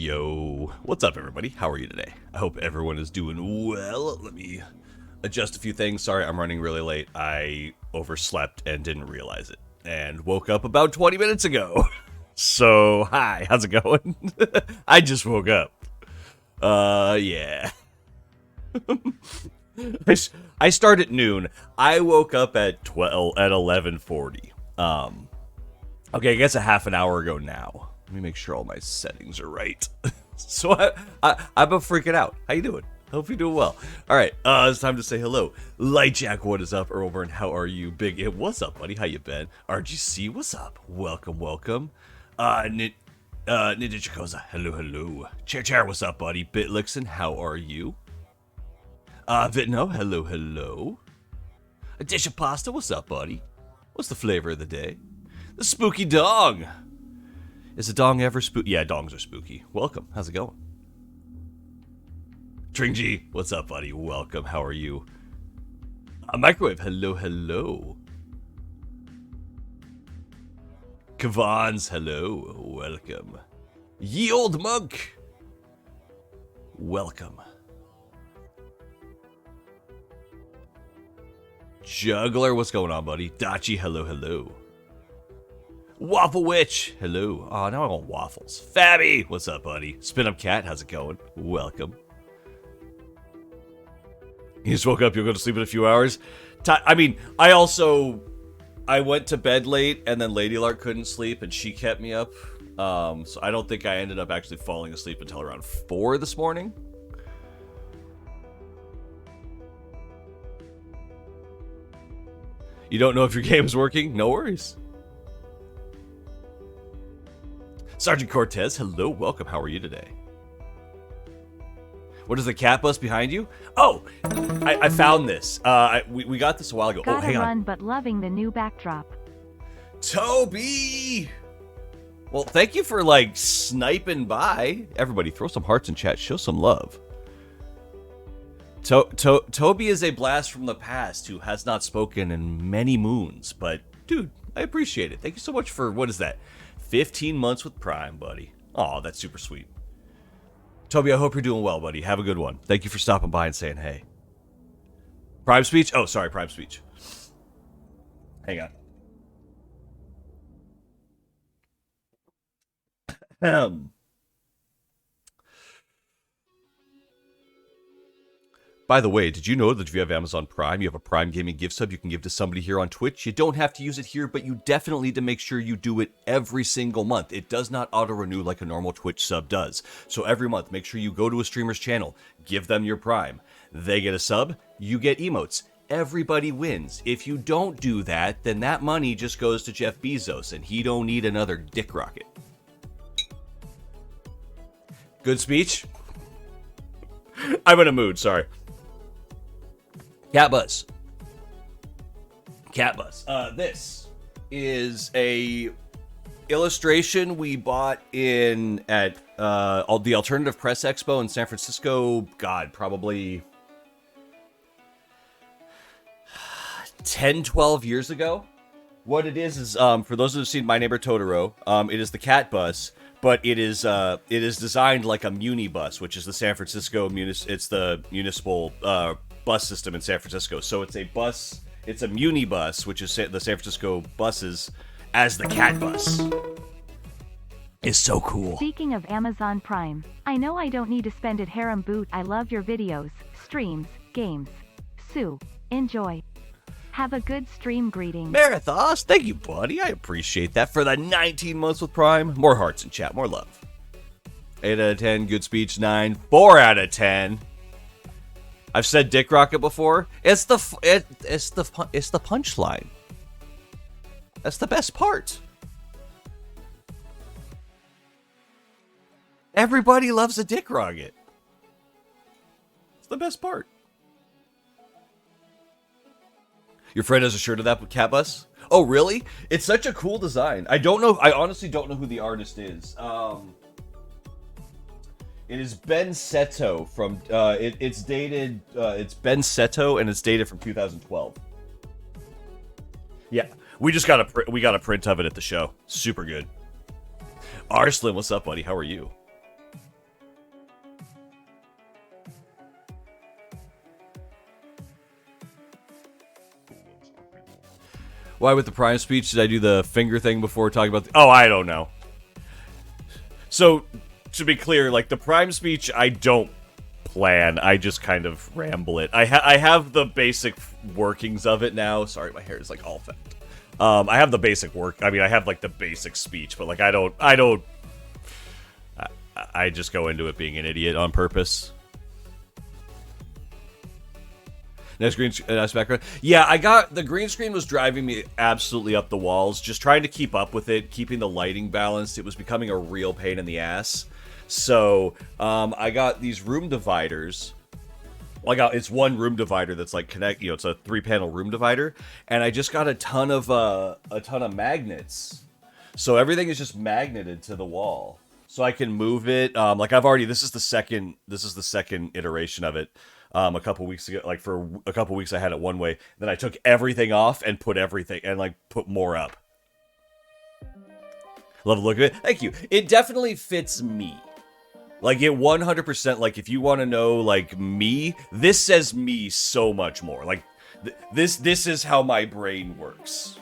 Yo, what's up everybody? How are you today? I hope everyone is doing well. Let me adjust a few things. Sorry, I'm running really late. I overslept and didn't realize it. And woke up about 20 minutes ago. So, hi, how's it going? I just woke up. Yeah. I start at noon. I woke up at 11:40. Okay, I guess a half an hour ago now. Let me make sure all my settings are right. So I'm freaking out. How you doing? Hope you're doing well. All right, it's time to say hello. Lightjack, what is up? Earlburn, how are you? Big It, what's up, buddy? How you been? RGC, what's up? Welcome, welcome. Ninja Chicoza, hello. Chair, what's up, buddy? Bitlixen, how are you? Vitno, hello. A dish of pasta, what's up, buddy? What's the flavor of the day? The spooky dong. Is a dong ever spooky? Yeah, dongs are spooky. Welcome. How's it going? Tringji, what's up, buddy? Welcome. How are you? Microwave, hello. Kavans, hello. Welcome. Ye old monk. Welcome. Juggler, what's going on, buddy? Dachi, hello. Waffle Witch, hello. Oh, now I want waffles. Fabby, what's up, buddy? Spin Up Cat, how's it going? Welcome. You just woke up, you'll go to sleep in a few hours? I went to bed late, and then Lady Lark couldn't sleep, and she kept me up. So I don't think I ended up actually falling asleep until around 4 this morning. You don't know if your game's working? No worries. Sergeant Cortez, hello, welcome. How are you today? What is the cat bus behind you? Oh, I found this. We got this a while ago. Gotta hang on. run, but loving the new backdrop. Toby! Well, thank you for, sniping by. Everybody, throw some hearts in chat. Show some love. Toby is a blast from the past who has not spoken in many moons. But, dude, I appreciate it. Thank you so much for, what is that? 15 months with Prime, buddy. Aw, that's super sweet. Toby, I hope you're doing well, buddy. Have a good one. Thank you for stopping by and saying hey. Prime speech? Oh, sorry, Prime speech. Hang on. By the way, did you know that if you have Amazon Prime, you have a Prime Gaming gift sub you can give to somebody here on Twitch? You don't have to use it here, but you definitely need to make sure you do it every single month. It does not auto-renew like a normal Twitch sub does. So every month, make sure you go to a streamer's channel, give them your Prime. They get a sub, you get emotes. Everybody wins. If you don't do that, then that money just goes to Jeff Bezos, and he don't need another dick rocket. Good speech? I'm in a mood, sorry. Cat Bus. This is a illustration we bought at the Alternative Press Expo in San Francisco. God, probably 10, 12 years ago. What it is for those who've seen My Neighbor Totoro, it is the Cat Bus, but it is designed like a Muni bus, which is the San Francisco municipal bus system in San Francisco. So it's a Muni bus, which is the San Francisco buses, as the Cat Bus. It's so cool. Speaking of Amazon Prime, I know I don't need to spend it harem boot. I love your videos, streams, games. Sue, enjoy. Have a good stream. Greetings. Marathos, thank you, buddy. I appreciate that. For the 19 months with Prime. More hearts in chat, more love. 8 out of 10, good speech. 9, 4 out of 10. I've said Dick Rocket before. It's the punchline. That's the best part. Everybody loves a Dick Rocket. It's the best part. Your friend has a shirt of that with Cat Bus? Oh, really? It's such a cool design. I honestly don't know who the artist is. It is Ben Seto from, it's Ben Seto, and it's dated from 2012. Yeah, we got a print of it at the show. Super good. Arslan, what's up, buddy? How are you? Why with the Prime speech did I do the finger thing before talking about oh, I don't know. So, to be clear, like, the Prime speech, I don't plan. I just kind of ramble it. I have the basic workings of it now. Sorry, my hair is, like, all fat. I have the basic I have, like, the basic speech, but, like, I just go into it being an idiot on purpose. Nice nice background. Yeah, the green screen was driving me absolutely up the walls. Just trying to keep up with it, keeping the lighting balanced. It was becoming a real pain in the ass. So, I got these room dividers. It's one room divider that's like it's a 3-panel room divider, and I just got a ton of magnets. So everything is just magneted to the wall. So I can move it. This is the second iteration of it. A couple weeks ago, like for a couple weeks I had it one way. Then I took everything off and put more up. Love the look of it. Thank you. It definitely fits me. Like, it 100%, like, if you want to know, like, me, this says me so much more. Like, this is how my brain works.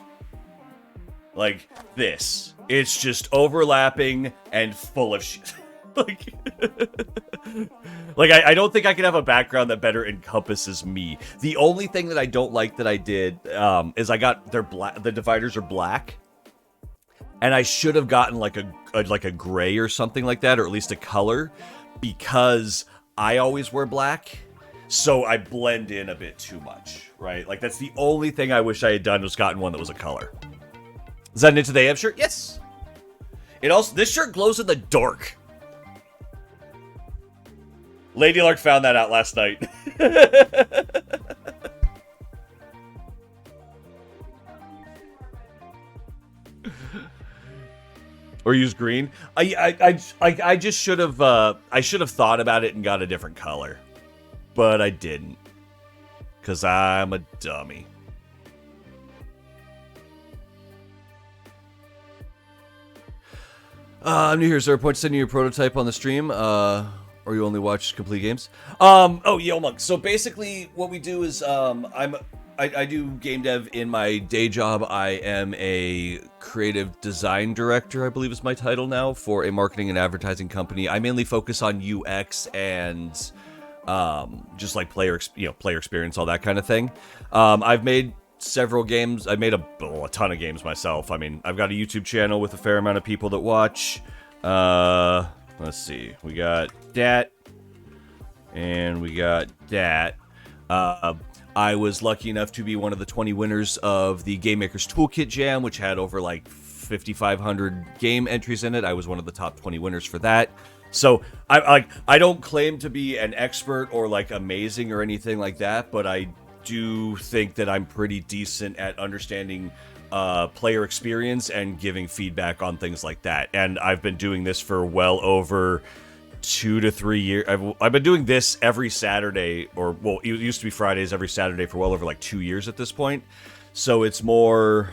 Like, this. It's just overlapping and full of shit. I don't think I can have a background that better encompasses me. The only thing that I don't like that I did, is the dividers are black. And I should have gotten like a gray or something like that, or at least a color, because I always wear black, so I blend in a bit too much, right? Like, that's the only thing I wish I had done, was gotten one that was a color. Is that an Into the AM shirt? Yes. This shirt glows in the dark. Lady Lark found that out last night. Or use green. I just should have thought about it and got a different color, but I didn't, cause I'm a dummy. I'm new here, sir. Point sending you a prototype on the stream, or you only watch complete games. Oh, Yo Monk. So basically, what we do is, I do game dev in my day job. I am a creative design director, I believe is my title now, for a marketing and advertising company. I mainly focus on UX and just like player experience, all that kind of thing. I've made several games. I've made a ton of games myself. I mean, I've got a YouTube channel with a fair amount of people that watch. Let's see. We got that, and we got that. I was lucky enough to be one of the 20 winners of the Game Maker's Toolkit Jam, which had over like 5,500 game entries in it. I was one of the top 20 winners for that. So I don't claim to be an expert or like amazing or anything like that, but I do think that I'm pretty decent at understanding player experience and giving feedback on things like that. And I've been doing this for well over 2 to 3 years. I've been doing this every Saturday, it used to be Fridays every Saturday for well over like 2 years at this point. So it's more,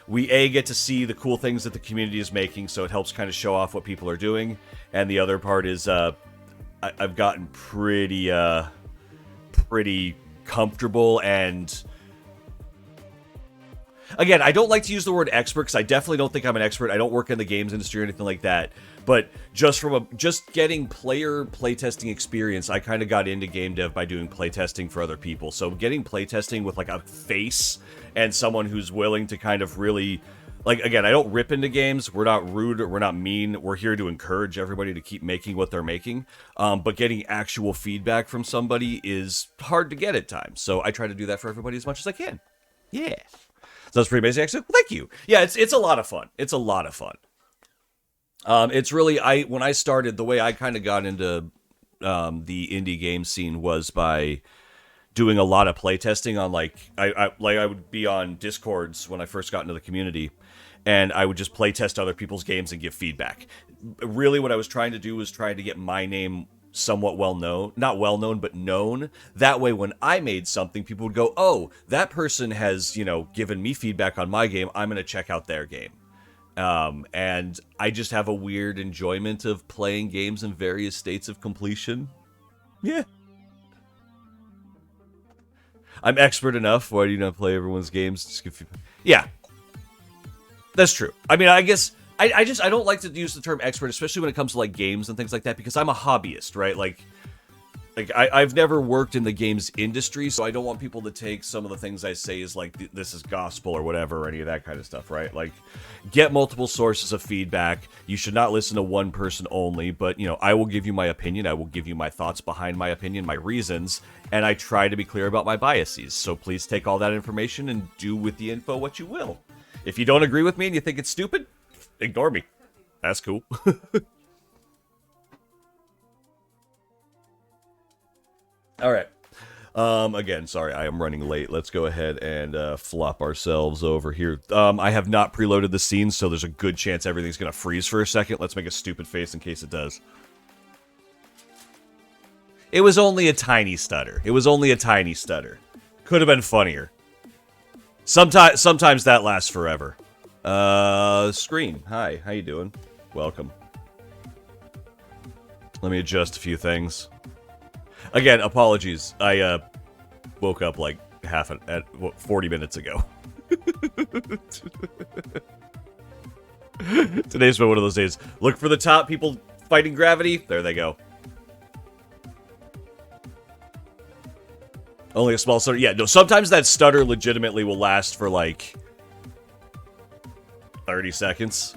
we get to see the cool things that the community is making, so it helps kind of show off what people are doing. And the other part is I've gotten pretty comfortable, and again, I don't like to use the word expert because I definitely don't think I'm an expert. I don't work in the games industry or anything like that. But just getting playtesting experience, I kind of got into game dev by doing playtesting for other people. So getting playtesting with like a face and someone who's willing to kind of really, like, again, I don't rip into games. We're not rude. We're not mean. We're here to encourage everybody to keep making what they're making. But getting actual feedback from somebody is hard to get at times. So I try to do that for everybody as much as I can. Yeah. So that's pretty basic. Well, thank you. Yeah, it's a lot of fun. It's a lot of fun. It's really, when I started, the way I kind of got into the indie game scene was by doing a lot of playtesting on, I would be on Discords when I first got into the community, and I would just playtest other people's games and give feedback. Really, what I was trying to do was trying to get my name somewhat well known, not well known, but known. That way, when I made something, people would go, oh, that person has, given me feedback on my game. I'm going to check out their game. And I just have a weird enjoyment of playing games in various states of completion. Yeah. I'm expert enough. Why do you not play everyone's games? Yeah. That's true. I mean, I guess I don't like to use the term expert, especially when it comes to like games and things like that, because I'm a hobbyist, right? Like I've never worked in the games industry, so I don't want people to take some of the things I say as like this is gospel or whatever, or any of that kind of stuff, right? Like, get multiple sources of feedback. You should not listen to one person only, but you know, I will give you my opinion. I will give you my thoughts behind my opinion, my reasons, and I try to be clear about my biases. So please take all that information and do with the info what you will. If you don't agree with me and you think it's stupid, ignore me. That's cool. All right. Again, sorry, I am running late. Let's go ahead and flop ourselves over here. I have not preloaded the scene, so there's a good chance everything's going to freeze for a second. Let's make a stupid face in case it does. It was only a tiny stutter. It was only a tiny stutter. Could have been funnier. Sometimes that lasts forever. Screen. Hi, how you doing? Welcome. Let me adjust a few things. Again, apologies. I woke up like 40 minutes ago. Today's been one of those days. Look for the top people fighting gravity. There they go. Only a small stutter. Yeah, no, sometimes that stutter legitimately will last for like 30 seconds.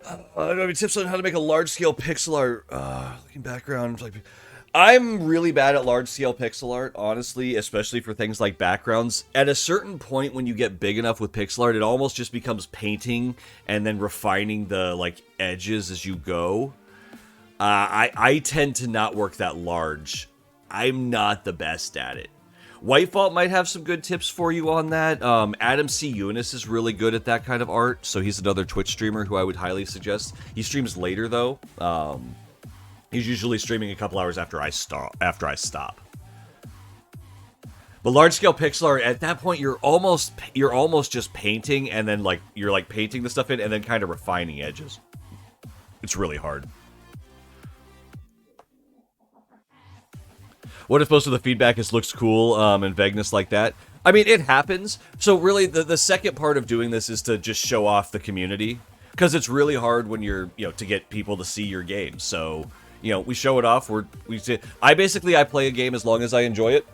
Do I have any tips on how to make a large-scale pixel art? Looking background, like, I'm really bad at large-scale pixel art, honestly, especially for things like backgrounds. At a certain point, when you get big enough with pixel art, it almost just becomes painting and then refining the like edges as you go. I tend to not work that large. I'm not the best at it. White Vault might have some good tips for you on that. Adam C. Eunice is really good at that kind of art, so he's another Twitch streamer who I would highly suggest. He streams later, though. He's usually streaming a couple hours after I stop. But large-scale pixel art, at that point, you're almost just painting, and then like you're like painting the stuff in, and then kind of refining edges. It's really hard. What if most of the feedback is looks cool and vagueness like that? I mean, it happens. So really, the second part of doing this is to just show off the community, because it's really hard when you're, you know, to get people to see your game. So, you know, we show it off. I play a game as long as I enjoy it.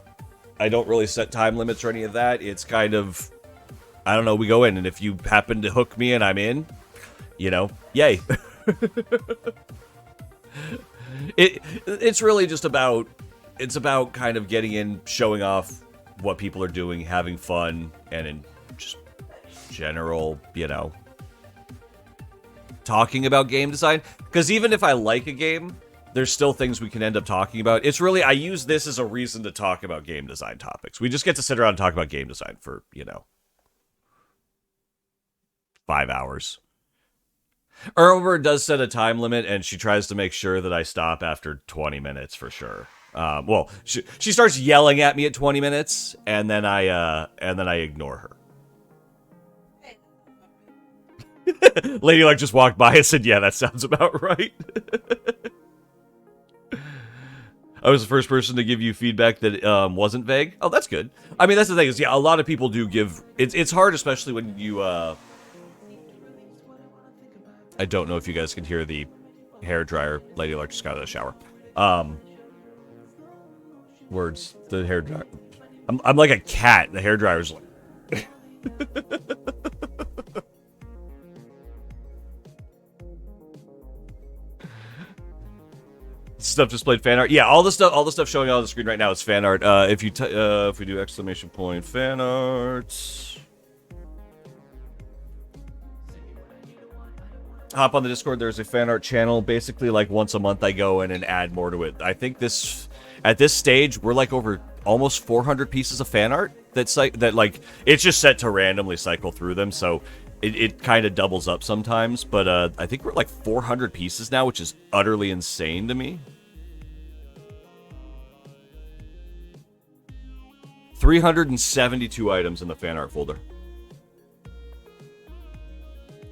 I don't really set time limits or any of that. It's kind of, I don't know, we go in, and if you happen to hook me and I'm in, you know, yay. It's really just about, it's about kind of getting in, showing off what people are doing, having fun, and in just general, you know, talking about game design. Because even if I like a game, there's still things we can end up talking about. It's really, I use this as a reason to talk about game design topics. We just get to sit around and talk about game design for, you know, 5 hours. Erber does set a time limit, and she tries to make sure that I stop after 20 minutes for sure. Well, she starts yelling at me at 20 minutes, and then I ignore her. Lady Luck just walked by and said, "Yeah, that sounds about right." I was the first person to give you feedback that wasn't vague. Oh, that's good. I mean, that's the thing is, yeah, a lot of people do give. It's hard, especially when you. I don't know if you guys can hear the hair dryer. Lady Luck just got out of the shower. Words. The hair dryer. I'm like a cat. The hair dryer's like. Stuff displayed fan art. Yeah, all the stuff showing on the screen right now is fan art. If we do exclamation point fan art. Hop on the Discord. There's a fan art channel. Basically, like once a month, I go in and add more to it. I think at this stage, we're like over almost 400 pieces of fan art that it's just set to randomly cycle through them, so it kind of doubles up sometimes. But I think we're like 400 pieces now, which is utterly insane to me. 372 items in the fan art folder,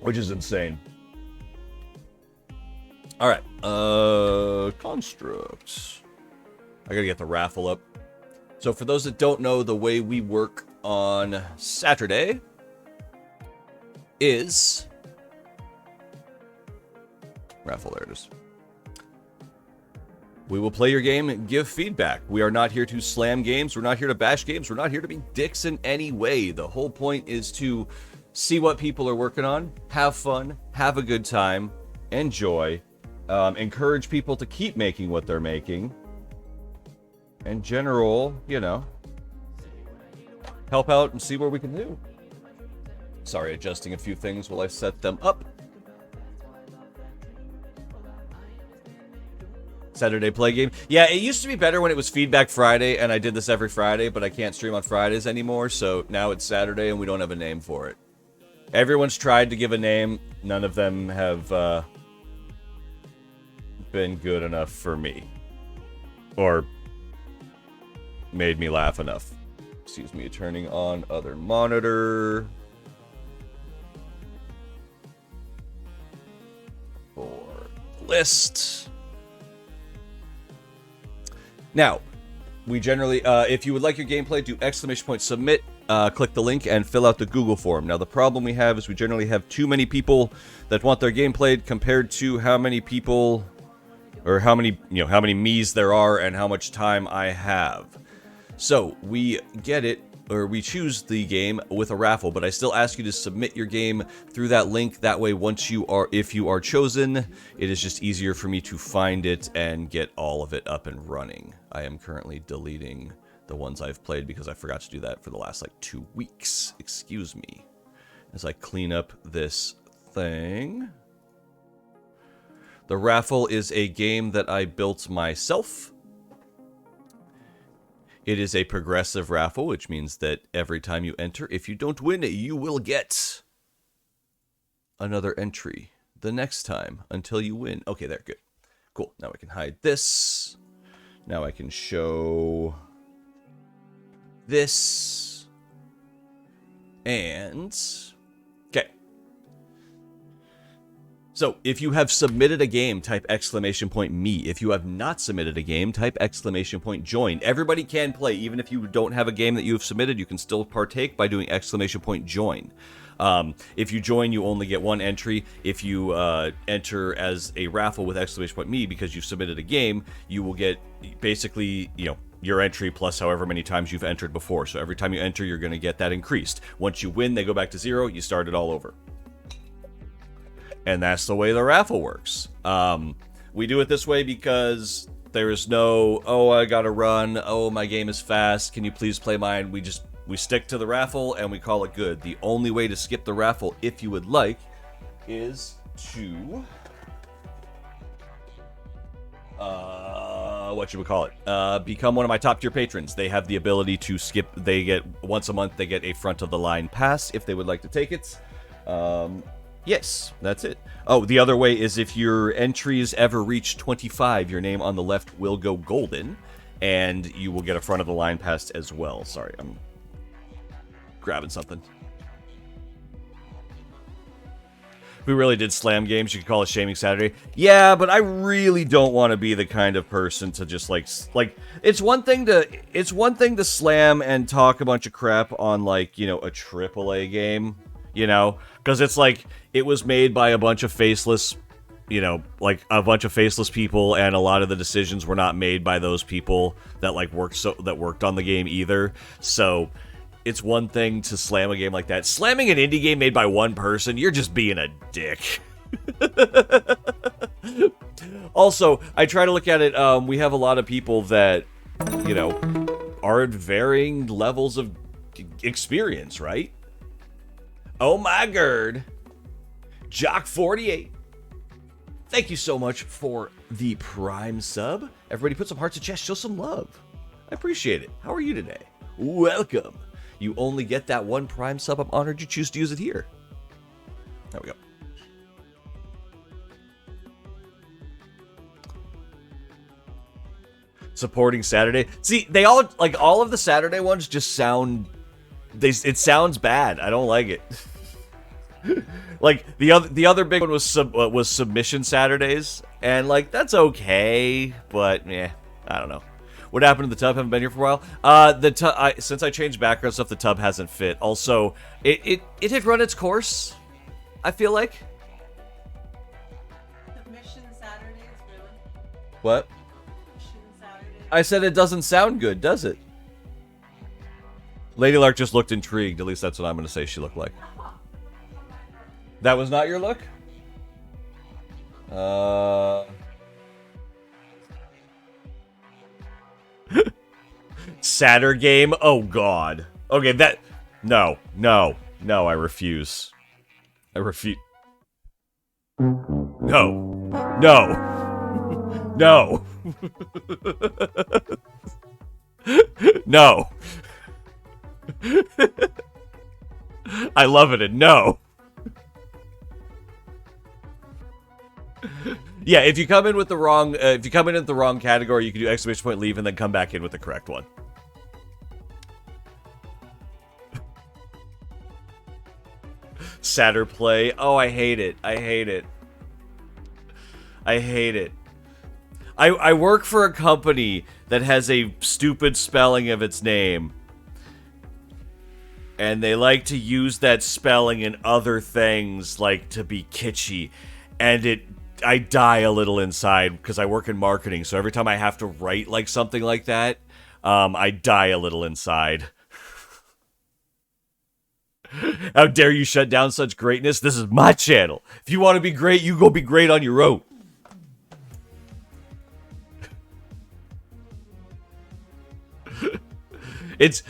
which is insane. All right, constructs. I gotta get the raffle up. So for those that don't know, the way we work on Saturday is raffle. There it is. We will play your game and give feedback. We are not here to slam games. We're not here to bash games. We're not here to be dicks in any way. The whole point is to see what people are working on, have fun, have a good time, enjoy, encourage people to keep making what they're making. In general, you know, help out and see what we can do. Sorry, adjusting a few things while I set them up. Saturday play game. Yeah, it used to be better when it was Feedback Friday, and I did this every Friday, but I can't stream on Fridays anymore, so now it's Saturday, and we don't have a name for it. Everyone's tried to give a name. None of them have been good enough for me. Or made me laugh enough. Excuse me, turning on other monitor. For list. Now, we generally, if you would like your gameplay, do !submit, click the link, and fill out the Google form. Now, the problem we have is we generally have too many people that want their game played compared to how many people, or how many me's there are and how much time I have. So, we get it, or we choose the game with a raffle, but I still ask you to submit your game through that link. That way, if you are chosen, it is just easier for me to find it and get all of it up and running. I am currently deleting the ones I've played because I forgot to do that for the last, 2 weeks. Excuse me. As I clean up this thing. The raffle is a game that I built myself. It is a progressive raffle, which means that every time you enter, if you don't win, you will get another entry the next time until you win. Okay, there, good. Cool, now I can hide this. Now I can show this. And, okay. So, if you have submitted a game, type !me. If you have not submitted a game, type !join. Everybody can play. Even if you don't have a game that you have submitted, you can still partake by doing !join. If you join, you only get one entry. If you enter as a raffle with !me because you've submitted a game, you will get basically, your entry plus however many times you've entered before. So every time you enter, you're going to get that increased. Once you win, they go back to 0. You start it all over. And that's the way the raffle works. We do it this way because there is no, oh, I gotta run, oh, my game is fast, can you please play mine? We stick to the raffle and we call it good. The only way to skip the raffle, if you would like, is to, become one of my top tier patrons. They have the ability to skip, they get, once a month, they get a front of the line pass if they would like to take it. Yes, that's it. Oh, the other way is if your entries ever reach 25, your name on the left will go golden, and you will get a front of the line pass as well. Sorry, I'm grabbing something. If we really did slam games, you could call it Shaming Saturday. Yeah, but I really don't want to be the kind of person to just like it's one thing to slam and talk a bunch of crap on a AAA game. Because it's it was made by a bunch of faceless, a bunch of faceless people, and a lot of the decisions were not made by those people that worked on the game either. So it's one thing to slam a game like that. Slamming an indie game made by one person, you're just being a dick. Also, I try to look at it, we have a lot of people that, are at varying levels of experience, right? Oh my god. Jock48. Thank you so much for the Prime sub. Everybody put some hearts in chest, show some love. I appreciate it. How are you today? Welcome. You only get that one Prime sub. I'm honored you choose to use it here. There we go. Supporting Saturday. See, they all of the Saturday ones just sound it sounds bad. I don't like it. the other big one was Submission Saturdays, and that's okay, but yeah, I don't know. What happened to the tub? Haven't been here for a while. Since I changed background stuff, the tub hasn't fit. Also, it had run its course. I feel like. Mission Saturdays, really? What? Mission Saturdays. I said it doesn't sound good, does it? Lady Lark just looked intrigued. At least that's what I'm going to say she looked like. That was not your look? Saturday game? Oh, God. Okay, that... No, I refuse. I refuse. No. No. No. I love it, and no. Yeah, if you come in with the wrong, if you come in at the wrong category, you can do exclamation point leave and then come back in with the correct one. Saturday play. Oh, I hate it. I hate it. I hate it. I work for a company that has a stupid spelling of its name. And they like to use that spelling in other things, like to be kitschy. And I die a little inside because I work in marketing. So every time I have to write like something like that, I die a little inside. How dare you shut down such greatness? This is my channel. If you want to be great, you go be great on your own. It's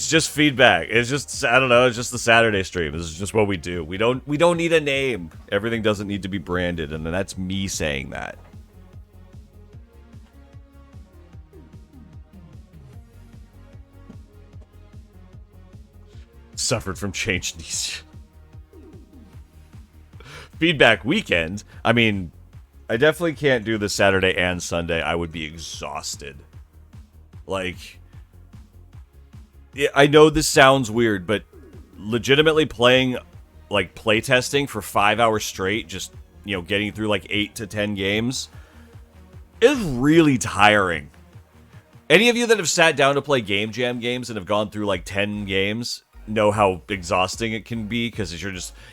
just feedback. It's just, I don't know, it's just the Saturday stream. This is just what we do. We don't need a name. Everything doesn't need to be branded, and that's me saying that. Suffered from change amnesia. Feedback weekend. I mean, I definitely can't do the Saturday and Sunday. I would be exhausted. Like, I know this sounds weird, but legitimately playing, like, playtesting for 5 hours straight, just, you know, getting through, like, 8 to 10 games, is really tiring. Any of you that have sat down to play Game Jam games and have gone through, like, 10 games know how exhausting it can be, because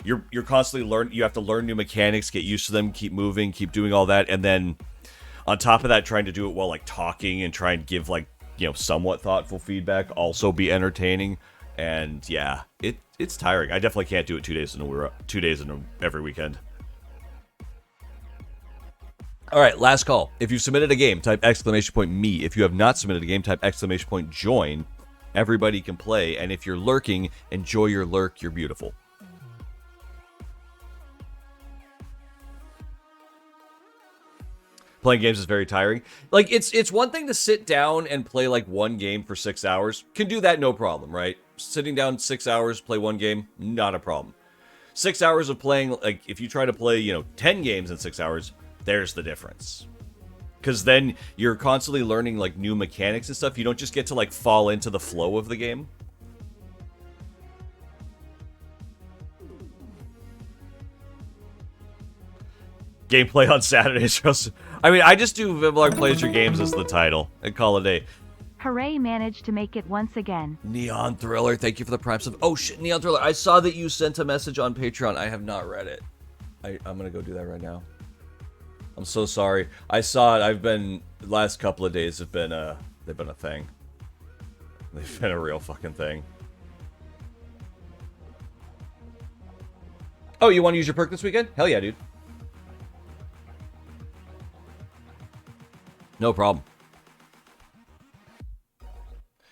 you're constantly you have to learn new mechanics, get used to them, keep moving, keep doing all that, and then on top of that, trying to do it while, like, talking and try and give, like, you know, somewhat thoughtful feedback, also be entertaining, and yeah, it's tiring. I definitely can't do it 2 days in every weekend. All right, last call. If you've submitted a game, type exclamation point me. If you have not submitted a game, type exclamation point join. Everybody can play, and if you're lurking, enjoy your lurk. You're beautiful. Playing games is very tiring. Like, it's one thing to sit down and play, like, one game for 6 hours. Can do that, no problem, right? Sitting down 6 hours, play one game, not a problem. 6 hours of playing, like, if you try to play, you know, 10 games in 6 hours, there's the difference. Because then you're constantly learning, like, new mechanics and stuff. You don't just get to, like, fall into the flow of the game. Gameplay on Saturdays. I mean, I just do Vivlark Plays Your Games as the title and call it a... Hooray, managed to make it once again. Neon Thriller, thank you for the prime sub. Oh shit, Neon Thriller, I saw that you sent a message on Patreon. I have not read it. I'm gonna go do that right now. I'm so sorry. I saw it. The last couple of days have been they've been a thing. They've been a real fucking thing. Oh, you want to use your perk this weekend? Hell yeah, dude. No problem.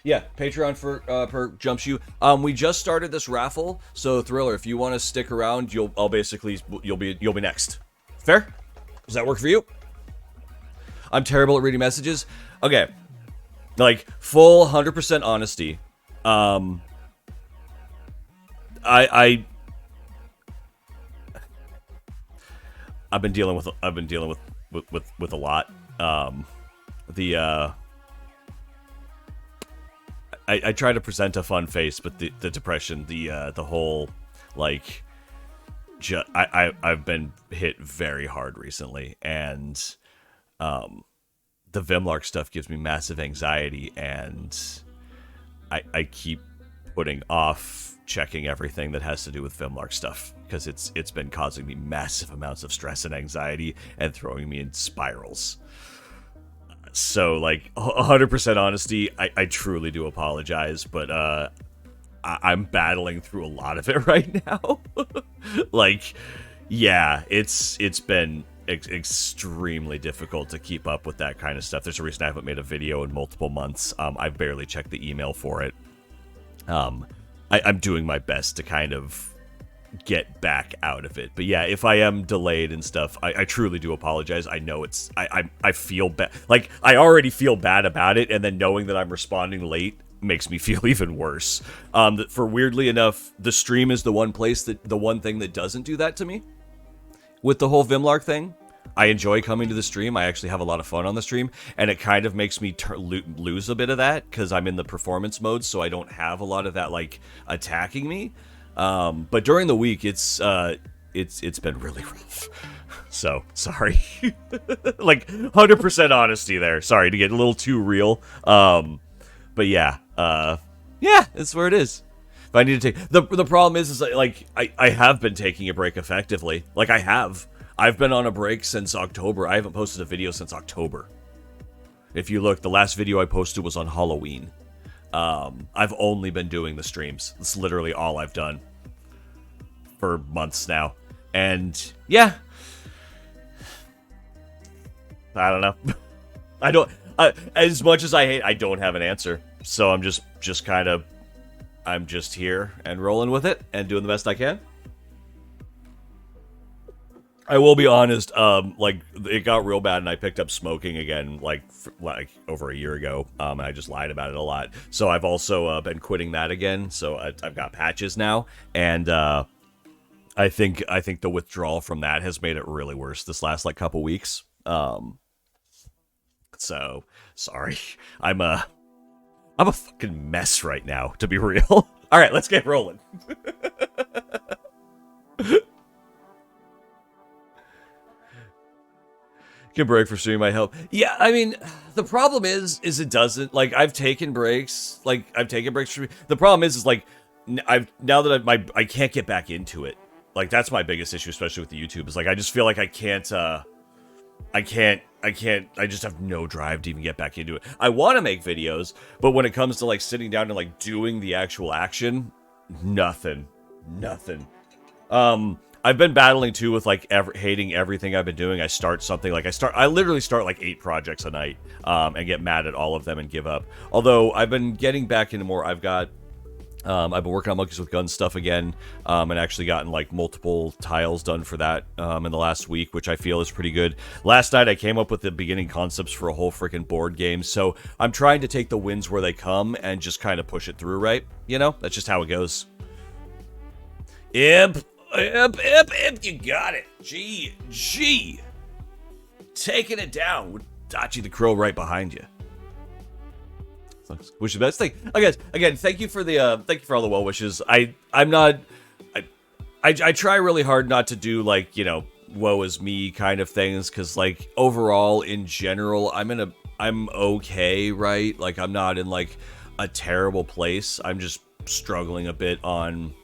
Yeah, Patreon for perk jumps you. We just started this raffle, so Thriller, if you want to stick around, you'll be next. Fair? Does that work for you? I'm terrible at reading messages. Okay, like full 100% honesty. I've been dealing with a lot. I try to present a fun face, but the depression, the whole, like, I've been hit very hard recently, and the Vimlark stuff gives me massive anxiety, and I keep putting off checking everything that has to do with Vimlark stuff, because it's been causing me massive amounts of stress and anxiety and throwing me in spirals. So, like, 100% honesty, I truly do apologize, but I'm battling through a lot of it right now. Like, yeah, it's been extremely difficult to keep up with that kind of stuff. There's a reason I haven't made a video in multiple months. I've barely checked the email for it. I'm doing my best to kind of get back out of it. But yeah, if I am delayed and stuff, I truly do apologize. I know it's... I feel bad. Like, I already feel bad about it, and then knowing that I'm responding late makes me feel even worse. For weirdly enough, the stream is the one thing that doesn't do that to me. With the whole Vimlark thing, I enjoy coming to the stream. I actually have a lot of fun on the stream, and it kind of makes me lose a bit of that because I'm in the performance mode, so I don't have a lot of that, like, attacking me. But during the week, it's been really rough. So, sorry. Like, 100% honesty there. Sorry to get a little too real. But yeah, yeah, it's where it is. If I need to take... The problem is like, I have been taking a break effectively. Like, I have. I've been on a break since October. I haven't posted a video since October. If you look, the last video I posted was on Halloween. I've only been doing the streams. That's literally all I've done for months now. And, yeah. I don't know. I don't... as much as I hate, I don't have an answer. So I'm just kind of... I'm just here and rolling with it and doing the best I can. I will be honest, like, it got real bad and I picked up smoking again, like over a year ago, and I just lied about it a lot. So I've also been quitting that again, so I've got patches now, and I think the withdrawal from that has made it really worse this last, like, couple weeks. So, sorry. I'm a fucking mess right now, to be real. Alright, let's get rolling. Can break for stream might help. Yeah, I mean, the problem is it doesn't. Like, I've taken breaks. Like, I've taken breaks for... The problem is like, now that I can't get back into it. Like, that's my biggest issue, especially with the YouTube, is like, I just feel like I just have no drive to even get back into it. I want to make videos, but when it comes to, like, sitting down and, like, doing the actual action, nothing. I've been battling, too, with, like, hating everything I've been doing. I start something, like, I literally start, like, 8 projects a night, and get mad at all of them and give up. Although, I've been getting back into more. I've been working on Monkeys with Guns stuff again, and actually gotten, like, multiple tiles done for that, in the last week, which I feel is pretty good. Last night, I came up with the beginning concepts for a whole freaking board game, so I'm trying to take the wins where they come and just kind of push it through, right? You know? That's just how it goes. Imp, you got it. Gee. Taking it down with Dachi the Crow right behind you. Wish you the best. Again, thank you for all the well wishes. I try really hard not to do, like, you know, woe is me kind of things, because, like, overall, in general, I'm okay, right? Like, I'm not in, like, a terrible place. I'm just struggling a bit on,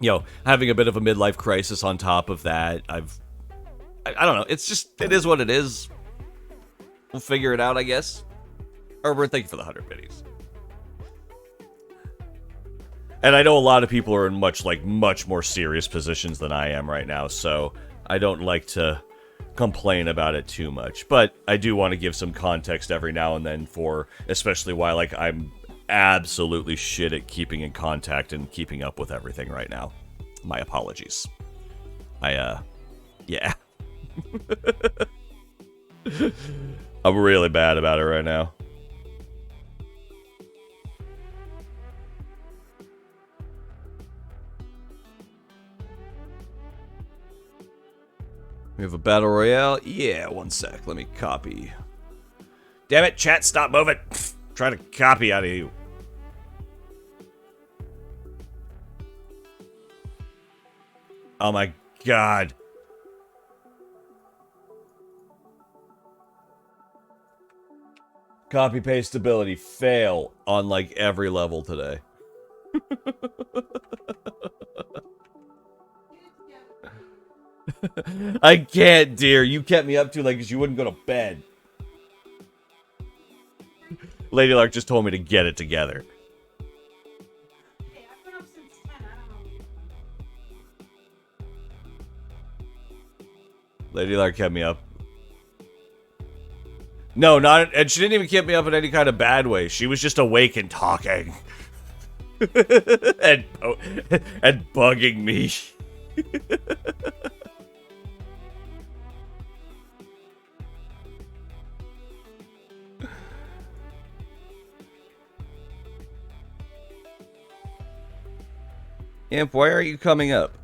you know, having a bit of a midlife crisis on top of that. I don't know. It's just, it is what it is. We'll figure it out, I guess. Herbert, thank you for the 100 biddies. And I know a lot of people are in much more serious positions than I am right now, so I don't like to complain about it too much. But I do want to give some context every now and then for, especially why, like, I'm absolutely shit at keeping in contact and keeping up with everything right now. My apologies. Yeah. I'm really bad about it right now. We have a battle royale? Yeah, one sec. Let me copy. Damn it, chat, stop moving. Trying to copy out of you. Oh my god. Copy paste ability fail on, like, every level today. I can't, dear. You kept me up too late because you wouldn't go to bed. Lady Lark just told me to get it together. Hey, I've been up since 10. I don't know. Lady Lark kept me up. No, not, and she didn't even keep me up in any kind of bad way. She was just awake and talking. and bugging me. Imp, why are you coming up?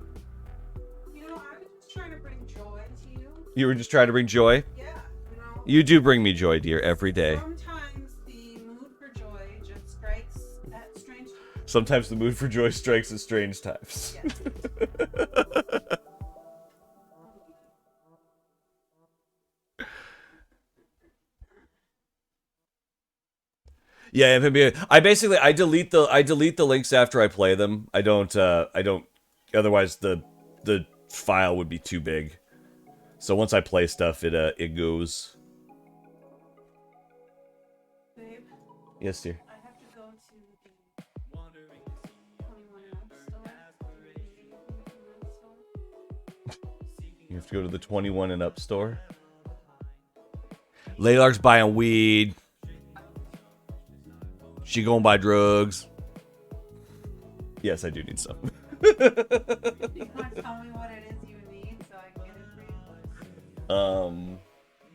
You know, I was just trying to bring joy to you. You were just trying to bring joy? Yeah, you know. You do bring me joy, dear, every day. Sometimes the mood for joy just strikes at strange times. Sometimes the mood for joy strikes at strange times. Yes. Yeah, I delete the links after I play them. I don't otherwise the file would be too big. So once I play stuff, it goes. Babe, Yes, dear. I have to go to the 21 and up store. You have to go to the 21 and up store. Laylark's buying weed. She gonna buy drugs. Yes, I do need some. You want to tell me what it is you need so I can get it for you?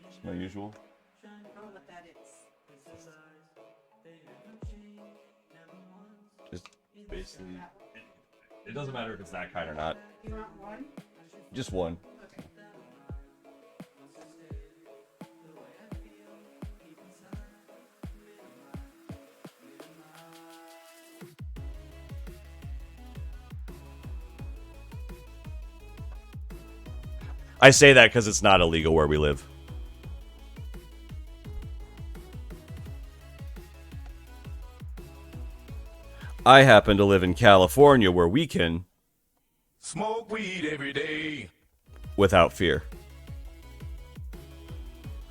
Just my usual. I don't know what that is. Just basically, it doesn't matter if it's that kind or not. You want one? Just one. Okay. I say that because it's not illegal where we live. I happen to live in California where we can smoke weed every day without fear.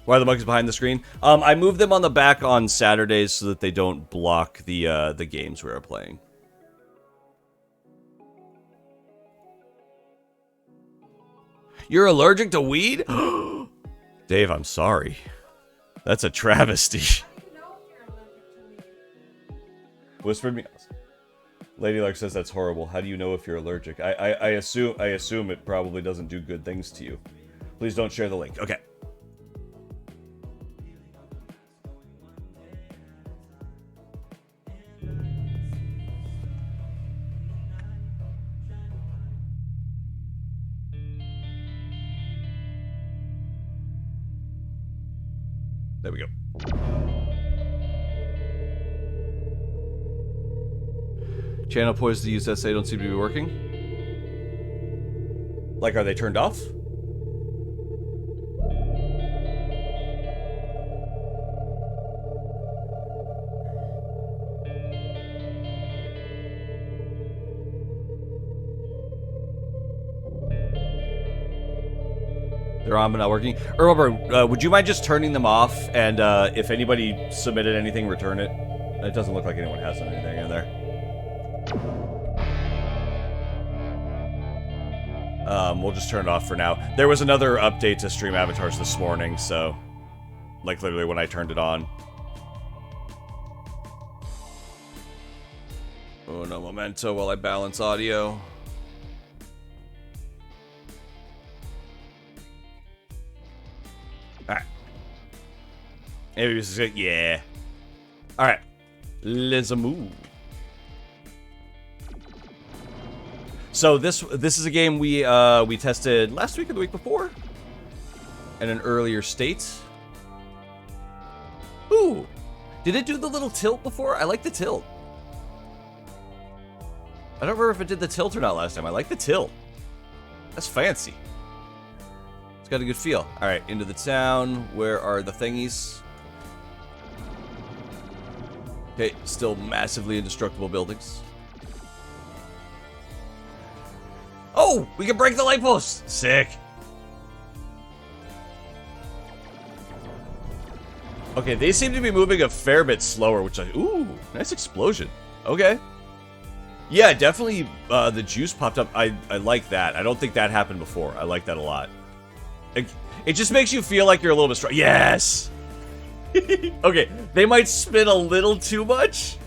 Why are the monkeys behind the screen? I move them on the back on Saturdays so that they don't block the games we are playing. You're allergic to weed? Dave, I'm sorry. That's a travesty. Whispered me. Lady Lark says that's horrible. How do you know if you're allergic? I assume it probably doesn't do good things to you. Please don't share the link. Okay. There we go. Channel poised to use SA don't seem to be working. Like, are they turned off? They're on but not working. Remember, would you mind just turning them off? And if anybody submitted anything, return it. It doesn't look like anyone has anything in there. We'll just turn it off for now. There was another update to Stream Avatars this morning, so... like, literally when I turned it on. Oh, no momento while I balance audio. Alright. Maybe this is it. Yeah. Alright. Let's move. So this is a game we tested last week or the week before in an earlier state. Ooh. Did it do the little tilt before? I like the tilt. I don't remember if it did the tilt or not last time. I like the tilt. That's fancy. It's got a good feel. All right, into the town. Where are the thingies? Okay, still massively indestructible buildings. Oh, we can break the light post. Sick. Okay, they seem to be moving a fair bit slower, which I... Ooh, nice explosion. Okay. Yeah, definitely the juice popped up. I like that. I don't think that happened before. I like that a lot. It just makes you feel like you're a little bit strong. Yes! Okay, they might spin a little too much.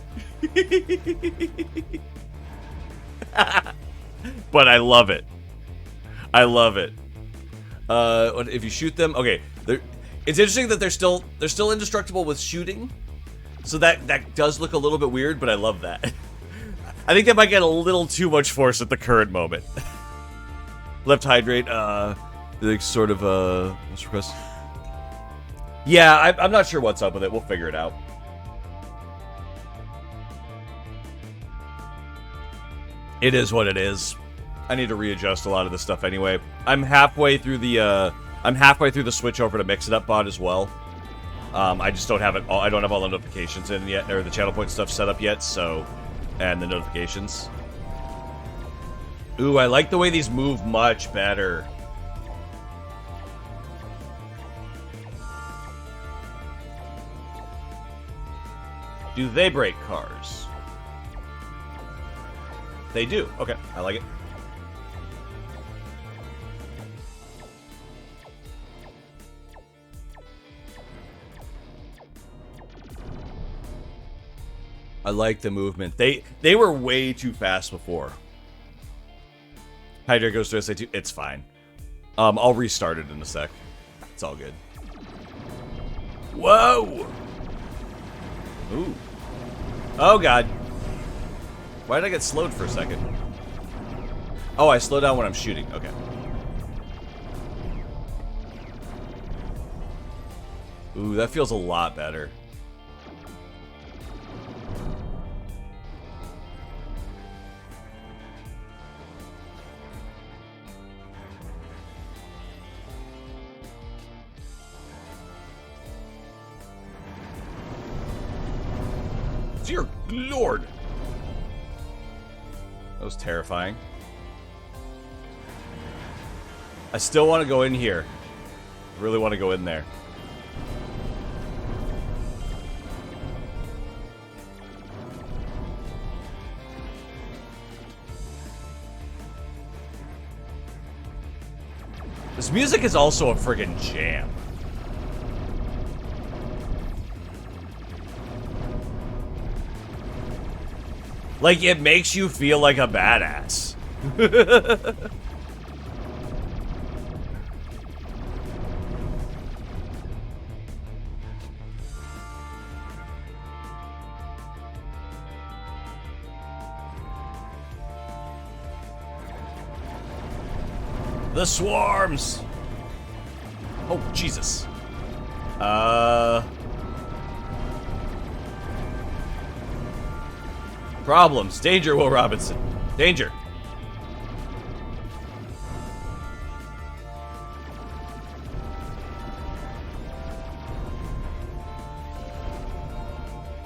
But I love it. I love it. If you shoot them... Okay, it's interesting that they're still indestructible with shooting. So that does look a little bit weird, but I love that. I think that might get a little too much force at the current moment. Left hydrate, like sort of what's request? Yeah, I'm not sure what's up with it. We'll figure it out. It is what it is. I need to readjust a lot of this stuff anyway. I'm halfway through the switch over to Mix It Up bot as well. I just don't have it. I don't have all the notifications in yet, or the channel point stuff set up yet. So, and the notifications. Ooh, I like the way these move much better. Do they break cars? They do. Okay, I like it. I like the movement. They were way too fast before. Hydra goes to SA2. It's fine. I'll restart it in a sec. It's all good. Whoa! Ooh. Oh, God. Why did I get slowed for a second? Oh, I slow down when I'm shooting. Okay. Ooh, that feels a lot better. Dear Lord! That was terrifying. I still want to go in here. I really want to go in there. This music is also a friggin' jam. Like, it makes you feel like a badass. The swarms! Oh, Jesus. Problems. Danger, Will Robinson. Danger.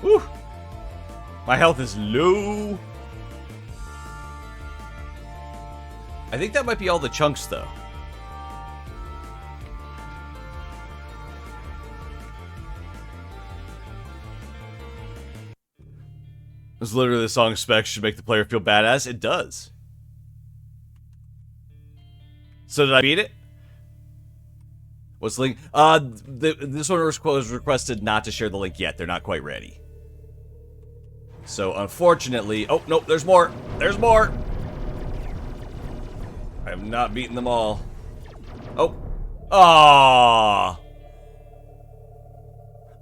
Whew. My health is low. I think that might be all the chunks, though. It's literally the song specs should make the player feel badass. It does. So did I beat it? What's the link? This one was requested not to share the link yet. They're not quite ready. So unfortunately, oh nope, there's more. There's more. I have not beaten them all. Oh, ah!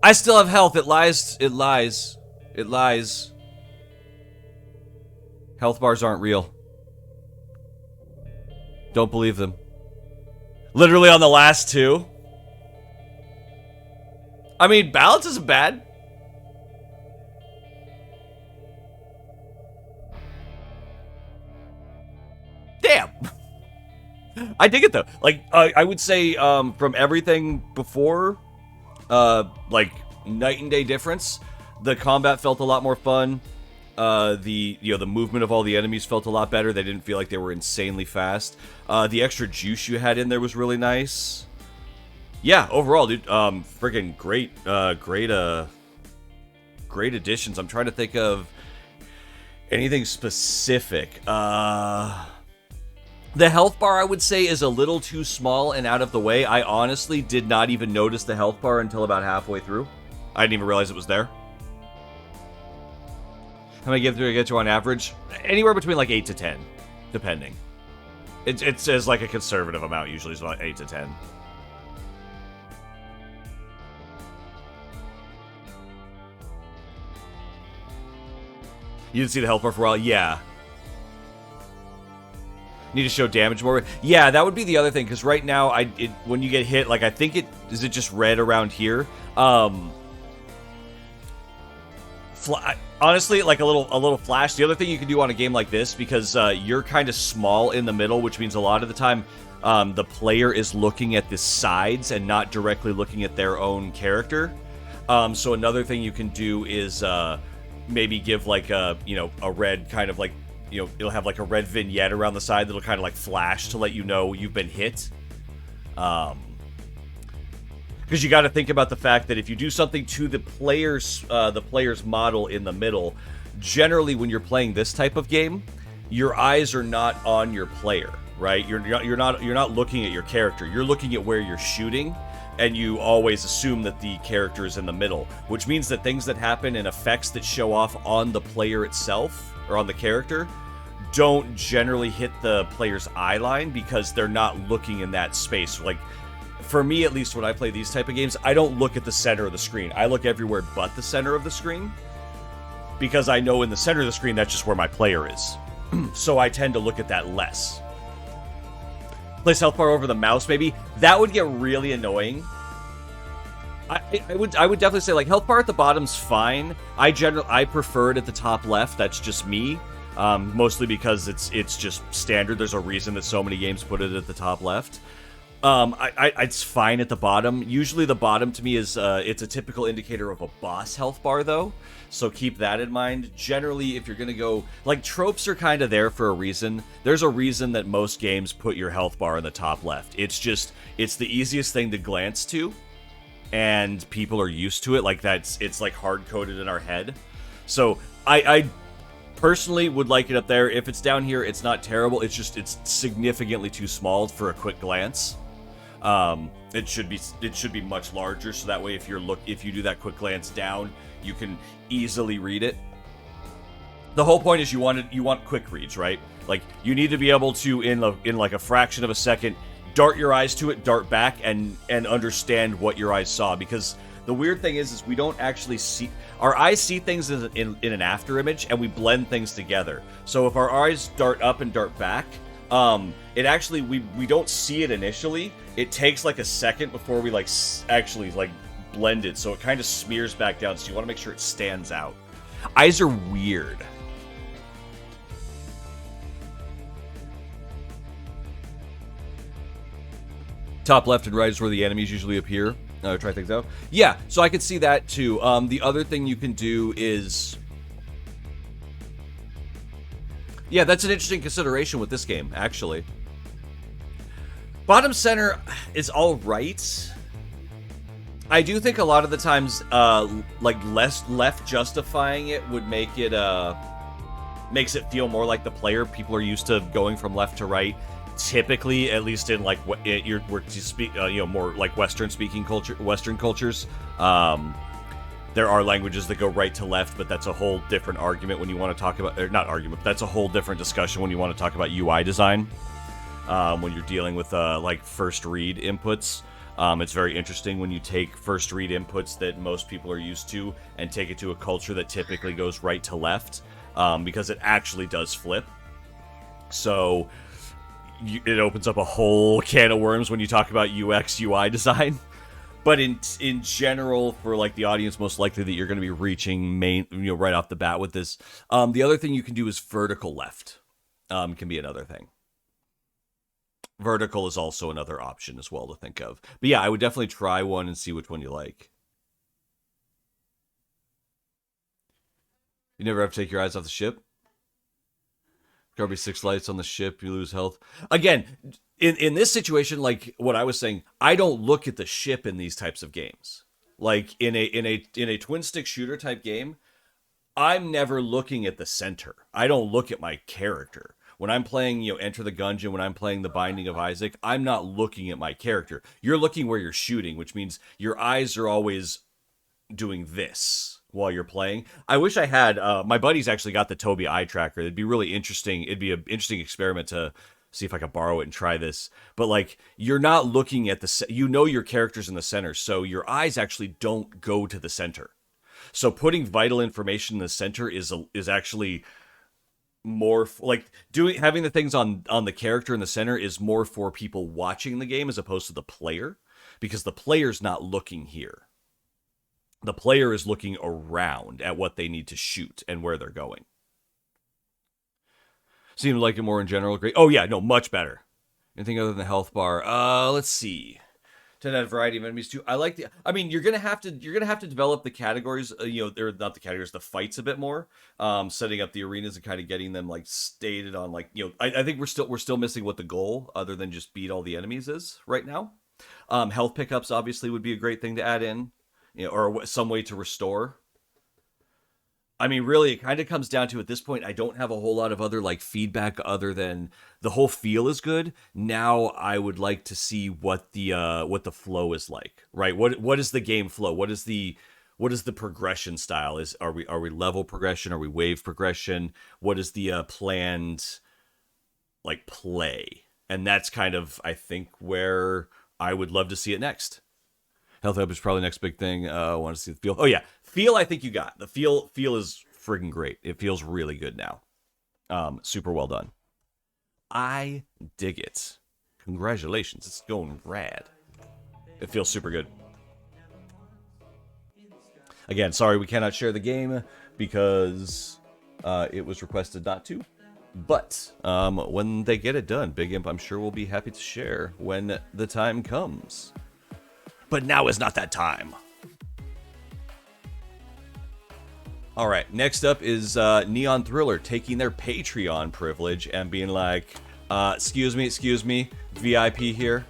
I still have health. It lies. It lies. It lies. Health bars aren't real. Don't believe them. Literally on the last two. I mean, balance isn't bad. Damn. I dig it though. Like, I would say from everything before, like night and day difference. The combat felt a lot more fun. The movement of all the enemies felt a lot better. They didn't feel like they were insanely fast. The extra juice you had in there was really nice. Yeah, overall, dude, freaking great additions. I'm trying to think of anything specific. The health bar, I would say, is a little too small and out of the way. I honestly did not even notice the health bar until about halfway through. I didn't even realize it was there. How many do I get to on average? Anywhere between like 8 to 10, depending. It says like a conservative amount, usually it's about 8 to 10. You didn't see the health bar for a while? Yeah. Need to show damage more. Yeah, that would be the other thing, because right now, when you get hit, like, I think is it just red around here? Honestly, like a little flash. The other thing you can do on a game like this, because you're kind of small in the middle, which means a lot of the time the player is looking at the sides and not directly looking at their own character. So another thing you can do is maybe give like a red kind of like, it'll have like a red vignette around the side that'll kind of like flash to let you know you've been hit. Because you got to think about the fact that if you do something to the player's model in the middle, generally when you're playing this type of game, your eyes are not on your player, right? You're not looking at your character. You're looking at where you're shooting, and you always assume that the character is in the middle, which means that things that happen and effects that show off on the player itself or on the character don't generally hit the player's eye line because they're not looking in that space. Like, for me, at least, when I play these type of games, I don't look at the center of the screen. I look everywhere but the center of the screen, because I know in the center of the screen, that's just where my player is. So I tend to look at that less. Place health bar over the mouse, maybe. That would get really annoying. I would definitely say, like, health bar at the bottom's fine. I prefer it at the top left. That's just me. Mostly because it's just standard. There's a reason that so many games put it at the top left. It's fine at the bottom. Usually the bottom to me is it's a typical indicator of a boss health bar, though. So keep that in mind. Generally, if you're gonna go, like, tropes are kind of there for a reason. There's a reason that most games put your health bar in the top left. It's the easiest thing to glance to, and people are used to it. Like, it's like hard coded in our head. So I personally would like it up there. If it's down here, it's not terrible. It's significantly too small for a quick glance. It should be much larger, so that way if you do that quick glance down, you can easily read it. The whole point is you want quick reads, right? Like, you need to be able to in like a fraction of a second dart your eyes to it, dart back, and understand what your eyes saw. Because the weird thing is we don't actually see, our eyes see things in an after image, and we blend things together. So if our eyes dart up and dart back, it actually, we don't see it initially. It takes like a second before we actually blend it, so it kind of smears back down. So you want to make sure it stands out. Eyes are weird. Top left and right is where the enemies usually appear. Try things out. Yeah, so I could see that too. The other thing you can do is, yeah, that's an interesting consideration with this game, actually. Bottom center is all right. I do think a lot of the times, left justifying it would make it makes it feel more like the player. People are used to going from left to right. Typically, at least in more like Western cultures, there are languages that go right to left, but that's a whole different argument when you want to talk about, or not argument, but that's a whole different discussion when you want to talk about UI design. When you're dealing with like first read inputs, it's very interesting when you take first read inputs that most people are used to and take it to a culture that typically goes right to left, because it actually does flip. So it opens up a whole can of worms when you talk about UX UI design. But in general, for like the audience most likely that you're going to be reaching right off the bat with this, the other thing you can do is vertical left. Can be another thing. Vertical is also another option as well to think of. But yeah, I would definitely try one and see which one you like. You never have to take your eyes off the ship? There'll be 6 lights on the ship. You lose health. Again, in this situation, like what I was saying, I don't look at the ship in these types of games. Like in a twin stick shooter type game, I'm never looking at the center. I don't look at my character. When I'm playing, Enter the Gungeon, when I'm playing The Binding of Isaac, I'm not looking at my character. You're looking where you're shooting, which means your eyes are always doing this while you're playing. I wish I had, my buddy's actually got the Tobii eye tracker. It'd be really interesting. It'd be an interesting experiment to see if I could borrow it and try this. But like, you're not looking at your character's in the center, so your eyes actually don't go to the center. So putting vital information in the center is actually more like having the things on the character in the center is more for people watching the game as opposed to the player, because the player's not looking here. The player is looking around at what they need to shoot and where they're going. Seem to like it more in general. Great. Oh yeah, no, much better. Anything other than the health bar? Let's see. To that variety of enemies too. I like you're gonna have to develop the categories. They're not the categories, the fights a bit more. Setting up the arenas and kind of getting them like stated on like I think we're still missing what the goal other than just beat all the enemies is right now. Health pickups obviously would be a great thing to add in, or some way to restore. I mean, really, it kind of comes down to, at this point, I don't have a whole lot of other like feedback other than the whole feel is good. Now I would like to see what the flow is like, right? What is the game flow? What is the progression style? Are we level progression? Are we wave progression? What is the planned like play? And that's kind of, I think, where I would love to see it next. Health up is probably the next big thing. I want to see the feel. Oh yeah, feel. I think you got the feel. Feel is friggin' great. It feels really good now. Super well done. I dig it. Congratulations, it's going rad. It feels super good. Again, sorry we cannot share the game because it was requested not to. But when they get it done, Big Imp, I'm sure will be happy to share when the time comes. But now is not that time. All right, next up is Neon Thriller taking their Patreon privilege and being like, excuse me, VIP here,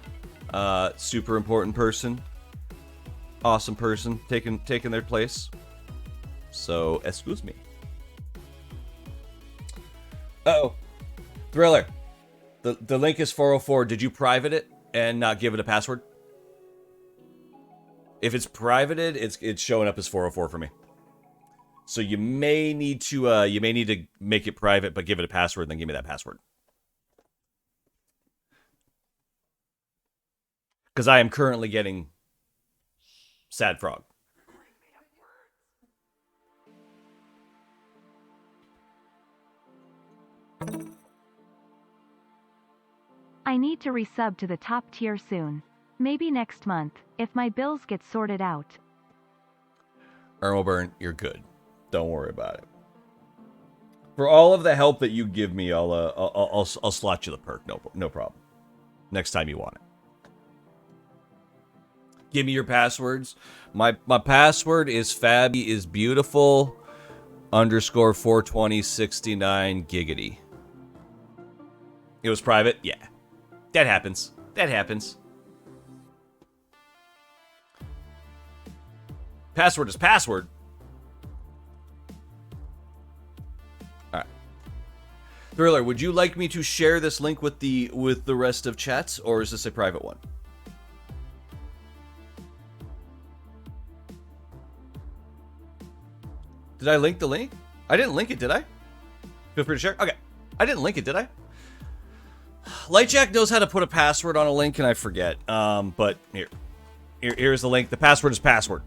super important person, awesome person, taking their place. So, excuse me. Uh-oh, Thriller, the link is 404. Did you private it and not give it a password? If it's privated, it's showing up as 404 for me. So you may need to make it private, but give it a password, and then give me that password. Because I am currently getting Sad Frog. I need to resub to the top tier soon. Maybe next month, if my bills get sorted out. Ermoburn, you're good. Don't worry about it. For all of the help that you give me, I'll slot you the perk. No problem. Next time you want it. Give me your passwords. My password is Fabby is beautiful _ 42069 giggity. It was private? Yeah. That happens. Password is password. All right. Thriller, would you like me to share this link with the rest of chat, or is this a private one? Did I link the link? I didn't link it, did I? Feel free to share. Okay. I didn't link it, did I? Lightjack knows how to put a password on a link, and I forget. But here's the link. The password is password.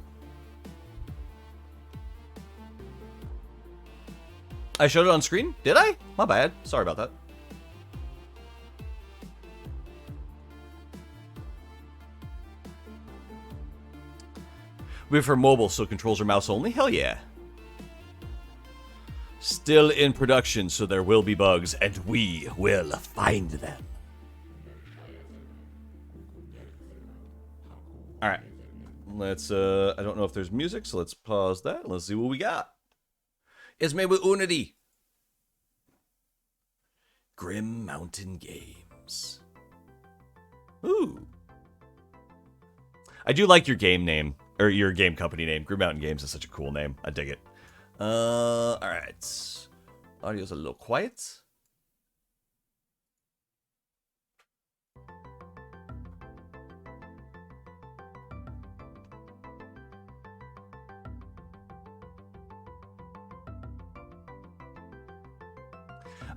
I showed it on screen? Did I? My bad. Sorry about that. We're for mobile, so controls are mouse only? Hell yeah. Still in production, so there will be bugs, and we will find them. Alright. Let's, I don't know if there's music, so let's pause that. Let's see what we got. It's made with Unity. Grim Mountain Games. Ooh. I do like your game name, or your game company name. Grim Mountain Games is such a cool name. I dig it. Alright. Audio's a little quiet.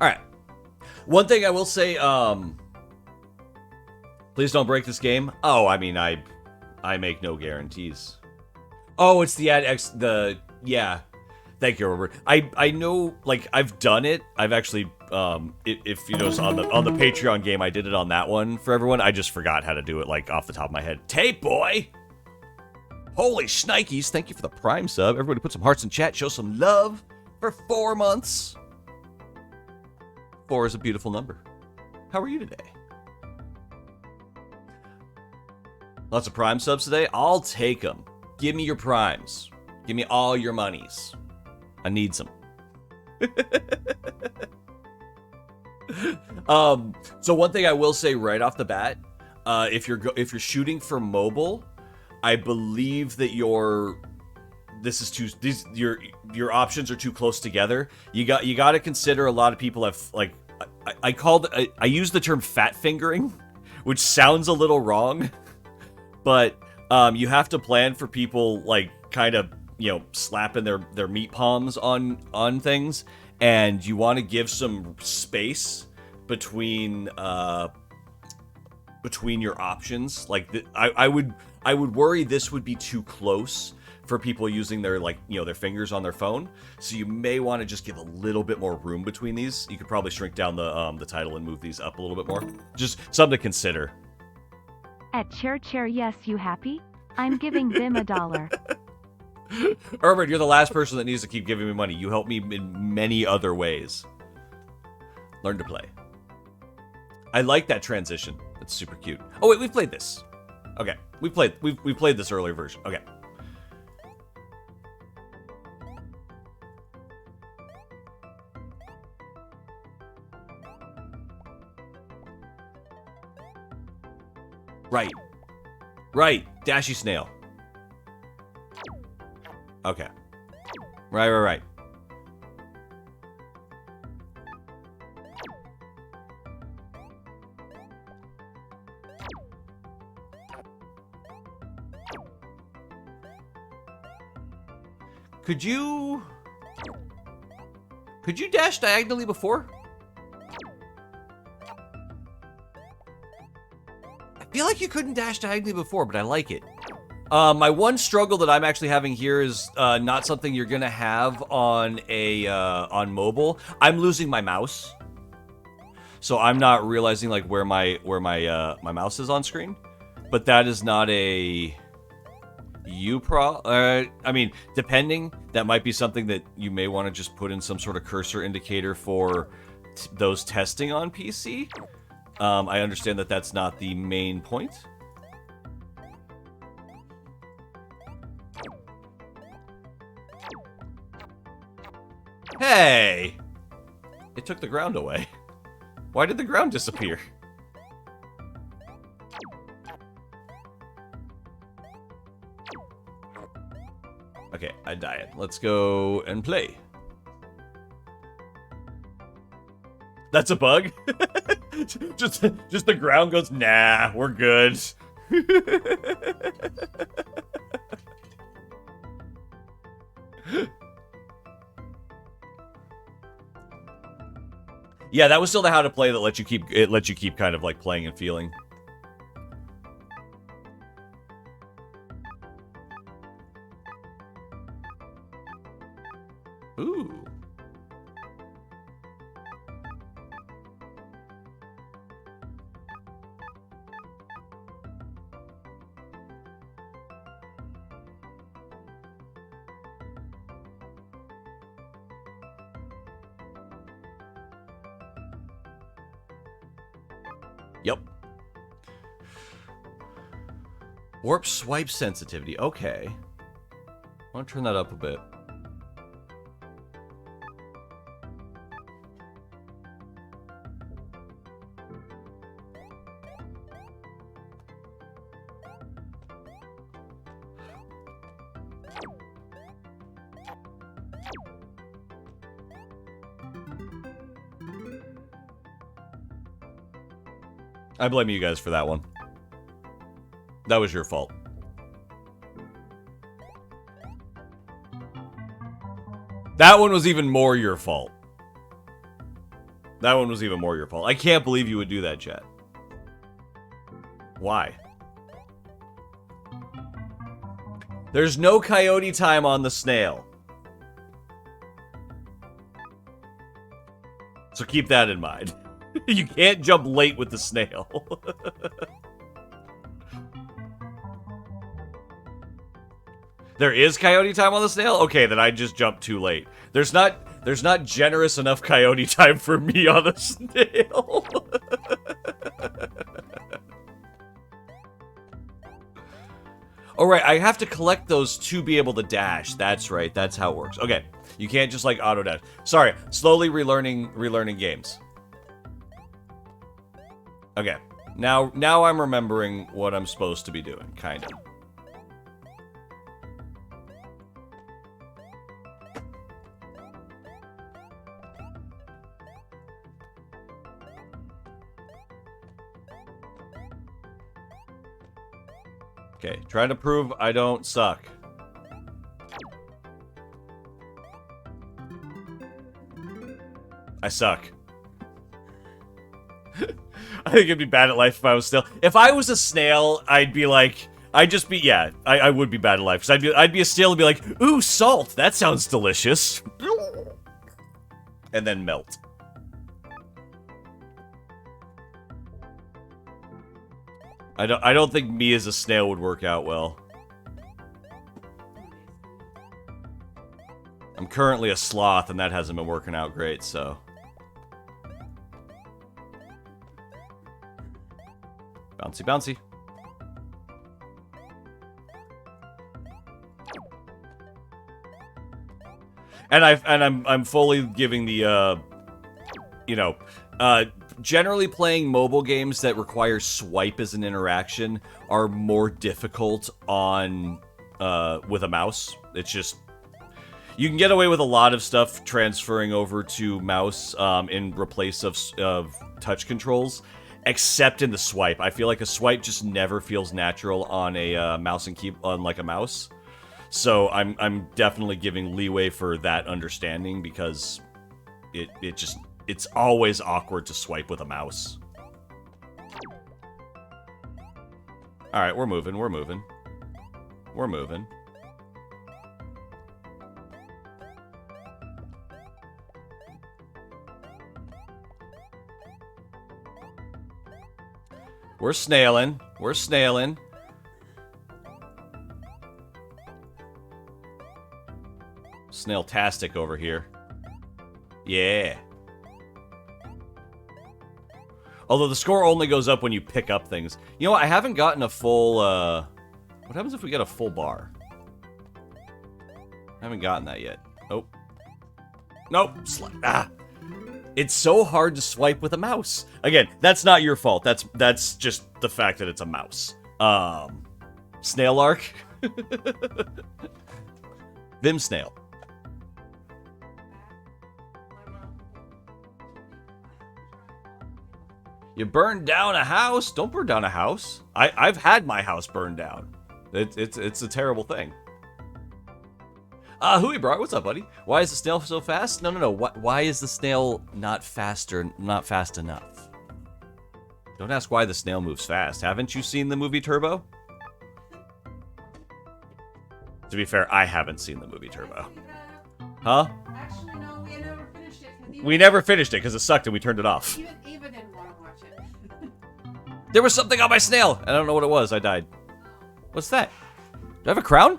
Alright. One thing I will say, please don't break this game. Oh, I mean, I make no guarantees. Oh, it's the yeah. Thank you, Robert. I know, like, I've done it. I've actually, if you notice on the Patreon game, I did it on that one for everyone. I just forgot how to do it, like, off the top of my head. Tape boy! Holy shnikes, thank you for the Prime sub. Everybody put some hearts in chat, show some love for 4 months. 4 is a beautiful number. How are you today? Lots of Prime subs today? I'll take them. Give me your Primes. Give me all your monies. I need some. So one thing I will say right off the bat, if you're shooting for mobile, I believe that your options are too close together. You got to consider a lot of people have, like, I use the term fat fingering, which sounds a little wrong, but you have to plan for people, like, kind of, you know, slapping their meat palms on things, and you want to give some space between your options. Like, I would worry this would be too close for people using their, like, you know, their fingers on their phone. So you may want to just give a little bit more room between these. You could probably shrink down the title and move these up a little bit more. Just something to consider. At chair, yes, you happy? I'm giving them $1. Herbert, you're the last person that needs to keep giving me money. You help me in many other ways. Learn to play. I like that transition. It's super cute. Oh wait, we've played this. Okay, we played this earlier version. Okay. Right. Dashy snail. Okay. Right. Could you dash diagonally before? I feel like you couldn't dash diagonally before, but I like it. My one struggle that I'm actually having here is not something you're gonna have on on mobile. I'm losing my mouse, so I'm not realizing, like, where my mouse is on screen. But that is not a I mean, depending, that might be something that you may want to just put in some sort of cursor indicator for those testing on PC. I understand that that's not the main point. Hey! It took the ground away. Why did the ground disappear? Okay, I died. Let's go and play. That's a bug? just the ground goes, nah, we're good. Yeah, that was still the how to play that lets you keep kind of, like, playing and feeling. Ooh. Yep. Warp swipe sensitivity. Okay. I want to turn that up a bit. I blame you guys for that one. That was your fault. That one was even more your fault. That one was even more your fault. I can't believe you would do that, chat. Why? There's no coyote time on the snail. So keep that in mind. You can't jump late with the snail. There is coyote time on the snail? Okay, then I just jumped too late. There's not generous enough coyote time for me on the snail. Alright, I have to collect those to be able to dash. That's right, that's how it works. Okay, you can't just like auto dash. Sorry, slowly relearning games. Okay, now I'm remembering what I'm supposed to be doing, kind of. Okay, trying to prove I don't suck. I suck. I think I'd be bad at life if I was still. If I was a snail, I'd be like, yeah, I would be bad at life. Because I'd be a snail and be like, ooh, salt, that sounds delicious. And then melt. I don't think me as a snail would work out well. I'm currently a sloth, and that hasn't been working out great, so. Bouncy, bouncy. And I'm fully giving the generally playing mobile games that require swipe as an interaction are more difficult on with a mouse. It's just you can get away with a lot of stuff transferring over to mouse in replace of touch controls, except in the swipe. I feel like a swipe just never feels natural on a mouse and keyboard on like a mouse. So I'm definitely giving leeway for that understanding because it's always awkward to swipe with a mouse. Alright, we're moving. We're moving. We're snailing. We're snailing. Snail-tastic over here. Yeah. Although the score only goes up when you pick up things. You know what? I haven't gotten a full, What happens if we get a full bar? I haven't gotten that yet. Nope. Nope. It's so hard to swipe with a mouse. Again, that's not your fault. That's just the fact that it's a mouse. Snail arc. Vim snail. You burned down a house? Don't burn down a house. I've had my house burned down. It's a terrible thing. Hui Bro, what's up, buddy? Why is the snail so fast? No. Why is the snail not fast enough? Don't ask why the snail moves fast. Haven't you seen the movie Turbo? To be fair, I haven't seen the movie Turbo. Huh? Actually, no, we never finished it. We never finished it because it sucked and we turned it off. Eva didn't want to watch it. There was something on my snail. I don't know what it was. I died. What's that? Do I have a crown?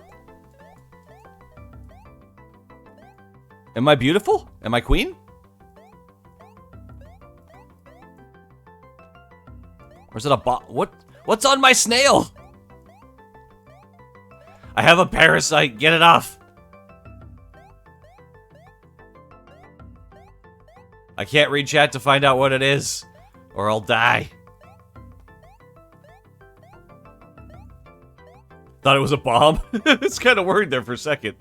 Am I beautiful? Am I queen? Or is it a what's on my snail? I have a parasite. Get it off. I can't read chat to find out what it is, or I'll die. Thought it was a bomb. It's kind of worried there for a second.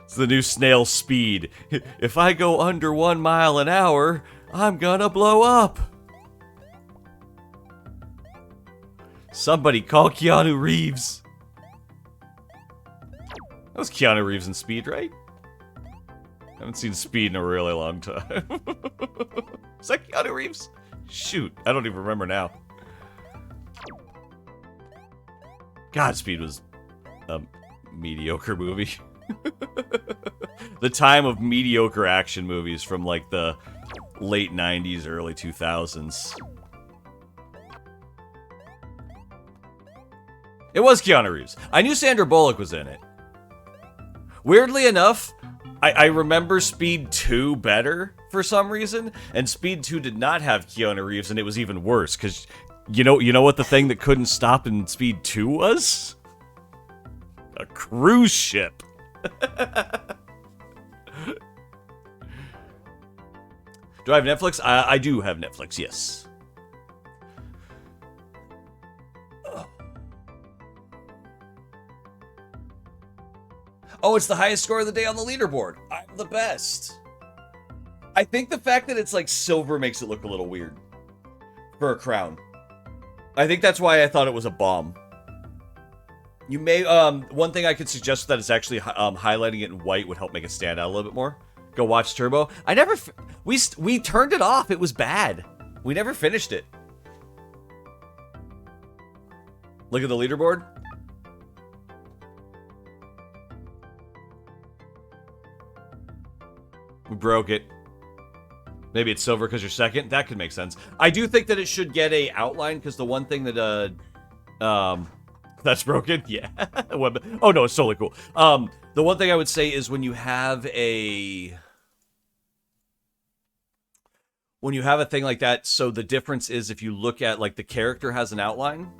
It's the new snail speed. If I go under 1 mile an hour, I'm gonna blow up. Somebody call Keanu Reeves. That was Keanu Reeves in Speed, right? I haven't seen Speed in a really long time. Is that Keanu Reeves? Shoot, I don't even remember now. God, Speed was a mediocre movie. The time of mediocre action movies from like the late 90s, early 2000s. It was Keanu Reeves. I knew Sandra Bullock was in it. Weirdly enough, I remember Speed 2 better for some reason, and Speed 2 did not have Keanu Reeves, and it was even worse, because you know what the thing that couldn't stop in Speed 2 was? A cruise ship. Do I have Netflix? I do have Netflix, yes. Oh, it's the highest score of the day on the leaderboard. I'm the best. I think the fact that it's like silver makes it look a little weird for a crown. I think that's why I thought it was a bomb. You may, one thing I could suggest that is actually highlighting it in white would help make it stand out a little bit more. Go watch Turbo. I never, we turned it off. It was bad. We never finished it. Look at the leaderboard. We broke it. Maybe it's silver because you're second. That could make sense. I do think that it should get a outline because the one thing that that's broken. Yeah. Oh no, it's totally cool. The one thing I would say is when you have a thing like that, so the difference is if you look at like the character has an outline,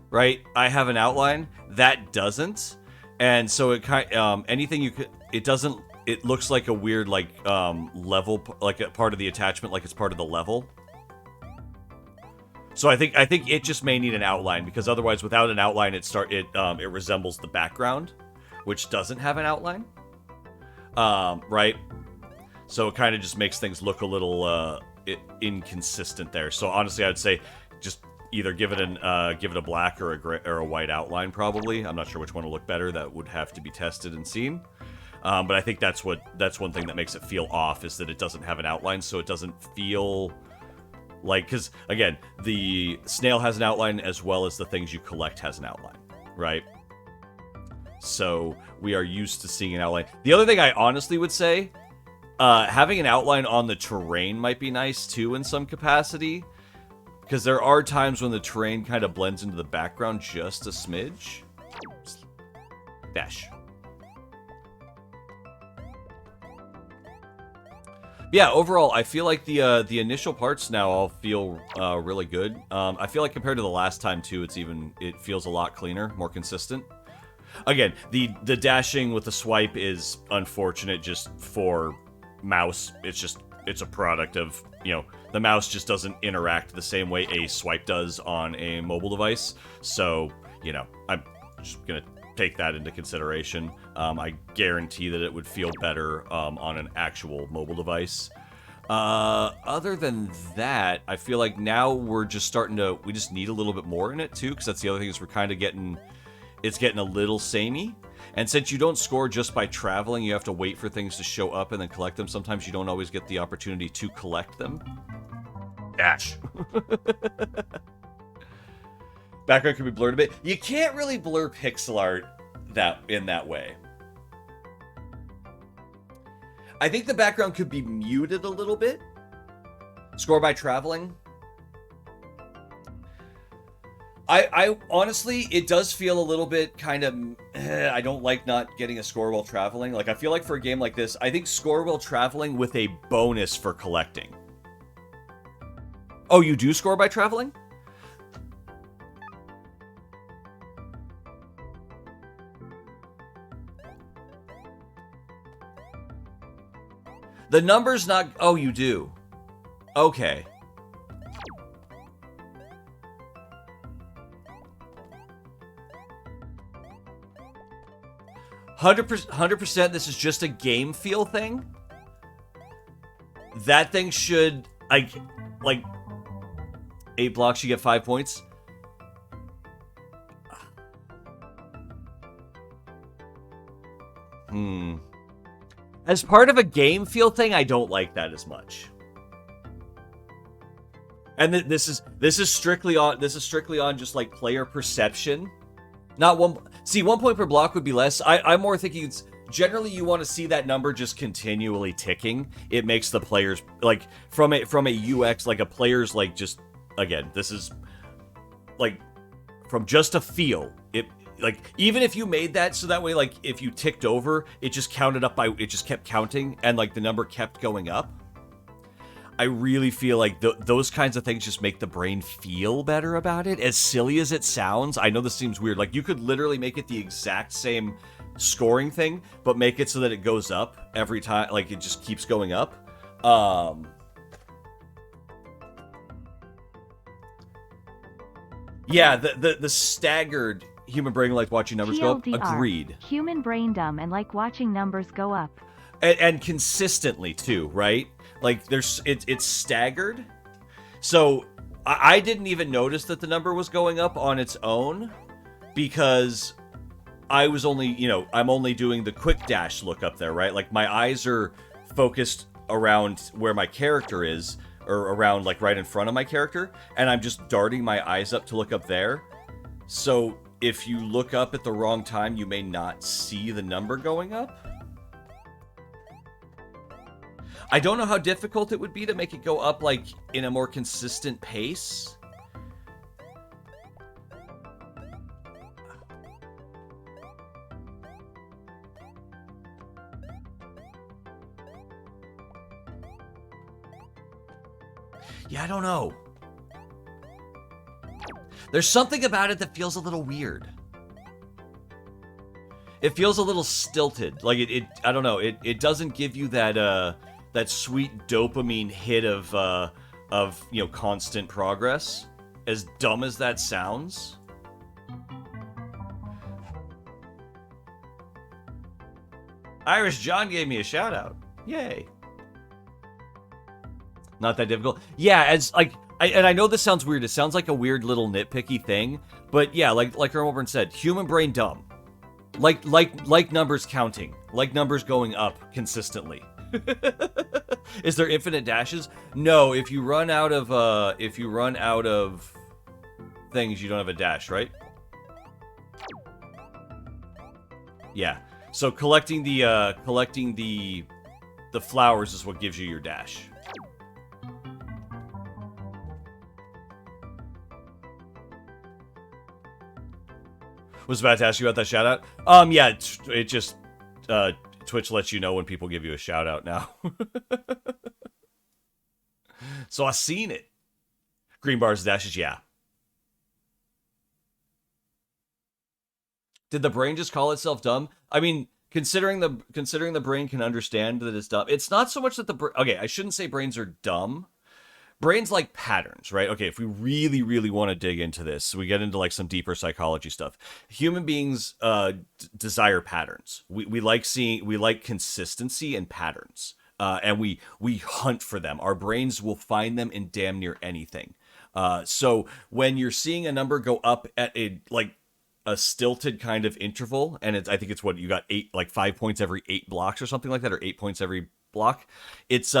right? I have an outline that doesn't, and so it kind anything you could. It doesn't. It looks like a weird like level, like a part of the attachment, like it's part of the level. So I think it just may need an outline because otherwise, without an outline, it resembles the background, which doesn't have an outline, right? So it kind of just makes things look a little inconsistent there. So honestly, I'd say just either give it a black or a white outline. Probably, I'm not sure which one will look better. That would have to be tested and seen. But I think that's one thing that makes it feel off is that it doesn't have an outline, so it doesn't feel like, because again, the snail has an outline as well as the things you collect has an outline, right? So we are used to seeing an outline. The other thing I honestly would say, having an outline on the terrain might be nice too in some capacity, because there are times when the terrain kind of blends into the background just a smidge. Dash. Yeah, overall, I feel like the initial parts now all feel really good. I feel like compared to the last time too, it feels a lot cleaner, more consistent. Again, the dashing with the swipe is unfortunate just for mouse. It's a product of, the mouse just doesn't interact the same way a swipe does on a mobile device. So, I'm just gonna take that into consideration. I guarantee that it would feel better on an actual mobile device. Other than that, I feel like now we're just we just need a little bit more in it too, because that's the other thing is we're kind of it's getting a little samey. And since you don't score just by traveling, you have to wait for things to show up and then collect them. Sometimes you don't always get the opportunity to collect them. Dash. Background can be blurred a bit. You can't really blur pixel art in that way. I think the background could be muted a little bit. Score by traveling. I honestly, it does feel a little bit kind of, I don't like not getting a score while traveling. Like, I feel like for a game like this, I think score while traveling with a bonus for collecting. Oh, you do score by traveling? The number's not... Oh, you do. Okay. $100%, this is just a game feel thing? that thing should, like 8 blocks, you get 5 points. As part of a game feel thing, I don't like that as much. And this is strictly on just like player perception. Not one. See, 1 point per block would be less. I'm more thinking it's generally you want to see that number just continually ticking. It makes the players like from a UX, like a player's like just again. This is like from just a feel. It like even if you made that so that way like if you ticked over, it just counted up by it just kept counting and like the number kept going up. I really feel like those kinds of things just make the brain feel better about it. As silly as it sounds, I know this seems weird. Like, you could literally make it the exact same scoring thing, but make it so that it goes up every time. Like, it just keeps going up. Yeah, the staggered human brain like watching numbers go up. TLDR, Agreed. Human brain dumb and like watching numbers go up. And consistently, too, right? Like, it's staggered. So, I didn't even notice that the number was going up on its own because I was only, I'm only doing the quick dash look up there, right? Like, my eyes are focused around where my character is, or around, like, right in front of my character, and I'm just darting my eyes up to look up there. So, if you look up at the wrong time, you may not see the number going up. I don't know how difficult it would be to make it go up, like, in a more consistent pace. Yeah, I don't know. There's something about it that feels a little weird. It feels a little stilted. Like, I don't know, it doesn't give you that sweet dopamine hit of constant progress. As dumb as that sounds. Irish John gave me a shout out. Yay. Not that difficult. Yeah, as like I know this sounds weird. It sounds like a weird little nitpicky thing, but yeah, like Ermelburn said, human brain dumb. Like numbers counting, like numbers going up consistently. Is there infinite dashes? No, if you run out of things, you don't have a dash, right? Yeah. So collecting the flowers is what gives you your dash. Was about to ask you about that shout out. Yeah, it just Twitch lets you know when people give you a shout out now. So I seen it. Green bars, dashes, yeah. Did the brain just call itself dumb? I mean, considering the brain can understand that it's dumb, it's not so much that okay, I shouldn't say brains are dumb. Brains like patterns, right? Okay, if we really, really want to dig into this, we get into like some deeper psychology stuff. Human beings desire patterns. We like consistency and patterns, and we hunt for them. Our brains will find them in damn near anything. So when you're seeing a number go up at a stilted kind of interval, and I think it's what you got 5 points every 8 blocks or something like that, or 8 points every block. It's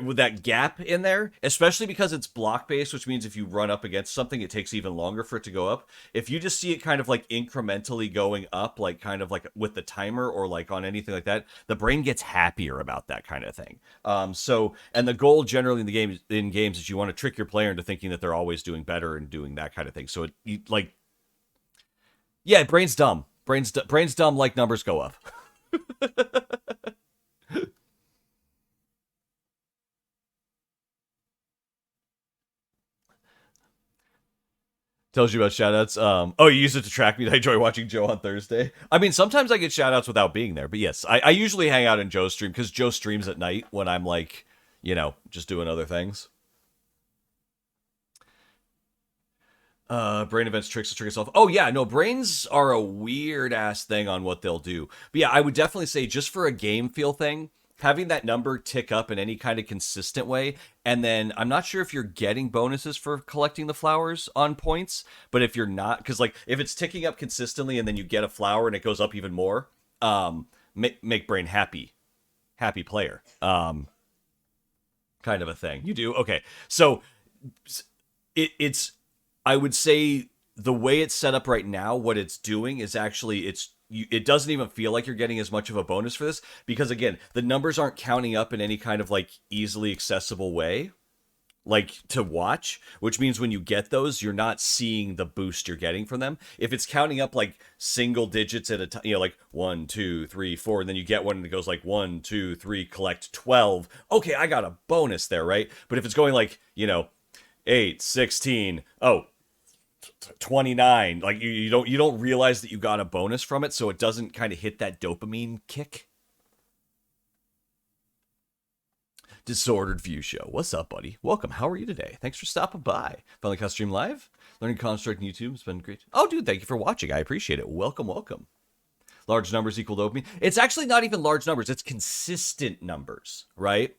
with that gap in there, especially because it's block based, which means if you run up against something, it takes even longer for it to go up. If you just see it kind of like incrementally going up, like kind of like with the timer or like on anything like that, the brain gets happier about that kind of thing. And the goal generally in games is you want to trick your player into thinking that they're always doing better and doing that kind of thing. So brain's dumb. Brain's dumb like numbers go up. Tells you about shoutouts. Oh, you use it to track me. I enjoy watching Joe on Thursday. I mean, sometimes I get shoutouts without being there, but yes, I usually hang out in Joe's stream because Joe streams at night when I'm like, just doing other things. Brain events tricks to trick yourself. Oh yeah, no, brains are a weird ass thing on what they'll do. But yeah, I would definitely say just for a game feel thing, having that number tick up in any kind of consistent way, and then I'm not sure if you're getting bonuses for collecting the flowers on points, but if you're not, because like if it's ticking up consistently and then you get a flower and it goes up even more, make brain happy player, kind of a thing. You do okay, so it's I would say the way it's set up right now, what it's doing is actually it doesn't even feel like you're getting as much of a bonus for this because again, the numbers aren't counting up in any kind of like easily accessible way, like to watch, which means when you get those, you're not seeing the boost you're getting from them. If it's counting up like single digits at a time, you know, like 1, 2, 3, 4, and then you get one and it goes like 1, 2, 3, collect 12. Okay, I got a bonus there, right? But if it's going like, you know, 8, 16, 29, like you don't realize that you got a bonus from it, so it doesn't kind of hit that dopamine kick. Disordered View Show, what's up, buddy? Welcome. How are you today? Thanks for stopping by. Finally caught stream live. Learning construct on YouTube. It's been great. Oh, dude, thank you for watching. I appreciate it. Welcome. Large numbers equal dopamine. It's actually not even large numbers. It's consistent numbers, right?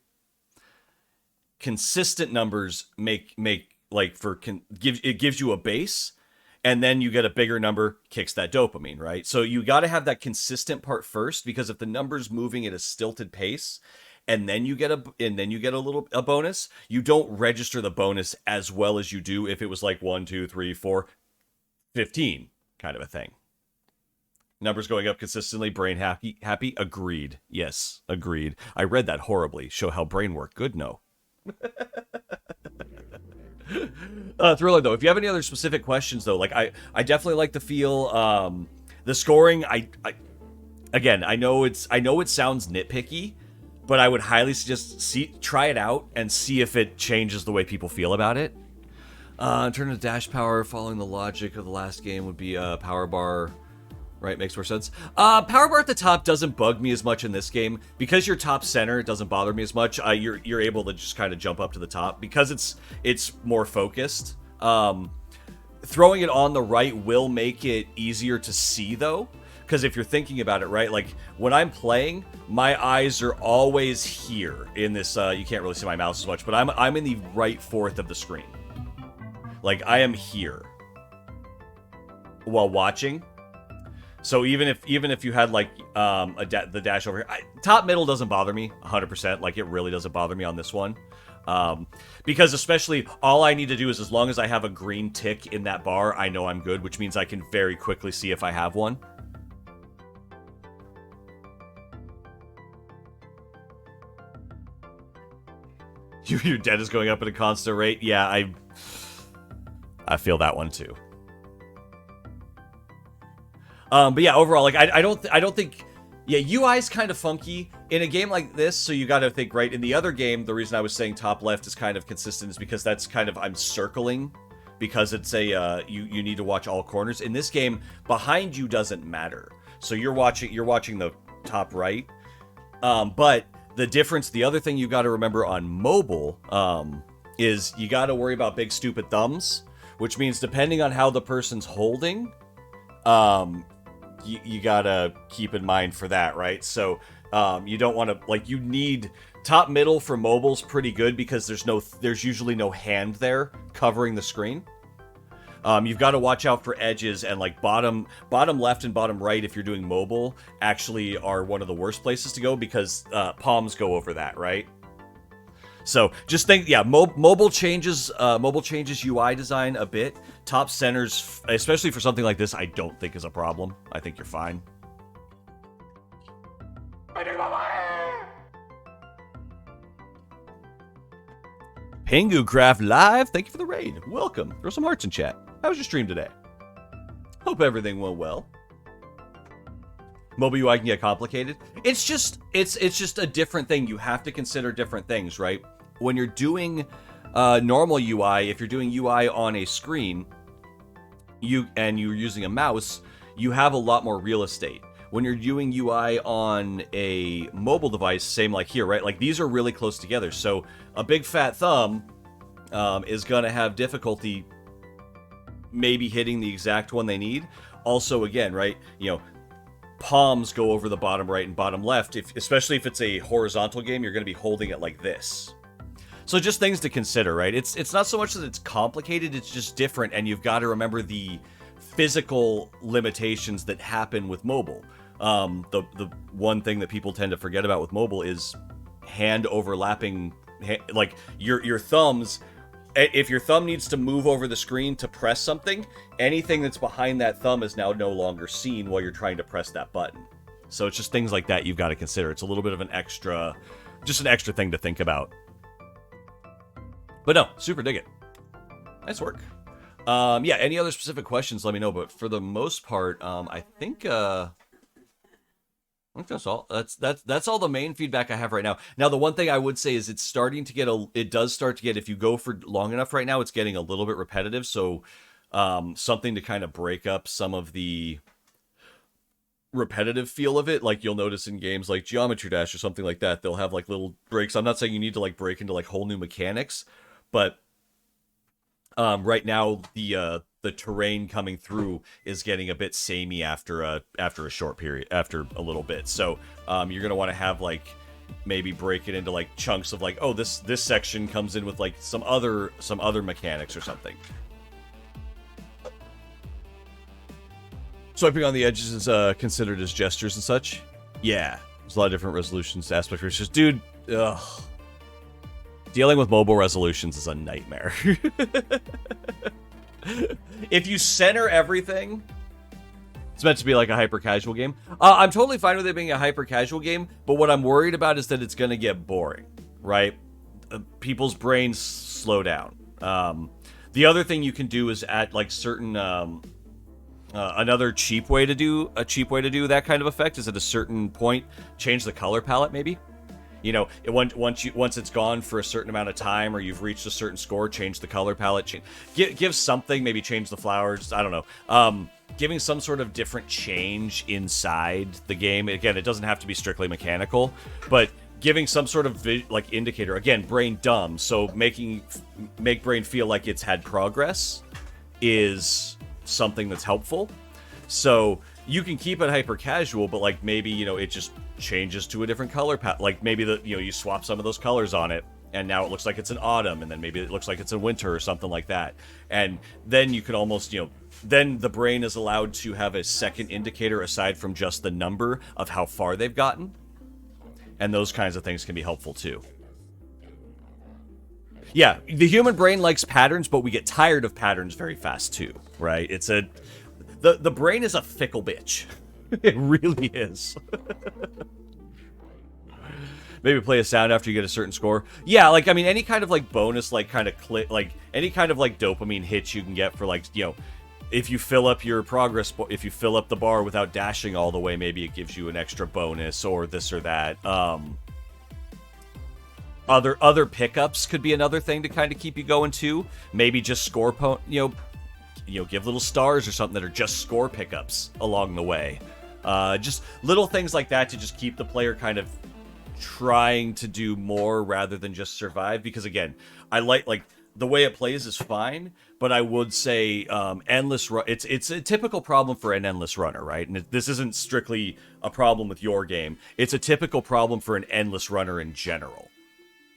Consistent numbers make like it gives you a base, and then you get a bigger number, kicks that dopamine, right? So you got to have that consistent part first, because if the number's moving at a stilted pace, and then you get a bonus, you don't register the bonus as well as you do if it was like 1, 2, 3, 4, 15 kind of a thing. Numbers going up consistently, brain happy. Agreed. Yes, agreed. I read that horribly. Show how brain work. Good, no. Thriller though, if you have any other specific questions though, like I definitely like the feel, the scoring. I know it sounds nitpicky, but I would highly suggest try it out and see if it changes the way people feel about it. In terms of dash power, following the logic of the last game would be power bar. Right, makes more sense. Power bar at the top doesn't bug me as much in this game. Because you're top center, it doesn't bother me as much. You're able to just kind of jump up to the top because it's more focused. Throwing it on the right will make it easier to see though. Because if you're thinking about it, right, like when I'm playing, my eyes are always here in this. You can't really see my mouse as much, but I'm in the right fourth of the screen. Like I am here while watching. So even if you had like the dash over here, top middle doesn't bother me 100%. Like it really doesn't bother me on this one, because especially all I need to do is as long as I have a green tick in that bar, I know I'm good, which means I can very quickly see if I have one. Your debt is going up at a constant rate. Yeah, I feel that one too. But yeah, overall, like I don't think, yeah, UI is kind of funky in a game like this. So you got to think, right, in the other game, the reason I was saying top left is kind of consistent is because that's kind of, I'm circling because it's a you need to watch all corners. In this game, behind you doesn't matter. So you're watching the top right. But the difference, the other thing you got to remember on mobile is you got to worry about big stupid thumbs, which means depending on how the person's holding, you gotta keep in mind for that, right? So you don't want to, like, you need top middle for mobile's pretty good because there's usually no hand there covering the screen. You've got to watch out for edges, and like bottom left and bottom right if you're doing mobile actually are one of the worst places to go because palms go over that, right? So just think, yeah, mobile changes UI design a bit. Top centers, especially for something like this, I don't think is a problem. I think you're fine. Pengu Craft Live, thank you for the raid. Welcome. Throw some hearts in chat. How was your stream today? Hope everything went well. Mobile UI can get complicated. It's just a different thing. You have to consider different things, right? When you're doing normal UI, if you're doing UI on a screen, you're using a mouse, you have a lot more real estate. When you're doing UI on a mobile device, same like here, right? Like these are really close together. So a big fat thumb is gonna have difficulty maybe hitting the exact one they need. Also, again, right, palms go over the bottom right and bottom left. Especially if it's a horizontal game, you're going to be holding it like this. So just things to consider, right? It's not so much that it's complicated, it's just different, and you've got to remember the physical limitations that happen with mobile. The one thing that people tend to forget about with mobile is hand overlapping, like your thumbs. If your thumb needs to move over the screen to press something, anything that's behind that thumb is now no longer seen while you're trying to press that button. So it's just things like that you've got to consider. It's a little bit of an extra thing to think about. But no, super dig it. Nice work. Yeah, any other specific questions, let me know. But for the most part, I think that's all. That's all the main feedback I have right now. Now, the one thing I would say is it does start to get, if you go for long enough right now, it's getting a little bit repetitive. So something to kind of break up some of the repetitive feel of it, like you'll notice in games like Geometry Dash or something like that, they'll have like little breaks. I'm not saying you need to like break into like whole new mechanics, but right now the terrain coming through is getting a bit samey after a short period, after a little bit. So you're gonna want to have like maybe break it into like chunks of like, oh, this section comes in with like some other mechanics or something. Swiping on the edges is considered as gestures and such. Yeah, there's a lot of different resolutions, aspect ratios. Dude, ugh. Dealing with mobile resolutions is a nightmare. If you center everything, it's meant to be like a hyper-casual game. I'm totally fine with it being a hyper-casual game, but what I'm worried about is that it's going to get boring, right? People's brains slow down. The other thing you can do is add like certain... another cheap way to do that kind of effect is at a certain point, change the color palette maybe. Once it's gone for a certain amount of time, or you've reached a certain score, change the color palette. Give something, maybe change the flowers. I don't know. Giving some sort of different change inside the game. Again, it doesn't have to be strictly mechanical, but giving some sort of indicator. Again, brain dumb. So make brain feel like it's had progress is something that's helpful. So you can keep it hyper casual, but like maybe it just changes to a different color palette. Like maybe you swap some of those colors on it, and now it looks like it's an autumn, and then maybe it looks like it's a winter or something like that. And then you could almost then the brain is allowed to have a second indicator aside from just the number of how far they've gotten, and those kinds of things can be helpful too. Yeah, the human brain likes patterns, but we get tired of patterns very fast too, right? The brain is a fickle bitch. It really is. Maybe play a sound after you get a certain score. Yeah, like, I mean, any kind of, like, bonus, like, kind of click, like, any kind of, like, dopamine hits you can get for, like, if you fill up your progress, if you fill up the bar without dashing all the way, maybe it gives you an extra bonus or this or that. Other pickups could be another thing to kind of keep you going, too. Maybe just score, give little stars or something that are just score pickups along the way. Just little things like that to just keep the player kind of trying to do more rather than just survive. Because again, I like the way it plays is fine, but I would say endless run. It's a typical problem for an endless runner, right? And this isn't strictly a problem with your game. It's a typical problem for an endless runner in general.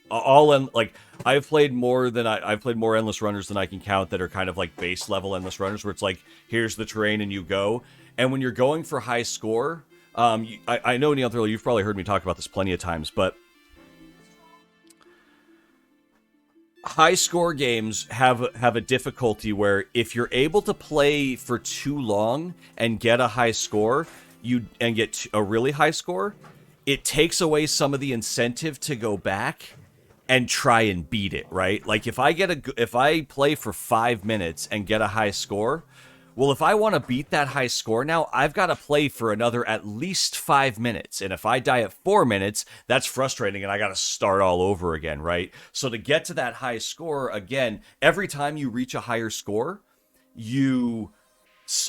I've played more endless runners than I can count that are kind of like base level endless runners where it's like, here's the terrain and you go. And when you're going for high score, I know, Neil Thurlow, you've probably heard me talk about this plenty of times, but high score games have a difficulty where if you're able to play for too long and get a high score, and get a really high score, it takes away some of the incentive to go back and try and beat it, right? Like if I play for 5 minutes and get a high score, well, if I want to beat that high score now, I've got to play for another at least 5 minutes. And if I die at 4 minutes, that's frustrating and I got to start all over again, right? So to get to that high score, again, every time you reach a higher score, you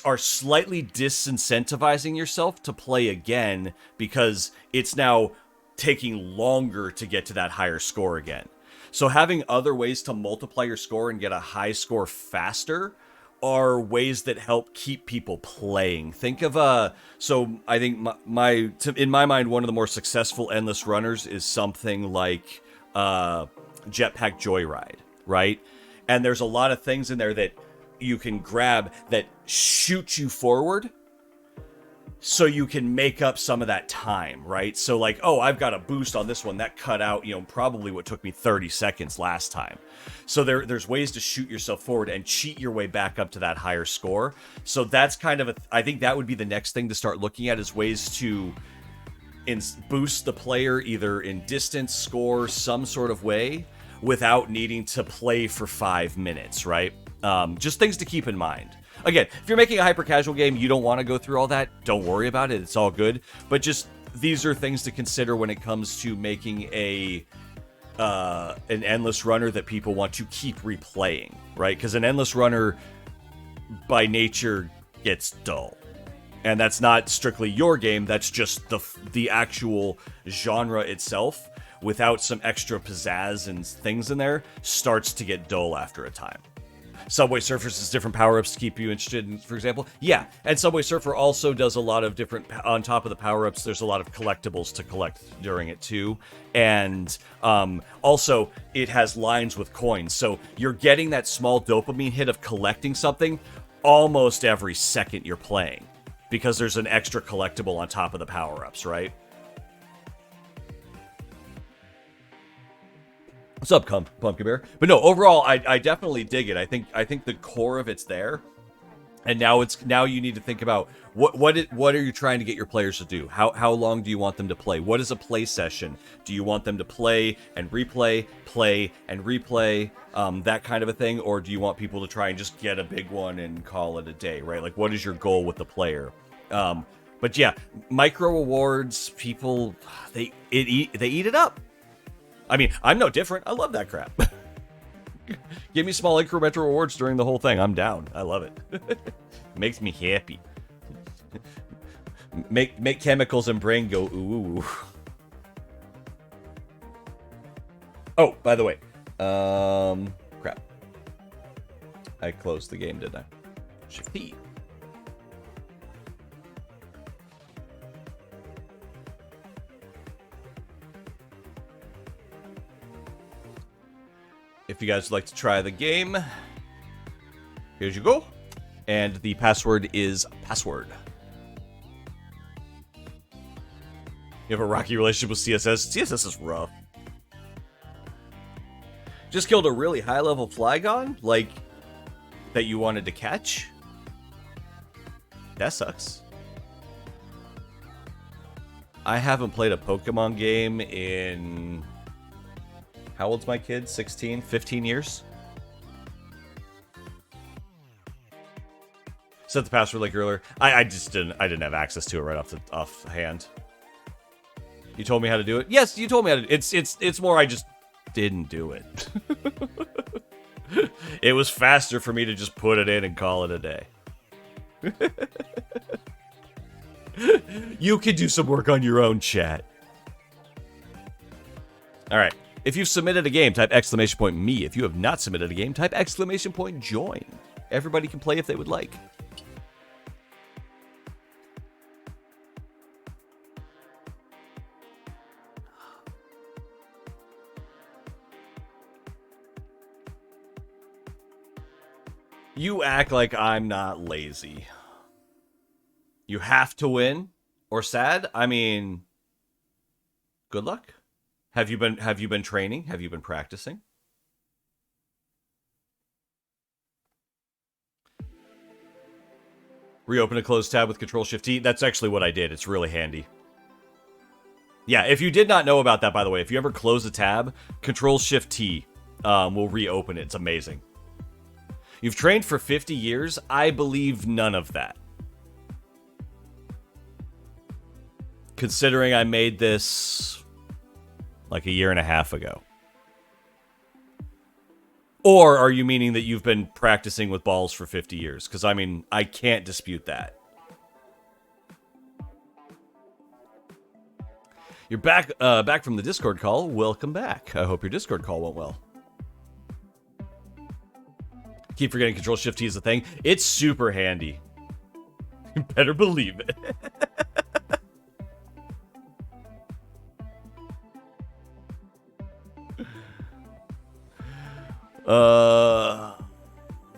are slightly disincentivizing yourself to play again because it's now taking longer to get to that higher score again. So having other ways to multiply your score and get a high score faster are ways that help keep people playing. Think of so I think in my mind, one of the more successful endless runners is something like Jetpack Joyride, right? And there's a lot of things in there that you can grab that shoot you forward, so you can make up some of that time, right? So like, oh, I've got a boost on this one that cut out, probably what took me 30 seconds last time. So there's ways to shoot yourself forward and cheat your way back up to that higher score. So that's kind of I think that would be the next thing to start looking at, is ways to boost the player either in distance, score, some sort of way, without needing to play for 5 minutes, right? Just things to keep in mind. Again, if you're making a hyper-casual game, you don't want to go through all that, don't worry about it, it's all good. But just, these are things to consider when it comes to making an endless runner that people want to keep replaying, right? Because an endless runner, by nature, gets dull. And that's not strictly your game, that's just the actual genre itself, without some extra pizzazz and things in there, starts to get dull after a time. Subway Surfers has different power-ups to keep you interested in, for example. Yeah, and Subway Surfer also does a lot of different, on top of the power-ups, there's a lot of collectibles to collect during it too. And also, it has lines with coins. So you're getting that small dopamine hit of collecting something almost every second you're playing, because there's an extra collectible on top of the power-ups, right? What's up, Pumpkin Bear? But no, overall, I definitely dig it. I think the core of it's there, and now you need to think about what are you trying to get your players to do? How long do you want them to play? What is a play session? Do you want them to play and replay, play and replay, that kind of a thing, or do you want people to try and just get a big one and call it a day, right? Like, what is your goal with the player? But yeah, micro rewards, people they eat it up. I mean, I'm no different. I love that crap. Give me small incremental rewards during the whole thing. I'm down. I love it. Makes me happy. Make chemicals and brain go ooh. Oh, by the way, crap. I closed the game, didn't I? Shift P. If you guys would like to try the game, here you go. And the password is password. You have a rocky relationship with CSS? CSS is rough. Just killed a really high-level Flygon? Like, that you wanted to catch? That sucks. I haven't played a Pokemon game in... How old's my kid? 16? 15 years? Set the password like earlier. I just didn't have access to it right off hand. You told me how to do it? Yes, you told me how to do it. It's more I just didn't do it. It was faster for me to just put it in and call it a day. You could do some work on your own, chat. Alright. If you've submitted a game, type !me. If you have not submitted a game, type !join. Everybody can play if they would like. You act like I'm not lazy. You have to win? Or sad? I mean, good luck. Have you been training? Have you been practicing? Reopen a closed tab with Control-Shift-T. That's actually what I did. It's really handy. Yeah, if you did not know about that, by the way, if you ever close a tab, Control-Shift-T will reopen it. It's amazing. You've trained for 50 years? I believe none of that. Considering I made this like a year and a half ago. Or are you meaning that you've been practicing with balls for 50 years? Because, I mean, I can't dispute that. You're back from the Discord call. Welcome back. I hope your Discord call went well. Keep forgetting Control Shift T is a thing. It's super handy. You better believe it. A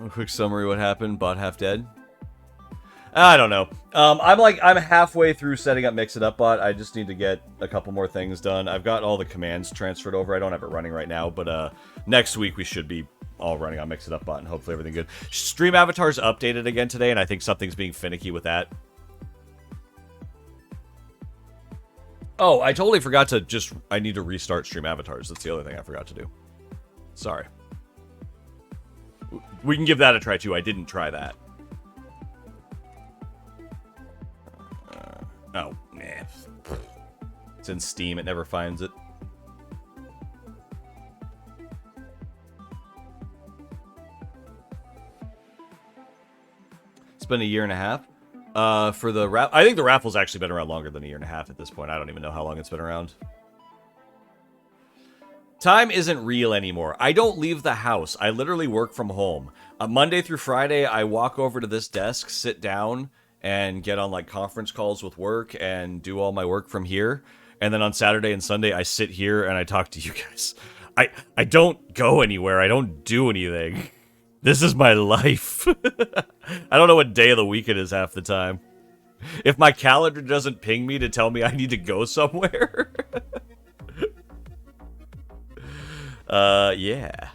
quick summary: what happened? Bot half dead. I don't know. I'm halfway through setting up Mix It Up Bot. I just need to get a couple more things done. I've got all the commands transferred over. I don't have it running right now, but next week we should be all running on Mix It Up Bot, and hopefully everything good. Stream avatars updated again today, and I think something's being finicky with that. Oh, I totally forgot to I need to restart stream avatars. That's the other thing I forgot to do. Sorry. We can give that a try, too. I didn't try that. Oh, man. It's in Steam. It never finds it. It's been a year and a half. For the I think the raffle's actually been around longer than a year and a half at this point. I don't even know how long it's been around. Time isn't real anymore. I don't leave the house. I literally work from home. Monday through Friday, I walk over to this desk, sit down, and get on like conference calls with work and do all my work from here. And then on Saturday and Sunday, I sit here and I talk to you guys. I don't go anywhere. I don't do anything. This is my life. I don't know what day of the week it is half the time. If my calendar doesn't ping me to tell me I need to go somewhere. Yeah.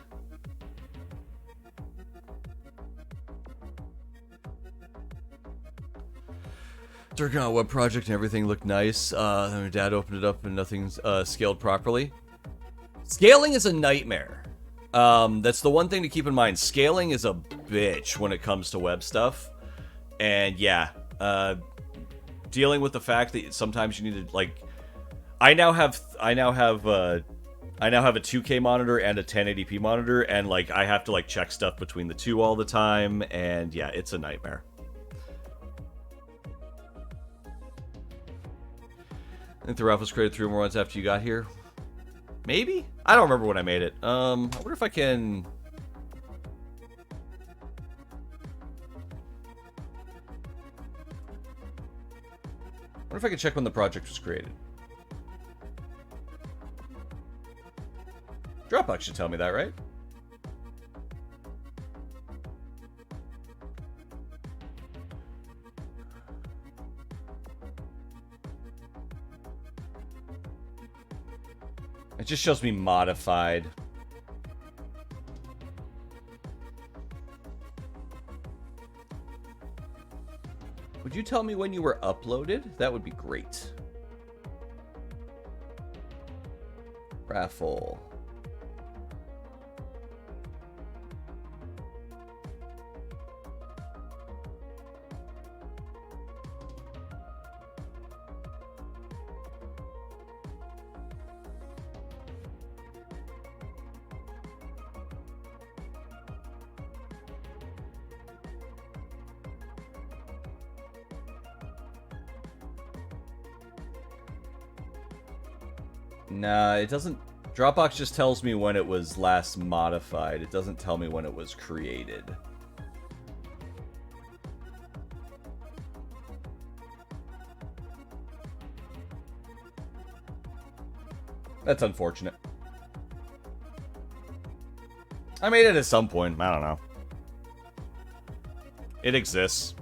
Working on a web project and everything looked nice. Then my dad opened it up and nothing's scaled properly. Scaling is a nightmare. That's the one thing to keep in mind. Scaling is a bitch when it comes to web stuff. And yeah, dealing with the fact that sometimes you need to like, I now have a 2K monitor and a 1080p monitor, and like I have to like check stuff between the two all the time, and yeah, it's a nightmare. I think the raffle was created 3 more months after you got here. Maybe? I don't remember when I made it. I wonder if I can... I wonder if I can check when the project was created. Dropbox should tell me that, right? It just shows me modified. Would you tell me when you were uploaded? That would be great. Raffle. Nah, it doesn't... Dropbox just tells me when it was last modified. It doesn't tell me when it was created. That's unfortunate. I made it at some point. I don't know. It exists.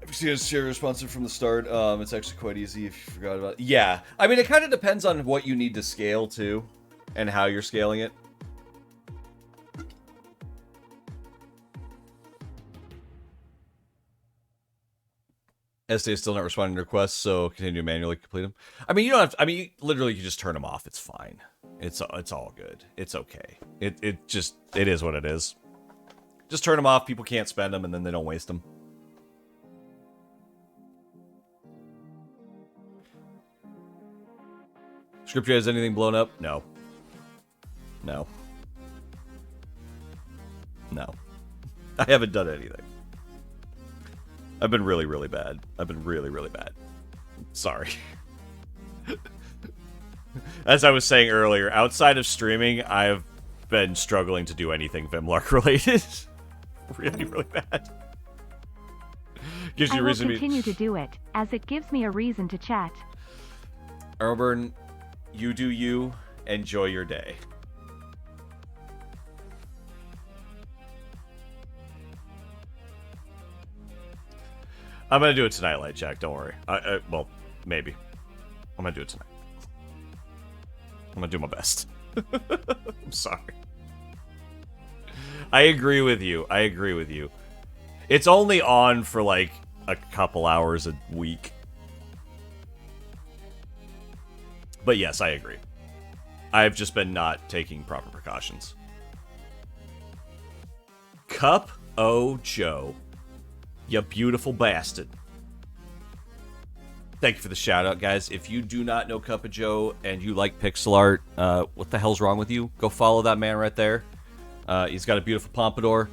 If you see a share responsive from the start, it's actually quite easy if you forgot about it. Yeah. I mean, it kind of depends on what you need to scale to and how you're scaling it. SD is still not responding to requests, so continue to manually complete them. I mean, you don't have to, I mean, literally, you just turn them off. It's fine. It's all good. It's okay. It is what it is. Just turn them off. People can't spend them, and then they don't waste them. Script has anything blown up? No. No. No. I haven't done anything. I've been really, really bad. I've been really, really bad. Sorry. As I was saying earlier, outside of streaming, I've been struggling to do anything Vimlark related. Really, really bad. Gives you I a will reason continue to do it, as it gives me a reason to chat. Urban, you do you. Enjoy your day. I'm gonna do it tonight, Light Jack. Don't worry. Well, maybe. I'm gonna do it tonight. I'm gonna do my best. I'm sorry. I agree with you. I agree with you. It's only on for like a couple hours a week. But yes, I agree. I've just been not taking proper precautions. Cup O' Joe. You beautiful bastard. Thank you for the shout out, guys. If you do not know Cup of Joe and you like pixel art, what the hell's wrong with you? Go follow that man right there. He's got a beautiful pompadour,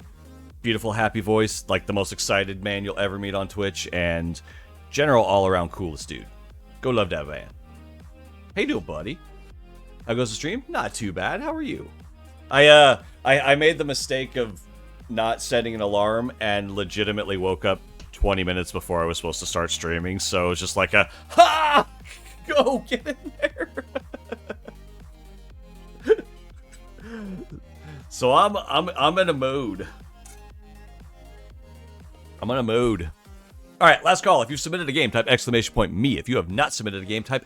beautiful happy voice, like the most excited man you'll ever meet on Twitch, and general all-around coolest dude. Go love that man. How you doing, buddy? How goes the stream? Not too bad. How are you? I made the mistake of not setting an alarm and legitimately woke up 20 minutes before I was supposed to start streaming, so it was just like a ha! Go get in there. So I'm in a mood. I'm in a mood. All right, last call. If you've submitted a game, type !me. If you have not submitted a game, type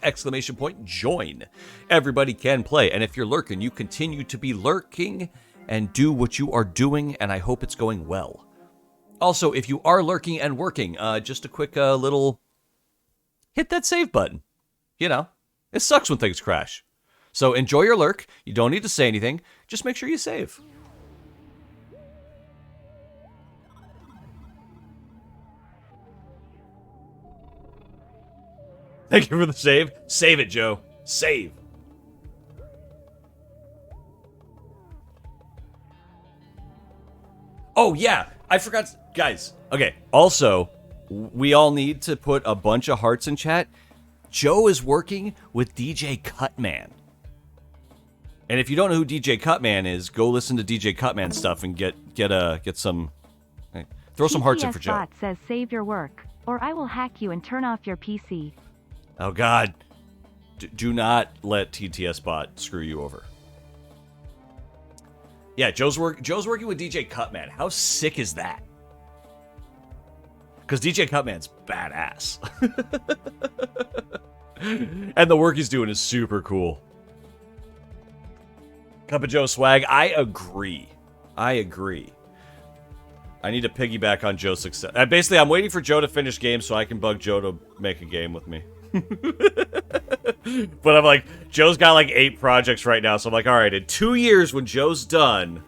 !join. Everybody can play, and if you're lurking, you continue to be lurking and do what you are doing, and I hope it's going well. Also, if you are lurking and working, just a quick little hit that save button. You know, it sucks when things crash. So enjoy your lurk. You don't need to say anything. Just make sure you save. Thank you for the save. Save it, Joe. Save. Oh, yeah. I forgot. Guys, okay. Also, we all need to put a bunch of hearts in chat. Joe is working with DJ Cutman. And if you don't know who DJ Cutman is, go listen to DJ Cutman stuff and get some. Throw some hearts in for Joe. Bot says save your work, or I will hack you and turn off your PC. Oh God! Do not let TTS bot screw you over. Yeah, Joe's working with DJ Cutman. How sick is that? Because DJ Cutman's badass, and the work he's doing is super cool. Cup of Joe swag. I agree. I need to piggyback on Joe's success. Basically, I'm waiting for Joe to finish games so I can bug Joe to make a game with me. But I'm like, Joe's got like 8 projects right now, so I'm like, all right, in 2 years when Joe's done,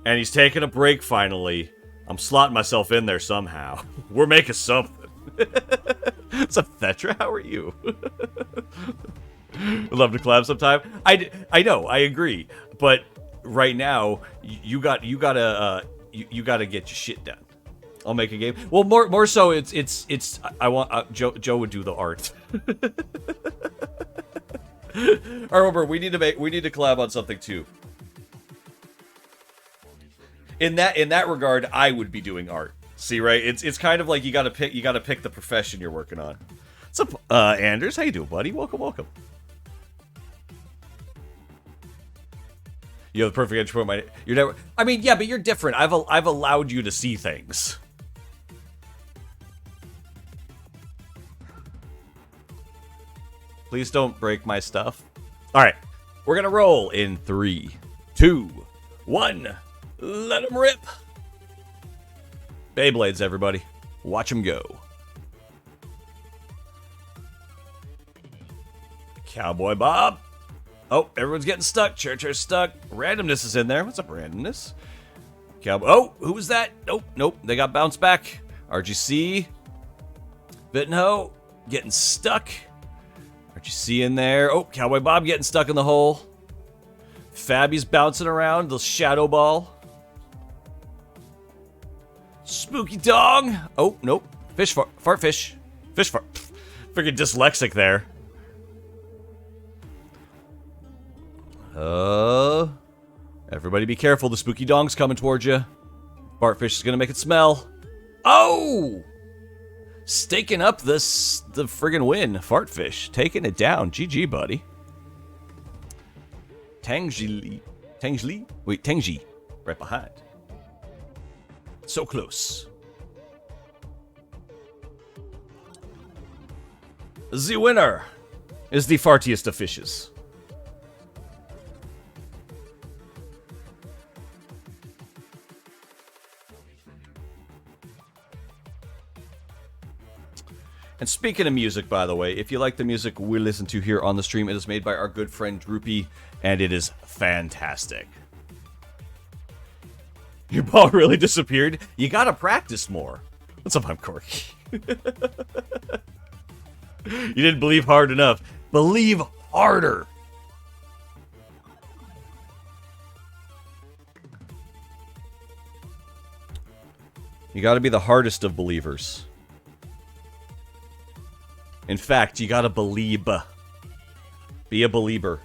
and he's taking a break finally, I'm slotting myself in there somehow. We're making something. What's up, Thetra? How are you? I'd love to collab sometime. I know, I agree, but right now you gotta get your shit done. I'll make a game. Well, more so, it's. I want Joe would do the art. I remember we need to collab on something too. In that regard, I would be doing art. See, right? It's kind of like you gotta pick the profession you're working on. What's up, Anders? How you doing, buddy? Welcome. You have the perfect entry point. You're never. I mean, yeah, but you're different. I've allowed you to see things. Please don't break my stuff. All right, we're gonna roll in 3, 2, 1. Let them rip. Beyblades, everybody. Watch them go. Cowboy Bob. Oh, everyone's getting stuck. Chair's stuck. Randomness is in there. What's up, Randomness? Cowboy. Oh, who was that? Nope. They got bounced back. RGC. Bittenho getting stuck. RGC in there. Oh, Cowboy Bob getting stuck in the hole. Fabby's bouncing around. The shadow ball. Spooky Dong. Oh, nope. Fish fart. Fart fish. Fish fart. Freaking dyslexic there. Everybody be careful. The spooky dong's coming towards you. Fartfish is going to make it smell. Oh! Staking up the friggin' win. Fartfish. Taking it down. GG, buddy. Tangji. Wait, Tangji. Right behind. So close. The winner is the fartiest of fishes. And speaking of music, by the way, if you like the music we listen to here on the stream, it is made by our good friend Droopy, and it is fantastic. Your ball really disappeared? You gotta practice more. What's up, I'm Corky. You didn't believe hard enough. Believe harder. You gotta be the hardest of believers. In fact, you gotta believe. Be a believer.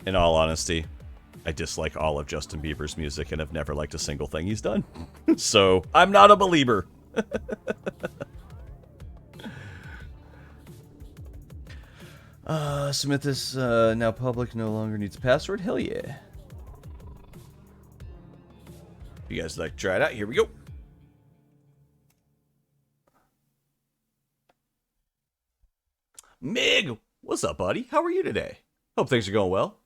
In all honesty, I dislike all of Justin Bieber's music and have never liked a single thing he's done. So, I'm not a believer. Submit this now public, no longer needs a password. Hell yeah. You guys like to try it out? Here we go. Mig, what's up, buddy? How are you today? Hope things are going well.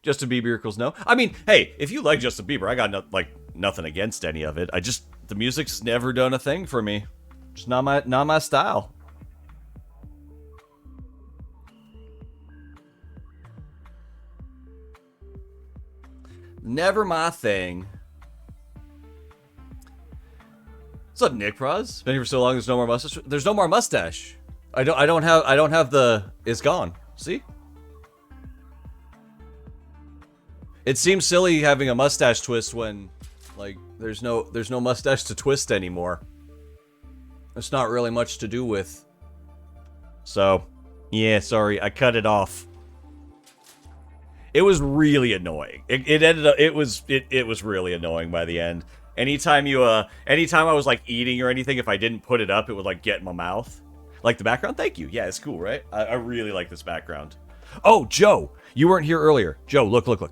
Justin Bieber equals no. I mean, hey, if you like Justin Bieber, I got nothing against any of it. The music's never done a thing for me. Just not my style. Never my thing. What's up, Nick Praz? Been here for so long. There's no more mustache. There's no more mustache. I don't have the. It's gone. See. It seems silly having a mustache twist when, like, there's no mustache to twist anymore. There's not really much to do with. So, yeah, sorry, I cut it off. It was really annoying. It was really annoying by the end. Anytime I was like eating or anything, if I didn't put it up, it would like get in my mouth. Like the background? Thank you. Yeah, it's cool, right? I really like this background. Oh, Joe, you weren't here earlier. Joe, look.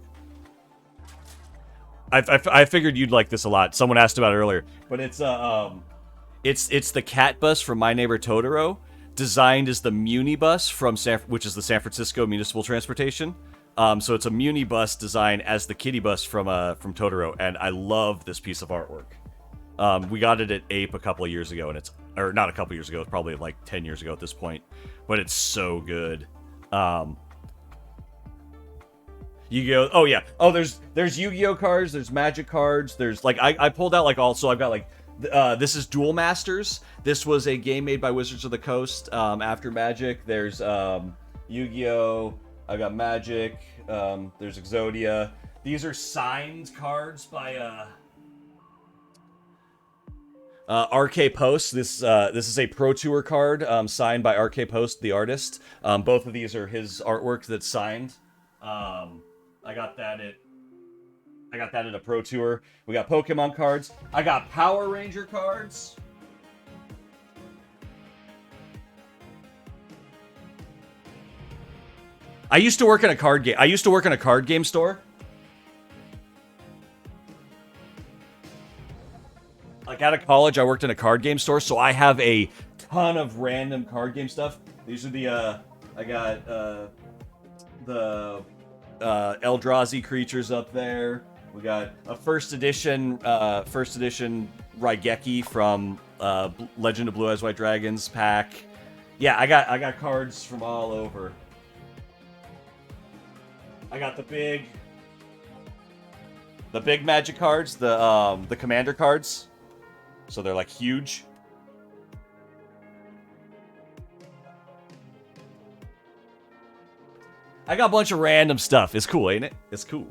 I figured you'd like this a lot. Someone asked about it earlier, but it's the cat bus from My Neighbor Totoro, designed as the Muni bus from which is the San Francisco Municipal Transportation. So it's a Muni bus design as the kitty bus from Totoro, and I love this piece of artwork. We got it at Ape a couple of years ago, and or not a couple of years ago, it's probably like 10 years ago at this point, but it's so good. Yu-Gi-Oh! Oh yeah. Oh, there's Yu-Gi-Oh! Cards, there's Magic cards, there's like I pulled out like also I've got like this is Duel Masters. This was a game made by Wizards of the Coast after Magic. There's Yu-Gi-Oh! I got Magic. There's Exodia. These are signed cards by RK Post. This is a Pro Tour card signed by RK Post, the artist. Both of these are his artwork that's signed. I got that at a Pro Tour. We got Pokemon cards. I got Power Ranger cards. I used to work in a card game store. Like out of college, I worked in a card game store, so I have a ton of random card game stuff. These are the I got the Eldrazi creatures up there. We got a first edition Raigeki from Legend of Blue Eyes White Dragons pack. Yeah, I got cards from all over. I got the big Magic cards, the Commander cards. So they're like huge. I got a bunch of random stuff. It's cool, ain't it? It's cool.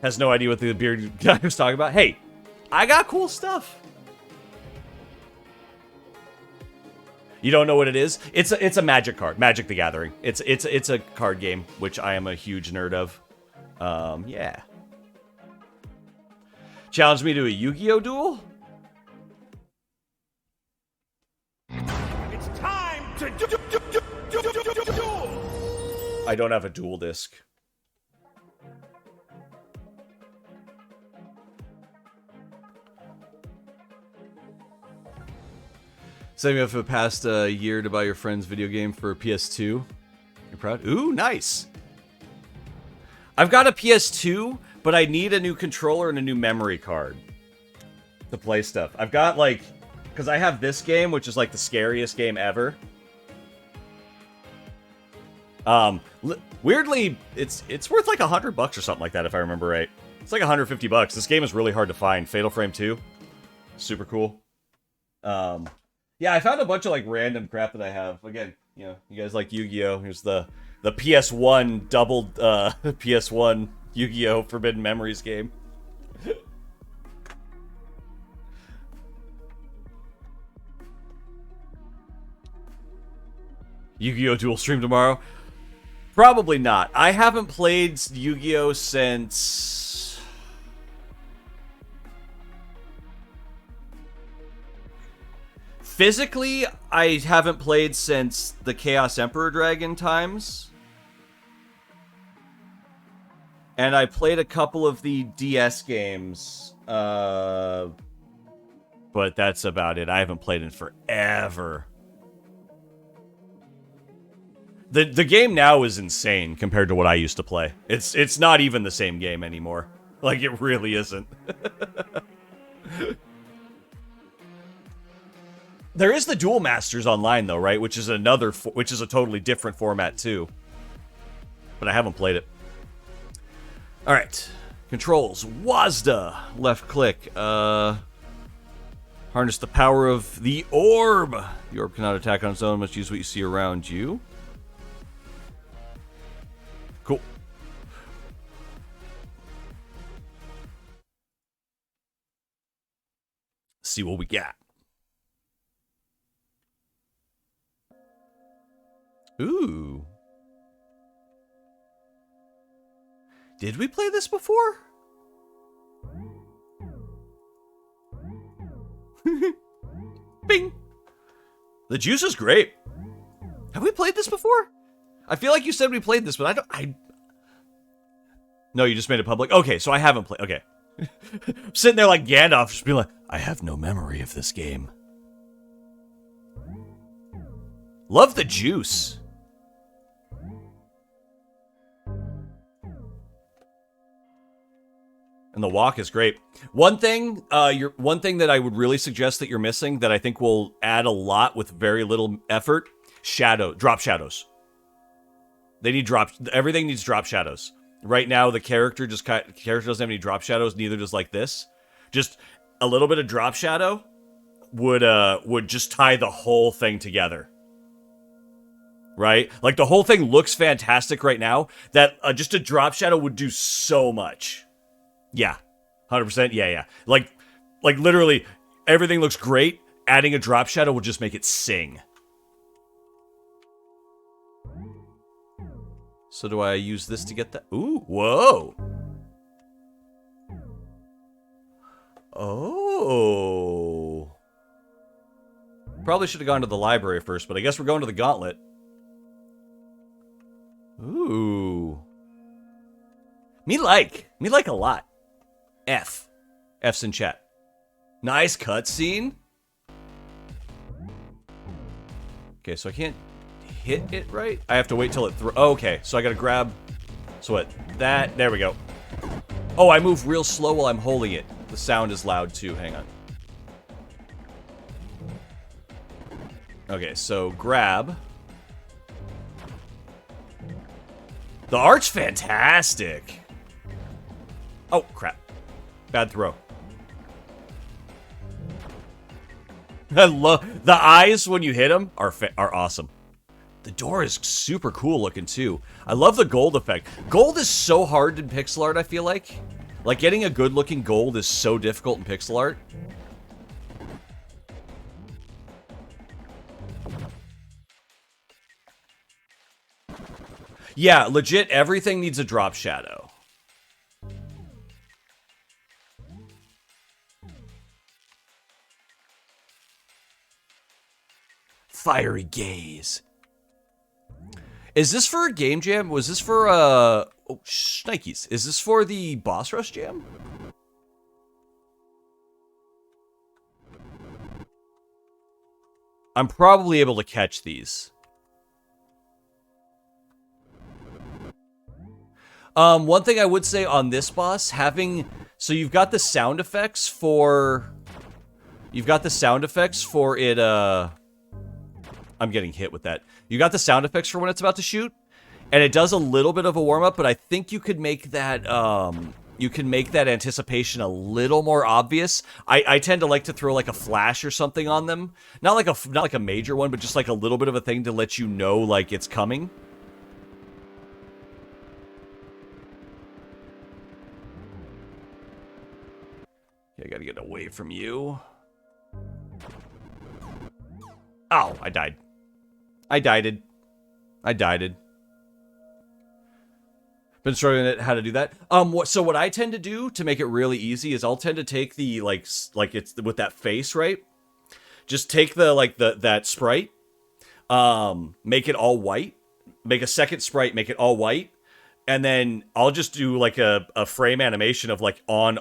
Has no idea what the bearded guy was talking about. Hey, I got cool stuff. You don't know what it is? It's a Magic card, Magic the Gathering. It's a card game, which I am a huge nerd of. Yeah. Challenge me to a Yu-Gi-Oh duel? It's time to duel. I don't have a dual disc. Setting up for the past year to buy your friend's video game for a PS2. You're proud? Ooh, nice. I've got a PS2, but I need a new controller and a new memory card to play stuff. I've got, like... Because I have this game, which is, like, the scariest game ever. Weirdly, it's worth, like, $100 or something like that, if I remember right. It's like $150. This game is really hard to find. Fatal Frame 2. Super cool. Yeah, I found a bunch of, like, random crap that I have. Again, you know, you guys like Yu-Gi-Oh! Here's the PS1 doubled, PS1 Yu-Gi-Oh! Forbidden Memories game. Yu-Gi-Oh! Dual stream tomorrow? Probably not. I haven't played Yu-Gi-Oh! Since... Physically, I haven't played since the Chaos Emperor Dragon times. And I played a couple of the DS games. But that's about it. I haven't played in forever. The game now is insane compared to what I used to play. It's not even the same game anymore. Like, it really isn't. There is the Duel Masters online, though, right? Which is a totally different format, too. But I haven't played it. Alright. Controls. WASD. Left click. Harness the power of the orb. The orb cannot attack on its own. Must use what you see around you. Cool. See what we got. Ooh. Did we play this before? Bing. The juice is great. Have we played this before? I feel like you said we played this, but No, you just made it public? Okay, so I haven't played. Okay. Sitting there like Gandalf, just being like, I have no memory of this game. Love the juice. And the walk is great. One thing that I would really suggest that you're missing that I think will add a lot with very little effort, drop shadows. Everything needs drop shadows. Right now, the character doesn't have any drop shadows, neither does like this. Just a little bit of drop shadow would just tie the whole thing together. Right? Like, the whole thing looks fantastic right now, that just a drop shadow would do so much. Yeah, 100%. Yeah. Like literally, everything looks great. Adding a drop shadow will just make it sing. So do I use this to get that? Ooh, whoa. Oh. Probably should have gone to the library first, but I guess we're going to the gauntlet. Ooh. Me like a lot. F's in chat. Nice cutscene. Okay, so I can't hit it right. I have to wait till it oh, okay, so I gotta grab. So what? That. There we go. Oh, I move real slow while I'm holding it. The sound is loud too. Hang on. Okay, so grab. The art's fantastic. Oh, crap. Bad throw. I love the eyes when you hit them are awesome. The door is super cool looking too. I love the gold effect. Gold is so hard in pixel art, I feel like. Like, getting a good looking gold is so difficult in pixel art. Yeah, legit, everything needs a drop shadow. Fiery gaze. Is this for a game jam? Was this for oh, shnikes. Is this for the boss rush jam? I'm probably able to catch these. One thing I would say on this boss, so you've got the sound effects for it, I'm getting hit with that. You got the sound effects for when it's about to shoot, and it does a little bit of a warm-up, but I think you could make that, anticipation a little more obvious. I tend to like to throw like a flash or something on them. Not like a major one, but just like a little bit of a thing to let you know like it's coming. Yeah, I gotta get away from you. Oh, I died. I died. Been struggling at how to do that. So what I tend to do to make it really easy is I'll tend to take the like it's with that face, right? Just take that sprite, make it all white, make a second sprite, make it all white, and then I'll just do like a frame animation of like on,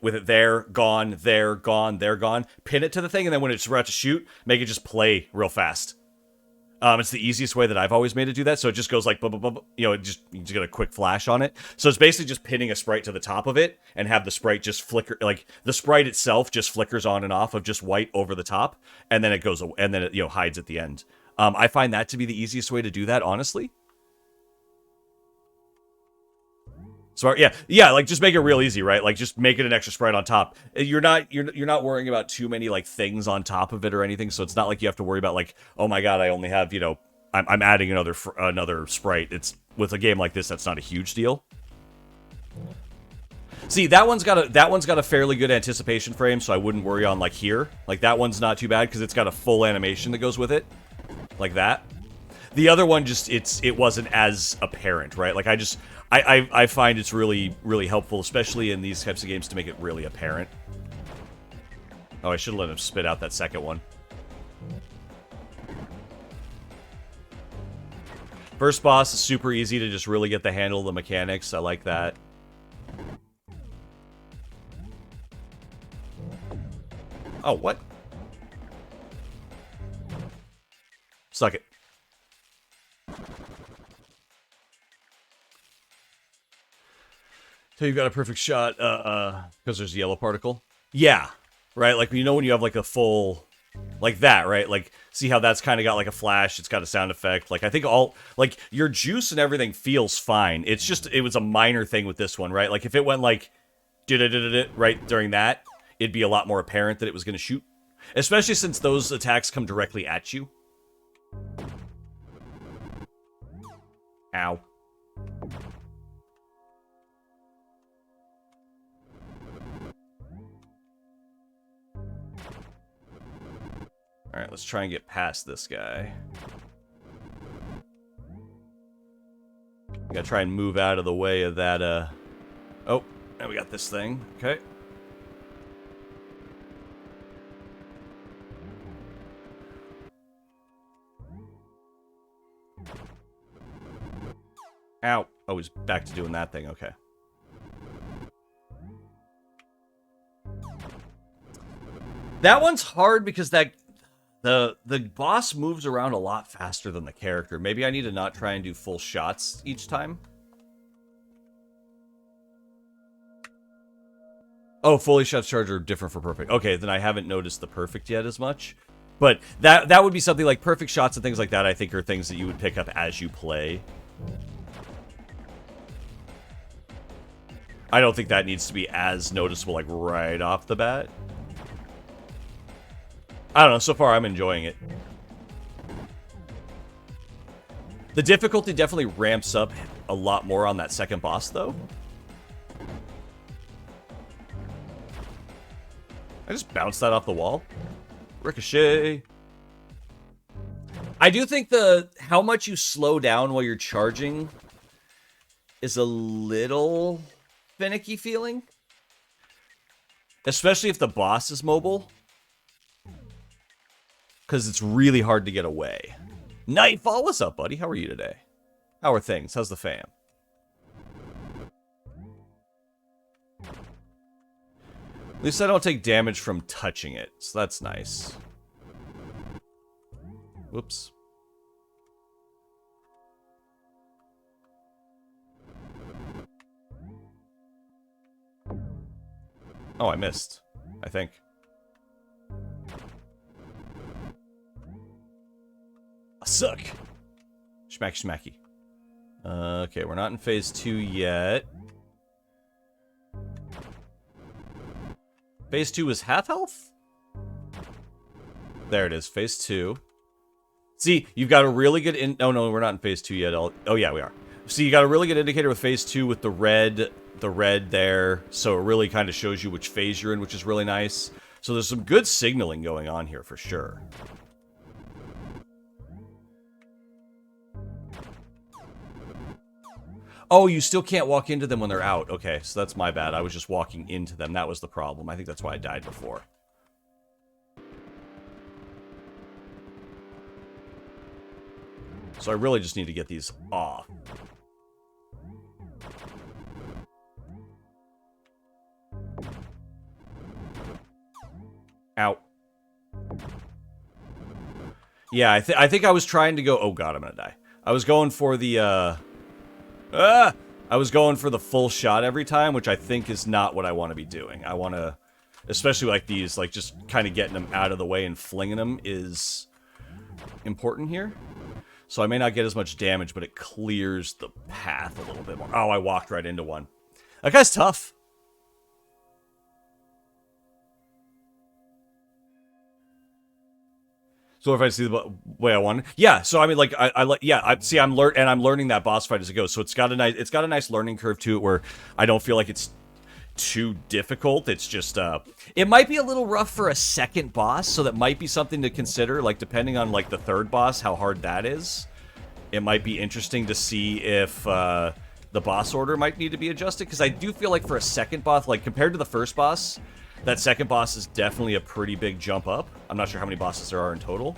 with it there, gone, there, gone, there, gone, pin it to the thing, and then when it's about to shoot, make it just play real fast. It's the easiest way that I've always made it do that, so it just goes like, you just get a quick flash on it. So it's basically just pinning a sprite to the top of it, and have the sprite just flicker, like, the sprite itself just flickers on and off of just white over the top, and then it goes, and then it, hides at the end. I find that to be the easiest way to do that, honestly. So yeah, like just make it real easy, right? Like just make it an extra sprite on top. You're not worrying about too many like things on top of it or anything. So it's not like you have to worry about like, oh my god, I only have I'm adding another sprite. It's with a game like this, that's not a huge deal. See, that one's got a fairly good anticipation frame, so I wouldn't worry on like here. Like that one's not too bad because it's got a full animation that goes with it, like that. The other one just it wasn't as apparent, right? Like I find it's really, really helpful, especially in these types of games, to make it really apparent. Oh, I should have let him spit out that second one. First boss is super easy to just really get the handle of the mechanics. I like that. Oh, what? Suck it. So you've got a perfect shot, because there's a yellow particle? Yeah, right? Like, when you have, like, a full... Like that, right? Like, see how that's kind of got, like, a flash? It's got a sound effect. Like, I think like, your juice and everything feels fine. It's just, it was a minor thing with this one, right? Like, if it went, like, right during that, it'd be a lot more apparent that it was going to shoot. Especially since those attacks come directly at you. Ow. Alright, let's try and get past this guy. We gotta try and move out of the way of that, Oh, now we got this thing. Okay. Ow. Oh, he's back to doing that thing. Okay. That one's hard because the boss moves around a lot faster than the character. Maybe I need to not try and do full shots each time. Oh, fully shot charge are different for perfect. Okay, then I haven't noticed the perfect yet as much. But that would be something like perfect shots and things like that, I think, are things that you would pick up as you play. I don't think that needs to be as noticeable, like, right off the bat. I don't know, so far I'm enjoying it. The difficulty definitely ramps up a lot more on that second boss, though. I just bounced that off the wall. Ricochet. I do think how much you slow down while you're charging is a little finicky feeling. Especially if the boss is mobile. Because it's really hard to get away. Nightfall, what's up, buddy? How are you today? How are things? How's the fam? At least I don't take damage from touching it, so that's nice. Whoops. Oh, I missed. I think. I suck. Schmacky schmacky. Okay, we're not in phase 2 yet. Phase 2 is half health? There it is, phase 2. See, you've got a really good oh no, we're not in phase 2 yet. Oh yeah, we are. See, you got a really good indicator with phase 2 with the red there, so it really kind of shows you which phase you're in, which is really nice. So there's some good signaling going on here for sure. Oh, you still can't walk into them when they're out. Okay, so that's my bad. I was just walking into them. That was the problem. I think that's why I died before. So I really just need to get these off. Out. Yeah, I think I was trying to go... Oh god, I'm gonna die. I was going for the, I was going for the full shot every time, which I think is not what I want to be doing. I want to... Especially like these, like just kind of getting them out of the way and flinging them is important here. So I may not get as much damage, but it clears the path a little bit more. Oh, I walked right into one. That guy's tough. So if I see the way I want, yeah. So I mean, like I like, yeah. I'm learning that boss fight as it goes. So it's got a nice learning curve to it, where I don't feel like it's too difficult. It's just it might be a little rough for a second boss, so that might be something to consider. Like depending on like the third boss, how hard that is, it might be interesting to see if the boss order might need to be adjusted. Because I do feel like for a second boss, like compared to the first boss, that second boss is definitely a pretty big jump up. I'm not sure how many bosses there are in total,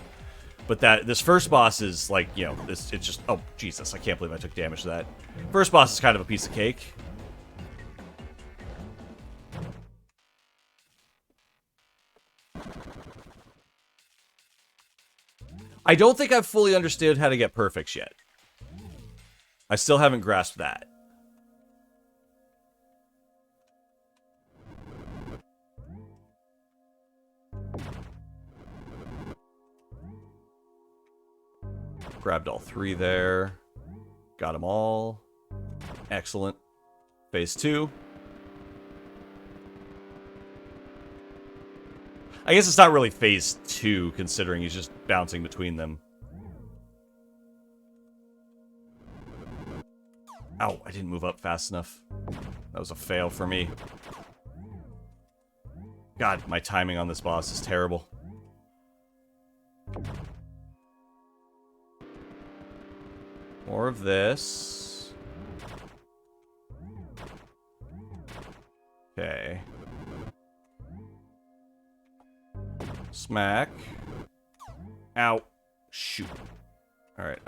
but this first boss is like, you know, it's just, oh Jesus, I can't believe I took damage to that. First boss is kind of a piece of cake. I don't think I've fully understood how to get perfects yet. I still haven't grasped that. Grabbed all three there. Got them all. Excellent. Phase 2. I guess it's not really phase 2, considering he's just bouncing between them. Ow, I didn't move up fast enough. That was a fail for me. God, my timing on this boss is terrible. More of this. Okay. Smack. Ow. Shoot. Alright,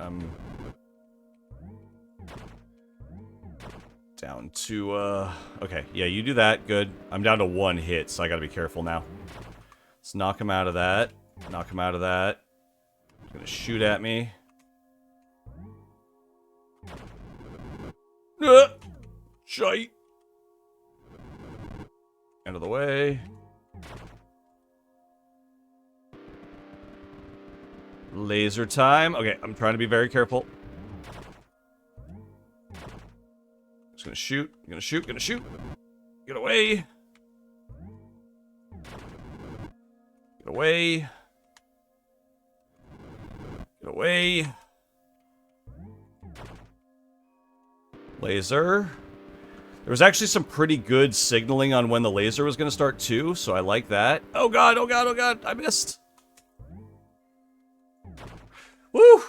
down to, okay, yeah, you do that, good. I'm down to 1 hit, so I gotta be careful now. Let's knock him out of that. Knock him out of that. He's gonna shoot at me. Shite. Out of the way. Laser time. Okay, I'm trying to be very careful. Just gonna shoot. Gonna shoot. Gonna shoot. Get away. Get away. Get away. Laser. There was actually some pretty good signaling on when the laser was going to start too, so I like that. Oh god, oh god, oh god, I missed. Woo!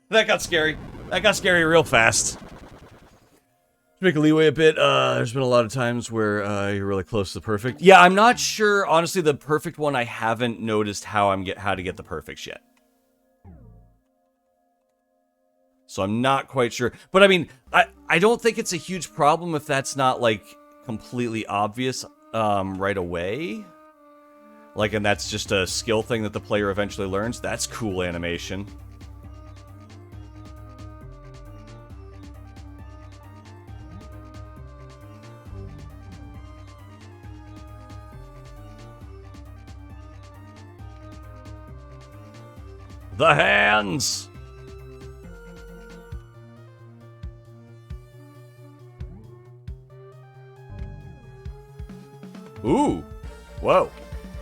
That got scary. That got scary real fast. make a leeway a bit. There's been a lot of times where you're really close to the perfect. Yeah, I'm not sure. Honestly, the perfect one, I haven't noticed how to get the perfects yet. So I'm not quite sure. But I mean, I don't think it's a huge problem if that's not like completely obvious right away. Like, and that's just a skill thing that the player eventually learns. That's cool animation. The hands! Ooh. Whoa.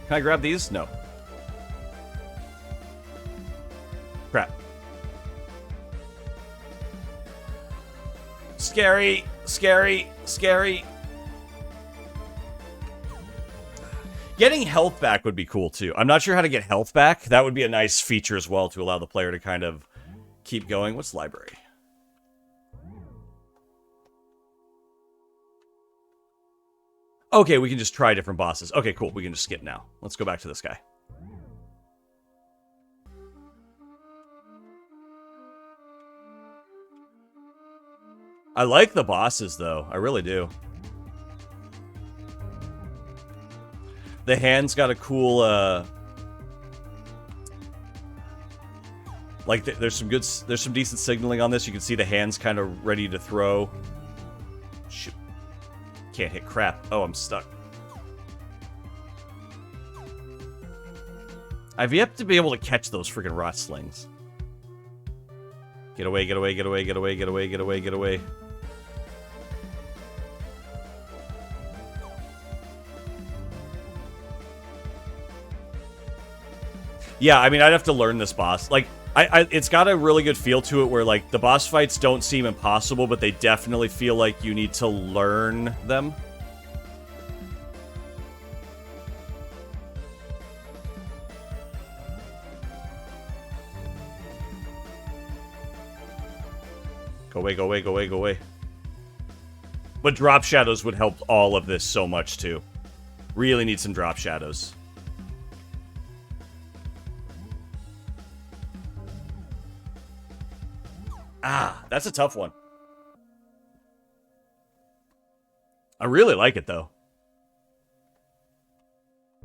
Can I grab these? No. Crap. Scary. Scary. Scary. Getting health back would be cool, too. I'm not sure how to get health back. That would be a nice feature as well to allow the player to kind of keep going. What's library? Okay, we can just try different bosses. Okay, cool. We can just skip now. Let's go back to this guy. I like the bosses, though. I really do. The hand's got a cool, like, there's some decent signaling on this. You can see the hand's kind of ready to throw. Shoot. Can't hit crap. Oh, I'm stuck. I've yet to be able to catch those freaking rot slings. Get away, get away, get away, get away, get away, get away, get away. Yeah, I mean, I'd have to learn this boss. Like, it's got a really good feel to it where, like, the boss fights don't seem impossible, but they definitely feel like you need to learn them. Go away, go away, go away, go away. But drop shadows would help all of this so much, too. Really need some drop shadows. Ah, that's a tough one. I really like it, though.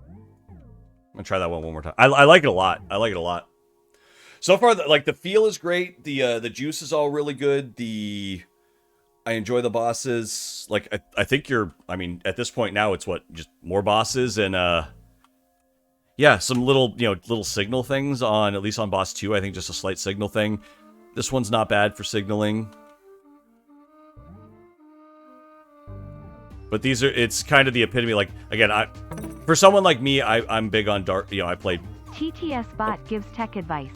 I'm gonna try that one more time. I like it a lot. I like it a lot. So far, like, the feel is great. The juice is all really good. I enjoy the bosses. Like, I think I mean, at this point now, it's what, just more bosses and, yeah, some little, little signal things on, at least on boss 2, I think just a slight signal thing. This one's not bad for signaling. But it's kind of the epitome, like, again, for someone like me, I'm big on dark, I play... TTS bot gives tech advice.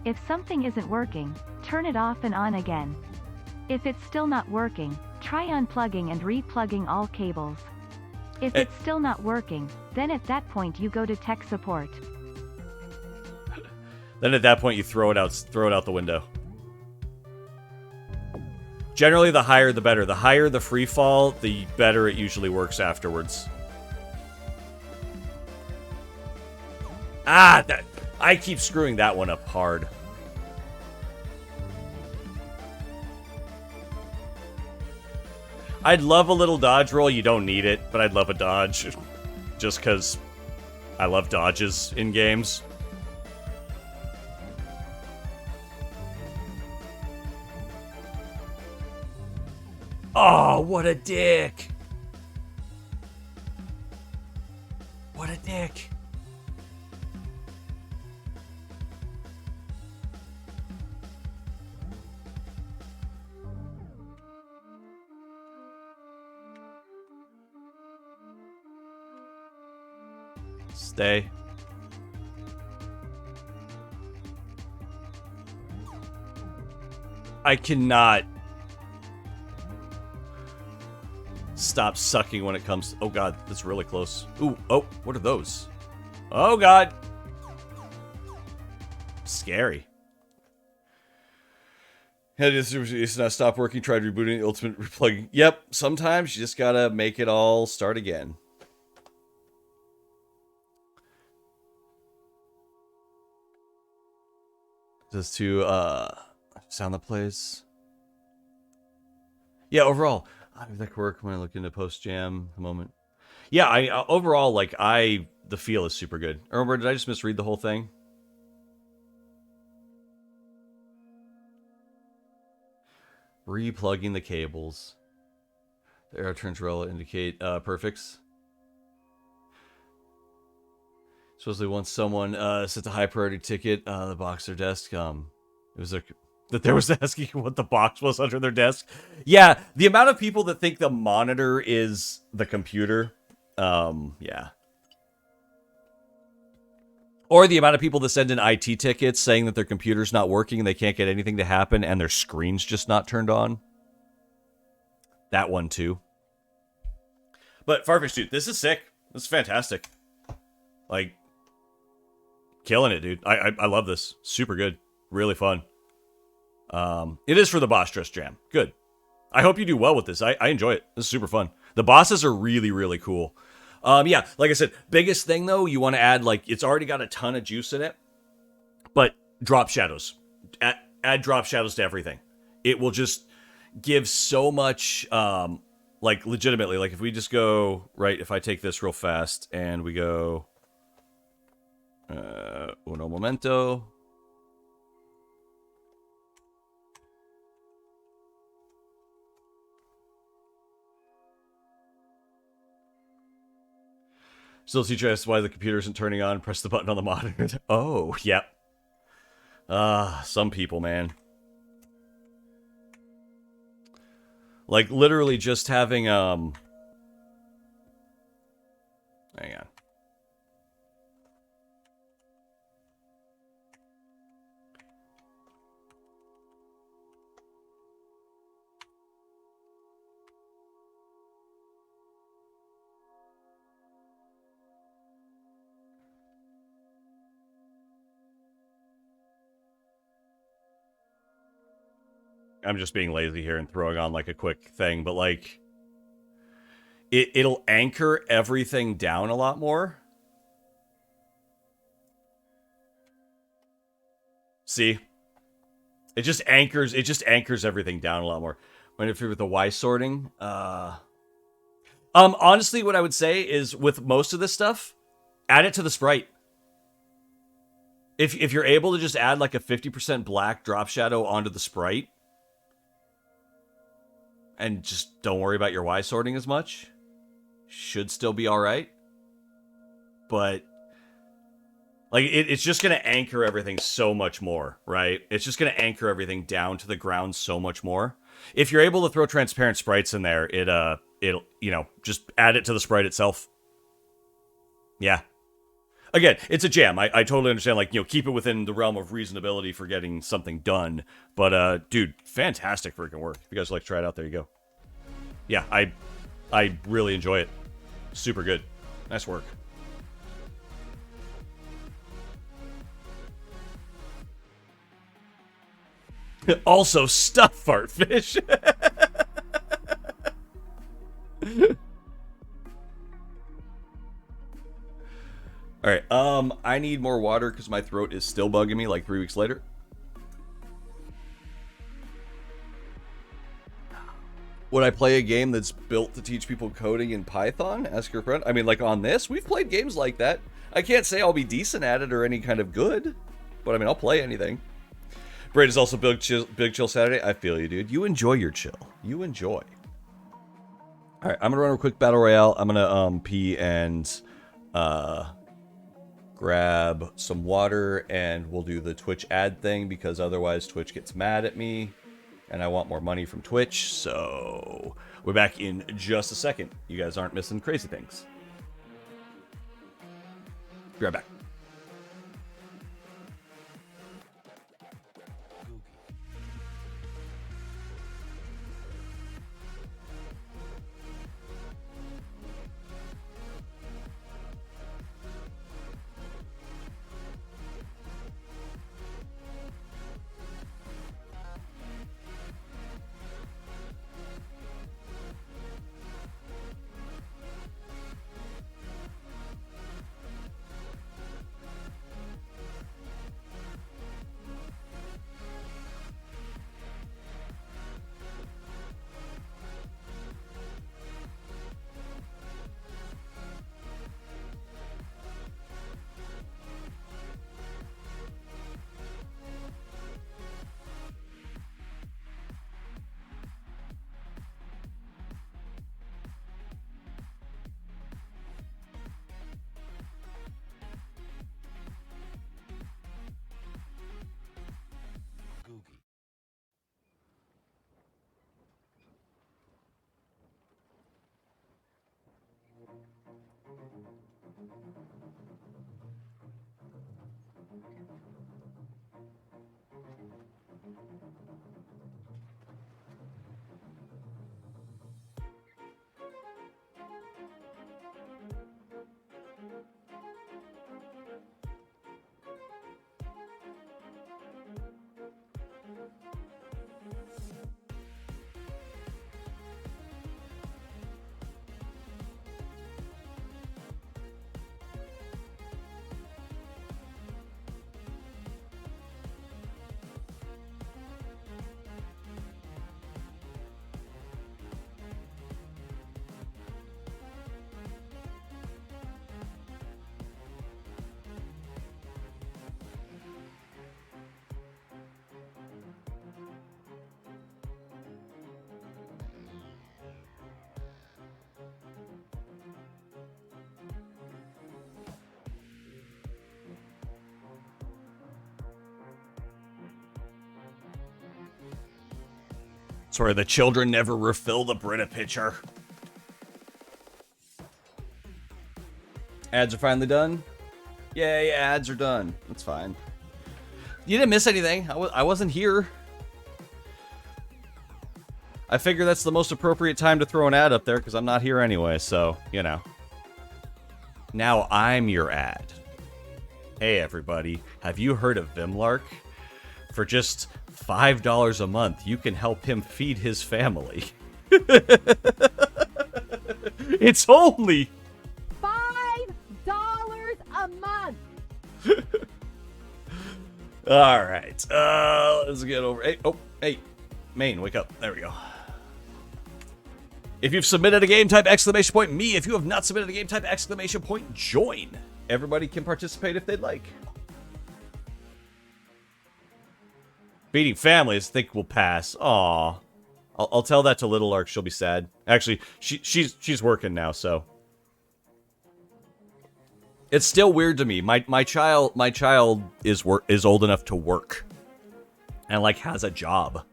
If something isn't working, turn it off and on again. If it's still not working, try unplugging and replugging all cables. If it's still not working, then at that point you go to tech support. Then at that point you throw it out the window. Generally, the higher the better. The higher the free fall, the better it usually works afterwards. Ah, I keep screwing that one up hard. I'd love a little dodge roll. You don't need it, but I'd love a dodge. Just because I love dodges in games. Oh, what a dick. What a dick. Stay. I cannot stop sucking when it comes... Oh, God. That's really close. Ooh. Oh, what are those? Oh, God. Scary. It's not stop working, tried rebooting, ultimate replugging. Yep, sometimes you just gotta make it all start again. Just to sound the plays. Yeah, overall, that could work when I look into post jam a moment. Yeah, I overall like the feel is super good. Remember, did I just misread the whole thing? Replugging the cables. The arrow turns roll indicate perfects. Supposedly once someone sent a high priority ticket, the box their desk, it was that there was asking what the box was under their desk. Yeah, the amount of people that think the monitor is the computer, yeah. Or the amount of people that send in IT tickets saying that their computer's not working and they can't get anything to happen and their screen's just not turned on. That one too. But Farfish, dude, this is sick. This is fantastic. Like, killing it, dude. I love this. Super good. Really fun. It is for the boss dress jam. Good. I hope you do well with this. I enjoy it. This is super fun. The bosses are really, really cool. Yeah, like I said, biggest thing though, you want to add, like, it's already got a ton of juice in it, but drop shadows. Add drop shadows to everything. It will just give so much, like, legitimately, like, if we just go, right, if I take this real fast, and we go, uno momento. Still teacher asks why the computer isn't turning on. Press the button on the monitor. Oh, yep. Some people, man. Like, literally just having, hang on. I'm just being lazy here and throwing on, like, a quick thing, but, like, it'll anchor everything down a lot more. See? It just anchors everything down a lot more. When if you're with the Y sorting, honestly, what I would say is with most of this stuff, add it to the sprite. If you're able to just add like a 50% black drop shadow onto the sprite, and just don't worry about your Y sorting as much, should still be all right. But like it's just gonna anchor everything so much more, right? It's just gonna anchor everything down to the ground so much more. If you're able to throw transparent sprites in there, it'll just add it to the sprite itself. Yeah. Again, it's a jam. I totally understand, like, keep it within the realm of reasonability for getting something done. But dude, fantastic freaking work. If you guys like to try it out, there you go. Yeah, I really enjoy it. Super good. Nice work. Also, stuff Fartfish. Alright, I need more water because my throat is still bugging me like 3 weeks later. Would I play a game that's built to teach people coding in Python? Ask your friend. I mean, like on this, we've played games like that. I can't say I'll be decent at it or any kind of good, but I mean, I'll play anything. Braid is also Big Chill Saturday. I feel you, dude. You enjoy your chill. You enjoy. Alright, I'm gonna run a quick battle royale. I'm gonna pee and grab some water, and we'll do the Twitch ad thing because otherwise Twitch gets mad at me and I want more money from Twitch. So we're back in just a second. You guys aren't missing crazy things. Be right back. Sorry, the children never refill the Brita pitcher. Ads are finally done? Yay, ads are done. That's fine. You didn't miss anything. I wasn't here. I figure that's the most appropriate time to throw an ad up there because I'm not here anyway, so, you know. Now I'm your ad. Hey, everybody. Have you heard of Vimlark? For just $5 a month, you can help him feed his family. It's only $5 a month. All right. Let's get over. Hey, Maine, wake up. There we go. If you've submitted a game, type exclamation point me. If you have not submitted a game, type exclamation point join. Everybody can participate if they'd like. Feeding families, think we'll pass. Aw. I'll tell that to Little Lark. She'll be sad. Actually, she's working now, so. It's still weird to me. My child is old enough to work, and like has a job.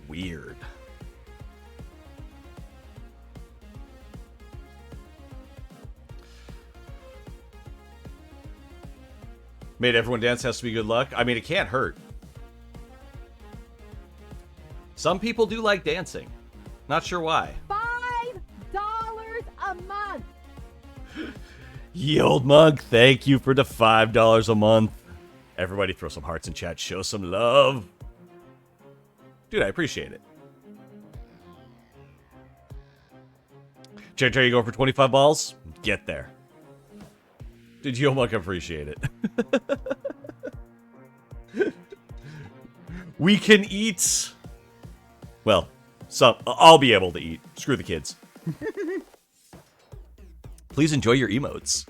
Weird. Made everyone dance has to be good luck. I mean, it can't hurt. Some people do like dancing. Not sure why. $5 a month. Ye old mug, thank you for the $5 a month. Everybody throw some hearts in chat. Show some love. Dude, I appreciate it. Cherry, you go for 25 balls? Get there. Dude, Yo Mug, appreciate it. We can eat. Well, I'll be able to eat. Screw the kids. Please enjoy your emotes.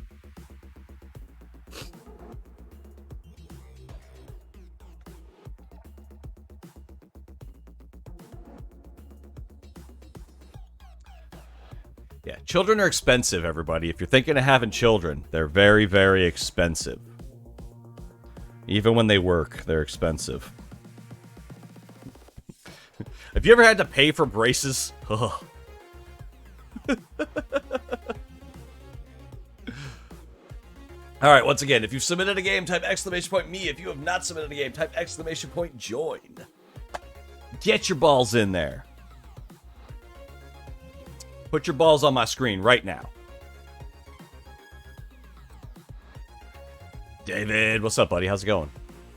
Yeah, children are expensive, everybody. If you're thinking of having children, they're very, very expensive. Even when they work, they're expensive. Have you ever had to pay for braces? Ugh. Alright, once again, if you've submitted a game, type exclamation point me. If you have not submitted a game, type exclamation point join. Get your balls in there. Put your balls on my screen right now. David, what's up, buddy? How's it going?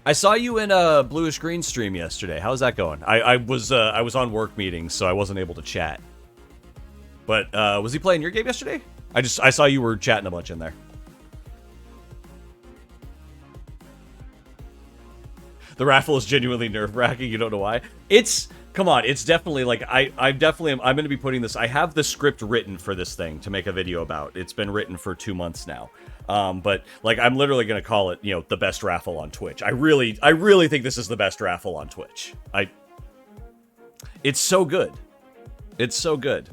I saw you in a Bluish Green stream yesterday. How's that going? I was on work meetings, so I wasn't able to chat. But was he playing your game yesterday? I saw you were chatting a bunch in there. The raffle is genuinely nerve-wracking. You don't know why? Come on, it's definitely like I'm going to be putting this. I have the script written for this thing to make a video about. It's been written for 2 months now. But like I'm literally going to call it, the best raffle on Twitch. I really think this is the best raffle on Twitch. It's so good. It's so good.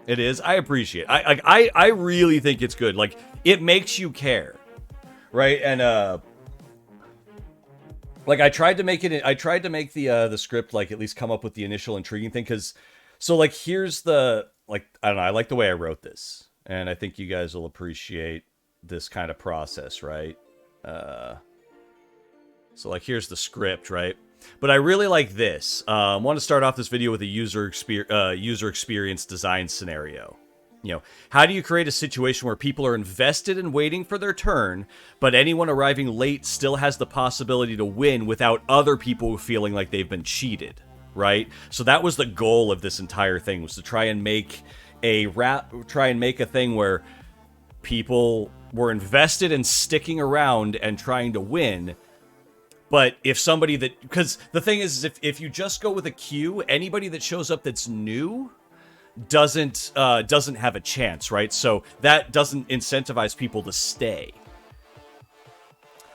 It is. I appreciate it. I really think it's good. Like it makes you care. Right? And like I tried to make the script like at least come up with the initial intriguing thing so like here's the I don't know, I like the way I wrote this, and I think you guys will appreciate this kind of process, right? So like here's the script, right? But I really like this. I want to start off this video with a user experience design scenario. How do you create a situation where people are invested in waiting for their turn, but anyone arriving late still has the possibility to win without other people feeling like they've been cheated, right? So that was the goal of this entire thing, was to try and make a thing where people were invested in sticking around and trying to win. But if somebody because the thing is if you just go with a queue, anybody that shows up that's new doesn't have a chance, right? So that doesn't incentivize people to stay.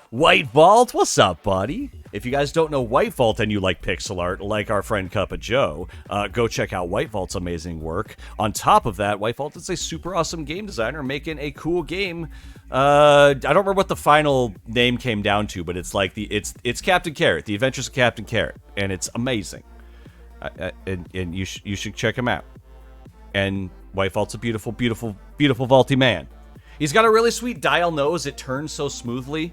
White Vault, what's up, buddy? If you guys don't know White Vault and you like pixel art, like our friend Cup of Joe, go check out White Vault's amazing work. On top of that, White Vault is a super awesome game designer making a cool game. I don't remember what the final name came down to, but it's like it's Captain Carrot, The Adventures of Captain Carrot, and it's amazing. And you should check him out. And White Vault's a beautiful, beautiful, beautiful vaulty man. He's got a really sweet dial nose. It turns so smoothly.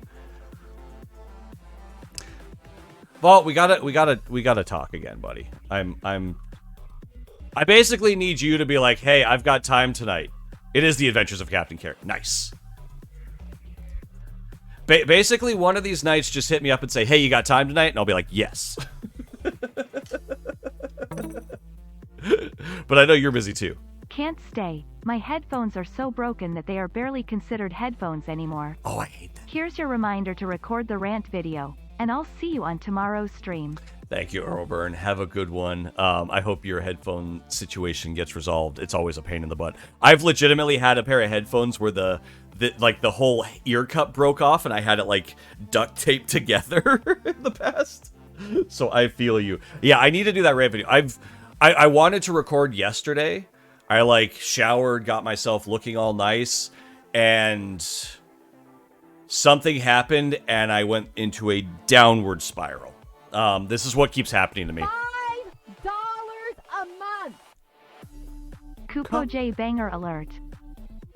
Vault, we gotta talk again, buddy. I basically need you to be like, hey, I've got time tonight. It is The Adventures of Captain Carrot. Nice. Basically, one of these nights, just hit me up and say, hey, you got time tonight? And I'll be like, yes. But I know you're busy too. Can't stay. My headphones are so broken that they are barely considered headphones anymore. Oh, I hate that. Here's your reminder to record the rant video, and I'll see you on tomorrow's stream. Thank you, Earlburn. Have a good one. I hope your headphone situation gets resolved. It's always a pain in the butt. I've legitimately had a pair of headphones where the whole ear cup broke off and I had it like duct taped together in the past. So I feel you. Yeah, I need to do that rant video. I wanted to record yesterday. I like showered, got myself looking all nice, and something happened and I went into a downward spiral. This is what keeps happening to me. $5 a month. Kupo J banger alert.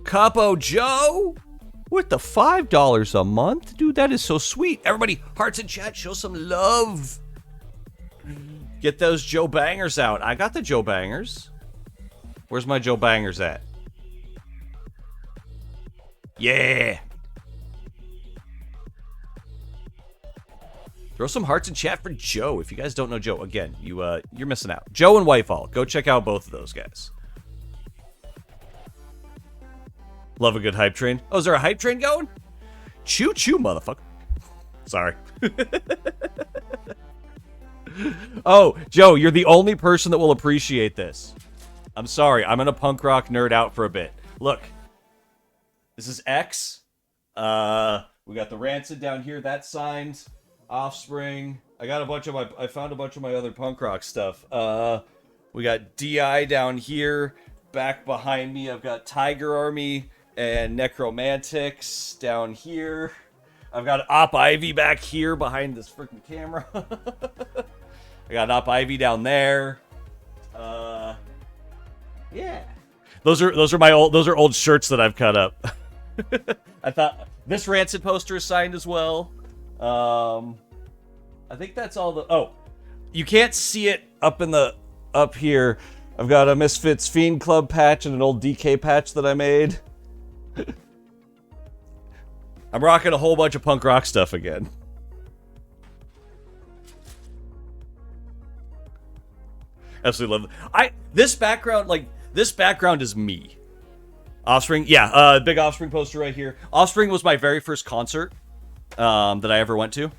Capo Joe with the $5 a month? Dude, that is so sweet. Everybody, hearts in chat, show some love. Get those Joe bangers out. I got the Joe bangers. Where's my Joe bangers at? Yeah. Throw some hearts in chat for Joe. If you guys don't know Joe, again, you're missing out. Joe and White Vault. Go check out both of those guys. Love a good hype train. Oh, is there a hype train going? Choo choo, motherfucker. Sorry. Oh, Joe, you're the only person that will appreciate this. I'm sorry. I'm gonna punk rock nerd out for a bit. Look. This is X. We got the Rancid down here. That's signed. Offspring. I found a bunch of my other punk rock stuff. We got DI down here. Back behind me, I've got Tiger Army and Necromantics down here. I've got Op Ivy back here behind this freaking camera. I got Op Ivy down there. Yeah. Those are old shirts that I've cut up. I thought this Rancid poster is signed as well. I think that's all the... Oh, you can't see it up here. I've got a Misfits Fiend Club patch and an old DK patch that I made. I'm rocking a whole bunch of punk rock stuff again. Absolutely love it. This background is me. Offspring, yeah, big Offspring poster right here. Offspring was my very first concert that I ever went to.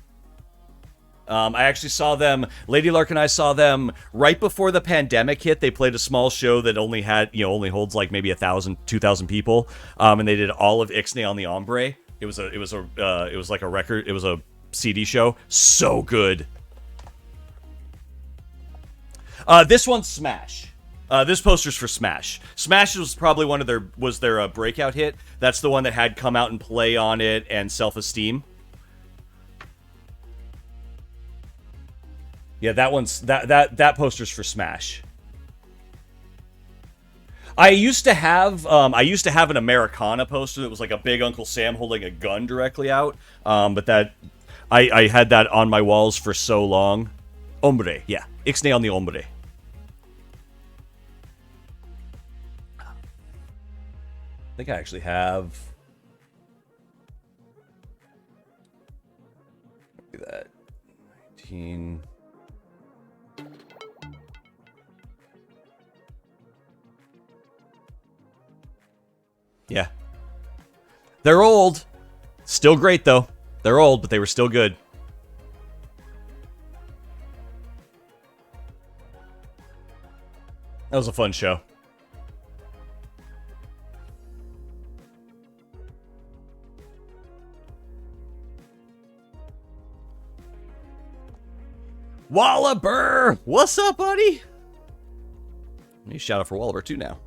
I actually saw them, Lady Lark and I saw them right before the pandemic hit. They played a small show that only holds like maybe 1,000, 2,000 people. And they did all of Ixnay on the Ombre. It was like a record. It was a CD show. So good. This one's Smash. This poster's for Smash. Smash was probably one of their breakout hit. That's the one that had Come Out and Play on it and Self-Esteem. Yeah, that poster's for Smash. I used to have an Americana poster that was like a big Uncle Sam holding a gun directly out. But that I had that on my walls for so long. Hombre, yeah. Ixnay on the Hombre. I think I actually have... Look at that. 19... Yeah. They're old. Still great, though. They're old, but they were still good. That was a fun show. Wallaber! What's up, buddy? I need a shout out for Wallaber, too, now.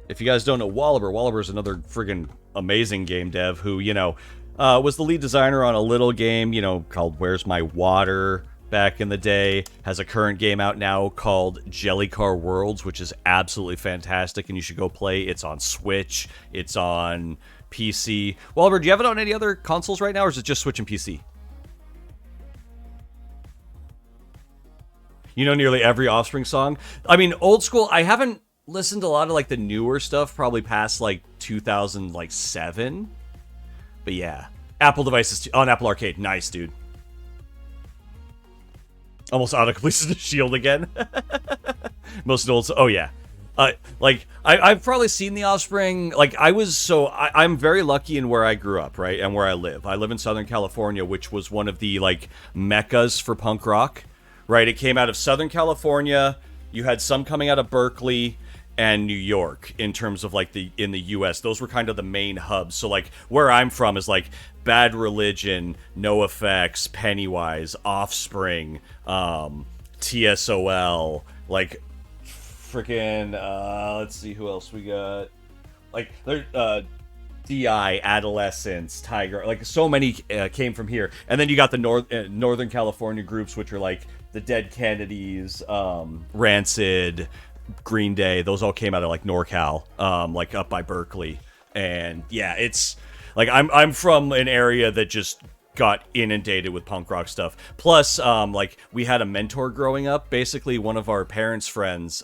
If you guys don't know Wallaber is another friggin' amazing game dev who, you know, was the lead designer on a little game, you know, called Where's My Water back in the day. Has a current game out now called Jellycar Worlds, which is absolutely fantastic, and you should go play. It's on Switch. It's on PC. Wallaber, do you have it on any other consoles right now, or is it just Switch and PC? You know nearly every Offspring song. I mean, old school, I haven't listened to a lot of, like, the newer stuff, probably past, like, 2007. But yeah. Apple devices, on Apple Arcade. Nice, dude. Almost auto-completes the shield again. Most old... Oh, yeah. I've probably seen the Offspring. Like, I'm very lucky in where I grew up, right? And where I live. I live in Southern California, which was one of the, like, meccas for punk rock. Right, it came out of Southern California. You had some coming out of Berkeley and New York in terms of like in the U.S. Those were kind of the main hubs. So like where I'm from is like Bad Religion, NoFX, Pennywise, Offspring, TSOL, like freaking. Let's see who else we got. Like there. DI, Adolescence, Tiger, like so many came from here. And then you got the Northern California groups, which are like the Dead Kennedys, Rancid, Green Day. Those all came out of like NorCal, like up by Berkeley. And yeah, it's like I'm from an area that just got inundated with punk rock stuff. Plus, like we had a mentor growing up. Basically, one of our parents' friends,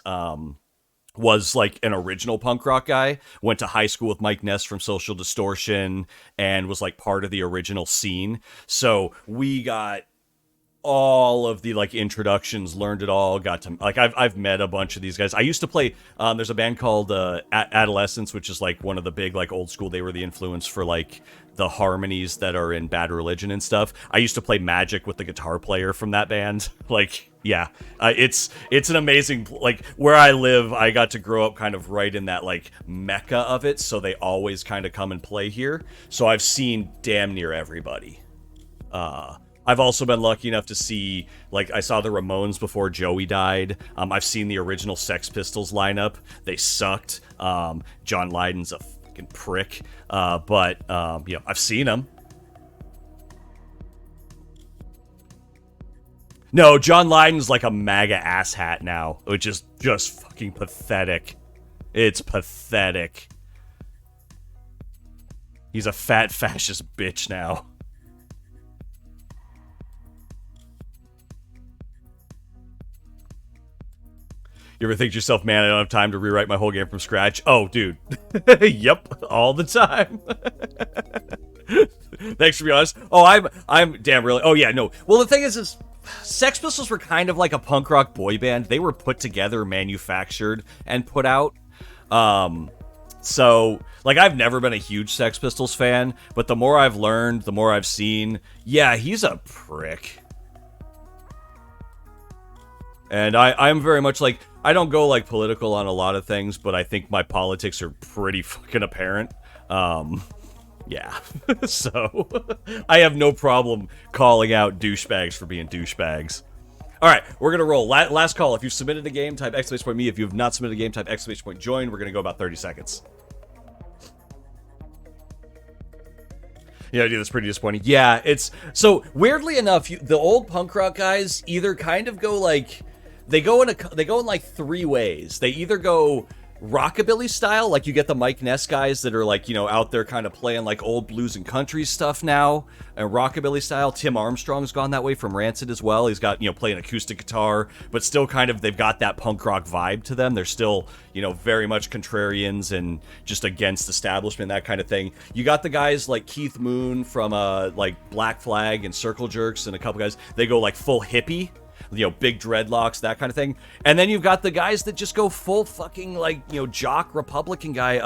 was like an original punk rock guy, went to high school with Mike Ness from Social Distortion, and was like part of the original scene. So we got all of the like introductions, learned it all, got to like I've met a bunch of these guys. I used to play there's a band called Adolescence, which is like one of the big like old school, they were the influence for like the harmonies that are in Bad Religion and stuff. I used to play Magic with the guitar player from that band. Like yeah, it's an amazing, like where I live, I got to grow up kind of right in that like mecca of it, so they always kind of come and play here. So I've seen damn near everybody. I've also been lucky enough to see, like, I saw the Ramones before Joey died. I've seen the original Sex Pistols lineup. They sucked. John Lydon's a fucking prick. But you know, I've seen them. No, John Lydon's like a MAGA asshat now, which is just fucking pathetic. It's pathetic. He's a fat fascist bitch now. You ever think to yourself, man, I don't have time to rewrite my whole game from scratch? Oh, dude. Yep, all the time. Thanks for being honest. Oh, I'm damn really. Oh yeah, no. Well, the thing is Sex Pistols were kind of like a punk rock boy band. They were put together, manufactured, and put out. So, like, I've never been a huge Sex Pistols fan, but the more I've learned, the more I've seen, yeah, he's a prick. And I'm very much like, I don't go like political on a lot of things, but I think my politics are pretty fucking apparent. Yeah. So, I have no problem calling out douchebags for being douchebags. Alright, we're gonna roll. Last call. If you've submitted a game, type !me. If you have not submitted a game, type !join. We're gonna go about 30 seconds. Yeah, dude, that's pretty disappointing. Yeah, it's... So, weirdly enough, the old punk rock guys either kind of go like... They go in like three ways. They either go rockabilly style, like you get the Mike Ness guys that are like, you know, out there kind of playing like old blues and country stuff now, and rockabilly style. Tim Armstrong's gone that way from Rancid as well. He's got, you know, playing acoustic guitar, but still kind of, they've got that punk rock vibe to them. They're still, you know, very much contrarians and just against establishment, that kind of thing. You got the guys like Keith Moon from like Black Flag and Circle Jerks and a couple guys. They go like full hippie. You know, big dreadlocks, that kind of thing. And then you've got the guys that just go full fucking, like, you know, jock Republican guy.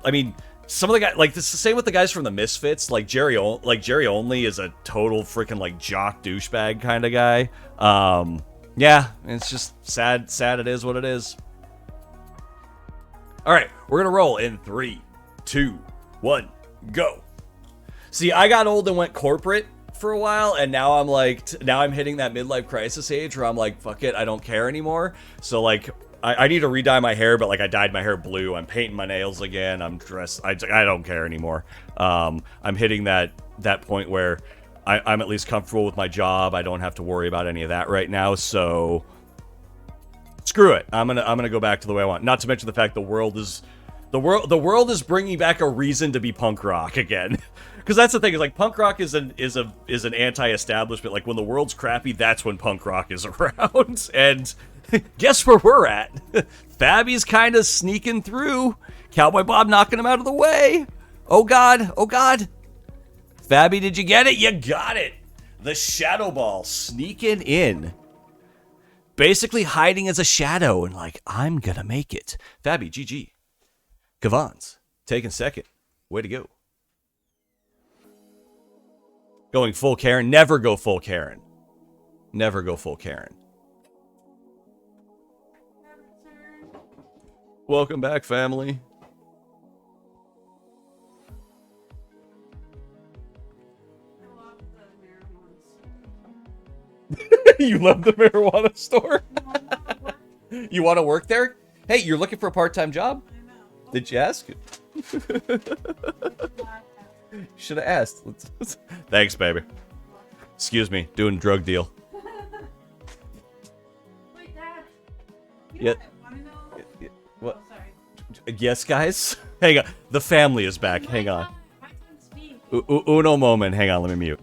I mean, some of the guys, like, it's the same with the guys from the Misfits. Like, Jerry Only is a total freaking, like, jock douchebag kind of guy. Yeah, it's just sad it is what it is. Alright, we're gonna roll in 3, 2, 1, go. See, I got old and went corporate for a while, and now I'm like, now I'm hitting that midlife crisis age where I'm like, fuck it, I don't care anymore. So like, I need to re-dye my hair, but like I dyed my hair blue. I'm painting my nails again. I'm dressed. I don't care anymore. I'm hitting that point where I'm at least comfortable with my job. I don't have to worry about any of that right now. So screw it. I'm gonna go back to the way I want. Not to mention the fact the world is bringing back a reason to be punk rock again. Because that's the thing, is like punk rock is an anti-establishment. Like when the world's crappy, that's when punk rock is around. And guess where we're at? Fabby's kind of sneaking through. Cowboy Bob knocking him out of the way. Oh god, oh god. Fabby, did you get it? You got it. The Shadow Ball sneaking in. Basically hiding as a shadow and like, I'm gonna make it. Fabby, GG. Kavans, taking second. Way to go. Going full Karen. Never go full Karen. Never go full Karen. Welcome back, family. You love the marijuana store? You want to work there? Hey, you're looking for a part-time job? Did you ask? Should have asked. Thanks, baby. Excuse me, doing a drug deal. Wait, Dad. Yeah. Want to know? What? Oh, sorry. Yes, guys? Hang on. The family is back. Hang on. My time speak. Uno moment. Hang on, let me mute.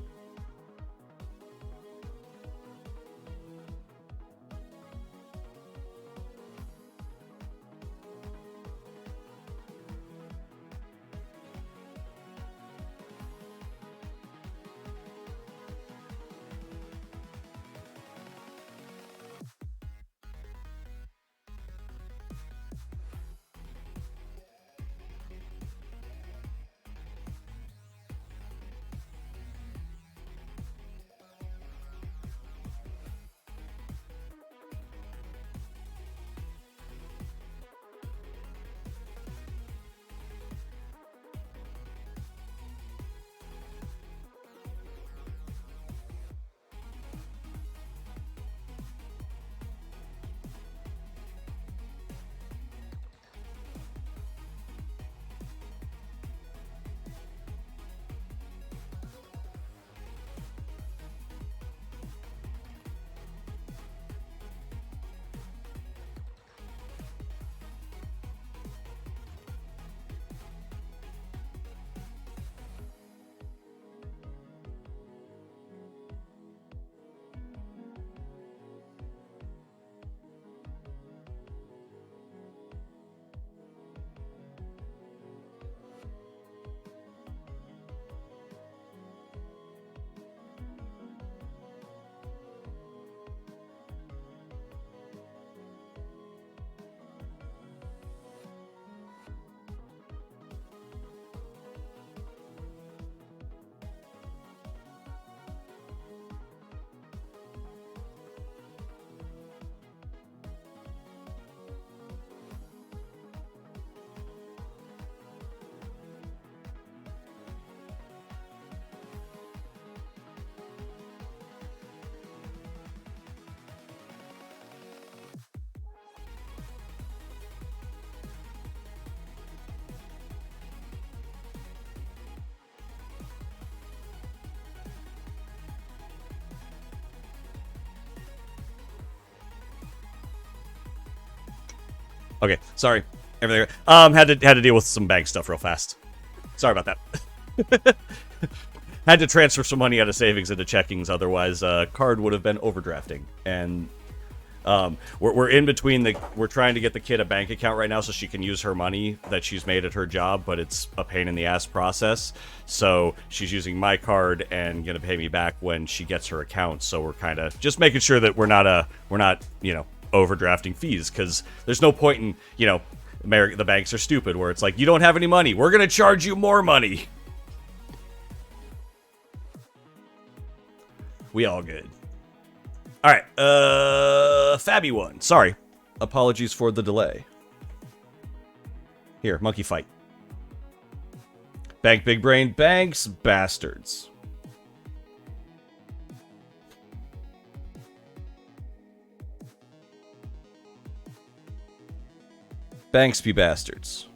Okay, sorry. Everything. Had to deal with some bank stuff real fast. Sorry about that. Had to transfer some money out of savings into checkings, otherwise card would have been overdrafting. And we're in between we're trying to get the kid a bank account right now so she can use her money that she's made at her job, but it's a pain in the ass process. So she's using my card and gonna pay me back when she gets her account. So we're kind of just making sure that we're not overdrafting fees, because there's no point in, the banks are stupid where it's like, you don't have any money, we're gonna charge you more money. We all good. All right, Fabby won. Sorry, apologies for the delay. Here, monkey fight. Bank big brain, banks bastards. Banks be bastards.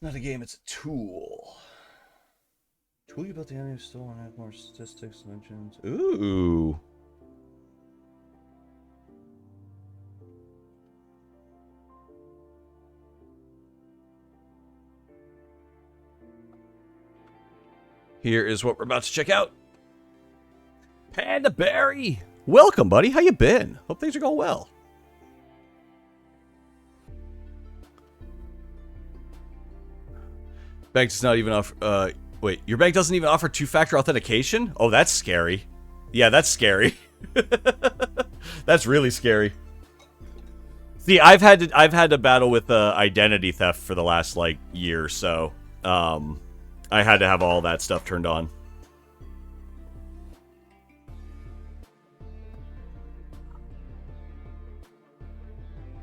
Not a game, it's a tool. Tool you built the enemy still want to have more statistics, dimensions. Ooh. Here is what we're about to check out. Panda Barry! Welcome, buddy. How you been? Hope things are going well. Bank does not even offer... wait, your bank doesn't even offer two-factor authentication? Oh, that's scary. Yeah, that's scary. That's really scary. See, I've had to battle with identity theft for the last, like, year or so. I had to have all that stuff turned on.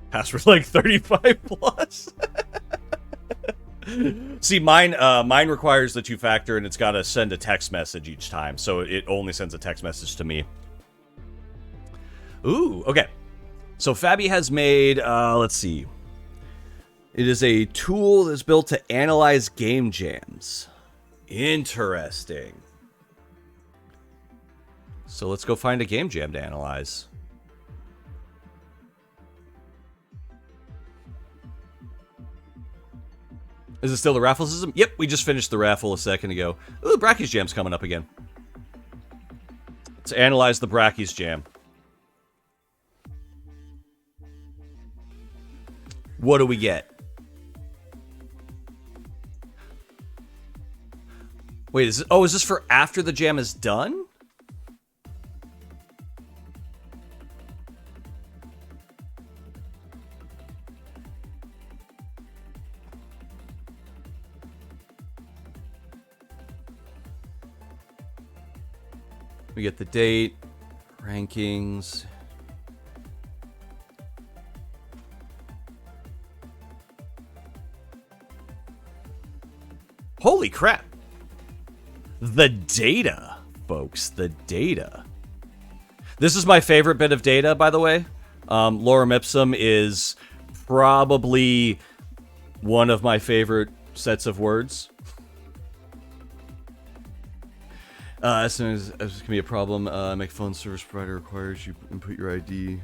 Password like 35 plus. See, mine requires the two-factor, and it's got to send a text message each time, so it only sends a text message to me. Ooh, okay. So Fabi has made, let's see. It is a tool that's built to analyze game jams. Interesting. So let's go find a game jam to analyze. Is it still the raffle system? Yep, we just finished the raffle a second ago. Ooh, Bracky's Jam's coming up again. Let's analyze the Bracky's Jam. What do we get? Wait, is this for after the jam is done? We get the date, rankings. Holy crap. The data, folks, the data. This is my favorite bit of data, by the way. Lorem Ipsum is probably one of my favorite sets of words. As soon as this can be a problem, make phone service provider requires you input your ID.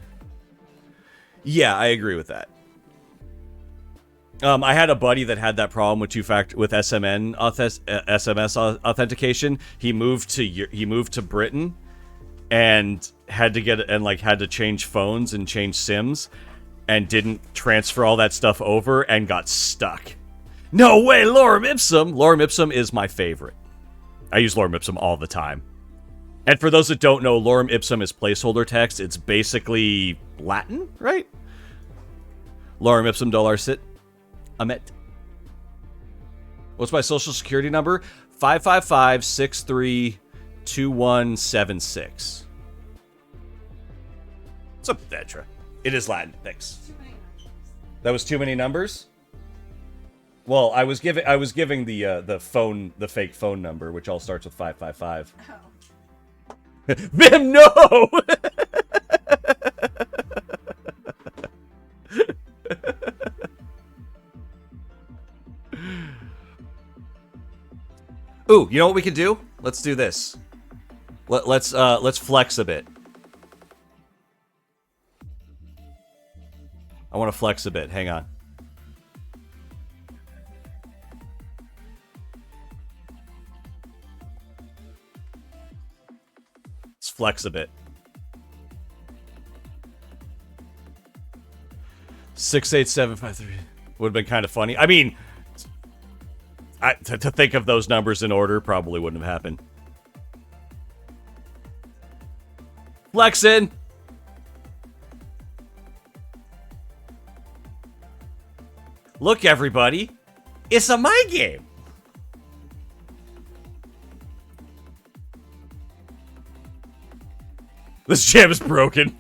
Yeah, I agree with that. I had a buddy that had that problem with SMS authentication. He moved to Britain and had to change phones and change SIMs and didn't transfer all that stuff over and got stuck. No way, Lorem Ipsum. Lorem Ipsum is my favorite. I use Lorem Ipsum all the time. And for those that don't know, Lorem Ipsum is placeholder text. It's basically Latin, right? Lorem Ipsum dollar sit. Amet. What's my social security number? 555-63-2176. What's up, Vetra? It is Latin. Thanks. That was too many numbers? Well, I was giving the fake phone number, which all starts with 555. Oh. Vim, no! Ooh, you know what we can do? Let's do this. Let's flex a bit. I want to flex a bit. Hang on. Let's flex a bit. 68753 would have been kind of funny. I mean, to think of those numbers in order probably wouldn't have happened. Flexin'. Look, everybody. It's a my game. This jam is broken.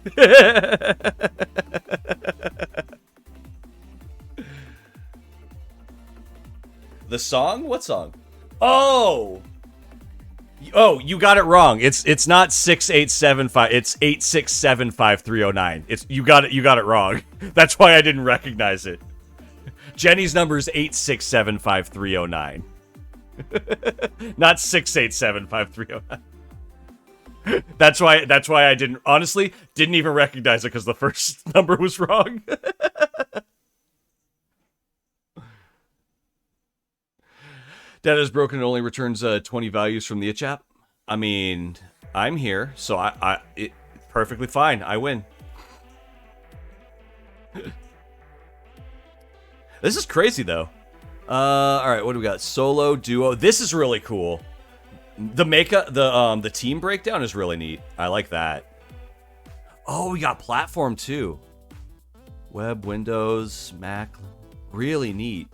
The song? What song? Oh! Oh, you got it wrong. It's not 6875. It's 8675309. It's you got it wrong. That's why I didn't recognize it. Jenny's number is 8675309. Not 6875309. That's why I didn't even recognize it because the first number was wrong. Data is broken and only returns 20 values from the itch app. I mean, I'm here, so it perfectly fine. I win. This is crazy though. All right, what do we got? Solo, duo. This is really cool. The team breakdown is really neat. I like that. Oh, we got platform too. Web, Windows, Mac. Really neat.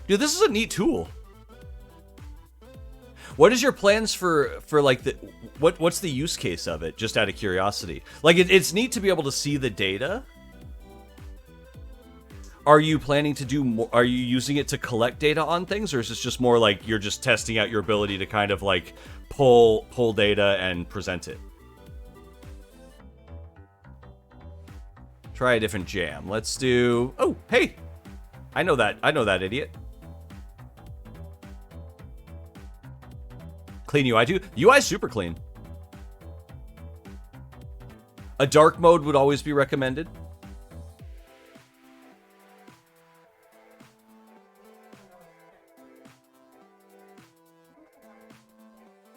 Dude, this is a neat tool. What is your plans for like what's the use case of it? Just out of curiosity. Like it's neat to be able to see the data. Are you planning to do more? Are you using it to collect data on things, or is this just more like you're just testing out your ability to kind of like pull data and present it? Try a different jam. Let's do. Oh, hey, I know that idiot. Clean UI too. UI super clean. A dark mode would always be recommended.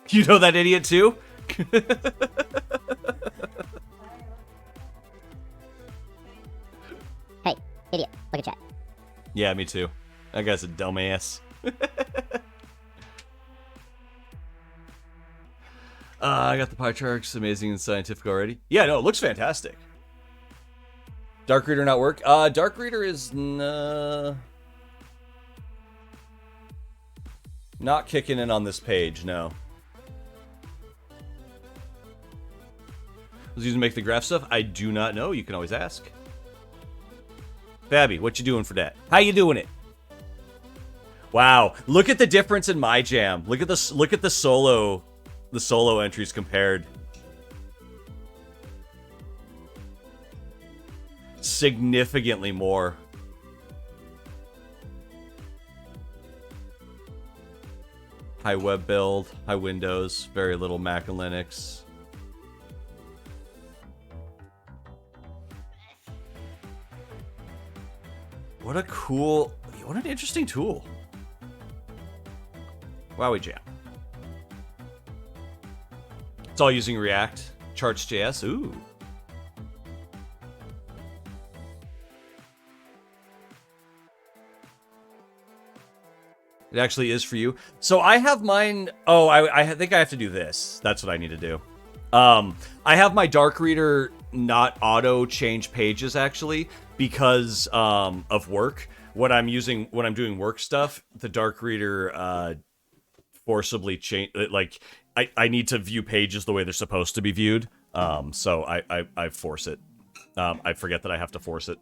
You know that idiot too? Hey, idiot. Look at chat. Yeah, me too. That guy's a dumbass. I got the pie charts, amazing and scientific already. Yeah, no, it looks fantastic. Dark Reader not work? Dark Reader is not kicking in on this page, no. Was using to make the graph stuff? I do not know. You can always ask. Babby, what you doing for that? How you doing it? Wow, look at the difference in my jam. Look at this. Look at the solo entries compared. Significantly more. High web build, high Windows, very little Mac and Linux. What an interesting tool. Wowie Jam. It's all using React. Charts.js, ooh. It actually is for you. So I have mine. Oh, I think I have to do this. That's what I need to do. I have my Dark Reader not auto change pages actually because of work. When I'm doing work stuff, the Dark Reader forcibly change. Like I need to view pages the way they're supposed to be viewed. So I force it. I forget that I have to force it.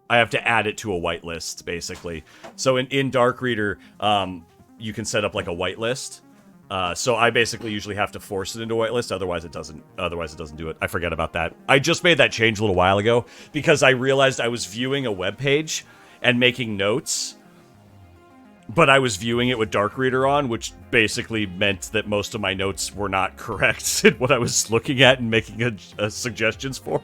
I have to add it to a whitelist, basically. So in Dark Reader, you can set up like a whitelist. So I basically usually have to force it into a whitelist, otherwise it doesn't do it. I forget about that. I just made that change a little while ago because I realized I was viewing a web page and making notes, but I was viewing it with Dark Reader on, which basically meant that most of my notes were not correct in what I was looking at and making suggestions for.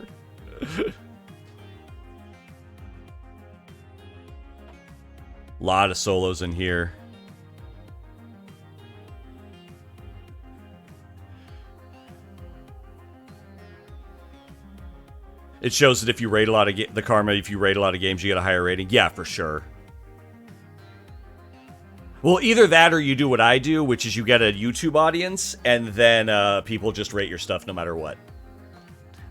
Lot of solos in here. It shows that if you rate a lot of the karma, if you rate a lot of games, you get a higher rating. Yeah, for sure. Well, either that or you do what I do, which is you get a YouTube audience, and then people just rate your stuff no matter what.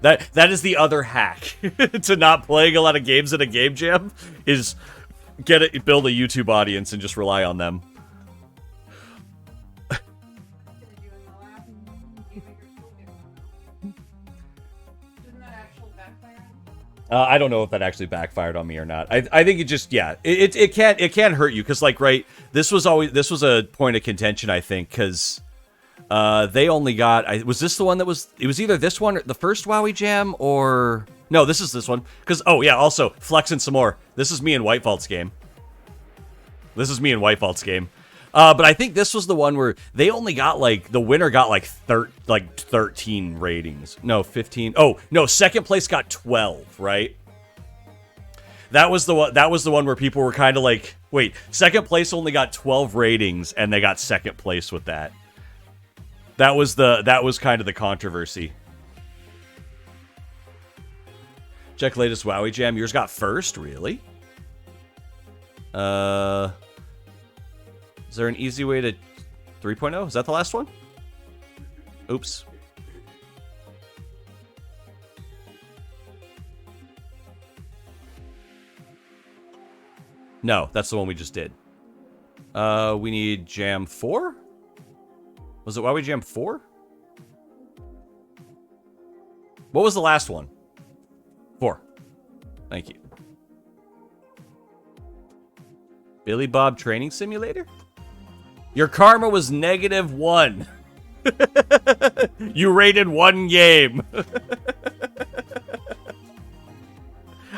That is the other hack to not playing a lot of games in a game jam is build a YouTube audience and just rely on them. I don't know if that actually backfired on me or not. I think it just, yeah, it can hurt you because, like, right, this was a point of contention, I think, because they only got, was this the one that was, it was either this one, or the first Wowie Jam, or, no, this is this one, because, oh, yeah, also, flexing some more, this is me and White Vault's game. But I think this was the one where they only got, like, the winner got, like 13 ratings. No, 15. Oh, no, second place got 12, right? That was the one where people were kind of like, wait, second place only got 12 ratings, and they got second place with that. That was kind of the controversy. Check latest Wowie Jam. Yours got first, really? Is there an easy way to 3.0? Is that the last one? Oops. No, that's the one we just did. We need Jam 4? Was it Wowie Jam 4? What was the last one? 4. Thank you. Billy Bob Training Simulator? Your karma was -1. You rated 1 game.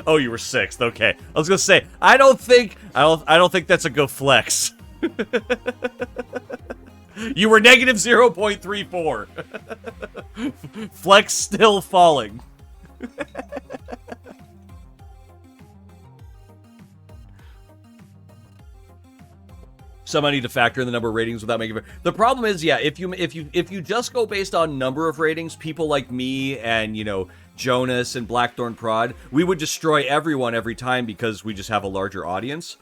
Oh, you were 6th. Okay, I was gonna say I don't think that's a good flex. You were -0.34. Flex still falling. Some I need to factor in the number of ratings without making it. The problem is, yeah, if you just go based on number of ratings, people like me and, you know, Jonas and Blackthorn Prod, we would destroy everyone every time because we just have a larger audience.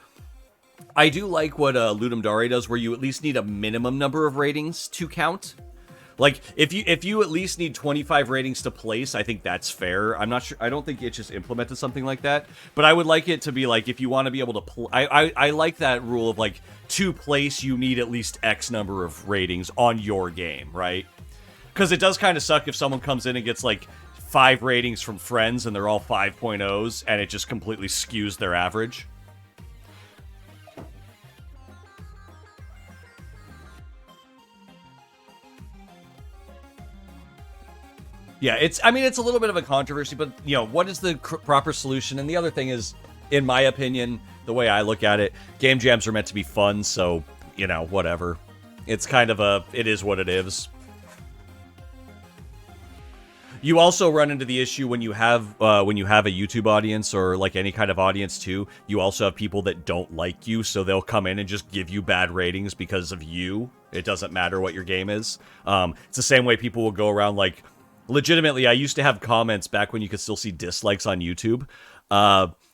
I do like what Ludum Dare does, where you at least need a minimum number of ratings to count. Like, if you at least need 25 ratings to place, I think that's fair. I'm not sure. I don't think it just implemented something like that. But I would like it to be like, if you want to be able to I like that rule of, like, to place, you need at least X number of ratings on your game, right? Because it does kind of suck if someone comes in and gets, like, 5 ratings from friends and they're all 5.0s and it just completely skews their average. Yeah, it's a little bit of a controversy, but, you know, what is the proper solution? And the other thing is, in my opinion, the way I look at it, game jams are meant to be fun, so, you know, whatever. It's kind of it is what it is. You also run into the issue when you have a YouTube audience, or like any kind of audience too, you also have people that don't like you, so they'll come in and just give you bad ratings because of you. It doesn't matter what your game is. It's the same way people will go around, like, legitimately, I used to have comments back when you could still see dislikes on YouTube.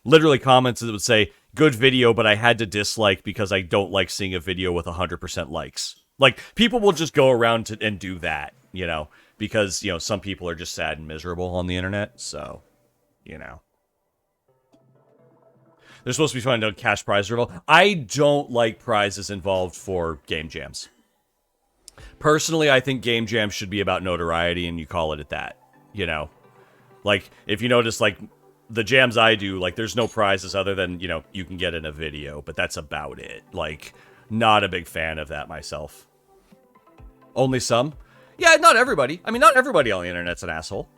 Literally comments that would say, good video, but I had to dislike because I don't like seeing a video with 100% likes. Like, people will just go around and do that, you know, because, you know, some people are just sad and miserable on the internet, so, you know. They're supposed to be finding out cash prize reveal. I don't like prizes involved for game jams. Personally, I think game jams should be about notoriety, and you call it at that, you know? Like, if you notice, like, the jams I do, like, there's no prizes other than, you know, you can get in a video, but that's about it. Like, not a big fan of that myself. Only some? Yeah, not everybody. I mean, not everybody on the internet's an asshole.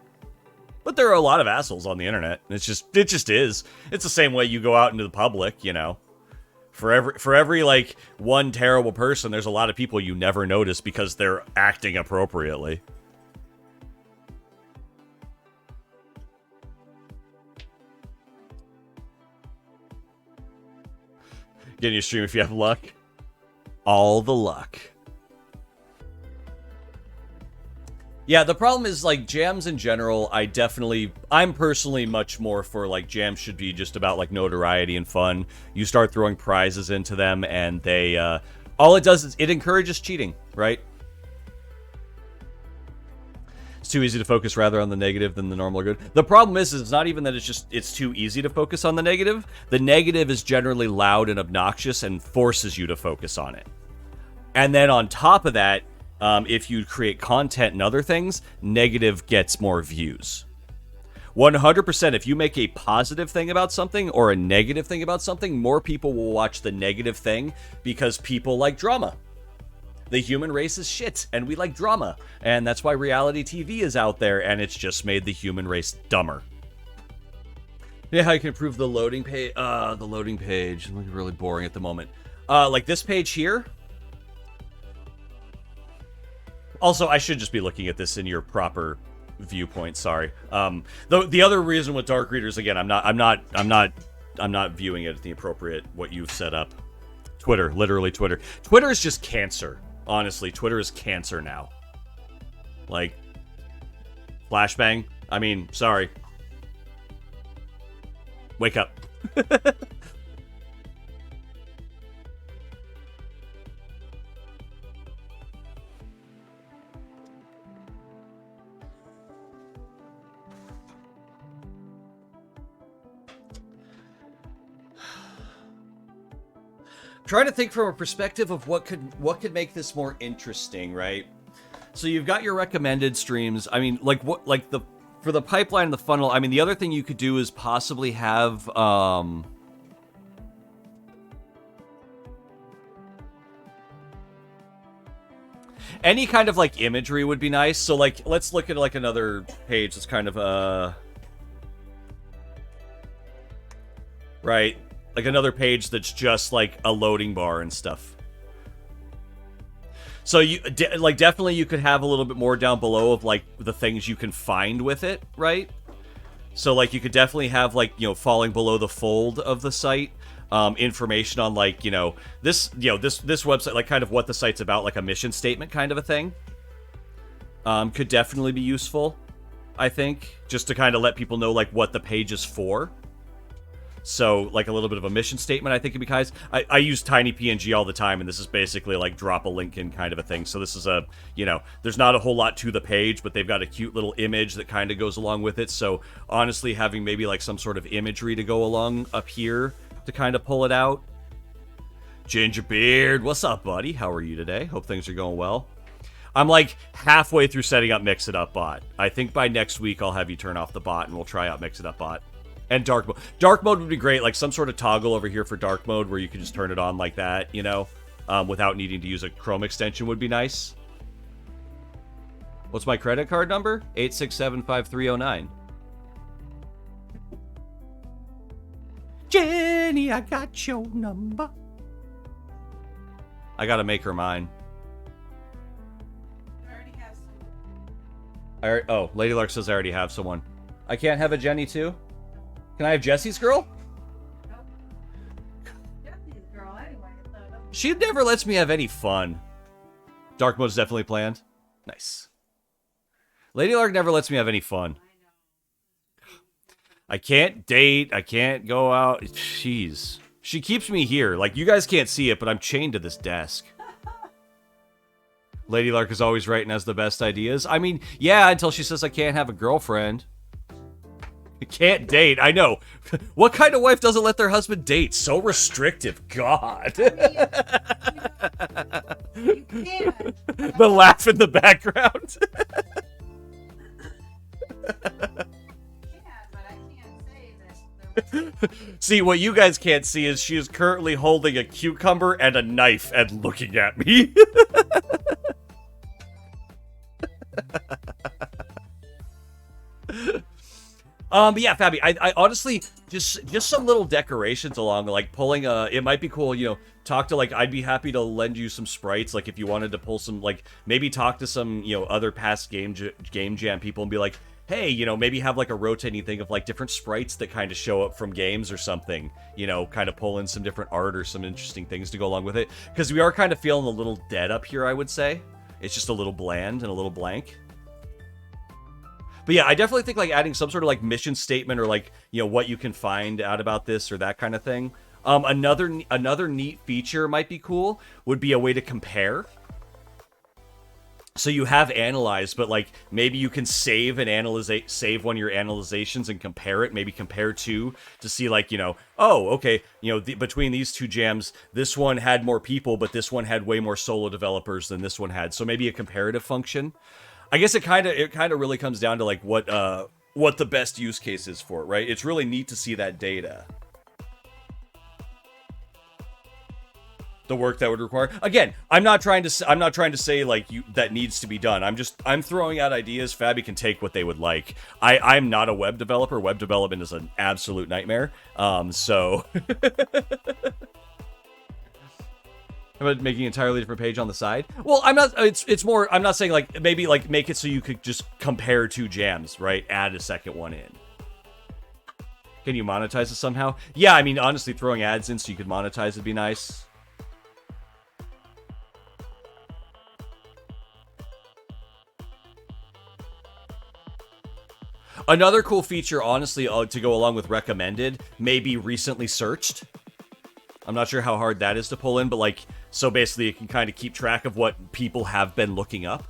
But there are a lot of assholes on the internet. It just is. It's the same way you go out into the public, you know? For every like one terrible person, there's a lot of people you never notice because they're acting appropriately. Getting you a stream if you have luck. All the luck. Yeah, the problem is, like, jams in general, I'm personally much more for, like, jams should be just about, like, notoriety and fun. You start throwing prizes into them, and they, all it does is it encourages cheating, right? It's too easy to focus rather on the negative than the normal or good. The problem is it's not even that it's too easy to focus on the negative. The negative is generally loud and obnoxious and forces you to focus on it. And then on top of that, if you create content and other things, negative gets more views. 100%, if you make a positive thing about something or a negative thing about something, more people will watch the negative thing because people like drama. The human race is shit, and we like drama. And that's why reality TV is out there, and it's just made the human race dumber. Yeah, how you can improve the loading page? The loading page. It's really boring at the moment. Like this page here. Also, I should just be looking at this in your proper viewpoint. Sorry. The other reason with Dark Readers, again, I'm not viewing it at the appropriate what you've set up. Twitter, literally Twitter. Twitter is just cancer. Honestly, Twitter is cancer now. Like, flashbang. I mean, sorry. Wake up. Trying to think from a perspective of what could make this more interesting, right? So you've got your recommended streams. I mean, like what, like for the pipeline and the funnel. I mean, the other thing you could do is possibly have any kind of like imagery would be nice. So like, let's look at like another page that's kind of right. Like another page that's just like a loading bar and stuff. So you like definitely you could have a little bit more down below of like the things you can find with it, right? So like you could definitely have like, you know, falling below the fold of the site, information on like, you know, this website, like kind of what the site's about, like a mission statement kind of a thing. Could definitely be useful, I think, just to kind of let people know like what the page is for. So, like a little bit of a mission statement, I think, would be kind. I use tiny PNG all the time, and this is basically like drop a link in kind of a thing. So this is a, you know, there's not a whole lot to the page, but they've got a cute little image that kind of goes along with it. So honestly, having maybe like some sort of imagery to go along up here to kind of pull it out. Gingerbeard, what's up, buddy? How are you today? Hope things are going well. I'm like halfway through setting up Mix It Up Bot. I think by next week I'll have you turn off the bot, and we'll try out Mix It Up Bot. And dark mode. Dark mode would be great, like some sort of toggle over here for dark mode where you can just turn it on like that, you know, without needing to use a Chrome extension would be nice. What's my credit card number? 8675309. Jenny, I got your number. I gotta make her mine. I already have someone. Oh, Lady Lark says I already have someone. I can't have a Jenny too? Can I have Jesse's girl? Nope. Jesse's girl anyway, so She never lets me have any fun. Dark mode's definitely planned. Nice. Lady Lark never lets me have any fun. I can't date. I can't go out. Jeez. She keeps me here. Like, you guys can't see it, but I'm chained to this desk. Lady Lark is always right and has the best ideas. I mean, yeah, until she says I can't have a girlfriend. Can't date. I know. What kind of wife doesn't let their husband date? So restrictive. God. you can. The laugh in the background. See, what you guys can't see is she is currently holding a cucumber and a knife and looking at me. But yeah, Fabi, I honestly just some little decorations along, like pulling it might be cool, you know, talk to like, I'd be happy to lend you some sprites, like if you wanted to pull some, like maybe talk to some, you know, other past game jam people and be like, hey, you know, maybe have like a rotating thing of like different sprites that kind of show up from games or something, you know, kind of pull in some different art or some interesting things to go along with it, because we are kind of feeling a little dead up here, I would say. It's just a little bland and a little blank. But yeah, I definitely think like adding some sort of like mission statement or like, you know, what you can find out about this or that kind of thing. Another neat feature might be cool would be a way to compare. So you have analyzed, but like maybe you can save and save one of your analyzations and compare it. Maybe compare two to see like, you know, oh, okay, you know, between these two jams, this one had more people, but this one had way more solo developers than this one had. So maybe a comparative function. I guess it kind of really comes down to like what what the best use case is for it, right? It's really neat to see that data. The work that would require. Again, I'm not trying to say like that needs to be done. I'm throwing out ideas. Fabi can take what they would like. I'm not a web developer. Web development is an absolute nightmare. So How about making an entirely different page on the side? Well, I'm not. It's more. I'm not saying like maybe like make it so you could just compare two jams, right? Add a second one in. Can you monetize it somehow? Yeah, I mean, honestly, throwing ads in so you could monetize would be nice. Another cool feature, honestly, to go along with recommended, may be recently searched. I'm not sure how hard that is to pull in, but like, so basically it can kind of keep track of what people have been looking up.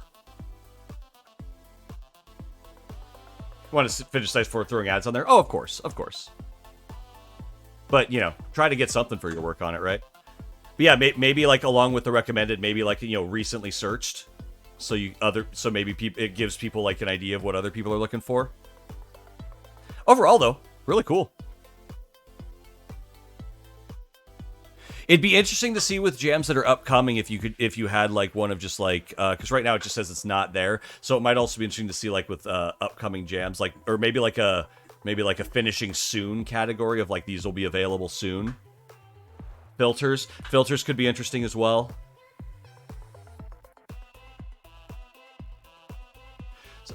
Want to finish size for throwing ads on there? Oh, of course, of course. But, you know, try to get something for your work on it, right? But yeah, maybe like along with the recommended, maybe like, you know, recently searched. So maybe it gives people like an idea of what other people are looking for. Overall, though, really cool. It'd be interesting to see with jams that are upcoming if you had like one of just like because right now it just says it's not there. So it might also be interesting to see like with upcoming jams, like or maybe like a finishing soon category of like these will be available soon. Filters could be interesting as well.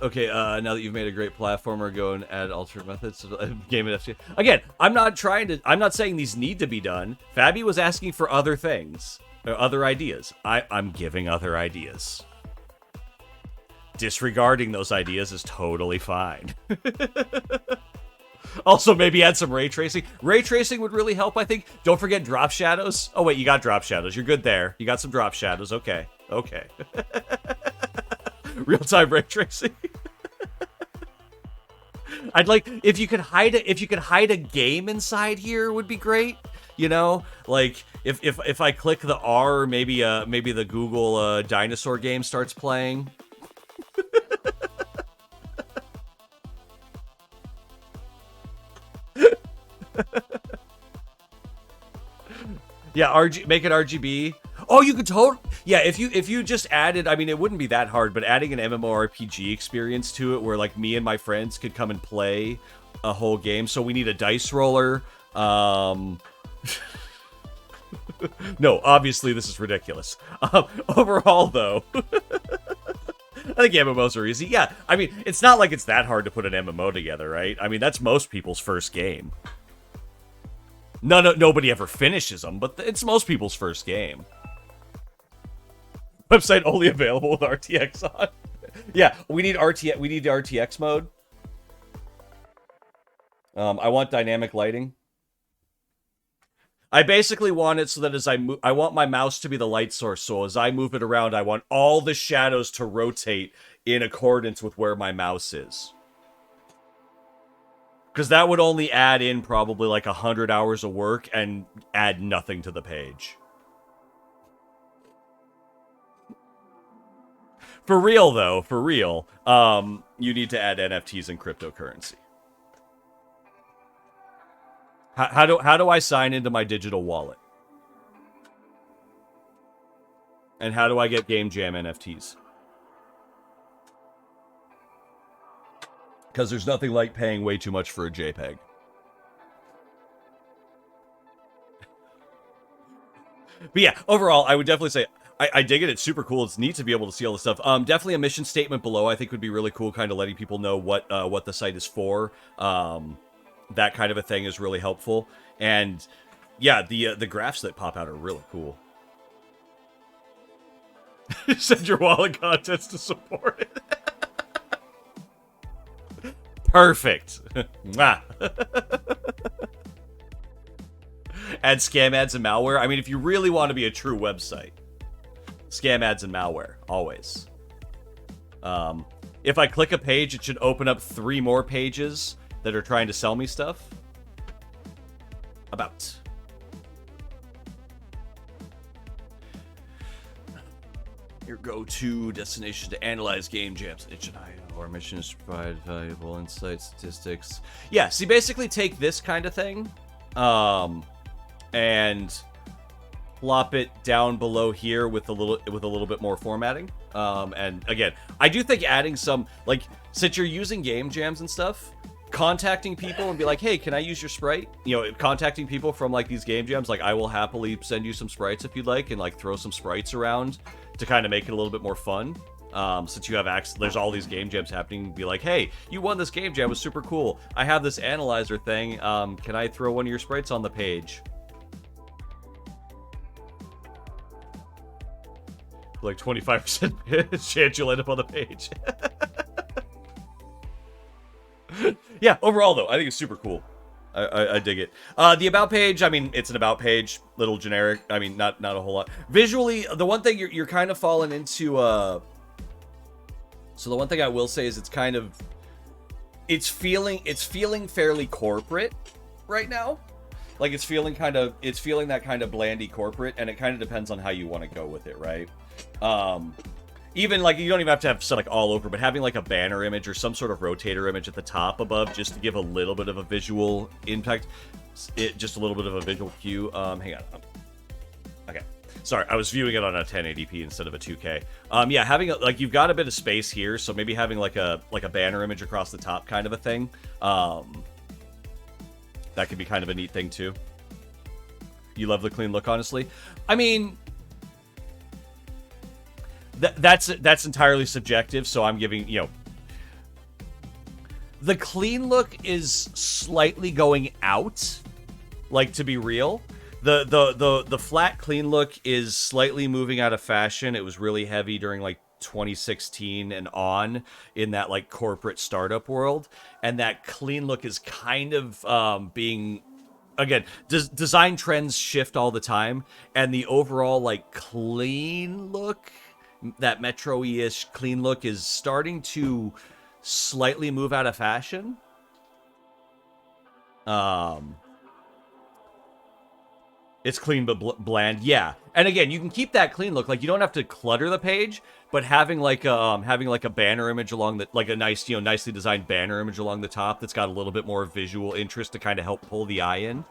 Okay, now that you've made a great platformer, go and add alternate methods to game and FT. Again, I'm not saying these need to be done. Fabi was asking for other things, or other ideas. I'm giving other ideas. Disregarding those ideas is totally fine. Also, maybe add some ray tracing. Ray tracing would really help, I think. Don't forget drop shadows. Oh, wait, you got drop shadows. You're good there. You got some drop shadows. Okay. Real-time ray tracing. I'd like if you could hide a game inside here would be great. You know, like if I click the R, maybe the Google dinosaur game starts playing. Yeah, make it RGB. Oh, you could yeah, if you just added, I mean, it wouldn't be that hard, but adding an MMORPG experience to it where like me and my friends could come and play a whole game. So we need a dice roller. No, obviously this is ridiculous. Overall though, I think MMOs are easy. Yeah, I mean, it's not like it's that hard to put an MMO together, right? I mean, that's most people's first game. Nobody ever finishes them, but it's most people's first game. Website only available with RTX on. Yeah, we need RTX. We need the RTX mode. I want dynamic lighting. I basically want it so that as I move, I want my mouse to be the light source. So as I move it around, I want all the shadows to rotate in accordance with where my mouse is. Because that would only add in probably like 100 hours of work and add nothing to the page. For real, though, you need to add NFTs and cryptocurrency. How do I sign into my digital wallet? And how do I get Game Jam NFTs? Because there's nothing like paying way too much for a JPEG. But yeah, overall, I would definitely say I dig it. It's super cool. It's neat to be able to see all this stuff. Definitely a mission statement below I think would be really cool, kind of letting people know what the site is for. That kind of a thing is really helpful. And yeah, the graphs that pop out are really cool. Send your wallet contents to support it. Perfect. Add scam ads and malware. I mean, if you really want to be a true website, scam ads and malware, always. If I click a page, it should open up 3 more pages that are trying to sell me stuff. About. your go-to destination to analyze game jams. Our mission is to provide valuable insight, statistics. Yeah, so you basically take this kind of thing, and plop it down below here with a little bit more formatting. And again, I do think adding some, like, since you're using game jams and stuff, contacting people and be like, hey, can I use your sprite? You know, contacting people from like these game jams, like I will happily send you some sprites if you'd like, and like throw some sprites around to kind of make it a little bit more fun. Since you have access, there's all these game jams happening, be like, hey, you won this game jam, it was super cool. I have this analyzer thing. Can I throw one of your sprites on the page? Like 25% chance you'll end up on the page. Yeah, overall though, I think it's super cool. I dig it. The about page, I mean, it's an about page, little generic. I mean, not a whole lot. Visually, the one thing you're kind of falling into. So the one thing I will say is it's feeling fairly corporate right now. Like it's feeling that kind of blandy corporate, and it kind of depends on how you want to go with it, right? Even like you don't even have to have stuff like all over, but having like a banner image or some sort of rotator image at the top above just to give a little bit of a visual impact, just a little bit of a visual cue. Hang on. Okay. Sorry, I was viewing it on a 1080p instead of a 2K. Yeah, having like you've got a bit of space here, so maybe having like a banner image across the top kind of a thing. That could be kind of a neat thing too. You love the clean look, honestly. I mean, that's entirely subjective, so I'm giving, you know, the clean look is slightly going out, like, to be real. The flat clean look is slightly moving out of fashion. It was really heavy during like 2016 and on in that like corporate startup world, and that clean look is kind of being, again, design trends shift all the time, and the overall like clean look, that Metro-ish clean look, is starting to slightly move out of fashion. It's clean but bland, yeah. And again, you can keep that clean look. Like, you don't have to clutter the page, but having like a banner image along the, like a nice, you know, nicely designed banner image along the top that's got a little bit more visual interest to kind of help pull the eye in,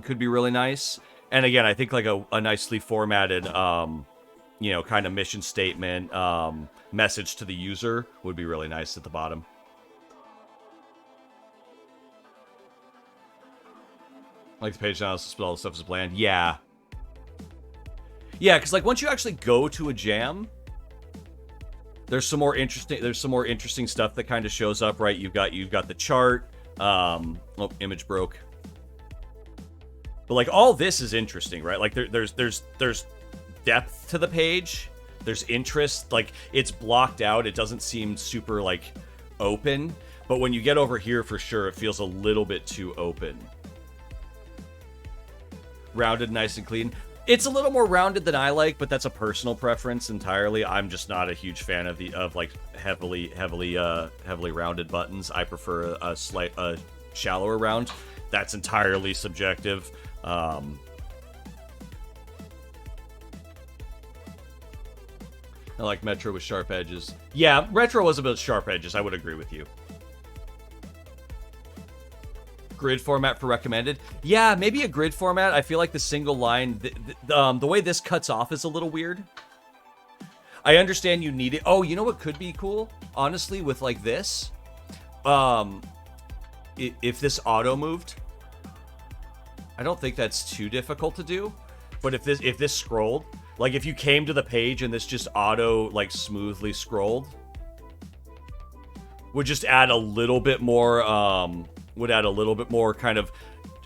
could be really nice. And again, I think like a nicely formatted, you know, kind of mission statement, message to the user would be really nice at the bottom. Like the page analysis, but all the stuff is bland. Yeah. Yeah, because like once you actually go to a jam, there's some more interesting stuff that kind of shows up, right? You've got the chart. Oh, image broke. But like all this is interesting, right? Like there's depth to the page. There's interest. Like it's blocked out. It doesn't seem super like open. But when you get over here, for sure, it feels a little bit too open. Rounded, nice and clean. It's a little more rounded than I like, but that's a personal preference entirely. I'm just not a huge fan of like heavily rounded buttons. I prefer a shallower round. That's entirely subjective. I like Metro with sharp edges. Yeah, Retro was about sharp edges. I would agree with you. Grid format for recommended. Yeah, maybe a grid format. I feel like the single line, the way this cuts off is a little weird. I understand you need it. Oh, you know what could be cool? Honestly, with like this, if this auto moved, I don't think that's too difficult to do. But if this scrolled, like if you came to the page and this just auto like smoothly scrolled, would just add a little bit more kind of,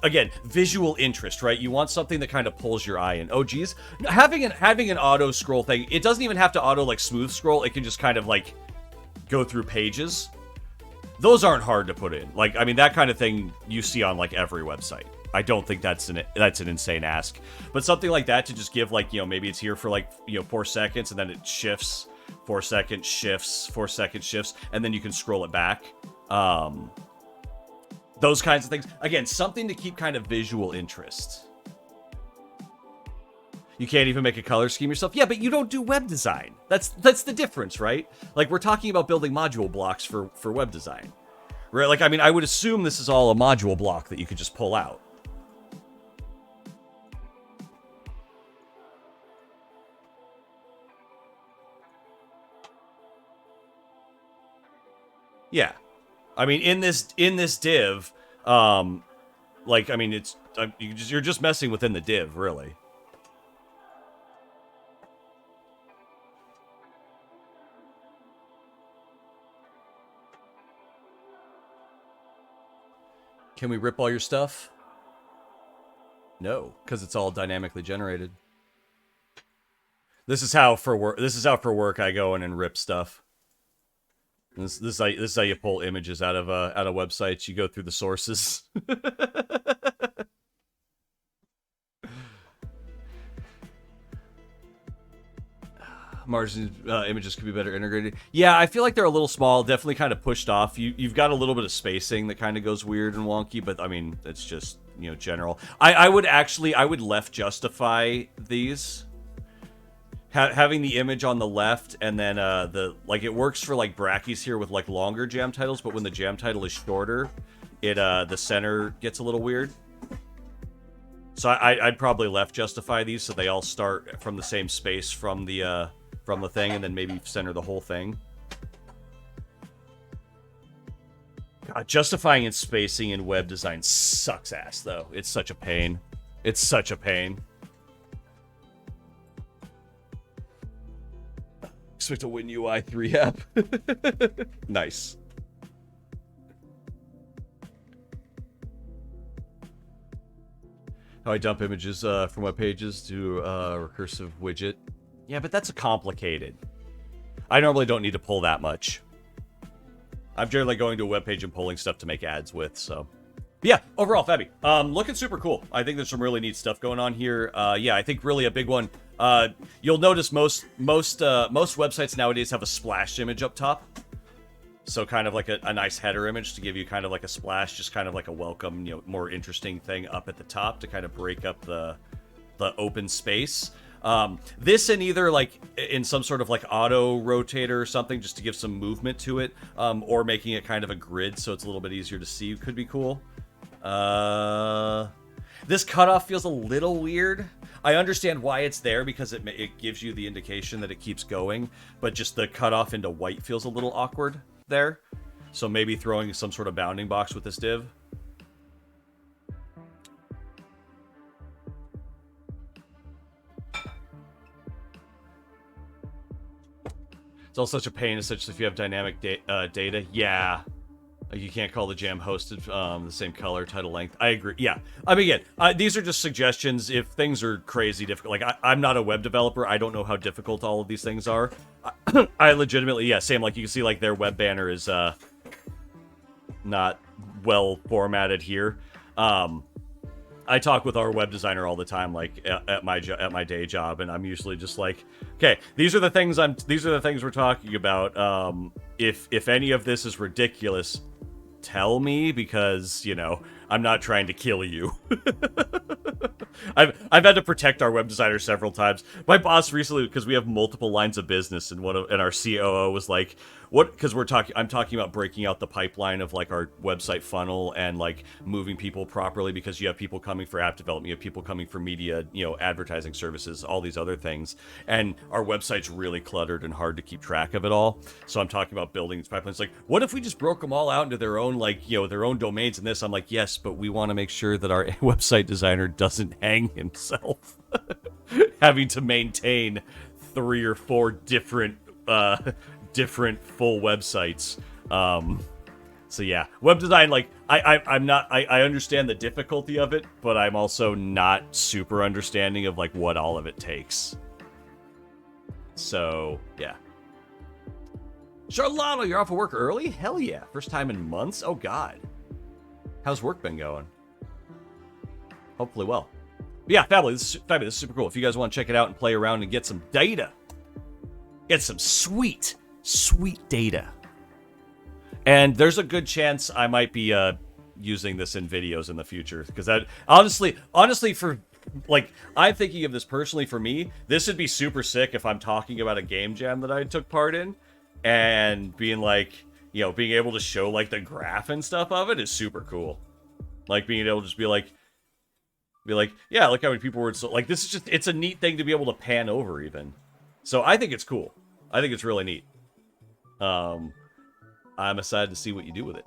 again, visual interest, right? You want something that kind of pulls your eye in. Oh geez, having an auto scroll thing, it doesn't even have to auto like smooth scroll. It can just kind of like go through pages. Those aren't hard to put in. Like, I mean, that kind of thing you see on like every website. I don't think that's an insane ask, but something like that to just give like, you know, maybe it's here for like, you know, 4 seconds and then it shifts, 4 seconds shifts, 4 seconds shifts, and then you can scroll it back. Those kinds of things. Again, something to keep kind of visual interest. You can't even make a color scheme yourself. Yeah, but you don't do web design. That's the difference, right? Like, we're talking about building module blocks for web design. Right? Like, I mean, I would assume this is all a module block that you could just pull out. Yeah. I mean, in this div, like, I mean, it's you're just messing within the div, really. Can we rip all your stuff? No, because it's all dynamically generated. This is how for work I go in and rip stuff. This is how you pull images out of websites. You go through the sources. Margin images could be better integrated. Yeah, I feel like they're a little small, definitely kind of pushed off. You've got a little bit of spacing that kind of goes weird and wonky, but I mean, it's just, you know, general. I would left justify these. Having the image on the left, and then it works for like brackeys here with like longer jam titles, but when the jam title is shorter, the center gets a little weird. So I'd probably left justify these so they all start from the same space from the thing, and then maybe center the whole thing. God, justifying and spacing in web design sucks ass, though. It's such a pain. It's such a pain. Expect a WinUI 3 app. Nice. How I dump images from web pages to a recursive widget. Yeah, but that's complicated. I normally don't need to pull that much. I'm generally going to a web page and pulling stuff to make ads with, so. But yeah, overall, Fabby. Looking super cool. I think there's some really neat stuff going on here. Yeah, I think really a big one. You'll notice most websites nowadays have a splash image up top. So kind of like a nice header image to give you kind of like a splash, just kind of like a welcome, you know, more interesting thing up at the top to kind of break up the open space. This in either like in some sort of like auto rotator or something just to give some movement to it, or making it kind of a grid so it's a little bit easier to see could be cool. This cutoff feels a little weird. I understand why it's there because it gives you the indication that it keeps going, but just the cutoff into white feels a little awkward there. So maybe throwing some sort of bounding box with this div. It's all such a pain, such if you have dynamic data. Yeah. Like you can't call the jam hosted the same color, title length. I agree. Yeah. I mean, again, these are just suggestions. If things are crazy difficult, like I'm not a web developer. I don't know how difficult all of these things are. I legitimately, yeah, same. Like you can see, like their web banner is not well formatted here. I talk with our web designer all the time, like at my day job, and I'm usually just like, okay, these are the things we're talking about. If any of this is ridiculous, tell me, because, you know, I'm not trying to kill you. I've had to protect our web designer several times. My boss recently, because we have multiple lines of business, and our COO was like, "What?" Because I'm talking about breaking out the pipeline of like our website funnel and like moving people properly, because you have people coming for app development, you have people coming for media, you know, advertising services, all these other things, and our website's really cluttered and hard to keep track of it all. So I'm talking about building these pipelines. Like, what if we just broke them all out into their own, like, you know, their own domains and this? I'm like, yes, but we want to make sure that our website designer doesn't hang himself having to maintain 3 or 4 different full websites. So yeah, web design, like I understand the difficulty of it, but I'm also not super understanding of like what all of it takes. So yeah. Charlotte, you're off of work early? Hell yeah. First time in months? Oh god. How's work been going? Hopefully well. But yeah, fabulous. This is super cool. If you guys want to check it out and play around and get some data, get some sweet data. And there's a good chance I might be using this in videos in the future, because that honestly like, I'm thinking of this personally for me. This would be super sick if I'm talking about a game jam that I took part in, and being like, you know, being able to show like the graph and stuff of it is super cool. Like being able to just be like, yeah, look how many people were. So, like, this is just, it's a neat thing to be able to pan over even. So I think it's cool. I think it's really neat. I'm excited to see what you do with it.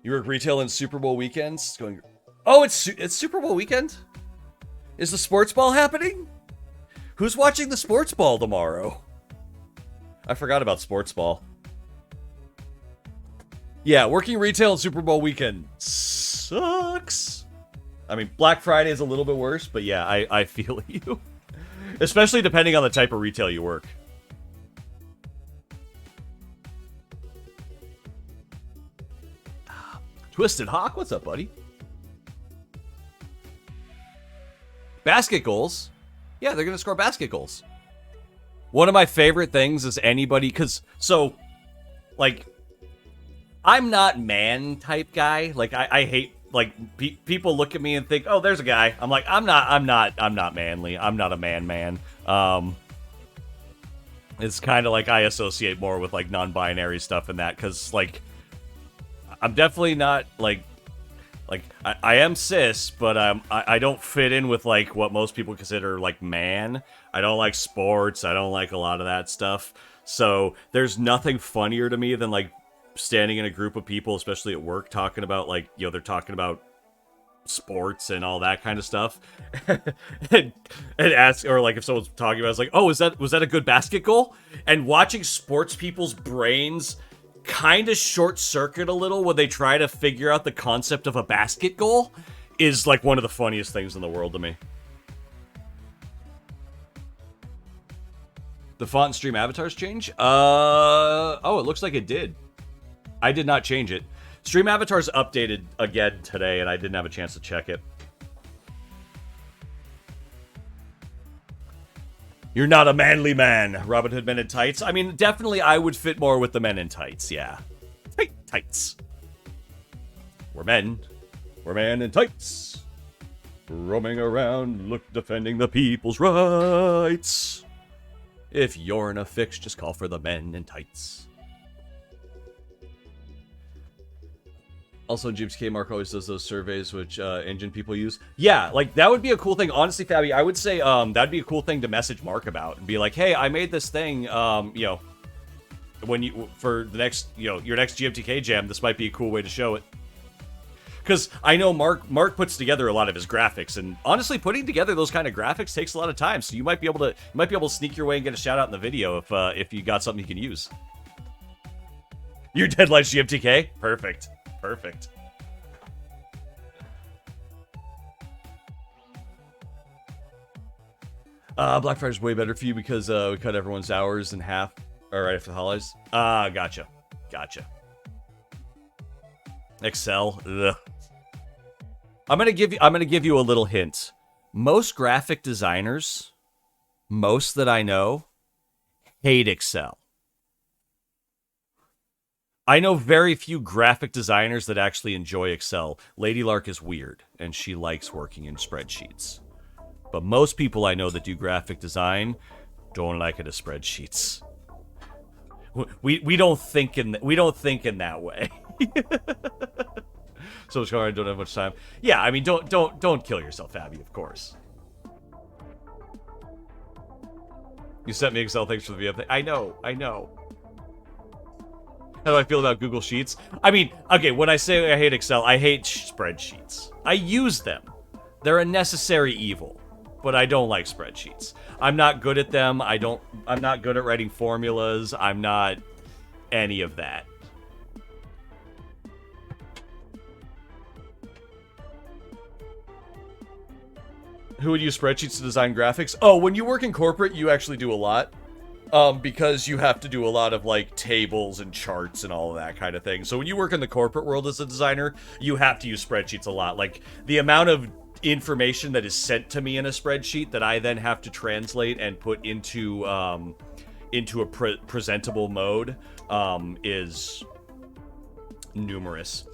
You work retail in Super Bowl weekends? It's going. Oh, it's Super Bowl weekend? Is the sports ball happening? Who's watching the sports ball tomorrow? I forgot about sports ball. Yeah, working retail in Super Bowl weekend sucks. I mean, Black Friday is a little bit worse, but yeah, I feel you. Especially depending on the type of retail you work. Twisted Hawk, what's up, buddy? Basket goals? Yeah, they're going to score basket goals. One of my favorite things is anybody, because, so, like, I'm not man type guy. Like, I hate, like, people look at me and think, oh, there's a guy. I'm like, I'm not manly. I'm not a man. It's kind of like I associate more with, like, non-binary stuff and that, because, like, I'm definitely not, like I am cis, but I don't fit in with, like, what most people consider, like, man. I don't like sports. I don't like a lot of that stuff. So there's nothing funnier to me than, like, standing in a group of people, especially at work, talking about, like, you know, they're talking about sports and all that kind of stuff. and ask, or, like, if someone's talking about it, it's like, oh, was that a good basket goal? And watching sports people's brains kind of short circuit a little when they try to figure out the concept of a basket goal is, like, one of the funniest things in the world to me. The font and stream avatars change? Oh, it looks like it did. I did not change it. Stream avatars updated again today, and I didn't have a chance to check it. You're not a manly man, Robin Hood Men in Tights. I mean, definitely I would fit more with the men in tights, yeah. Tights. We're men. We're men in tights. Roaming around, defending the people's rights. If you're in a fix, just call for the men in tights. Also, Jibs K. Mark always does those surveys which engine people use. Yeah, like, that would be a cool thing. Honestly, Fabi, I would say that'd be a cool thing to message Mark about and be like, hey, I made this thing, you know, when you, for the next, you know, your next GMTK jam, this might be a cool way to show it. Because I know Mark puts together a lot of his graphics, and honestly, putting together those kind of graphics takes a lot of time. So you might be able to sneak your way and get a shout out in the video if you got something you can use. Your deadline's GMTK? Perfect. Black Friday's way better for you because we cut everyone's hours in half right after the holidays. Gotcha. Excel. Ugh. I'm gonna give you a little hint. Most graphic designers, most that I know, hate Excel. I know very few graphic designers that actually enjoy Excel. Lady Lark is weird, and she likes working in spreadsheets. But most people I know that do graphic design don't like it as spreadsheets. We don't think in that way. So much hard. I don't have much time. Yeah, I mean, don't kill yourself, Abby. Of course. You sent me Excel. Thanks for the VM thing. I know. How do I feel about Google Sheets? I mean, okay, when I say I hate Excel, I hate spreadsheets. I use them. They're a necessary evil, but I don't like spreadsheets. I'm not good at them. I'm not good at writing formulas. I'm not any of that. Who would use spreadsheets to design graphics? Oh, when you work in corporate, you actually do a lot. Because you have to do a lot of, like, tables and charts and all of that kind of thing. So when you work in the corporate world as a designer, you have to use spreadsheets a lot. Like, the amount of information that is sent to me in a spreadsheet that I then have to translate and put into a presentable mode is numerous.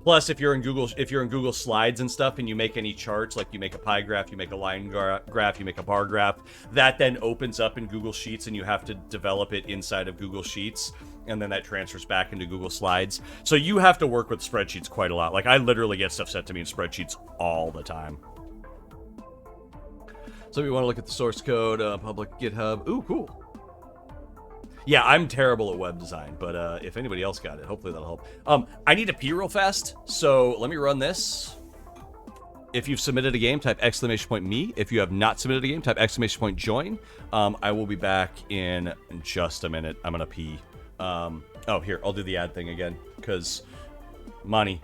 Plus, if you're in Google Slides and stuff, and you make any charts, like you make a pie graph, you make a line graph, you make a bar graph, that then opens up in Google Sheets, and you have to develop it inside of Google Sheets, and then that transfers back into Google Slides. So you have to work with spreadsheets quite a lot. Like, I literally get stuff sent to me in spreadsheets all the time. So if you want to look at the source code, public GitHub. Ooh, cool. Yeah, I'm terrible at web design, but if anybody else got it, hopefully that'll help. I need to pee real fast, so let me run this. If you've submitted a game, type !me. If you have not submitted a game, type !join. I will be back in just a minute. I'm gonna pee. Oh, here, I'll do the ad thing again, because money.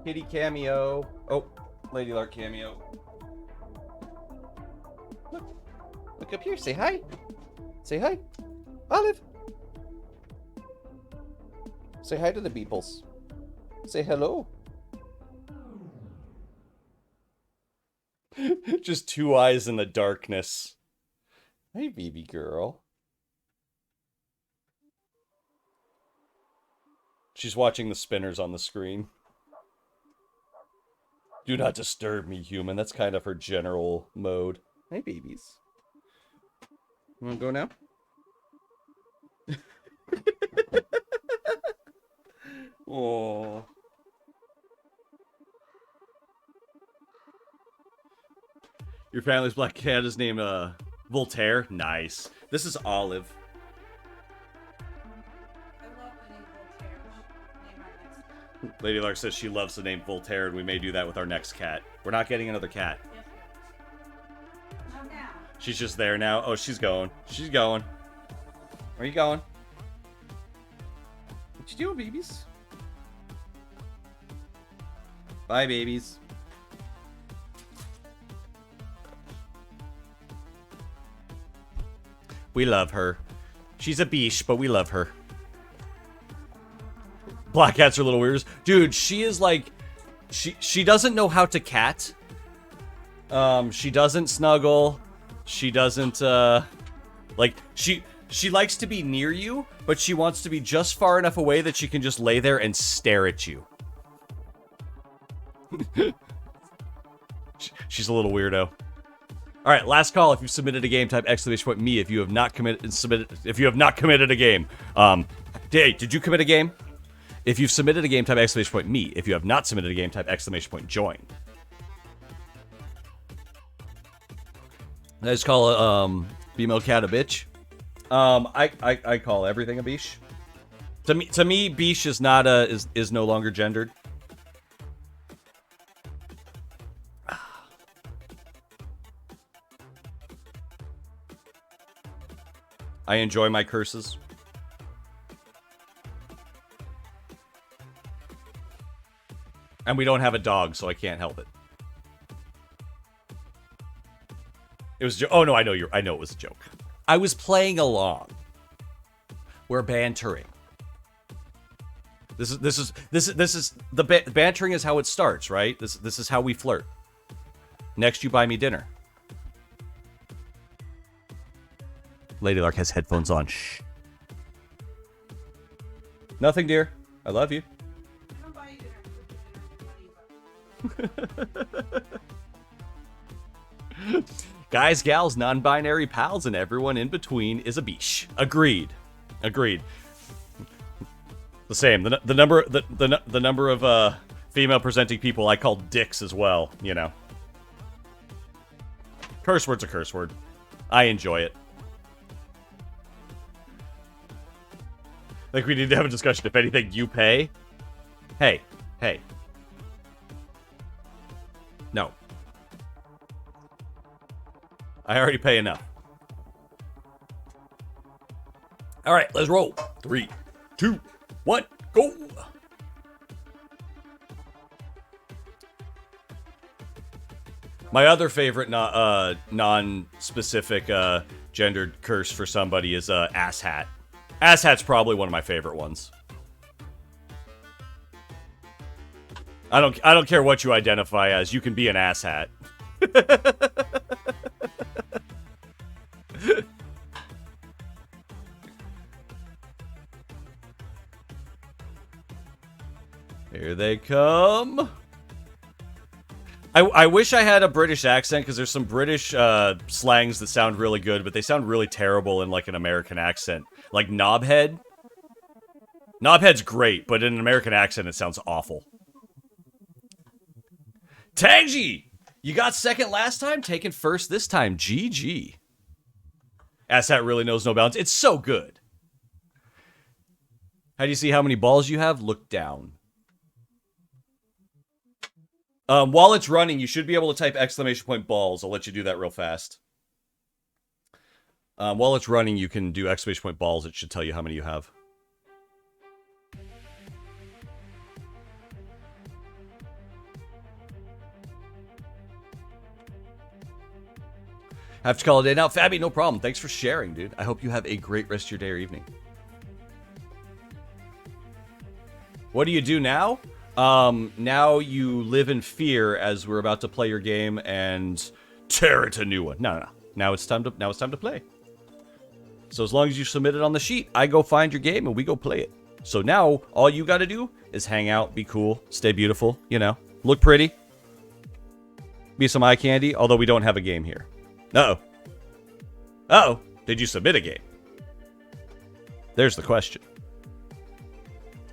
Kitty cameo. Oh, Lady Lark cameo. Look up here. Say hi. Say hi. Olive. Say hi to the beeples. Say hello. Just two eyes in the darkness. Hey, baby girl. She's watching the spinners on the screen. Do not disturb me, human. That's kind of her general mode. Hey, babies. You want to go now? Oh. Your family's black cat is named Voltaire. Nice. This is Olive. Lady Lark says she loves the name Voltaire, and we may do that with our next cat. We're not getting another cat. She's just there now. Oh, she's going. She's going. Where are you going? What you doing, babies? Bye, babies. We love her. She's a biche, but we love her. Black cats are little weirdos. Dude, she is like... She doesn't know how to cat. She doesn't snuggle. She doesn't, like, she likes to be near you, but she wants to be just far enough away that she can just lay there and stare at you. She's a little weirdo. All right, last call. If you've submitted a game, type !me. If you have not committed a game. Hey, did you commit a game? If you've submitted a game, type !me. If you have not submitted a game, type !join. I just call a female cat a bitch. I call everything a biche. To me, biche is not is no longer gendered. I enjoy my curses. And we don't have a dog, so I can't help it. It was oh no, I know it was a joke. I was playing along. We're bantering. This is the bantering is how it starts, right? This is how we flirt. Next, you buy me dinner. Lady Lark has headphones on. Shh. Nothing, dear. I love you. Guys, gals, non-binary pals, and everyone in between is a biche. Agreed. Agreed. The same. The number of female presenting people I call dicks as well, you know. Curse word's a curse word. I enjoy it. I think we need to have a discussion. If anything, you pay. Hey. No. I already pay enough. All right, let's roll. 3, 2, 1, go. My other favorite non-specific gendered curse for somebody is asshat. Asshat's probably one of my favorite ones. I don't care what you identify as. You can be an asshat. Here they come. I wish I had a British accent, because there's some British slangs that sound really good, but they sound really terrible in, like, an American accent. Like knobhead. Knobhead's great, but in an American accent, it sounds awful. Tangji! You got second last time, taking first this time. GG. Asshat really knows no bounds. It's so good. How do you see how many balls you have? Look down. While it's running, you should be able to type exclamation point balls. I'll let you do that real fast. While it's running, you can do exclamation point balls. It should tell you how many you have. Have to call it a day now. Fabby, no problem. Thanks for sharing, dude. I hope you have a great rest of your day or evening. What do you do now? Now you live in fear as we're about to play your game and tear it a new one. No. Now it's time to play. So as long as you submit it on the sheet, I go find your game and we go play it. So now all you got to do is hang out, be cool, stay beautiful, you know, look pretty, be some eye candy. Although we don't have a game here. Uh-oh. Did you submit a game? There's the question.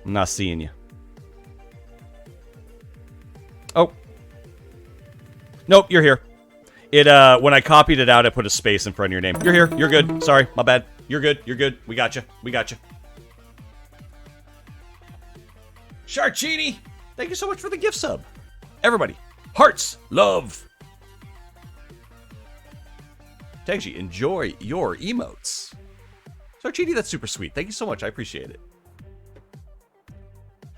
I'm not seeing you. Oh. Nope, you're here. It, when I copied it out, I put a space in front of your name. You're here. You're good. Sorry, my bad. You're good. You're good. We got you. We got you. Sharchini, thank you so much for the gift sub. Everybody, hearts, love. Tangji, enjoy your emotes. Sharchini, that's super sweet. Thank you so much. I appreciate it.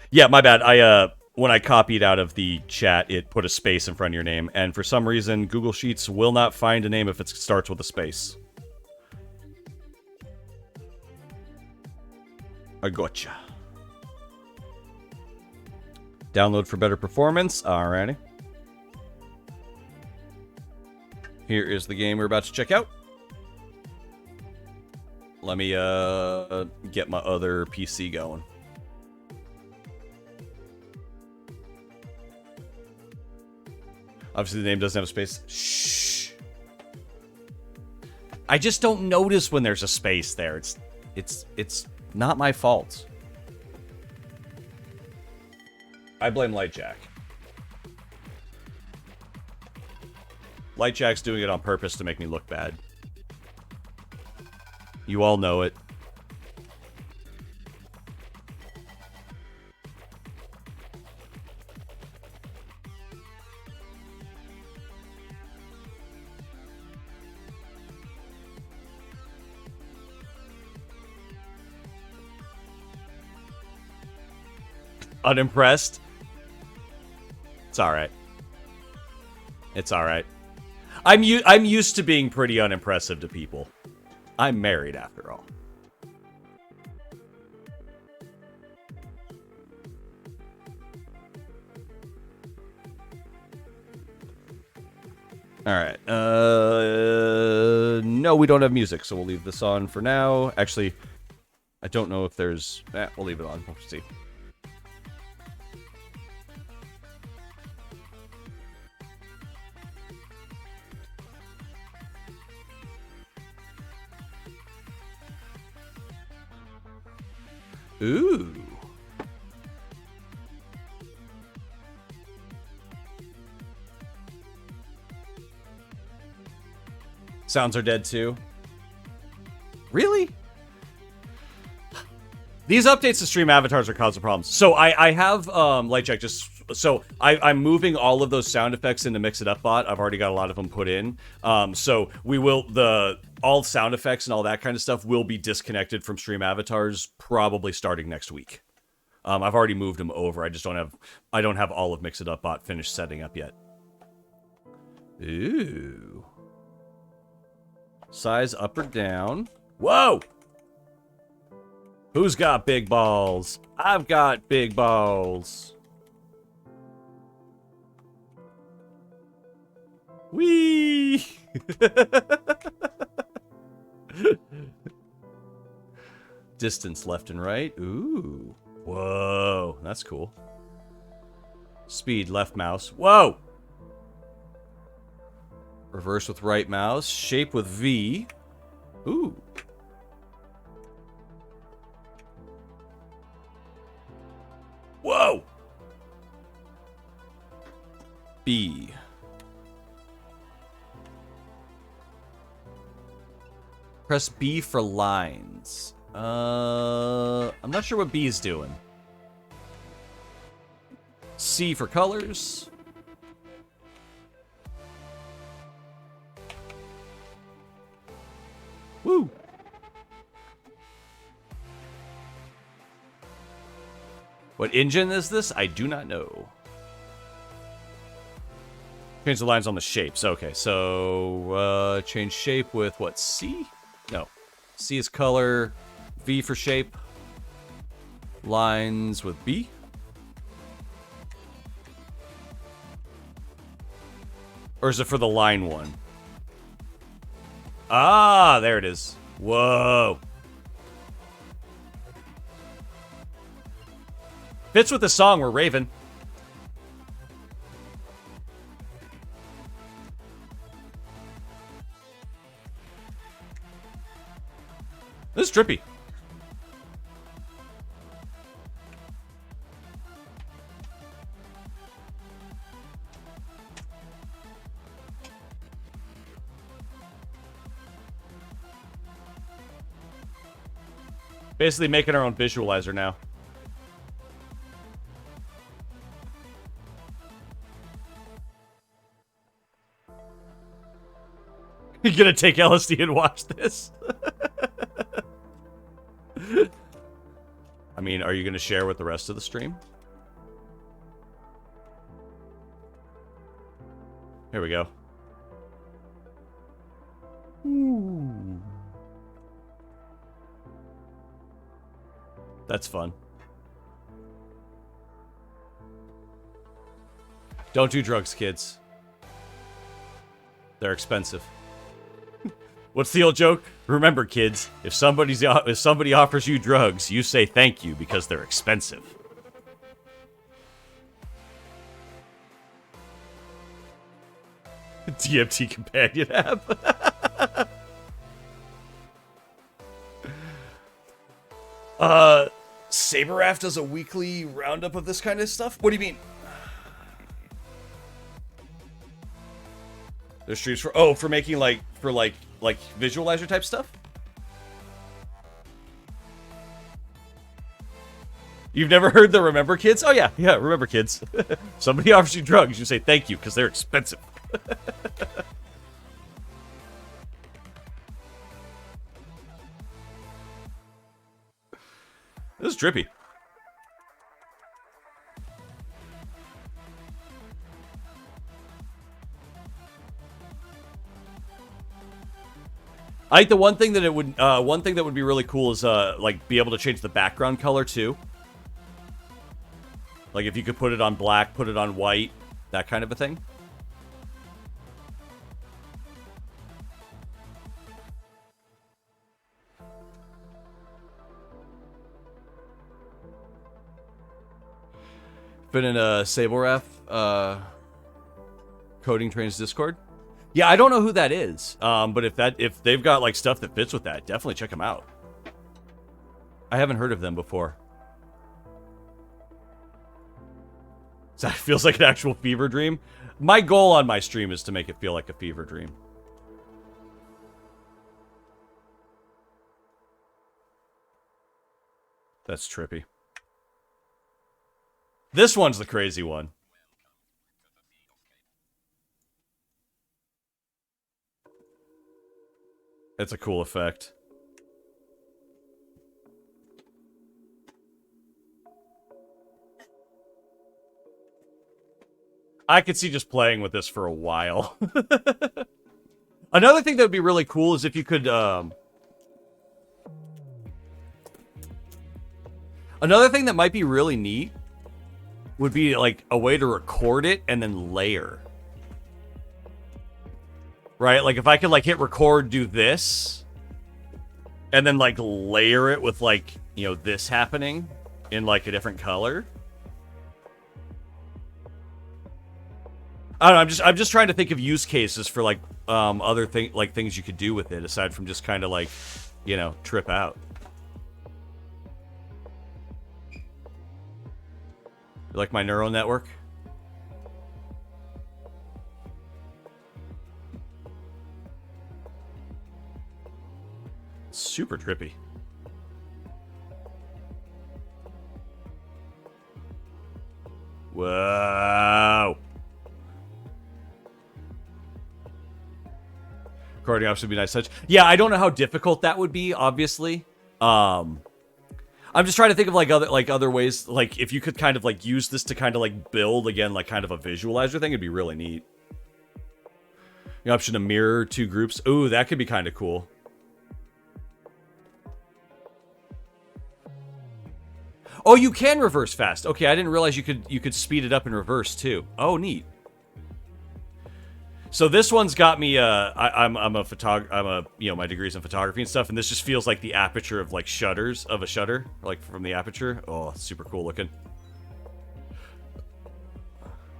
Yeah, my bad. When I copied out of the chat, it put a space in front of your name, and for some reason, Google Sheets will not find a name if it starts with a space. I gotcha. Download for better performance. Alrighty. Here is the game we're about to check out. Let me get my other PC going. Obviously, the name doesn't have a space. Shh. I just don't notice when there's a space there. It's not my fault. I blame Lightjack. Lightjack's doing it on purpose to make me look bad. You all know it. Unimpressed? It's alright. It's alright. I'm used to being pretty unimpressive to people. I'm married after all. Alright. No, we don't have music, so we'll leave this on for now. Actually, I don't know if there's... we'll leave it on. We'll see. Ooh. Sounds are dead too. Really? These updates to stream avatars are causing problems. So I have light check just so I'm moving all of those sound effects into Mix It Up bot. I've already got a lot of them put in. So we will all sound effects and all that kind of stuff will be disconnected from stream avatars probably starting next week. I've already moved them over. I don't have all of Mix It Up bot finished setting up yet. Ooh. Size up or down. Whoa! Who's got big balls? I've got big balls. Whee! Distance left and right. Ooh. Whoa. That's cool. Speed left mouse. Whoa! Reverse with right mouse. Shape with V. Ooh. Whoa! B. Press B for lines. I'm not sure what B is doing. C for colors. Woo! What engine is this? I do not know. Change the lines on the shapes. Okay, so change shape with what? C? No. C is color. V for shape. Lines with B. Or is it for the line one? Ah, there it is. Whoa. Fits with the song, we're Raven. This is trippy. Basically making our own visualizer now. You gonna take LSD and watch this? I mean, are you gonna share with the rest of the stream? Here we go. Ooh. That's fun. Don't do drugs, kids. They're expensive. What's the old joke? Remember, kids, if somebody offers you drugs, you say thank you because they're expensive. DMT companion app. Saber Raft does a weekly roundup of this kind of stuff? What do you mean? There's streams for making like visualizer type stuff? You've never heard the Remember Kids? Oh yeah, Remember Kids. Somebody offers you drugs, you say thank you because they're expensive. This is trippy. I think the one thing that would be really cool is like be able to change the background color too. Like if you could put it on black, put it on white, that kind of a thing. Been in a Sablerath Coding Trains Discord. Yeah, I don't know who that is. But if they've got like stuff that fits with that, definitely check them out. I haven't heard of them before. So it feels like an actual fever dream. My goal on my stream is to make it feel like a fever dream. That's trippy. This one's the crazy one. It's a cool effect. I could see just playing with this for a while. Another thing that would be really cool is if you could, another thing that might be really neat would be, like, a way to record it and then layer. Right? Like, if I could, like, hit record, do this, and then, like, layer it with, like, you know, this happening in, like, a different color. I don't know, I'm just trying to think of use cases for, like, other things you could do with it, aside from just kind of, like, you know, trip out. You like my neural network? Super trippy. Whoa. Recording option would be nice touch. Yeah, I don't know how difficult that would be, obviously. I'm just trying to think of other ways, like if you could kind of like use this to kind of like build again like kind of a visualizer thing, it'd be really neat. The option to mirror two groups. Ooh, that could be kind of cool. Oh, you can reverse fast. Okay, I didn't realize you could speed it up in reverse too. Oh, neat. So this one's got me. I'm a you know, my degree's in photography and stuff, and this just feels like the aperture of like shutters of a shutter, like from the aperture. Oh, super cool looking.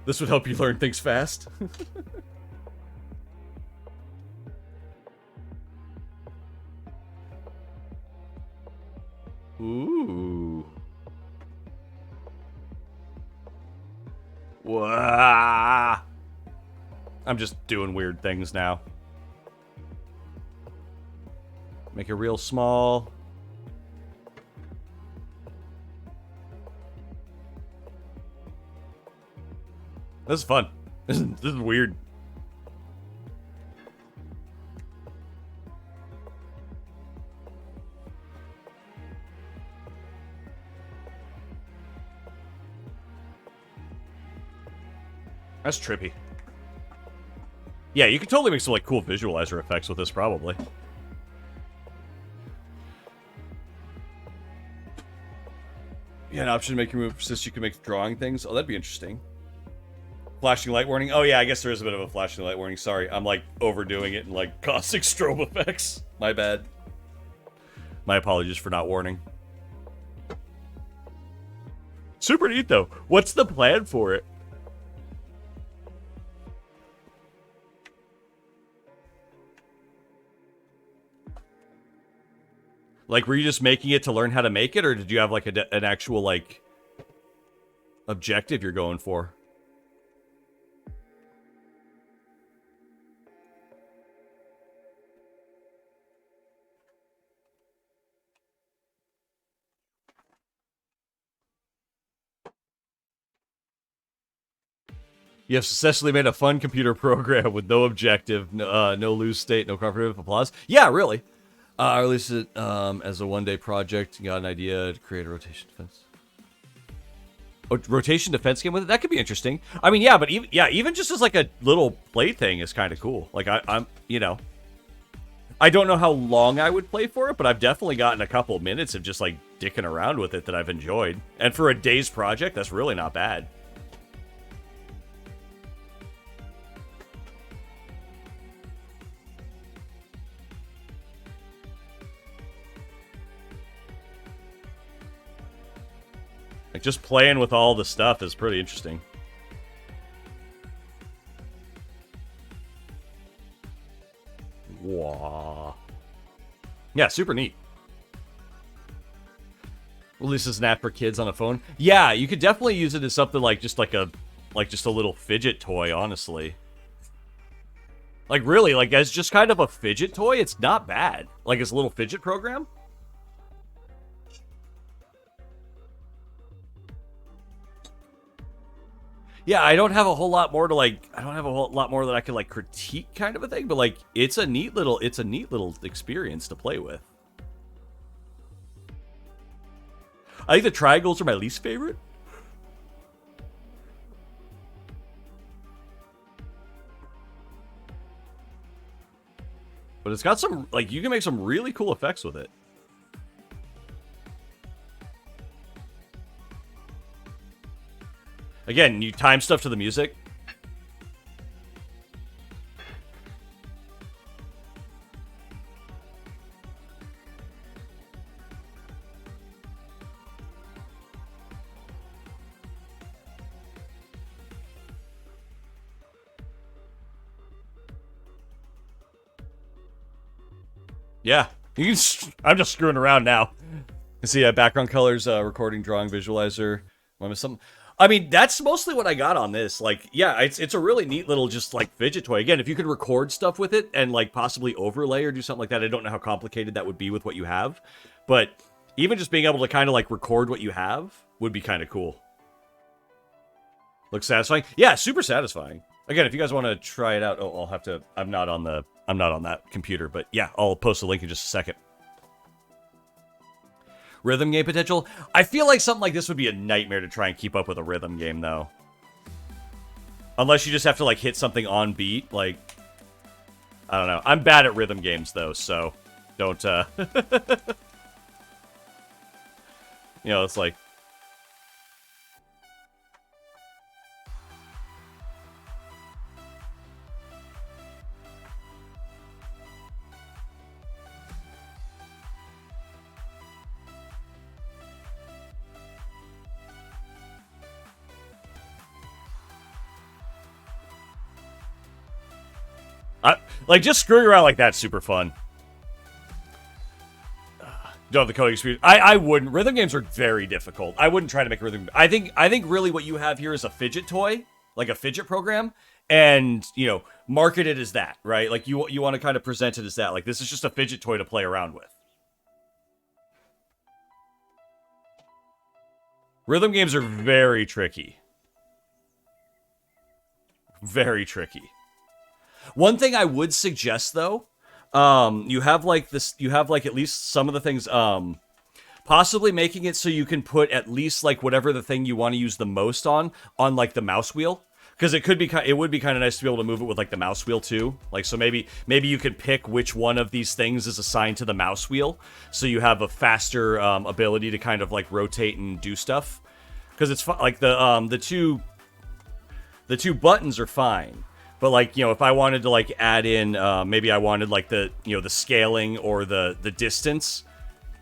This would help you learn things fast. Ooh. Wow. I'm just doing weird things now. Make it real small. This is fun. This is weird. That's trippy. Yeah, you could totally make some like cool visualizer effects with this, probably. Yeah, an option to make your move persist. You can make drawing things. Oh, that'd be interesting. Flashing light warning. Oh yeah, I guess there is a bit of a flashing light warning. Sorry, I'm like overdoing it and like causing strobe effects. My bad. My apologies for not warning. Super neat though. What's the plan for it? Like, were you just making it to learn how to make it, or did you have, like, an actual, like, objective you're going for? You have successfully made a fun computer program with no objective, no lose state, no competitive applause. Yeah, really. I released it as a one-day project. Got an idea to create a rotation defense. Oh, rotation defense game with it? That could be interesting. I mean, yeah, but even just as like a little play thing is kind of cool. Like I'm, you know, I don't know how long I would play for it, but I've definitely gotten a couple minutes of just like dicking around with it that I've enjoyed. And for a day's project, that's really not bad. Like, just playing with all the stuff is pretty interesting. Wow. Yeah, super neat. Releases an app for kids on a phone. Yeah, you could definitely use it as something like, just like a, like just a little fidget toy, honestly. Like really, like as just kind of a fidget toy, it's not bad. Like as a little fidget program. Yeah, I don't have a whole lot more to like. I don't have a whole lot more that I could like critique, kind of a thing. But like, it's a neat little experience to play with. I think the triangles are my least favorite. But it's got some, like, you can make some really cool effects with it. Again, you time stuff to the music. Yeah, you can. I'm just screwing around now. You see, background colors, recording, drawing, visualizer. Some. I mean, that's mostly what I got on this. Like, yeah, it's a really neat little just like fidget toy. Again, if you could record stuff with it and like possibly overlay or do something like that, I don't know how complicated that would be with what you have, but even just being able to kind of like record what you have would be kind of cool. Looks satisfying. Yeah, super satisfying. Again, if you guys want to try it out, I'll have to. I'm not on that computer, but yeah, I'll post a link in just a second. Rhythm game potential. I feel like something like this would be a nightmare to try and keep up with a rhythm game, though. Unless you just have to like hit something on beat, like I don't know. I'm bad at rhythm games though, so don't. You know, it's like. Like, just screwing around like that's super fun. Don't have the coding experience. I wouldn't. Rhythm games are very difficult. I wouldn't try to make a rhythm. I think really what you have here is a fidget toy, like a fidget program, and, you know, market it as that, right? Like, you want to kind of present it as that. Like, this is just a fidget toy to play around with. Rhythm games are very tricky. Very tricky. One thing I would suggest, though, you have like at least some of the things, possibly making it so you can put at least like whatever the thing you want to use the most on like the mouse wheel, because it would be kind of nice to be able to move it with like the mouse wheel too. Like, so maybe you could pick which one of these things is assigned to the mouse wheel, so you have a faster ability to kind of like rotate and do stuff. Because it's like the two buttons are fine. But, like, you know, if I wanted to, like, add in, maybe I wanted, like, the scaling or the distance,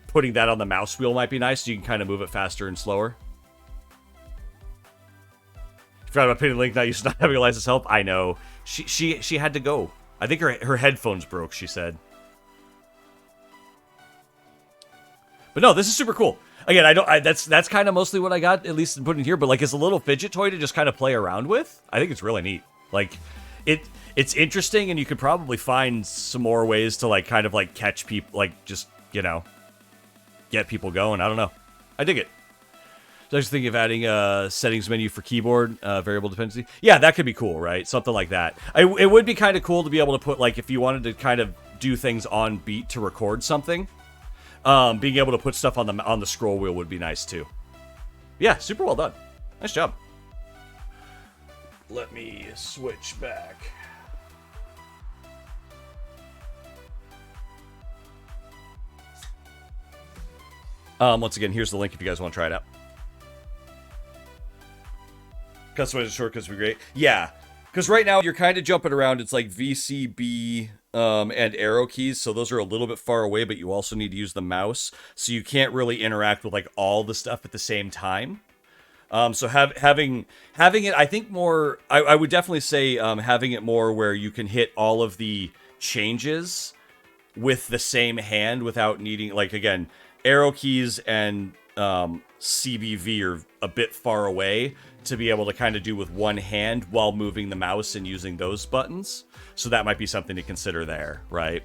putting that on the mouse wheel might be nice, so you can kind of move it faster and slower. Forgot about pinning link, not used to not having Eliza's help. I know. She had to go. I think her headphones broke, she said. But no, this is super cool. Again, that's kind of mostly what I got, at least put in here, but, like, it's a little fidget toy to just kind of play around with. I think it's really neat. Like, it's interesting, and you could probably find some more ways to, like, kind of, like, catch people, like, just, you know, get people going. I don't know. I dig it. So I was thinking of adding a settings menu for keyboard, variable dependency. Yeah, that could be cool, right? Something like that. It would be kind of cool to be able to put, like, if you wanted to kind of do things on beat to record something, being able to put stuff on the scroll wheel would be nice, too. Yeah, super well done. Nice job. Let me switch back. Once again, here's the link if you guys want to try it out. Customized shortcuts would be great. Yeah, because right now you're kind of jumping around. It's like VCB and arrow keys, so those are a little bit far away, but you also need to use the mouse, so you can't really interact with like all the stuff at the same time. So having it, I think more, I would definitely say having it more where you can hit all of the changes with the same hand without needing, like, again, arrow keys and CBV or a bit far away to be able to kind of do with one hand while moving the mouse and using those buttons. So that might be something to consider there, right?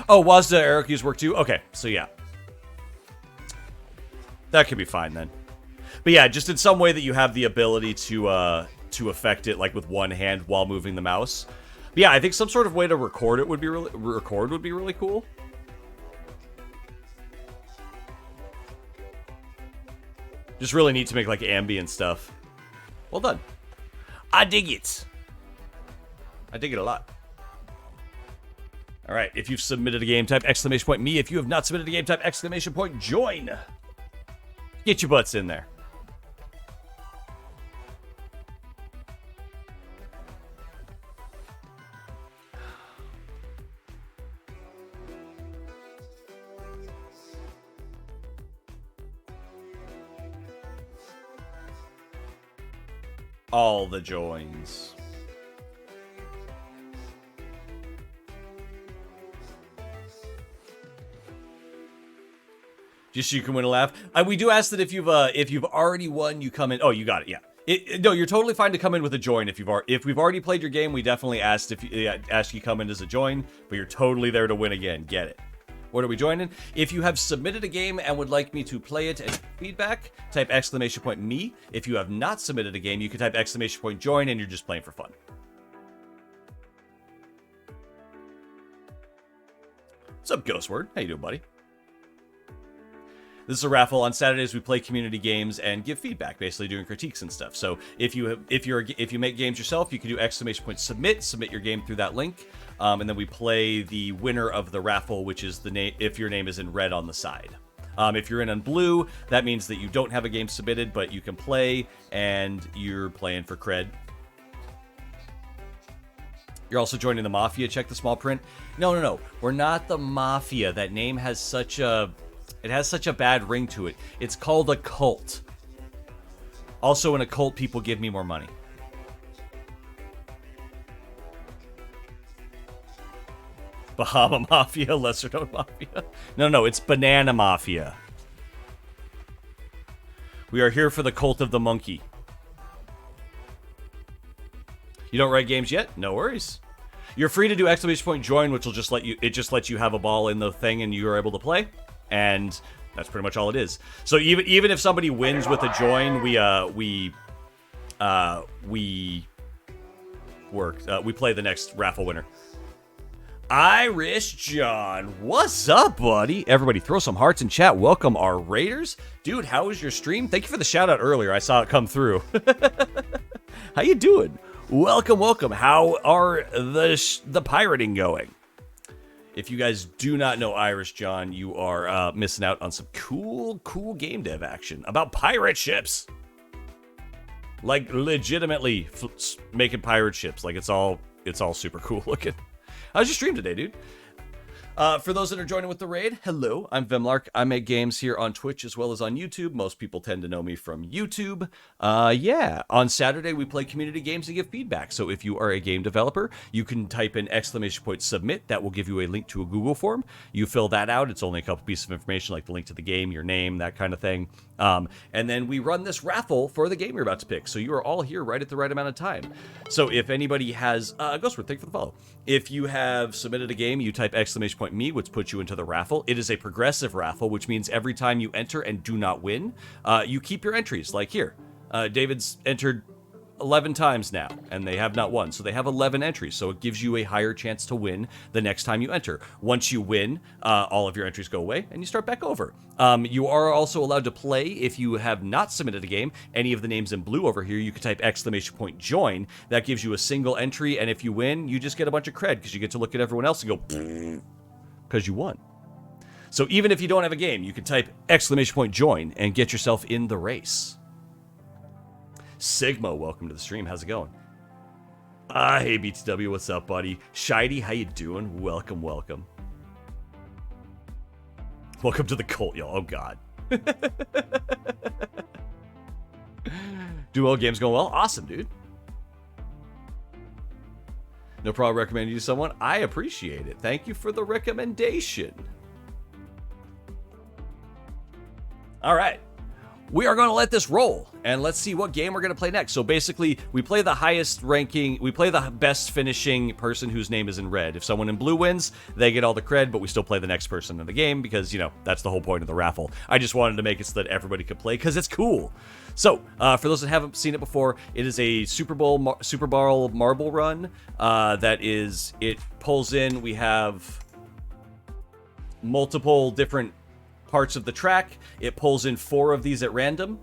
Oh, Wazda arrow keys work too? Okay, so yeah. That could be fine then. But yeah, just in some way that you have the ability to affect it like with one hand while moving the mouse. But yeah, I think some sort of way to record it would be really cool. Just really neat to make like ambient stuff. Well done. I dig it. I dig it a lot. All right, if you've submitted a game, type exclamation point me. If you have not submitted a game, type exclamation point join. Get your butts in there. All the joins. Just so you can win a laugh. We do ask that if you've already won, you come in. Oh, you got it. Yeah. No, you're totally fine to come in with a join if we've already played your game. We definitely ask you come in as a join, but you're totally there to win again. Get it? What are we joining? If you have submitted a game and would like me to play it and feedback, type exclamation point me. If you have not submitted a game, you can type exclamation point join, and you're just playing for fun. What's up, Ghostword? How you doing, buddy? This is a raffle. On Saturdays, we play community games and give feedback, basically doing critiques and stuff. So if you make games yourself, you can do exclamation point submit your game through that link, and then we play the winner of the raffle, which is the name if your name is in red on the side. If you're in blue, that means that you don't have a game submitted, but you can play, and you're playing for cred. You're also joining the Mafia. Check the small print. No. We're not the Mafia. That name has such a bad ring to it. It's called a cult. Also, in a cult, people give me more money. Bahama Mafia, lesser known Mafia. No, it's Banana Mafia. We are here for the cult of the monkey. You don't write games yet? No worries. You're free to do exclamation point join, which will just lets you have a ball in the thing and you are able to play. And that's pretty much all it is. So even if somebody wins with a join, we play the next raffle winner. Irish John, what's up, buddy? Everybody, throw some hearts in chat. Welcome our raiders, dude. How was your stream? Thank you for the shout out earlier. I saw it come through. How you doing? Welcome. How are the pirating going? If you guys do not know Irish John, you are missing out on some cool game dev action about pirate ships. Like legitimately making pirate ships. Like it's all super cool looking. How's your stream today, dude? For those that are joining with the raid, hello, I'm Vemlark. I make games here on Twitch as well as on YouTube. Most people tend to know me from YouTube. Yeah, on Saturday we play community games and give feedback. So if you are a game developer, you can type in exclamation point submit. That will give you a link to a Google form. You fill that out. It's only a couple pieces of information like the link to the game, your name, that kind of thing. And then we run this raffle for the game you're about to pick. So you are all here right at the right amount of time. So if anybody has, Ghostword, thank you for the follow. If you have submitted a game, you type exclamation point me, which puts you into the raffle. It is a progressive raffle, which means every time you enter and do not win, you keep your entries. Like here, David's entered 11 times now, and they have not won. So they have 11 entries, so it gives you a higher chance to win the next time you enter. Once you win, all of your entries go away, and you start back over. You are also allowed to play if you have not submitted a game. Any of the names in blue over here, you can type exclamation point join. That gives you a single entry, and if you win, you just get a bunch of cred, because you get to look at everyone else and go, because you won. So even if you don't have a game, you can type exclamation point join and get yourself in the race. Sigma, welcome to the stream. How's it going? Hey BTW, what's up, buddy? Shiny, how you doing? Welcome. Welcome to the cult, y'all. Oh god. Duo games going well? Awesome, dude. No problem recommending you to someone. I appreciate it. Thank you for the recommendation. All right. We are going to let this roll, and let's see what game we're going to play next. So basically, we play the highest ranking, we play the best finishing person whose name is in red. If someone in blue wins, they get all the cred, but we still play the next person in the game because, you know, that's the whole point of the raffle. I just wanted to make it so that everybody could play because it's cool. So, for those that haven't seen it before, it is a Super Bowl marble run. It pulls in, we have multiple different parts of the track. It pulls in 4 of these at random,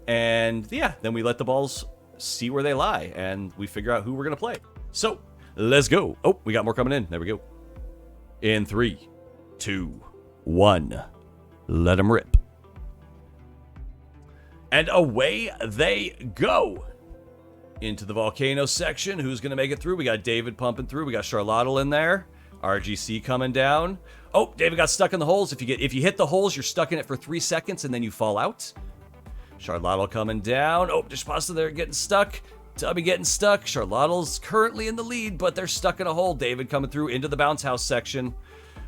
and yeah, then we let the balls see where they lie, and we figure out who we're gonna play. So let's go. Oh, we got more coming in. There we go. In 3, 2, 1, let them rip. And away they go into the volcano section. Who's gonna make it through? We got David pumping through. We got Charlotte in there. RGC coming down. Oh, David got stuck in the holes. If you hit the holes, you're stuck in it for 3 seconds and then you fall out. Charlotte coming down. Oh, Despasta there getting stuck. Tubby getting stuck. Charlotte's currently in the lead, but they're stuck in a hole. David coming through into the bounce house section.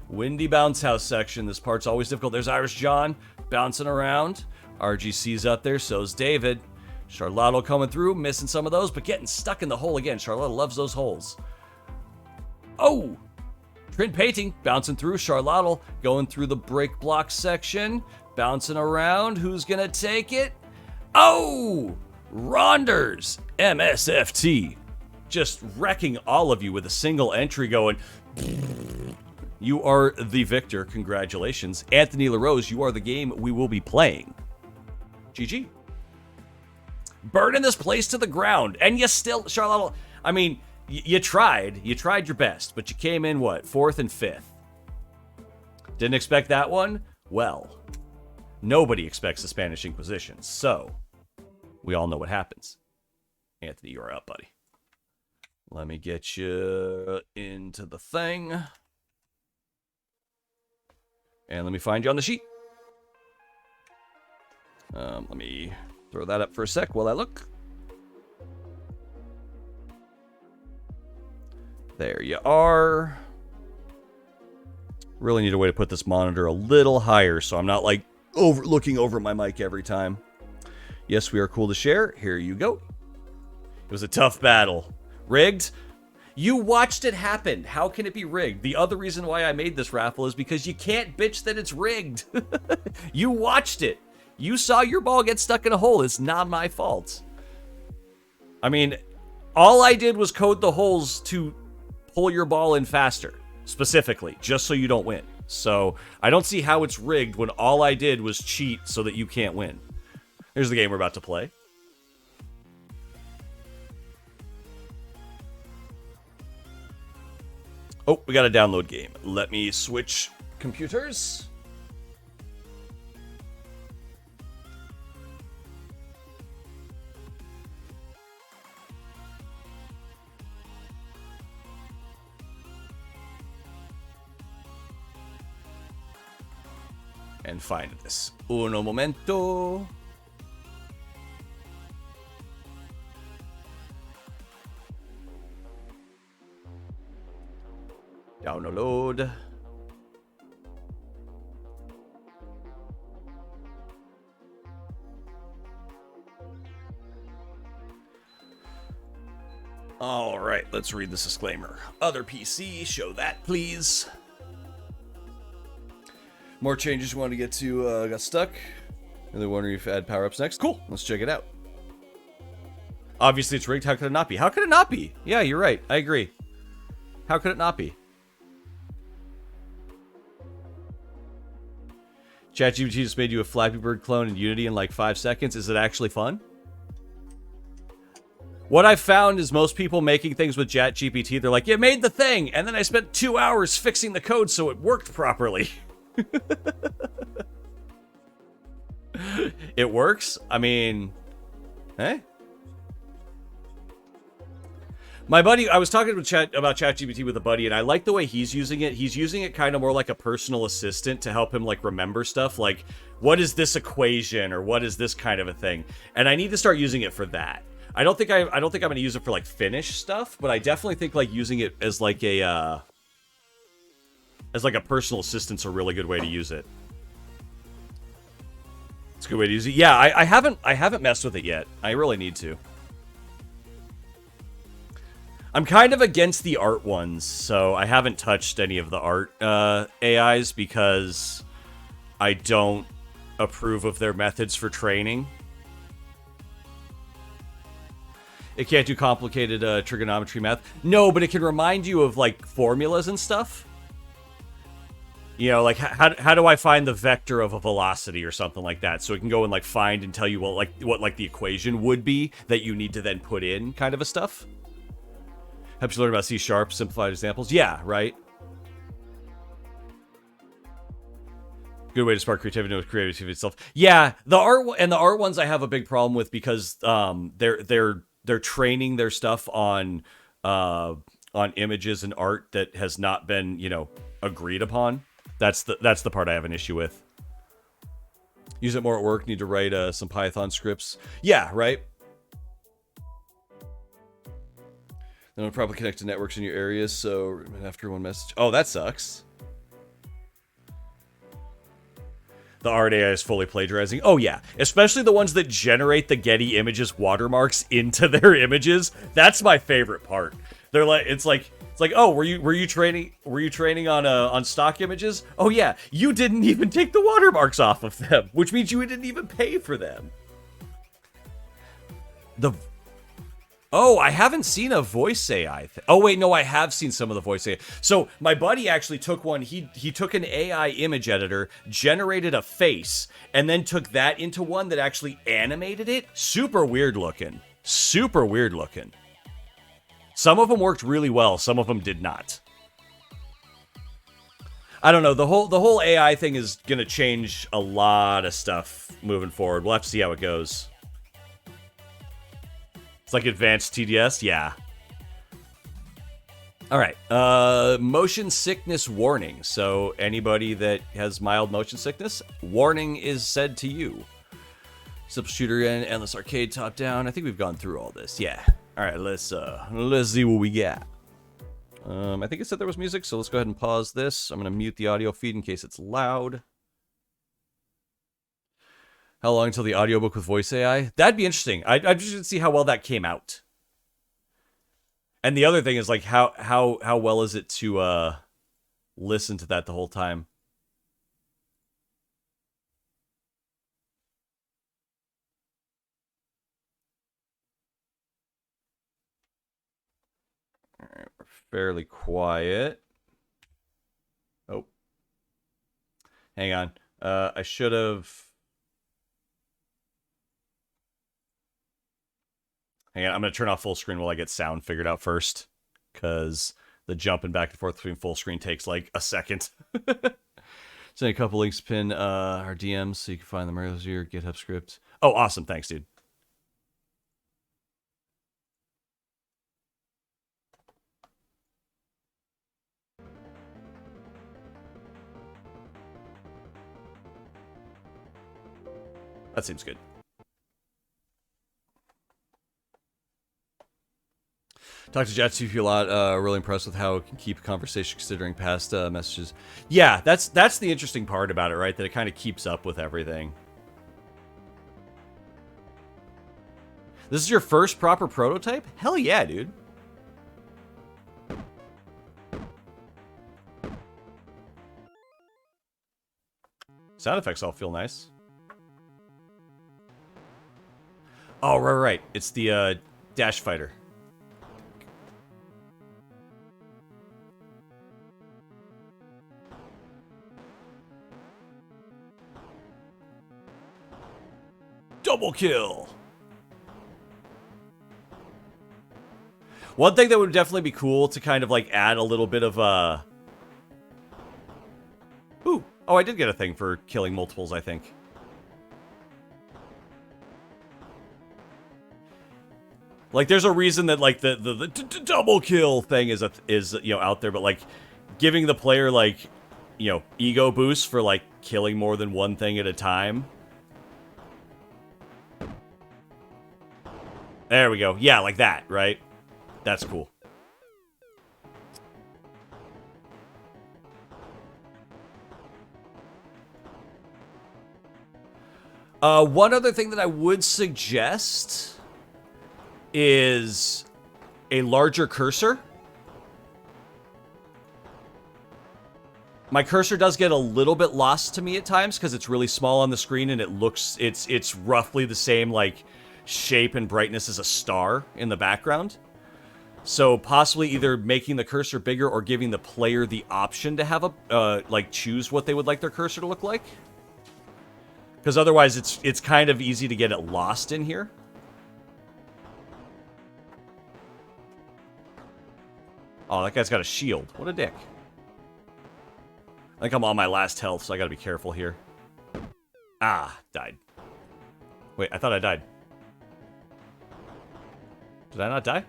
Windy bounce house section. This part's always difficult. There's Irish John bouncing around. RGC's up there, so's David. Charlotte coming through, missing some of those, but getting stuck in the hole again. Charlotte loves those holes. Oh! Print painting, bouncing through. Charlotte going through the break block section, bouncing around. Who's gonna take it? Oh! Ronders, MSFT. Just wrecking all of you with a single entry going. You are the victor. Congratulations. Anthony LaRose, you are the game we will be playing. GG. Burning this place to the ground. And you still, Charlotte, I mean, you tried your best, but you came in, what, 4th and 5th? Didn't expect that one? Well, nobody expects the Spanish Inquisition, so we all know what happens. Anthony, you're up, buddy. Let me get you into the thing. And let me find you on the sheet. Let me throw that up for a sec while I look. There you are. Really need a way to put this monitor a little higher so I'm not like looking over my mic every time. Yes, we are cool to share. Here you go. It was a tough battle. Rigged? You watched it happen. How can it be rigged? The other reason why I made this raffle is because you can't bitch that it's rigged. You watched it. You saw your ball get stuck in a hole. It's not my fault. I mean, all I did was code the holes to pull your ball in faster, specifically, just so you don't win. So I don't see how it's rigged when all I did was cheat so that you can't win. Here's the game we're about to play. Oh, we got a download game. Let me switch computers. And find this. Uno momento. Download. All right, let's read this disclaimer. Other PC, show that, please. More changes you want to get to, got stuck. And they're wondering if add power-ups next. Cool, let's check it out. Obviously it's rigged, how could it not be? How could it not be? Yeah, you're right, I agree. How could it not be? ChatGPT just made you a Flappy Bird clone in Unity in like 5 seconds. Is it actually fun? What I've found is most people making things with ChatGPT, they're like, you made the thing, and then I spent 2 hours fixing the code so it worked properly. It works? I mean, hey? My buddy, I was talking about ChatGPT with a buddy, and I like the way he's using it. He's using it kind of more like a personal assistant to help him like remember stuff, like what is this equation or what is this kind of a thing. And I need to start using it for that. I don't think I'm gonna use it for like finish stuff, but I definitely think like using it as like a personal assistant's a really good way to use it. It's a good way to use it. Yeah, I haven't messed with it yet. I really need to. I'm kind of against the art ones, so I haven't touched any of the art AIs because I don't approve of their methods for training. It can't do complicated trigonometry math. No, but it can remind you of, like, formulas and stuff. You know, like, how do I find the vector of a velocity or something like that? So it can go and, like, find and tell you what the equation would be that you need to then put in, kind of a stuff. Helps you learn about C#, simplified examples. Yeah, right? Good way to spark creativity with creativity itself. Yeah, the art ones I have a big problem with because they're training their stuff on images and art that has not been, you know, agreed upon. That's the part I have an issue with. Use it more at work. Need to write some Python scripts. Yeah, right. Then it'll probably connect to networks in your area, so after one message... Oh, that sucks. The art AI is fully plagiarizing. Oh, yeah. Especially the ones that generate the Getty Images watermarks into their images. That's my favorite part. They're like... It's like, oh, were you training on stock images? Oh, yeah. You didn't even take the watermarks off of them, which means you didn't even pay for them. Oh, I haven't seen a voice AI. Oh, wait, no, I have seen some of the voice AI. So my buddy actually took one. He took an AI image editor, generated a face, and then took that into one that actually animated it. Super weird looking. Super weird looking. Some of them worked really well. Some of them did not. I don't know. The whole AI thing is going to change a lot of stuff moving forward. We'll have to see how it goes. It's like advanced TDS? Yeah. Alright. Motion sickness warning. So anybody that has mild motion sickness, warning is said to you. Simple shooter and endless arcade top down. I think we've gone through all this. Yeah. Alright, let's see what we got. I think it said there was music, so let's go ahead and pause this. I'm going to mute the audio feed in case it's loud. How long until the audiobook with voice AI? That'd be interesting. I'd just see how well that came out. And the other thing is, like, how well is it to listen to that the whole time? All right, we're fairly quiet. Oh. Hang on. I should have... Hang on, I'm going to turn off full screen while I get sound figured out first. Because the jumping back and forth between full screen takes like a second. Send a couple links, pin our DMs so you can find them right as your GitHub script. Oh, awesome. Thanks, dude. That seems good. Talked to JatCP a lot. Really impressed with how it can keep a conversation considering past messages. Yeah, that's the interesting part about it, right? That it kind of keeps up with everything. This is your first proper prototype? Hell yeah, dude. Sound effects all feel nice. Oh, right. It's the Dash Fighter. Double kill. One thing that would definitely be cool to kind of like add a little bit of Ooh. Oh, I did get a thing for killing multiples, I think. Like, there's a reason that like the double kill thing is you know, out there, but like giving the player like, you know, ego boosts for like killing more than one thing at a time. There we go. Yeah, like that, right? That's cool. One other thing that I would suggest is a larger cursor. My cursor does get a little bit lost to me at times because it's really small on the screen and it looks, it's roughly the same like shape and brightness as a star in the background. So possibly either making the cursor bigger or giving the player the option to have a, like choose what they would like their cursor to look like. Because otherwise it's kind of easy to get it lost in here. Oh, that guy's got a shield. What a dick. I think I'm on my last health, so I gotta be careful here. Ah, died. Wait, I thought I died. Did I not die?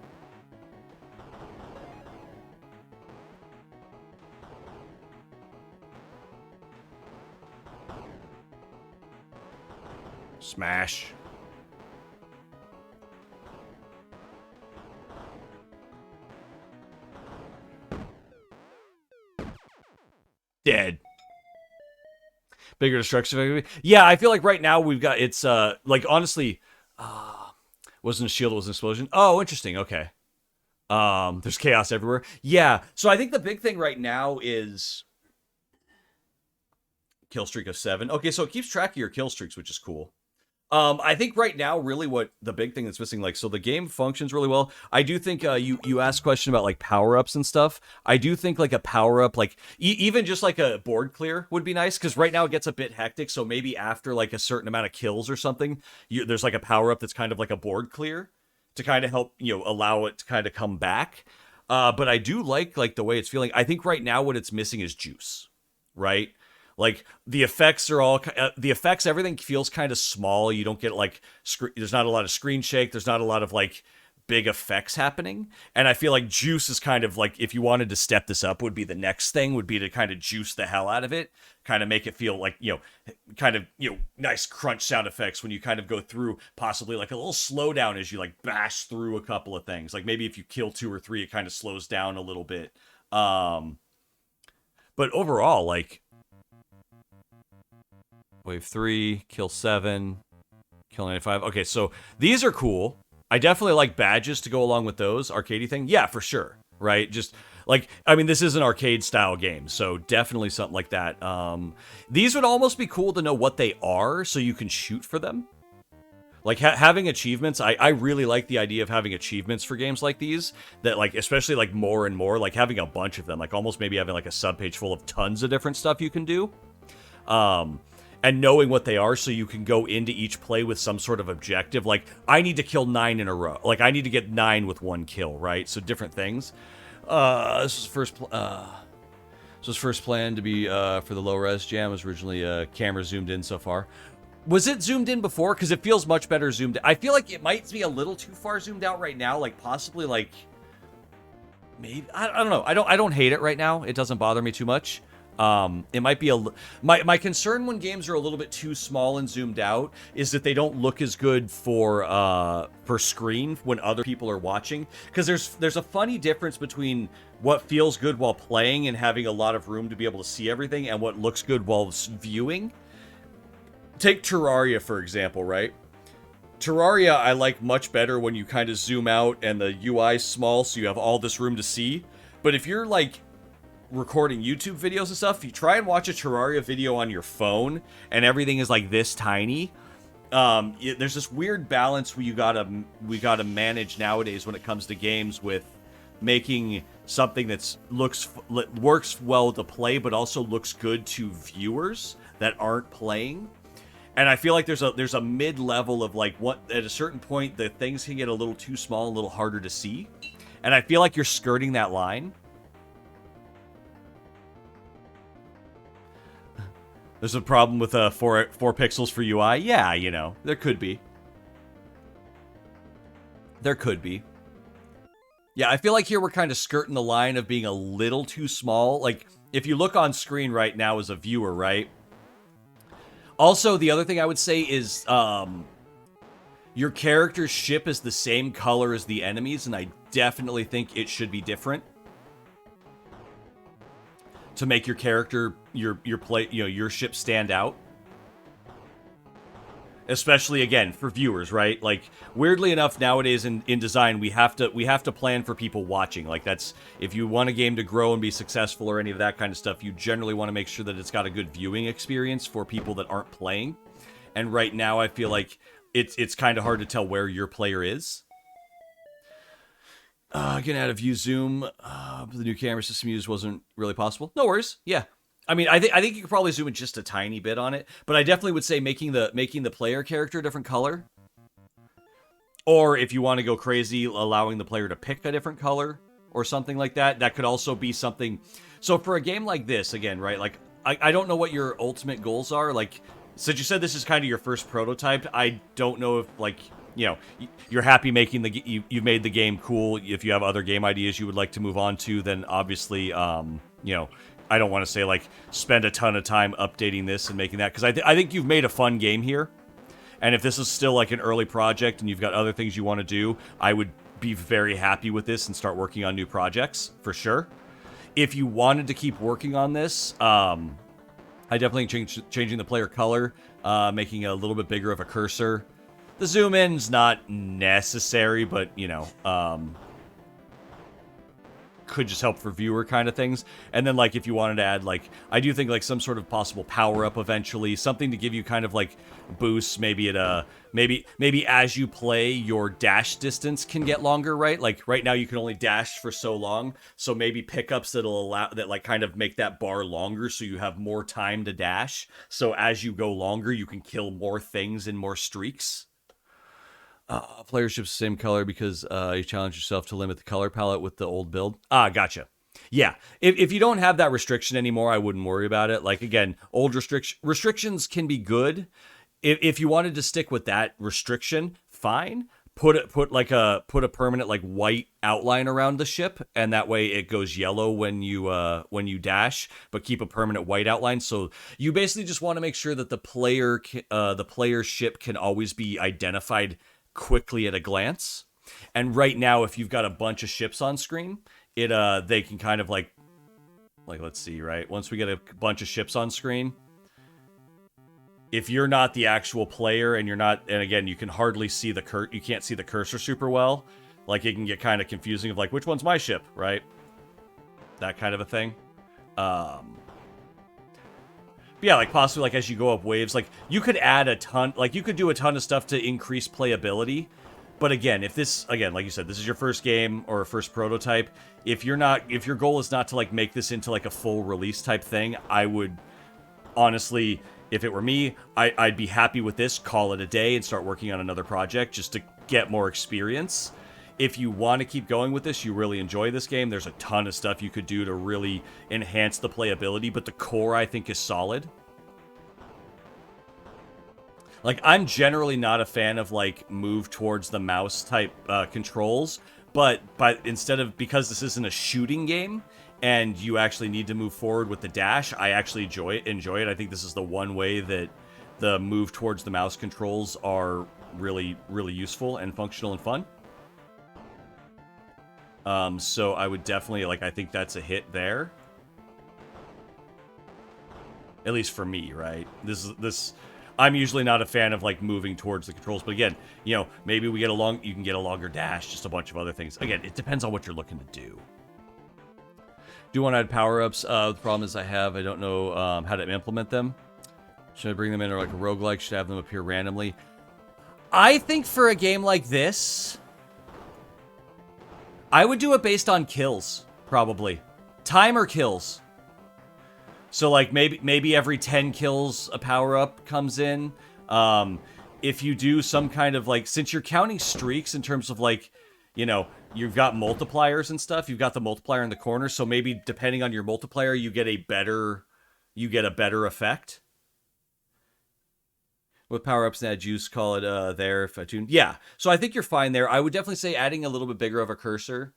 Smash. Dead. Bigger destruction. Yeah, I feel like right now we've got, it's, like, honestly, wasn't a shield, it was an explosion. Oh, interesting, okay. There's chaos everywhere. Yeah, so I think the big thing right now is kill streak of 7. Okay, so it keeps track of your kill streaks, which is cool. I think right now, really what the big thing that's missing, like, so the game functions really well. I do think, you asked a question about, like, power-ups and stuff. I do think, like, a power-up, like, even just, like, a board clear would be nice, because right now it gets a bit hectic, so maybe after, like, a certain amount of kills or something, there's, like, a power-up that's kind of like a board clear to kind of help, you know, allow it to kind of come back. But I do like, the way it's feeling. I think right now what it's missing is juice, right? Like, the effects are all, everything feels kind of small. You don't get, like, there's not a lot of screen shake. There's not a lot of, like, big effects happening. And I feel like juice is kind of, like, if you wanted to step this up, would be the next thing, would be to kind of juice the hell out of it. Kind of make it feel like, you know, kind of, you know, nice crunch sound effects when you kind of go through, possibly, like, a little slowdown as you, like, bash through a couple of things. Like, maybe if you kill 2 or 3, it kind of slows down a little bit. But overall, like, Wave 3, kill 7, kill 95. Okay, so these are cool. I definitely like badges to go along with those. Arcadey thing? Yeah, for sure. Right? Just, like, I mean, this is an arcade-style game, so definitely something like that. These would almost be cool to know what they are, so you can shoot for them. Like, having achievements, I really like the idea of having achievements for games like these, that, like, especially, like, more and more, like, having a bunch of them, like, almost maybe having, like, a subpage full of tons of different stuff you can do. And knowing what they are so you can go into each play with some sort of objective. Like, I need to kill 9 in a row. Like, I need to get 9 with 1 kill, right? So different things. This was first planned to be for the low-res jam. It was originally camera zoomed in so far. Was it zoomed in before? Because it feels much better zoomed in. I feel like it might be a little too far zoomed out right now. Like, possibly, like, maybe, I don't know. I don't hate it right now. It doesn't bother me too much. It might be my concern when games are a little bit too small and zoomed out is that they don't look as good for screen when other people are watching, because there's a funny difference between what feels good while playing and having a lot of room to be able to see everything and what looks good while viewing. Take Terraria, for example, right? Terraria I like much better when you kind of zoom out and the UI's small, so you have all this room to see. But if you're, like, recording YouTube videos and stuff, you try and watch a Terraria video on your phone and everything is like this tiny. There's this weird balance we gotta manage nowadays when it comes to games, with making something that's works well to play but also looks good to viewers that aren't playing. And I feel like there's a mid-level of, like, what at a certain point the things can get a little too small, a little harder to see. And I feel like you're skirting that line. There's a problem with 4 pixels for UI? Yeah, you know, there could be. There could be. Yeah, I feel like here we're kind of skirting the line of being a little too small. Like, if you look on screen right now as a viewer, right? Also, the other thing I would say is, Your character's ship is the same color as the enemies, and I definitely think it should be different to make your character, your ship stand out. Especially again for viewers, right? Like, weirdly enough, nowadays in design, we have to plan for people watching. Like, that's, if you want a game to grow and be successful or any of that kind of stuff, you generally want to make sure that it's got a good viewing experience for people that aren't playing. And right now, I feel like it's kind of hard to tell where your player is. Getting out of view zoom, the new camera system used wasn't really possible. No worries. Yeah. I mean, I think you could probably zoom in just a tiny bit on it, but I definitely would say making the player character a different color, or if you want to go crazy, allowing the player to pick a different color or something like that. That could also be something. So for a game like this, again, right? Like, I don't know what your ultimate goals are. Like, since you said this is kind of your first prototype, I don't know if, like, you know, you're happy making you've made the game cool. If you have other game ideas you would like to move on to, then obviously, you know, I don't want to say, like, spend a ton of time updating this and making that, because I think you've made a fun game here. And if this is still, like, an early project and you've got other things you want to do, I would be very happy with this and start working on new projects, for sure. If you wanted to keep working on this, I definitely changing the player color, making a little bit bigger of a cursor. The zoom in's not necessary, but, you know, could just help for viewer kind of things. And then, like, if you wanted to add, like, I do think, like, some sort of possible power-up eventually, something to give you kind of, like, boosts, maybe at a, maybe as you play, your dash distance can get longer, right? Like, right now you can only dash for so long, so maybe pickups that'll allow, that, like, kind of make that bar longer so you have more time to dash, so as you go longer, you can kill more things in more streaks. Player ship's the same color because you challenge yourself to limit the color palette with the old build. Gotcha. Yeah, if you don't have that restriction anymore, I wouldn't worry about it. Like, again, old restrictions can be good. If you wanted to stick with that restriction, fine. Put a permanent, like, white outline around the ship, and that way it goes yellow when you dash, but keep a permanent white outline. So you basically just want to make sure that the player's ship can always be identified quickly at a glance. And right now, if you've got a bunch of ships on screen, they can kind of like let's see, right? Once we get a bunch of ships on screen, if you're not the actual player and again, you can hardly see you can't see the cursor super well. Like, it can get kind of confusing of, like, which one's my ship, right? That kind of a thing. Yeah, like, possibly, like, as you go up waves, like, you could add a ton, like, you could do a ton of stuff to increase playability. But again, if this, again, like you said, this is your first game or first prototype, if your goal is not to, like, make this into, like, a full release type thing, I would, honestly, if it were me, I'd be happy with this, call it a day, and start working on another project just to get more experience. If you want to keep going with this, you really enjoy this game, there's a ton of stuff you could do to really enhance the playability, but the core, I think, is solid. Like, I'm generally not a fan of, like, move towards the mouse type controls, but because this isn't a shooting game, and you actually need to move forward with the dash, I actually enjoy it. I think this is the one way that the move towards the mouse controls are really, really useful and functional and fun. So I would definitely, like, I think that's a hit there. At least for me, right? I'm usually not a fan of, like, moving towards the controls, but again, you know, maybe you can get a longer dash, just a bunch of other things. Again, it depends on what you're looking to do. Do you want to add power-ups? The problem is I don't know how to implement them. Should I bring them in, or, like, a roguelike? Should I have them appear randomly? I think for a game like this, I would do it based on kills, probably. Timer kills. So, like, maybe every 10 kills a power-up comes in. If you do some kind of, like, since you're counting streaks in terms of, like, you know, you've got multipliers and stuff, you've got the multiplier in the corner, so maybe depending on your multiplier, you get a better effect. With power-ups and add juice, call it there if I tune. Yeah, so I think you're fine there. I would definitely say adding a little bit bigger of a cursor.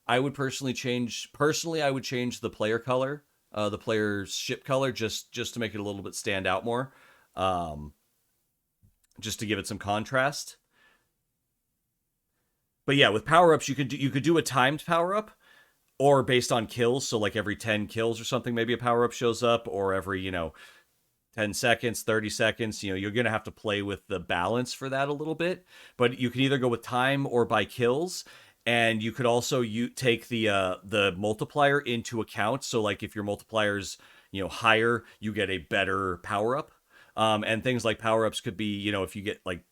I would personally change the player color, the player's ship color, just to make it a little bit stand out more, just to give it some contrast. But yeah, with power-ups, you could do a timed power-up, or based on kills. So like every 10 kills or something, maybe a power-up shows up, or every 10 seconds, 30 seconds. You're going to have to play with the balance for that a little bit. But you can either go with time or by kills. And you could also take the multiplier into account. So like if your multiplier's higher, you get a better power-up. And things like power-ups could be, if you get like,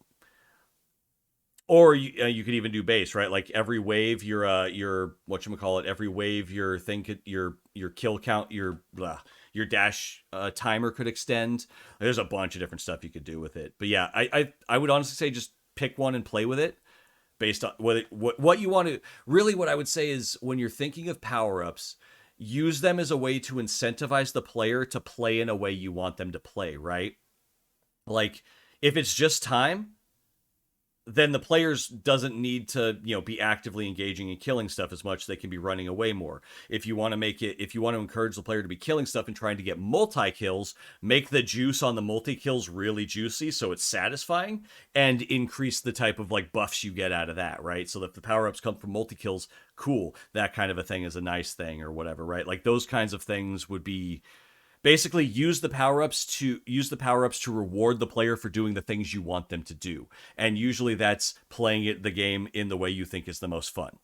or you could even do base, right? Like every wave, your whatchamacallit, every wave your thing could, your kill count, your dash timer could extend. There's a bunch of different stuff you could do with it. But yeah, I would honestly say just pick one and play with it based on what you want to. Really, what I would say is when you're thinking of power-ups, use them as a way to incentivize the player to play in a way you want them to play, right? Like if it's just time, then the players doesn't need to, be actively engaging and killing stuff as much. They can be running away more. If you want to encourage the player to be killing stuff and trying to get multi-kills, make the juice on the multi-kills really juicy so it's satisfying, and increase the type of like buffs you get out of that, right? So if the power-ups come from multi-kills, cool. That kind of a thing is a nice thing or whatever, right? Like those kinds of things would be basically use the power-ups to reward the player for doing the things you want them to do. And usually that's playing the game in the way you think is the most fun.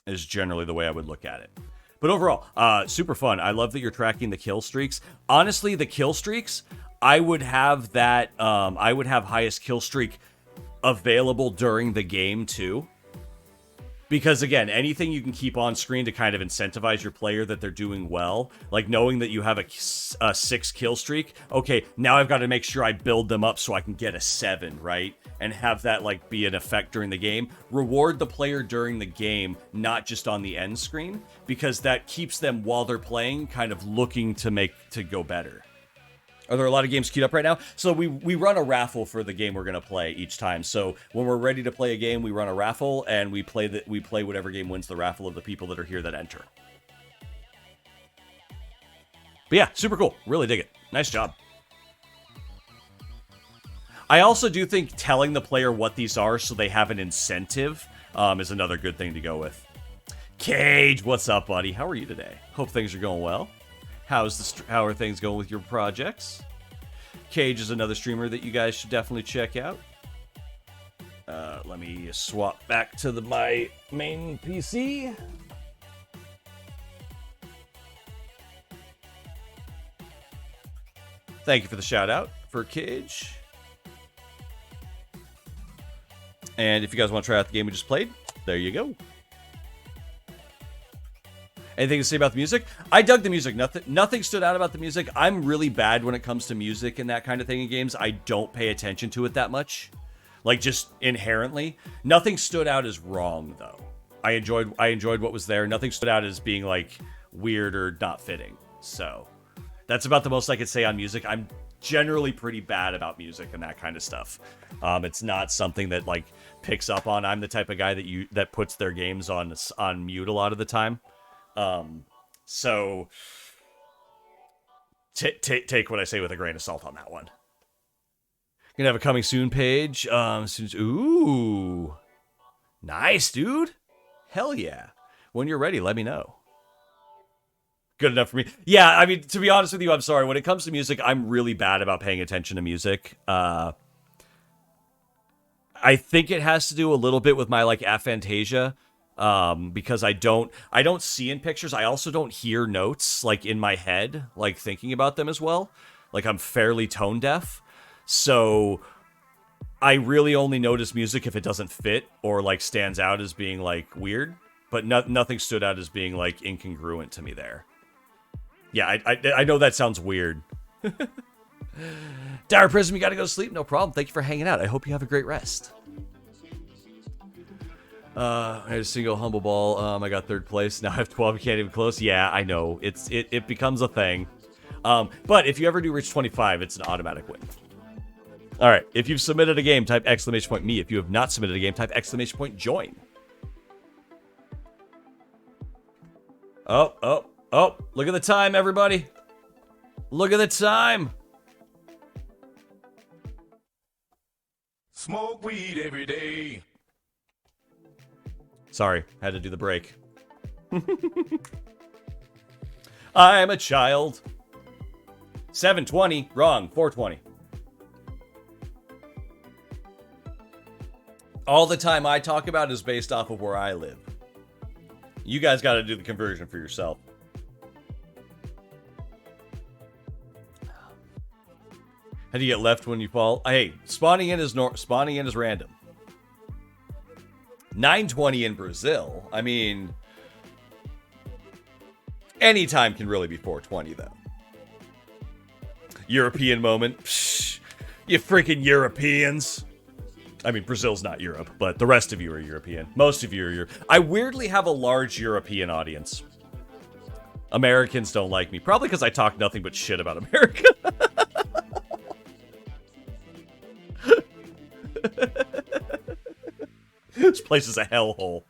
Is generally the way I would look at it. But overall, super fun. I love that you're tracking the kill streaks. Honestly, the kill streaks, I would have that I would have highest kill streak available during the game too. Because again, anything you can keep on screen to kind of incentivize your player that they're doing well, like knowing that you have a 6 kill streak, okay, now I've got to make sure I build them up so I can get a 7, right? And have that like be an effect during the game. Reward the player during the game, not just on the end screen, because that keeps them while they're playing kind of looking to go better. Are there a lot of games queued up right now? So we run a raffle for the game we're going to play each time. So when we're ready to play a game, we run a raffle, and we play whatever game wins the raffle of the people that are here that enter. But yeah, super cool. Really dig it. Nice job. I also do think telling the player what these are so they have an incentive is another good thing to go with. Cage, what's up, buddy? How are you today? Hope things are going well. How are things going with your projects? Cage is another streamer that you guys should definitely check out. Let me swap back to my main PC. Thank you for the shout out for Cage. And if you guys want to try out the game we just played, there you go. Anything to say about the music? I dug the music. Nothing stood out about the music. I'm really bad when it comes to music and that kind of thing in games. I don't pay attention to it that much. Like, just inherently. Nothing stood out as wrong, though. I enjoyed what was there. Nothing stood out as being, like, weird or not fitting. So, that's about the most I could say on music. I'm generally pretty bad about music and that kind of stuff. It's not something that, like, picks up on. I'm the type of guy that puts their games on mute a lot of the time. So take what I say with a grain of salt on that one. Gonna have a coming soon page. Ooh, nice, dude. Hell yeah. When you're ready, let me know. Good enough for me. Yeah, I mean, to be honest with you, I'm sorry. When it comes to music, I'm really bad about paying attention to music. I think it has to do a little bit with my like aphantasia. Because I don't see in pictures. I also don't hear notes like in my head, like thinking about them as well. Like I'm fairly tone deaf. So I really only notice music if it doesn't fit or like stands out as being like weird, but nothing stood out as being like incongruent to me there. Yeah, I know that sounds weird. Dire Prism, you gotta go to sleep. No problem. Thank you for hanging out. I hope you have a great rest. I had a single humble ball. I got 3rd place. Now I have 12. You can't even close. Yeah, I know. It becomes a thing. But if you ever do reach 25, it's an automatic win. All right. If you've submitted a game, type !me. If you have not submitted a game, type !join. Oh. Look at the time, everybody. Look at the time. Smoke weed every day. Sorry, had to do the break. I'm a child. 720. Wrong. 420. All the time I talk about is based off of where I live. You guys got to do the conversion for yourself. How do you get left when you fall? Hey, spawning in is random. 920 in Brazil. I mean, any time can really be 420 though. European moment. Psh, you freaking Europeans. I mean, Brazil's not Europe, but the rest of you are European. Most of you are Europe. I weirdly have a large European audience. Americans don't like me. Probably because I talk nothing but shit about America. This place is a hellhole.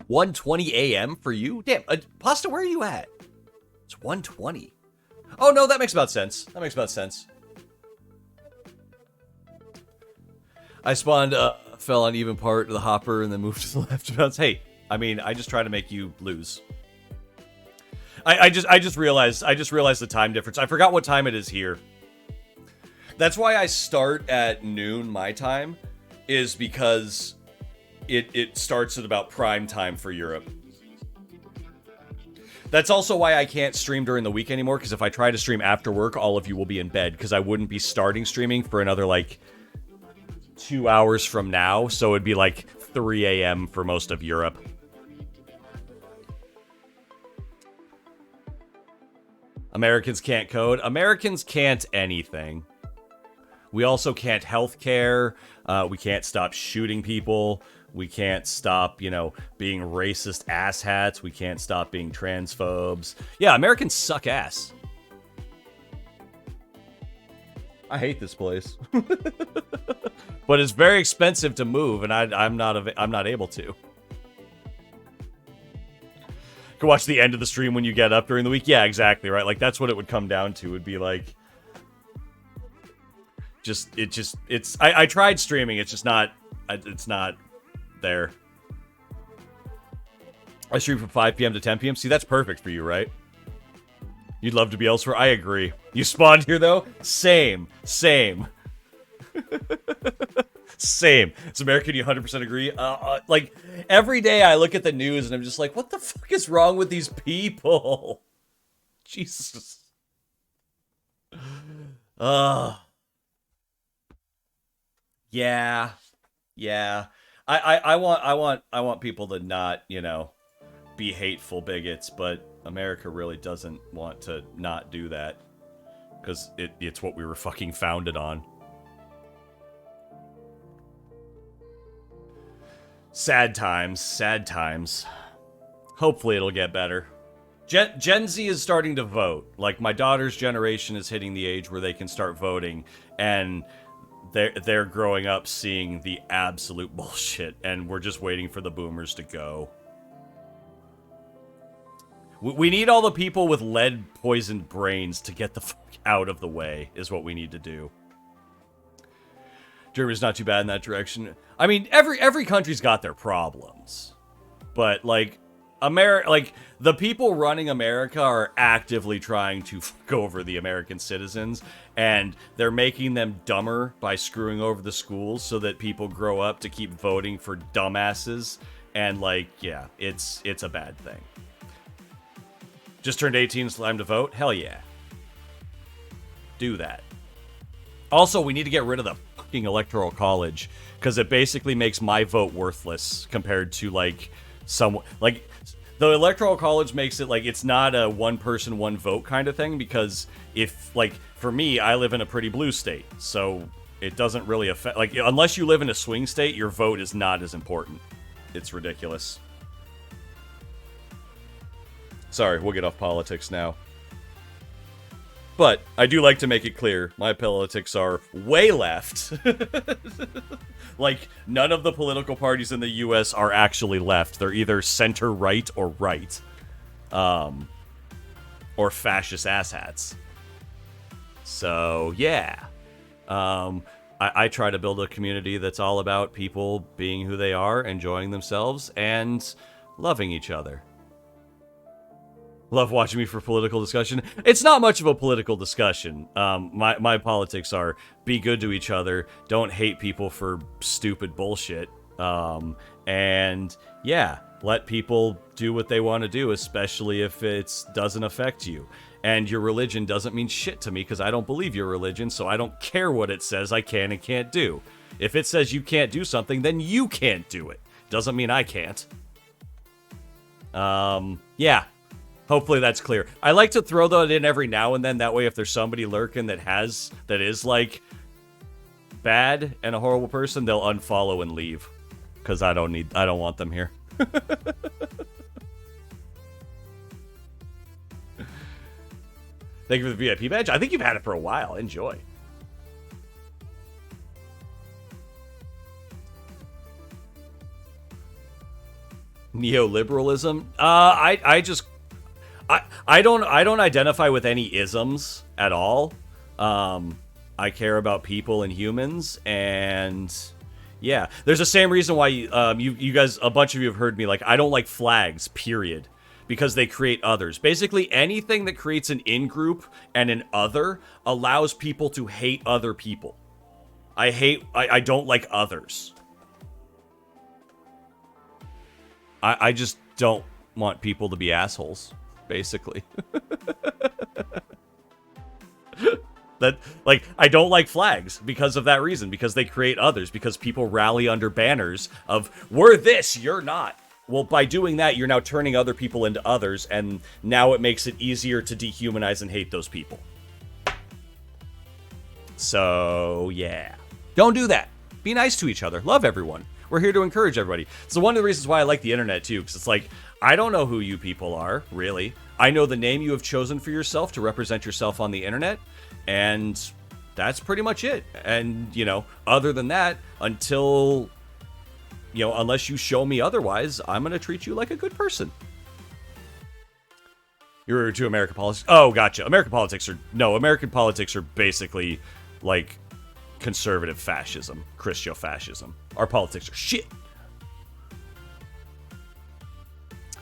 1:20 a.m. for you? Damn, Pasta, where are you at? It's 1:20. Oh, no, that makes about sense. That makes about sense. I spawned, fell on even part of the hopper and then moved to the left bounce. Hey, I mean, I just try to make you lose. I just realized the time difference. I forgot what time it is here. That's why I start at noon my time, is because it starts at about prime time for Europe. That's also why I can't stream during the week anymore, because if I try to stream after work, all of you will be in bed, because I wouldn't be starting streaming for another, like, 2 hours from now, so it'd be like 3 a.m. for most of Europe. Americans can't code. Americans can't anything. We also can't healthcare. We can't stop shooting people. We can't stop, you know, being racist asshats. We can't stop being transphobes. Yeah, Americans suck ass. I hate this place. But it's very expensive to move, and I'm not able to. You can watch the end of the stream when you get up during the week. Yeah, exactly, right? Like, that's what it would come down to. It would be like... I tried streaming, it's not there. I stream from 5 p.m. to 10 p.m. See, that's perfect for you, right? You'd love to be elsewhere. I agree. You spawned here, though? Same. Same. It's American, you 100% agree? Like, every day I look at the news and I'm just like, what the fuck is wrong with these people? Jesus. Yeah. I want people to not, you know, be hateful bigots, but America really doesn't want to not do that. Because it's what we were fucking founded on. Sad times. Hopefully it'll get better. Gen Z is starting to vote. Like, my daughter's generation is hitting the age where they can start voting, and they're growing up seeing the absolute bullshit, and we're just waiting for the boomers to go. We need all the people with lead-poisoned brains to get the fuck out of the way, is what we need to do. Germany's not too bad in that direction. I mean, every country's got their problems. But, like, the people running America are actively trying to fuck over the American citizens, and they're making them dumber by screwing over the schools so that people grow up to keep voting for dumbasses. And, like, yeah, it's a bad thing. Just turned 18, it's time to vote? Hell yeah. Do that. Also, we need to get rid of the fucking Electoral College, because it basically makes my vote worthless compared to, like, the Electoral College makes it like it's not a one person, one vote kind of thing, because if, like, for me, I live in a pretty blue state, so it doesn't really affect, like, unless you live in a swing state, your vote is not as important. It's ridiculous. Sorry, we'll get off politics now. But I do like to make it clear, my politics are way left. Like, none of the political parties in the U.S. are actually left. They're either center-right or right. Or fascist asshats. So, yeah. I I try to build a community that's all about people being who they are, enjoying themselves, and loving each other. Love watching me for political discussion. It's not much of a political discussion. My politics are be good to each other, don't hate people for stupid bullshit, and yeah, let people do what they want to do, especially if it doesn't affect you. And your religion doesn't mean shit to me because I don't believe your religion, so I don't care what it says I can and can't do. If it says you can't do something, then you can't do it. Doesn't mean I can't. Yeah. Hopefully that's clear. I like to throw that in every now and then. That way, if there's somebody lurking that is like bad and a horrible person, they'll unfollow and leave. Because I don't want them here. Thank you for the VIP badge. I think you've had it for a while. Enjoy. Neoliberalism? I don't identify with any isms at all. I care about people and humans, and yeah, there's the same reason why you guys, a bunch of you have heard me like I don't like flags, period, because they create others. Basically, anything that creates an in-group and an other allows people to hate other people. I don't like others. I just don't want people to be assholes, basically. That, like, I don't like flags because of that reason, because they create others, because people rally under banners of, we're this, you're not. Well, by doing that, you're now turning other people into others, and now it makes it easier to dehumanize and hate those people. So, yeah. Don't do that. Be nice to each other. Love everyone. We're here to encourage everybody. So one of the reasons why I like the internet, too, because it's like, I don't know who you people are, really. I know the name you have chosen for yourself to represent yourself on the internet, and that's pretty much it. And, you know, other than that, until, you know, unless you show me otherwise, I'm going to treat you like a good person. You're to American politics. Oh, gotcha. American politics are basically like conservative fascism, Christo-fascism. Our politics are shit.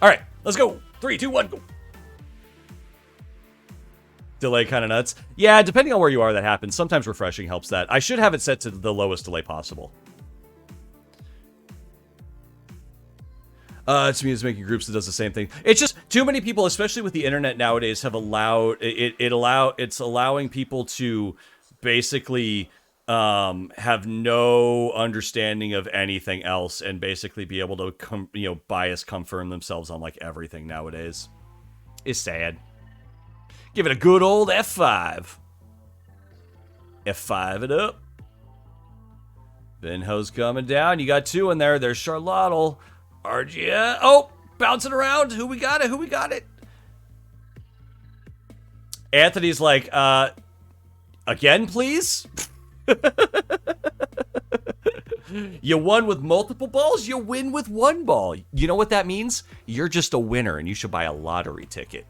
All right, let's go. 3, 2, 1, go. Delay kind of nuts. Yeah, depending on where you are, that happens. Sometimes refreshing helps that. I should have it set to the lowest delay possible. To me, it's making groups that does the same thing. It's just too many people, especially with the internet nowadays, have allowed it's allowing people to basically have no understanding of anything else and basically be able to bias confirm themselves on like everything nowadays. It's sad. Give it a good old F5. F5 it up. Benho's coming down. You got 2 in there. There's Charlotte. RGA. Oh, bouncing around. Who we got it? Anthony's like, again, please? You won with multiple balls, you win with 1 ball. You know what that means? You're just a winner, and you should buy a lottery ticket.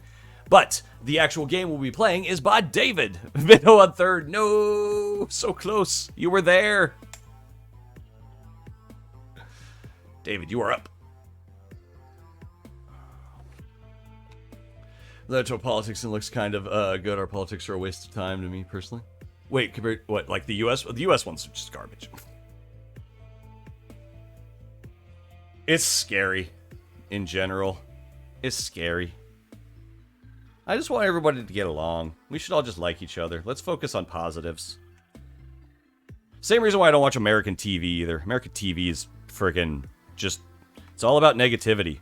But the actual game we'll be playing is by David. Vito on 3rd. No, so close. You were there. David, you are up. Electoral politics looks kind of good. Our politics are a waste of time to me personally. Wait, compared what? Like the U.S.? The U.S. ones are just garbage. It's scary, in general. It's scary. I just want everybody to get along. We should all just like each other. Let's focus on positives. Same reason why I don't watch American TV either. American TV is friggin' just... It's all about negativity.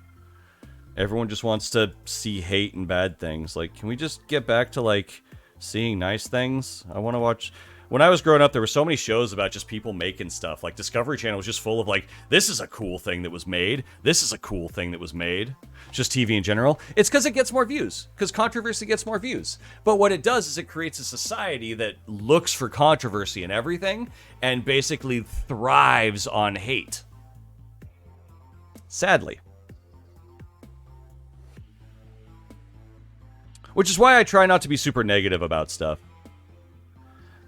Everyone just wants to see hate and bad things. Like, can we just get back to, like, seeing nice things? I want to watch... When I was growing up, there were so many shows about just people making stuff. Like, Discovery Channel was just full of, like, this is a cool thing that was made. This is a cool thing that was made. Just TV in general. It's because it gets more views. Because controversy gets more views. But what it does is it creates a society that looks for controversy in everything and basically thrives on hate. Sadly. Which is why I try not to be super negative about stuff.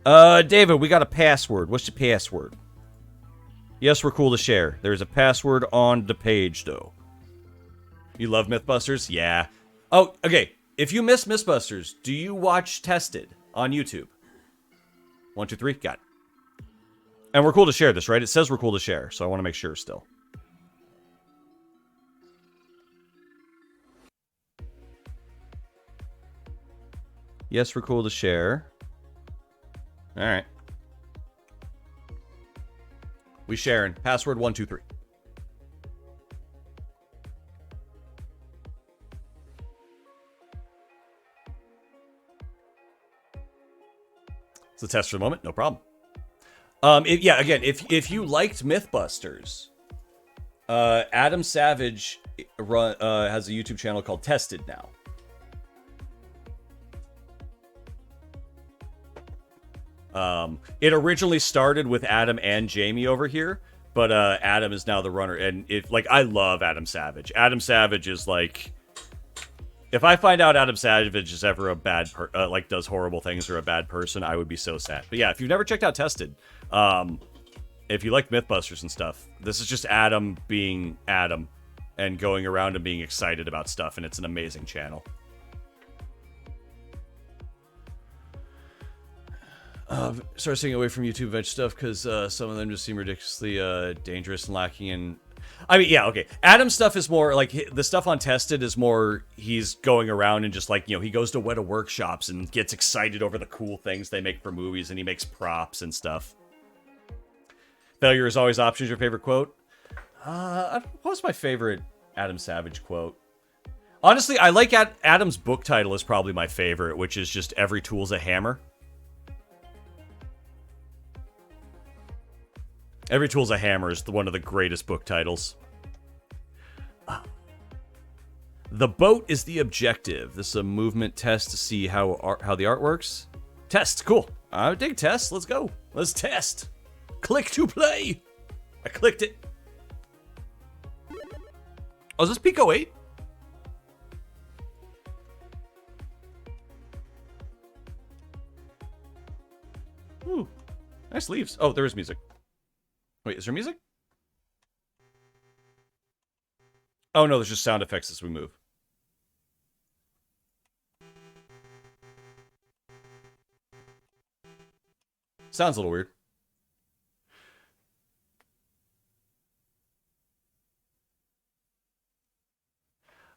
David, we got a password. What's the password? Yes, we're cool to share. There's a password on the page, though. You love Mythbusters? Yeah. Oh, okay. If you miss Mythbusters, do you watch Tested on YouTube? 1, 2, 3, got it. And we're cool to share this, right? It says we're cool to share, so I want to make sure still. Yes, we're cool to share. All right. We sharing. Password 1, 2, 3. It's a test for the moment, no problem. Again, if you liked Mythbusters, Adam Savage has a YouTube channel called Tested now. It originally started with Adam and Jamie over here, but Adam is now the runner, and I love Adam Savage. Adam Savage is like, if I find out Adam Savage is ever a bad does horrible things or a bad person, I would be so sad. But yeah, if you've never checked out Tested, if you like Mythbusters and stuff, this is just Adam being Adam and going around and being excited about stuff, and it's an amazing channel. Start staying away from YouTube veg stuff because some of them just seem ridiculously dangerous and lacking in... I mean, yeah, okay. Adam's stuff is more, like, the stuff on Tested is more, he's going around and just, like, he goes to Weta workshops and gets excited over the cool things they make for movies, and he makes props and stuff. Failure is always options, your favorite quote? What was my favorite Adam Savage quote? Honestly, I like Adam's book title is probably my favorite, which is just Every Tool's a Hammer. Every Tool's a Hammer is one of the greatest book titles. The boat is the objective. This is a movement test to see how the art works. Test, cool. I dig tests. Let's go. Let's test. Click to play. I clicked it. Oh, is this Pico 8? Ooh, nice leaves. Oh, there is music. Wait, is there music? Oh no, there's just sound effects as we move. Sounds a little weird.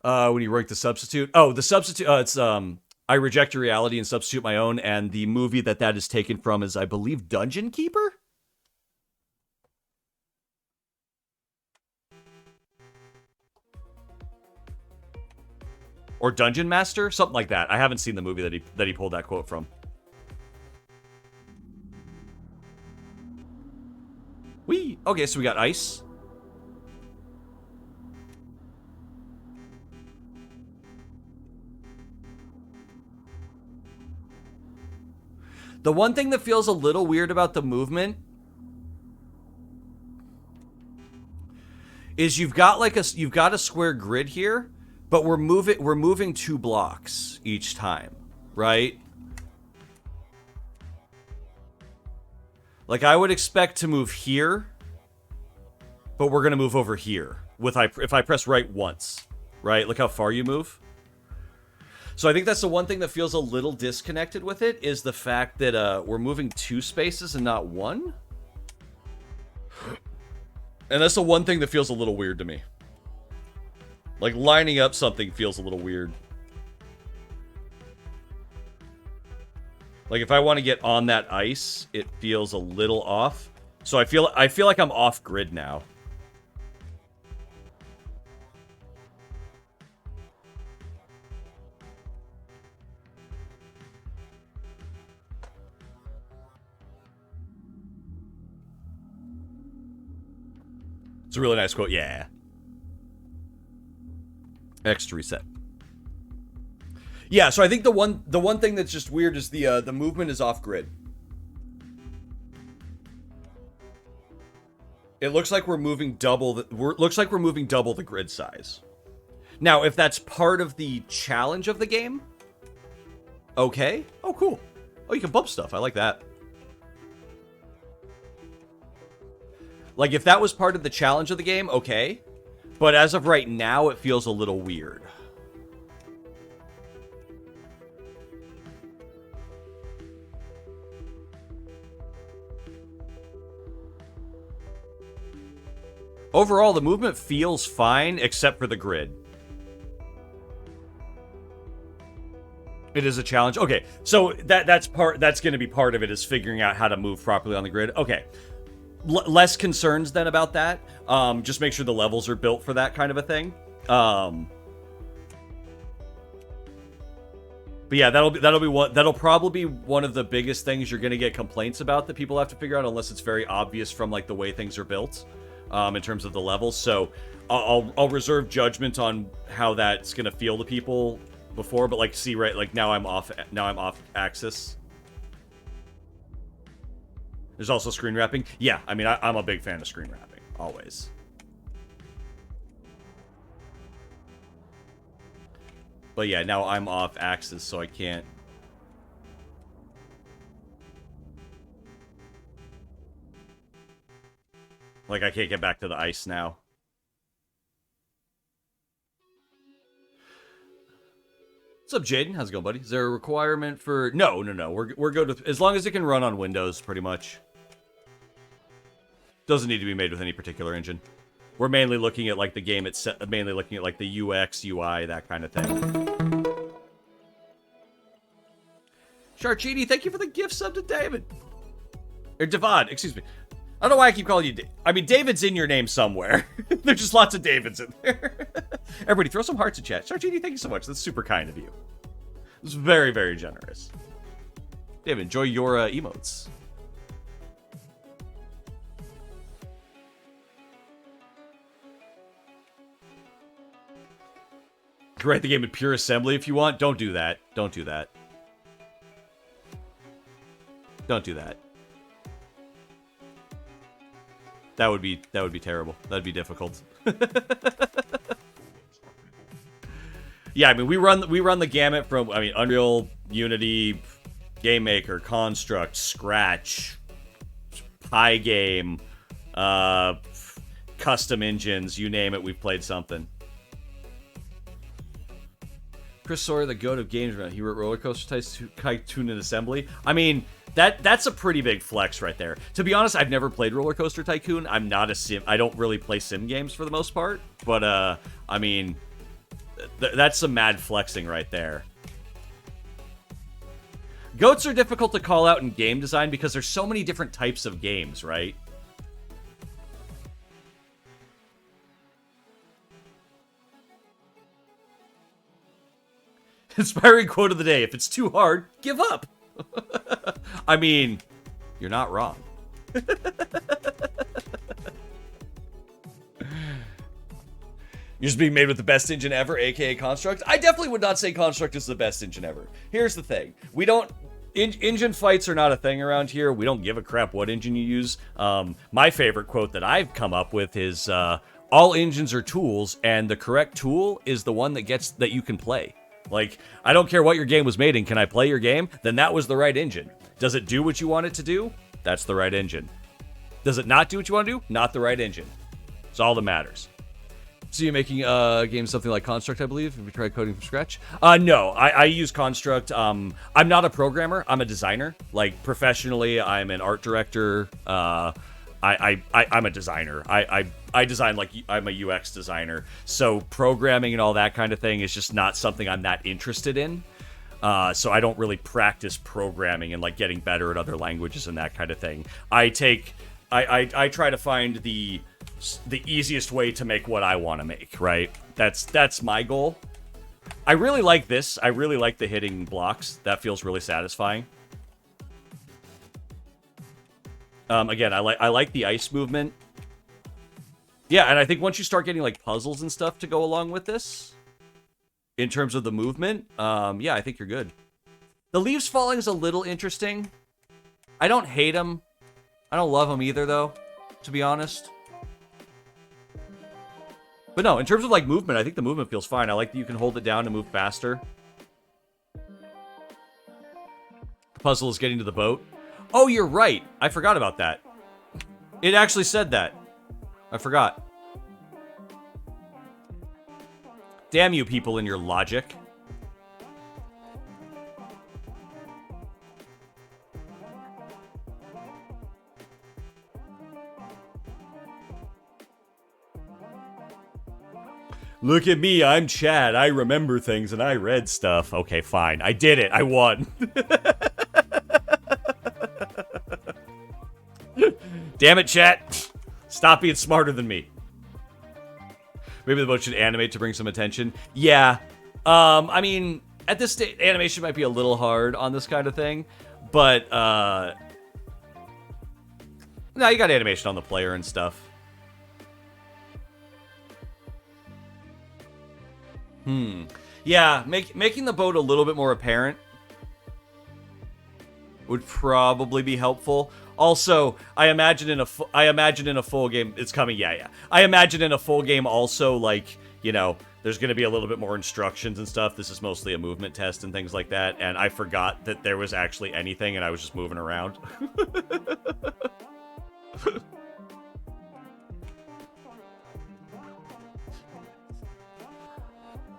When you rank the substitute. Oh, the substitute, it's, I reject your reality and substitute my own, and the movie that is taken from is, I believe, Dungeon Keeper? Or Dungeon Master? Something like that. I haven't seen the movie that he pulled that quote from. Whee! Okay, so we got ice. The one thing that feels a little weird about the movement is you've got a square grid here, but we're moving 2 blocks each time, right? Like I would expect to move here, but we're gonna move over here if I press right once, right? Look how far you move. So I think that's the one thing that feels a little disconnected with it, is the fact that we're moving 2 spaces and not 1. And that's the one thing that feels a little weird to me. Like, lining up something feels a little weird. Like, if I want to get on that ice, it feels a little off. So I feel like I'm off grid now. It's a really nice quote. Yeah. X to reset. Yeah, so I think the one thing that's just weird is the movement is off grid. It looks like we're moving double the grid size. Now, if that's part of the challenge of the game, okay. Oh, cool. Oh, you can bump stuff. I like that. Like, if that was part of the challenge of the game, okay. But as of right now, it feels a little weird. Overall, the movement feels fine, except for the grid. It is a challenge. Okay, so that's going to be part of it, is figuring out how to move properly on the grid. Okay. Less concerns then about that. Just make sure the levels are built for that kind of a thing. But yeah, that'll probably be one of the biggest things you're gonna get complaints about that people have to figure out, unless it's very obvious from like the way things are built, in terms of the levels. So I'll reserve judgment on how that's gonna feel to people before. But like, see, right, like now I'm off axis. There's also screen wrapping. Yeah, I mean, I'm a big fan of screen wrapping, always. But yeah, now I'm off axis, so I can't... Like, I can't get back to the ice now. What's up, Jaden? How's it going, buddy? Is there a requirement for... No. We're good with... As long as it can run on Windows, pretty much. Doesn't need to be made with any particular engine. We're mainly looking at, like, the game itself, mainly looking at, like, the UX, UI, that kind of thing. Sharchini, thank you for the gift sub to David. Or Devad, excuse me. I don't know why I keep calling you I mean, David's in your name somewhere. There's just lots of Davids in there. Everybody, throw some hearts in chat. Sharchini, thank you so much. That's super kind of you. It's very, very generous. David, enjoy your emotes. Write the game in pure assembly if you want. Don't do that. Don't do that. Don't do that. That would be terrible. That'd be difficult. Yeah, I mean, we run the gamut from, I mean, Unreal, Unity, GameMaker, Construct, Scratch, Pygame, custom engines, you name it, we've played something. Chris Sawyer, the goat of games, he wrote Roller Coaster Tycoon in assembly. I mean, that's a pretty big flex right there. To be honest, I've never played Roller Coaster Tycoon. I'm not a sim. I don't really play sim games for the most part. But I mean, that's some mad flexing right there. Goats are difficult to call out in game design because there's so many different types of games, right? Inspiring quote of the day: if it's too hard, give up. I mean, you're not wrong. You're just being made with the best engine ever, aka Construct. I definitely would not say Construct is the best engine ever. Here's the thing. We don't... engine fights are not a thing around here. We don't give a crap what engine you use. My favorite quote that I've come up with is, all engines are tools, and the correct tool is the one that you can play. Like, I don't care what your game was made in. Can I play your game? Then that was the right engine. Does it do what you want it to do? That's the right engine. Does it not do what you want to do? Not the right engine. It's all that matters. So you're making a game something like Construct, I believe? Have you tried coding from scratch? No, I use Construct. I'm not a programmer. I'm a designer. Like, professionally, I'm an art director. I'm a designer. I design, like, I'm a UX designer. So programming and all that kind of thing is just not something I'm that interested in. So I don't really practice programming and, like, getting better at other languages and that kind of thing. I try to find the easiest way to make what I want to make, right? That's my goal. I really like this. I really like the hitting blocks. That feels really satisfying. Again, I like the ice movement. Yeah, and I think once you start getting, like, puzzles and stuff to go along with this, in terms of the movement, yeah, I think you're good. The leaves falling is a little interesting. I don't hate them. I don't love them either, though, to be honest. But no, in terms of, like, movement, I think the movement feels fine. I like that you can hold it down to move faster. The puzzle is getting to the boat. Oh, you're right. I forgot about that. It actually said that. I forgot. Damn you people and your logic. Look at me, I'm Chad. I remember things and I read stuff. Okay, fine. I did it. I won. Damn it, chat. Stop being smarter than me. Maybe the boat should animate to bring some attention. Yeah. I mean, at this stage, animation might be a little hard on this kind of thing. But, no, you got animation on the player and stuff. Yeah, making the boat a little bit more apparent would probably be helpful. Also, I imagine in a full game, it's coming. Yeah. I imagine in a full game also, like, you know, there's going to be a little bit more instructions and stuff. This is mostly a movement test and things like that. And I forgot that there was actually anything, and I was just moving around.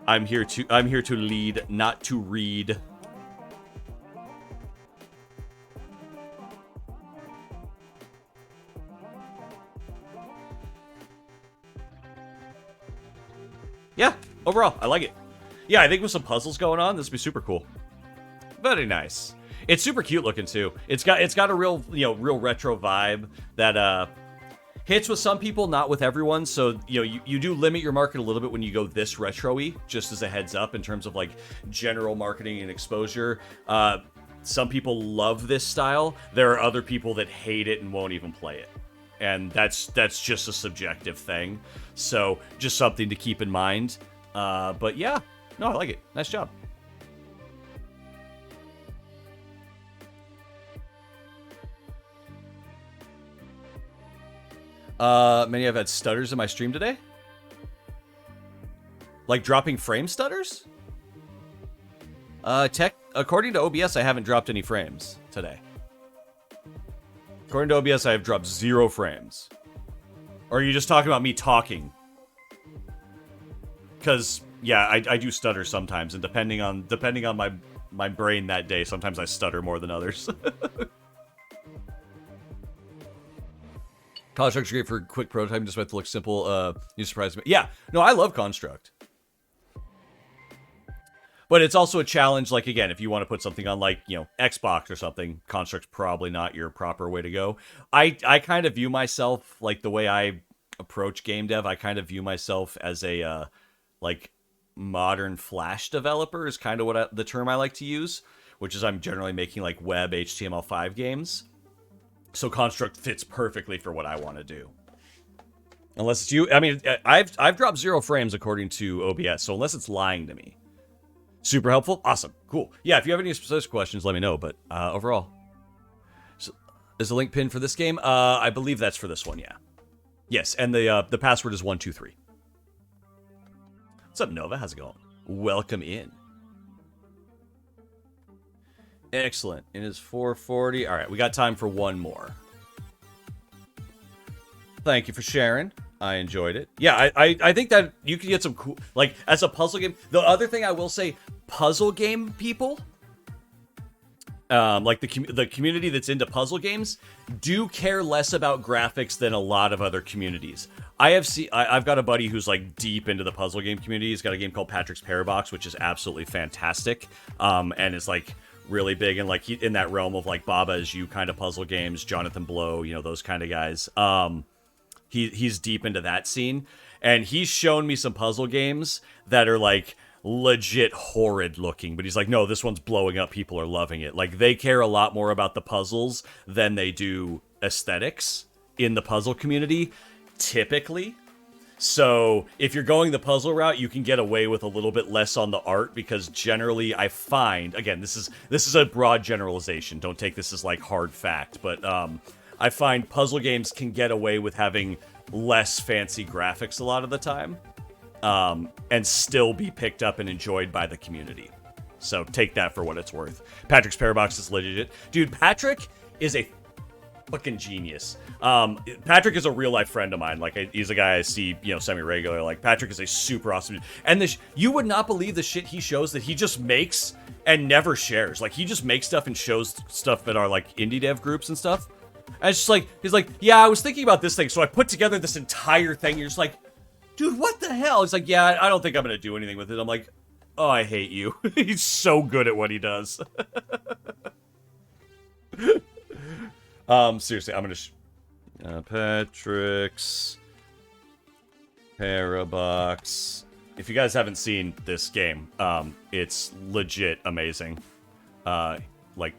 I'm here to lead, not to read. Yeah, overall, I like it. Yeah, I think with some puzzles going on, this would be super cool. Very nice. It's super cute looking too. It's got a real, real retro vibe that hits with some people, not with everyone. So, you do limit your market a little bit when you go this retro-y, just as a heads up in terms of like general marketing and exposure. Some people love this style. There are other people that hate it and won't even play it. And that's just a subjective thing. So just something to keep in mind. But yeah, no, I like it. Nice job. Many have had stutters in my stream today. Like dropping frame stutters? According to OBS, I haven't dropped any frames today. According to OBS, I have dropped 0 frames. Or are you just talking about me talking? Because, yeah, I do stutter sometimes, and depending on my brain that day, sometimes I stutter more than others. Construct's great for quick prototyping, despite the look simple. You surprised me. Yeah, no, I love Construct. But it's also a challenge, like, again, if you want to put something on, like, Xbox or something, Construct's probably not your proper way to go. I kind of view myself, like, the way I approach game dev, I kind of view myself as a, like, modern Flash developer is kind of the term I like to use, which is I'm generally making, like, web HTML5 games. So Construct fits perfectly for what I want to do. Unless it's you, I mean, I've dropped 0 frames according to OBS, so unless it's lying to me. Super helpful. Awesome. Cool. Yeah, if you have any specific questions, let me know. But overall, so, is the link pinned for this game? I believe that's for this one. Yeah. Yes, and the password is 123. What's up, Nova? How's it going? Welcome in. Excellent. It is 4:40. All right, we got time for one more. Thank you for sharing. I enjoyed it. Yeah, I think that you can get some cool, like, as a puzzle game. The other thing I will say, puzzle game people, like the community that's into puzzle games, do care less about graphics than a lot of other communities. I've got a buddy who's like deep into the puzzle game community. He's got a game called Patrick's Parabox, which is absolutely fantastic, and is like really big and like in that realm of like Baba Is You kind of puzzle games, Jonathan Blow, those kind of guys. He's deep into that scene, and he's shown me some puzzle games that are like legit horrid looking, but he's like, no, this one's blowing up, people are loving it. Like, they care a lot more about the puzzles than they do aesthetics in the puzzle community, typically. So if you're going the puzzle route, you can get away with a little bit less on the art, because generally I find, again, this is a broad generalization, don't take this as like hard fact, but I find puzzle games can get away with having less fancy graphics a lot of the time, and still be picked up and enjoyed by the community. So take that for what it's worth. Patrick's Parabox is legit. Dude, Patrick is a Fucking genius. Patrick is a real life friend of mine. Like, he's a guy I see, semi-regular. Like, Patrick is a super awesome dude. And you would not believe the shit he shows that he just makes and never shares. Like, he just makes stuff and shows stuff that are, like, indie dev groups and stuff. And it's just like, he's like, yeah, I was thinking about this thing, so I put together this entire thing. You're just like, dude, what the hell? He's like, yeah, I don't think I'm going to do anything with it. I'm like, oh, I hate you. He's so good at what he does. Seriously, I'm gonna Patrick's Parabox. If you guys haven't seen this game, it's legit amazing. Like,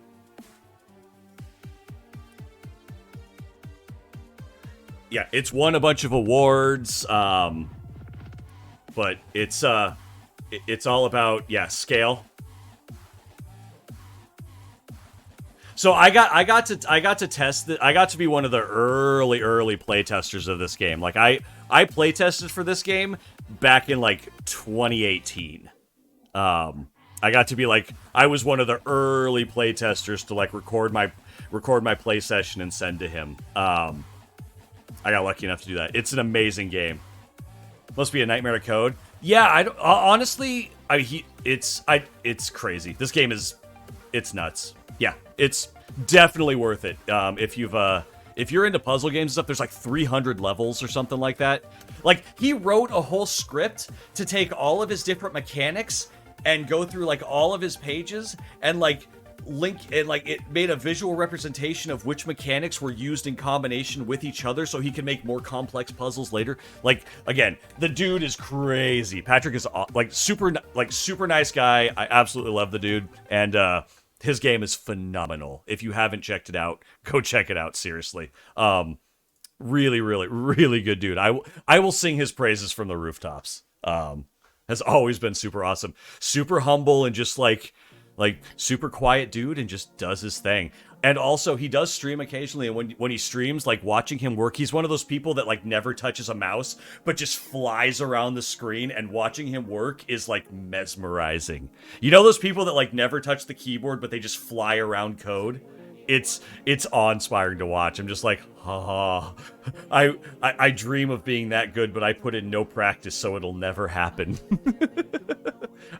yeah, it's won a bunch of awards, but it's all about, yeah, scale. So I got to test it. I got to be one of the early playtesters of this game. Like, I playtested for this game back in like 2018. I got to be like, I was one of the early playtesters to like record my play session and send to him. I got lucky enough to do that. It's an amazing game. Must be a nightmare to code. Yeah, honestly, it's crazy. This game it's nuts. Yeah, it's definitely worth it. If you're into puzzle games and stuff, there's like 300 levels or something like that. Like, he wrote a whole script to take all of his different mechanics and go through like all of his pages and like link and like it made a visual representation of which mechanics were used in combination with each other so he can make more complex puzzles later. Like, again, the dude is crazy. Patrick is like super nice guy. I absolutely love the dude, and his game is phenomenal. If you haven't checked it out, go check it out, seriously. Really, really, really good dude. I will sing his praises from the rooftops. Has always been super awesome. Super humble and just like super quiet dude, and just does his thing. And also, he does stream occasionally, and when he streams, like, watching him work, he's one of those people that like never touches a mouse but just flies around the screen, and watching him work is like mesmerizing. You know those people that like never touch the keyboard but they just fly around code? It's awe-inspiring to watch. I'm just like, haha. I dream of being that good, but I put in no practice, so it'll never happen.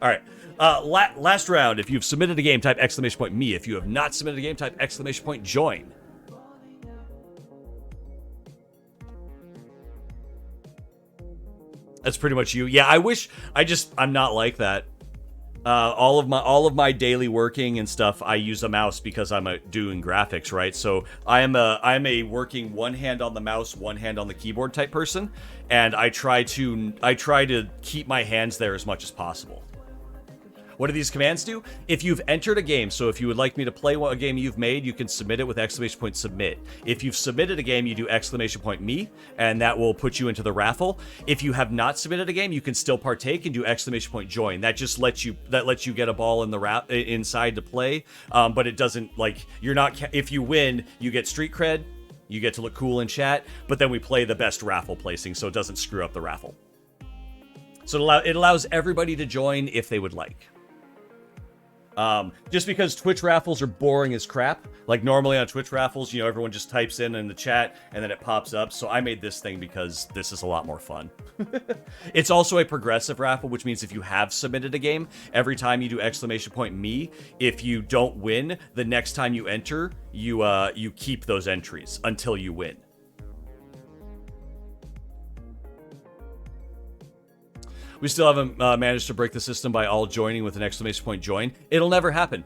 All right. Last round. If you've submitted a game, type !me. If you have not submitted a game, type !join. That's pretty much you. Yeah, I wish I'm not like that. All of my daily working and stuff, I use a mouse because I'm doing graphics, right? So I'm a working one hand on the mouse, one hand on the keyboard type person, and I try to keep my hands there as much as possible. What do these commands do? If you've entered a game, so if you would like me to play a game you've made, you can submit it with !submit. If you've submitted a game, you do !me, and that will put you into the raffle. If you have not submitted a game, you can still partake and do !join. That just lets you get a ball in the inside to play, but it doesn't, like, you're not. If you win, you get street cred, you get to look cool in chat, but then we play the best raffle placing, so it doesn't screw up the raffle. So it allows everybody to join if they would like. Just because Twitch raffles are boring as crap. Like, normally on Twitch raffles, everyone just types in the chat and then it pops up. So I made this thing because this is a lot more fun. It's also a progressive raffle, which means if you have submitted a game, every time you do !me, if you don't win, the next time you enter, you keep those entries until you win. We still haven't managed to break the system by all joining with an !join. It'll never happen.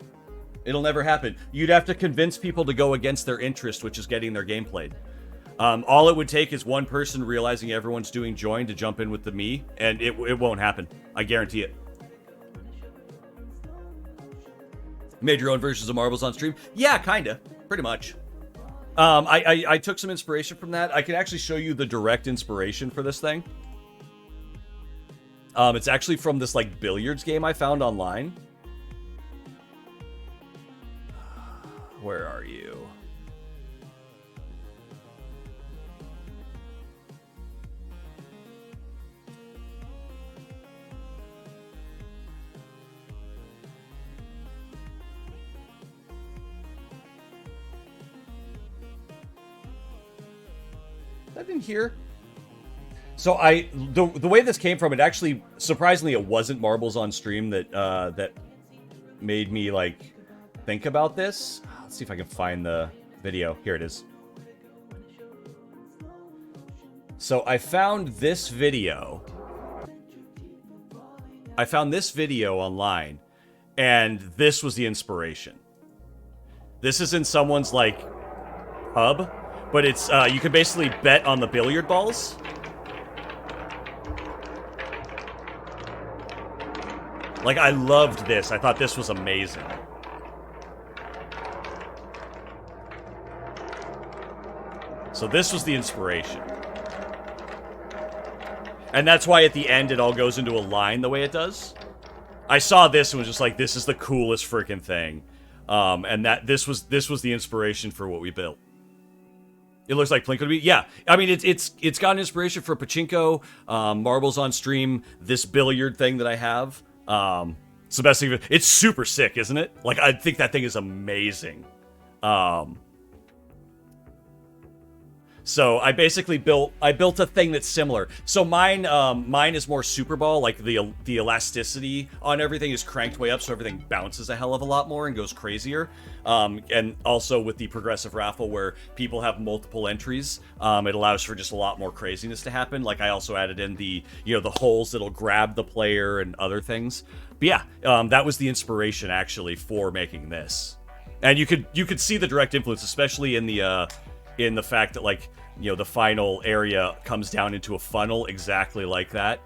It'll never happen. You'd have to convince people to go against their interest, which is getting their game played. All it would take is one person realizing everyone's doing join to jump in with the me, and it won't happen. I guarantee it. Made your own versions of marbles on stream? Yeah, kinda. Pretty much. I took some inspiration from that. I can actually show you the direct inspiration for this thing. It's actually from this, like, billiards game I found online. Where are you? in here? So the way this came from, it actually, surprisingly, it wasn't Marbles on Stream that made me, like, think about this. Let's see if I can find the video. Here it is. So I found this video. I found this video online, and this was the inspiration. This is in someone's, like, hub, but it's, you can basically bet on the billiard balls. Like, I loved this. I thought this was amazing. So this was the inspiration. And that's why at the end it all goes into a line the way it does. I saw this and was just like, this is the coolest freaking thing. And that this was the inspiration for what we built. It looks like Plinko to be. Yeah, I mean it's got an inspiration for Pachinko, Marbles on Stream, this billiard thing that I have. It's the best thing. It's super sick, isn't it? Like, I think that thing is amazing. So I basically built a thing that's similar. So mine is more Super Ball, like the elasticity on everything is cranked way up, so everything bounces a hell of a lot more and goes crazier. And also with the progressive raffle where people have multiple entries, it allows for just a lot more craziness to happen. Like I also added in the holes that'll grab the player and other things. But yeah, that was the inspiration actually for making this. And you could see the direct influence, especially in the fact that, like, the final area comes down into a funnel exactly like that.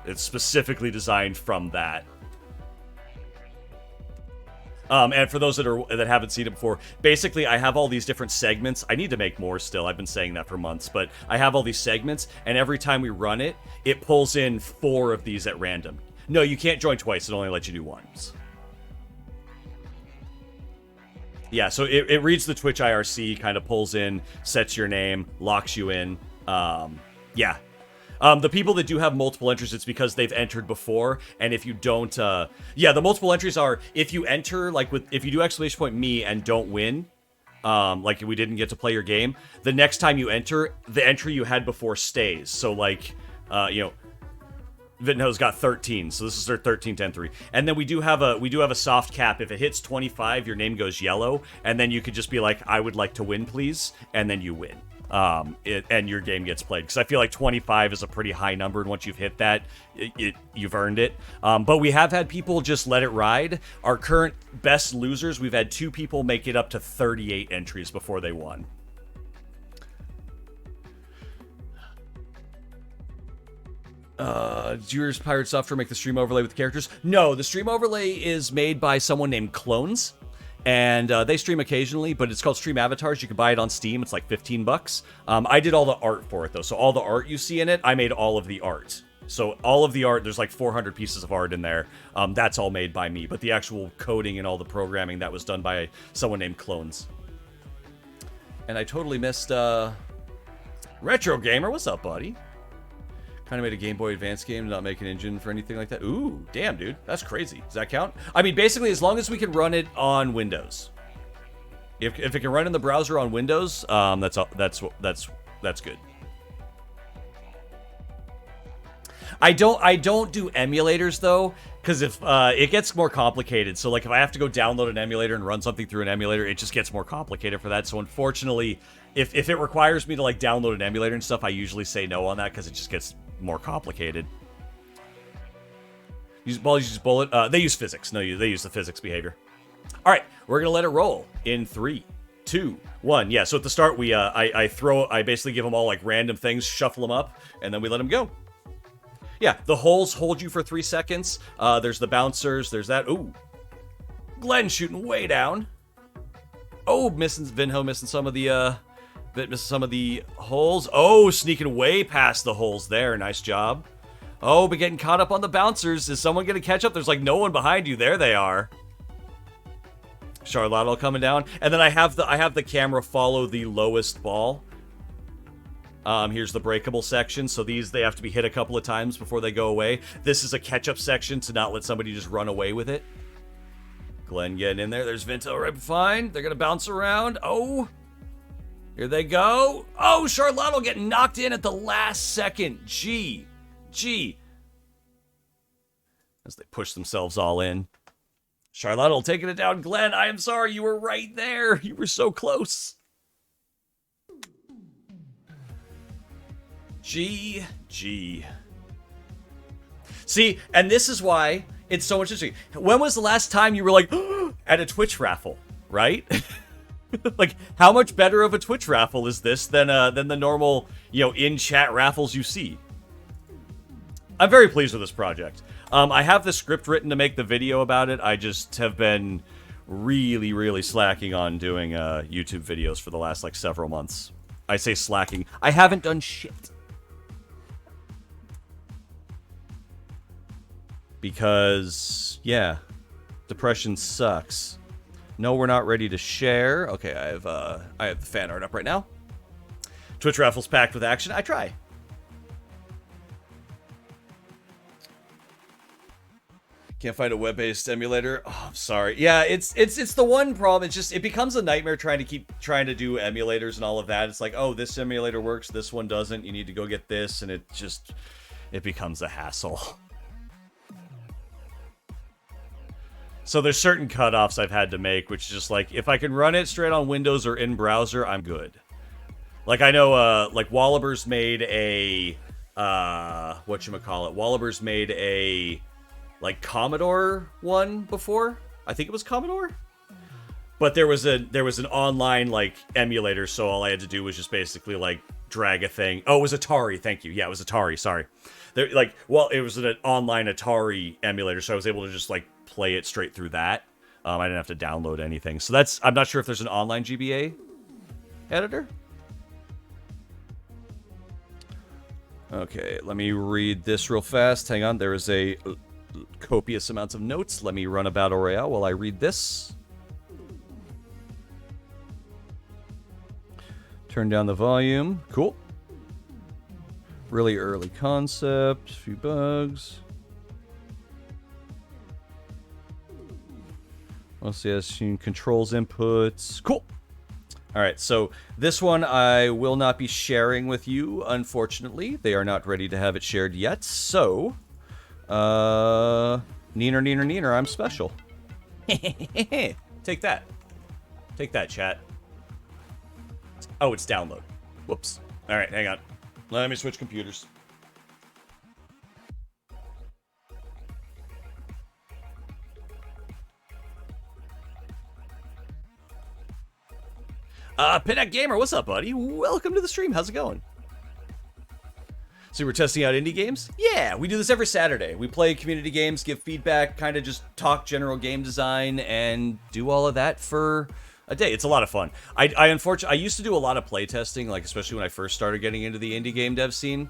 It's specifically designed from that. And for those that haven't seen it before, basically I have all these different segments. I need to make more still. I've been saying that for months, but I have all these segments, and every time we run it, it pulls in 4 of these at random. No, you can't join twice. It only lets you do once. Yeah, so it reads the Twitch IRC, kind of pulls in, sets your name, locks you in. Yeah. The people that do have multiple entries, it's because they've entered before, and if you don't... yeah, the multiple entries are, if you enter, like, if you do exclamation point me and don't win, like we didn't get to play your game, the next time you enter, the entry you had before stays. So, like, Vitno's got 13, so this is their 13th entry. And then we do have a soft cap. If it hits 25, your name goes yellow, and then you could just be like, I would like to win, please, and then you win. And your game gets played. Because I feel like 25 is a pretty high number, and once you've hit that, you've earned it. But we have had people just let it ride. Our current best losers, we've had 2 people make it up to 38 entries before they won. Did yours Pirate Software make the stream overlay with the characters? No, the stream overlay is made by someone named Clones, and they stream occasionally, but it's called Stream Avatars. You can buy it on Steam. It's like $15. I did all the art for it, though, so all the art you see in it, I made all of the art. So all of the art, there's like 400 pieces of art in there. That's all made by me, but the actual coding and all the programming, that was done by someone named Clones. And I totally missed Retro Gamer. What's up, buddy? Kind of made a Game Boy Advance game, not make an engine for anything like that. Ooh, damn, dude, that's crazy. Does that count? I mean, basically, as long as we can run it on Windows. If it can run in the browser on Windows, that's good. I don't do emulators though, because if it gets more complicated. So like if I have to go download an emulator and run something through an emulator, it just gets more complicated for that. So unfortunately, if it requires me to like download an emulator and stuff, I usually say no on that because it just gets more complicated. Use bullet. They use physics. No, they use the physics behavior. All right, we're gonna let it roll in 3, 2, 1. Yeah. So at the start, I basically give them all like random things, shuffle them up, and then we let them go. Yeah, the holes hold you for 3 seconds. There's the bouncers. There's that. Ooh, Glenn shooting way down. Oh, Vinho missing some of the holes. Oh, sneaking way past the holes there. Nice job. Oh, but getting caught up on the bouncers. Is someone gonna catch up? There's like no one behind you. There they are. Charlotte coming down, and then I have the camera follow the lowest ball. Here's the breakable section. So they have to be hit a couple of times before they go away. This is a catch-up section to not let somebody just run away with it. Glenn getting in there. There's Vinto right behind. They're gonna bounce around. Oh. Here they go. Oh, Charlotte will get knocked in at the last second. Gee. As they push themselves all in. Charlotte will taking it down. Glenn, I am sorry. You were right there. You were so close. G. See, and this is why it's so much interesting. When was the last time you were like, at a Twitch raffle, right? Like, how much better of a Twitch raffle is this than the normal, in-chat raffles you see? I'm very pleased with this project. I have the script written to make the video about it. I just have been really, really slacking on doing YouTube videos for the last, several months. I say slacking. I haven't done shit. Because, yeah, depression sucks. No, we're not ready to share. Okay, I have the fan art up right now. Twitch raffles packed with action. I try. Can't find a web-based emulator. Oh, I'm sorry. Yeah, it's the one problem. It's just it becomes a nightmare trying to do emulators and all of that. It's like, oh, this emulator works, this one doesn't. You need to go get this, and it becomes a hassle. So there's certain cutoffs I've had to make, which is just like, if I can run it straight on Windows or in browser, I'm good. Like, I know, Wallaber's made a, Wallaber's made a, Commodore one before. I think it was Commodore. But there was an online, emulator, so all I had to do was just basically, drag a thing. Oh, it was Atari, thank you. Yeah, it was Atari, sorry. It was an online Atari emulator, so I was able to just, play it straight through that. I didn't have to download anything. So I'm not sure if there's an online GBA editor. Okay, let me read this real fast. Hang on, there is a copious amounts of notes. Let me run a battle royale while I read this. Turn down the volume. Cool. Really early concept. Few bugs. OCS controls inputs. Cool. All right, so this one I will not be sharing with you, unfortunately. They are not ready to have it shared yet, so... Neener, I'm special. Take that. Take that, chat. Oh, it's download. Whoops. All right, hang on. Let me switch computers. Pinhead Gamer, what's up, buddy? Welcome to the stream. How's it going? So we're testing out indie games? Yeah, we do this every Saturday. We play community games, give feedback, kind of just talk general game design, and do all of that for a day. It's a lot of fun. I used to do a lot of playtesting, especially when I first started getting into the indie game dev scene.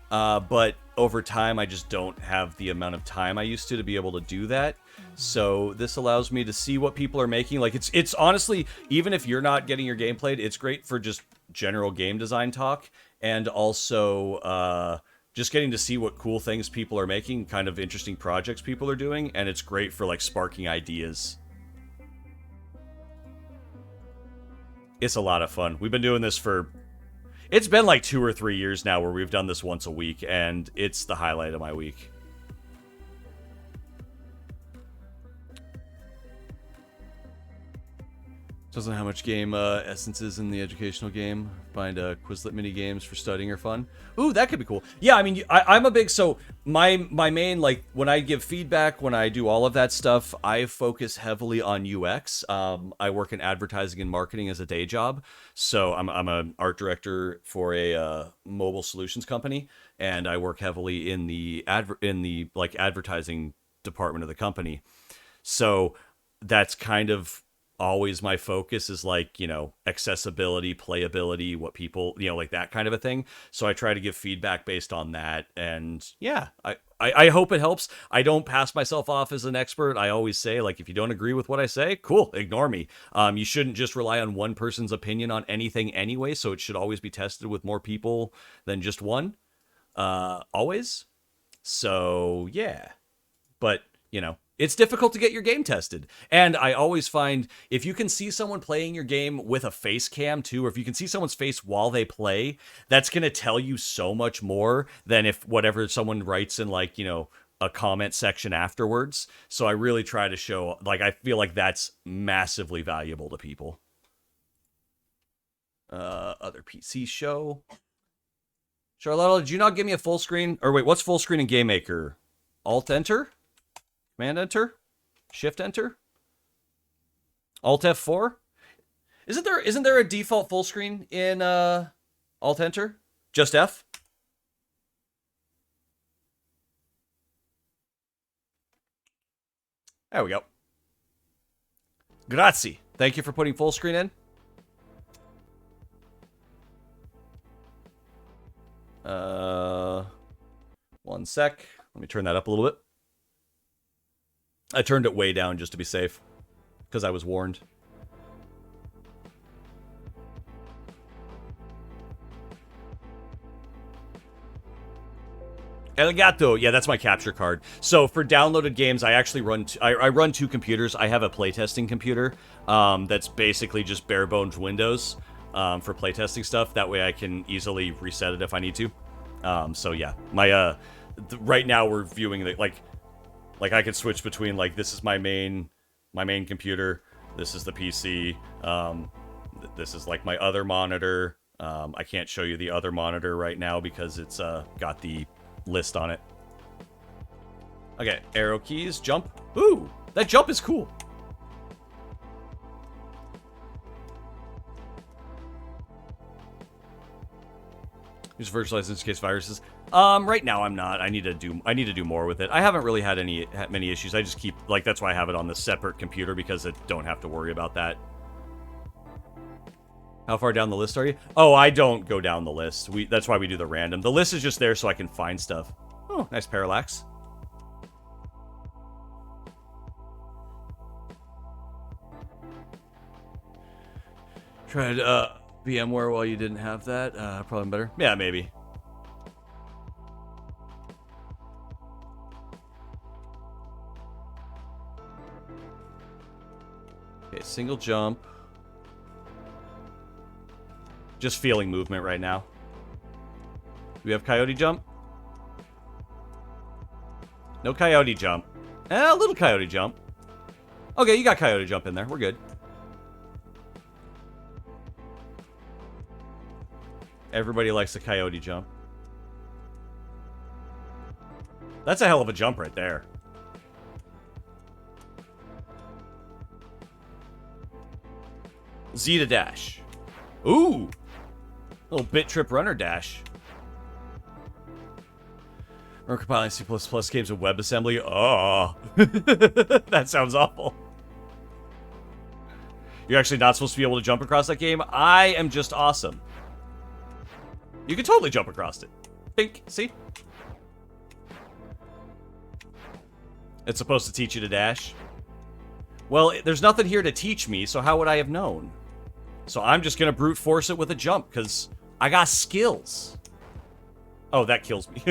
But over time, I just don't have the amount of time I used to be able to do that. So this allows me to see what people are making. It's honestly, even if you're not getting your game played, it's great for just general game design talk, and also just getting to see what cool things people are making, kind of interesting projects people are doing, and it's great for sparking ideas. It's a lot of fun. We've been doing this for... It's been 2 or 3 years now where we've done this once a week, and it's the highlight of my week. Doesn't know how much game essence is in the educational game. Find Quizlet mini games for studying are fun. Ooh, that could be cool. Yeah, I mean, I'm a big... So, my main, when I give feedback, when I do all of that stuff, I focus heavily on UX. I work in advertising and marketing as a day job. So, I'm an art director for a mobile solutions company, and I work heavily in the advertising department of the company. So, that's kind of... always my focus is accessibility, playability, what people, that kind of a thing. So I try to give feedback based on that. And yeah, I hope it helps. I don't pass myself off as an expert. I always say, if you don't agree with what I say, cool, ignore me. You shouldn't just rely on one person's opinion on anything anyway. So it should always be tested with more people than just one, always. So yeah, but It's difficult to get your game tested. And I always find if you can see someone playing your game with a face cam too, or if you can see someone's face while they play, that's going to tell you so much more than if whatever someone writes in like, a comment section afterwards. So I really try to show, like, I feel like that's massively valuable to people. Other PC show. Charlotte, did you not give me a full screen? Or wait, what's full screen in Game Maker? Alt Enter? Command Enter? Shift Enter? Alt F4? Isn't there a default full screen in Alt Enter? Just F? There we go. Grazie. Thank you for putting full screen in. One sec. Let me turn that up a little bit. I turned it way down just to be safe, because I was warned. El Gato, yeah, that's my capture card. So for downloaded games, I actually run. I run two computers. I have a playtesting computer that's basically just bare bones Windows for playtesting stuff. That way, I can easily reset it if I need to. So yeah, my right now we're viewing the, like I could switch between like this is my main computer. This is the PC. This is like my other monitor. I can't show you the other monitor right now because it's got the list on it. Okay, arrow keys, jump. Ooh, that jump is cool. Use virtualized instance case viruses. Right now I'm not. I need to do more with it. I haven't really had many issues. I just keep like that's why I have it on the separate computer because I don't have to worry about that. How far down the list are you? Oh, I don't go down the list. That's why we do the random. The list is just there so I can find stuff. Oh, nice parallax. Tried VMware while you didn't have that. Probably better. Yeah, maybe. Okay, single jump. Just feeling movement right now. Do we have coyote jump? No coyote jump. A little coyote jump. Okay, you got coyote jump in there. We're good. Everybody likes a coyote jump. That's a hell of a jump right there. Z to dash. Ooh. Little bit trip runner dash. We're compiling C++ games with WebAssembly. Oh. That sounds awful. You're actually not supposed to be able to jump across that game? I am just awesome. You can totally jump across it. Think, see? It's supposed to teach you to dash. Well, there's nothing here to teach me, so how would I have known? So I'm just gonna brute force it with a jump, because I got skills. Oh, that kills me.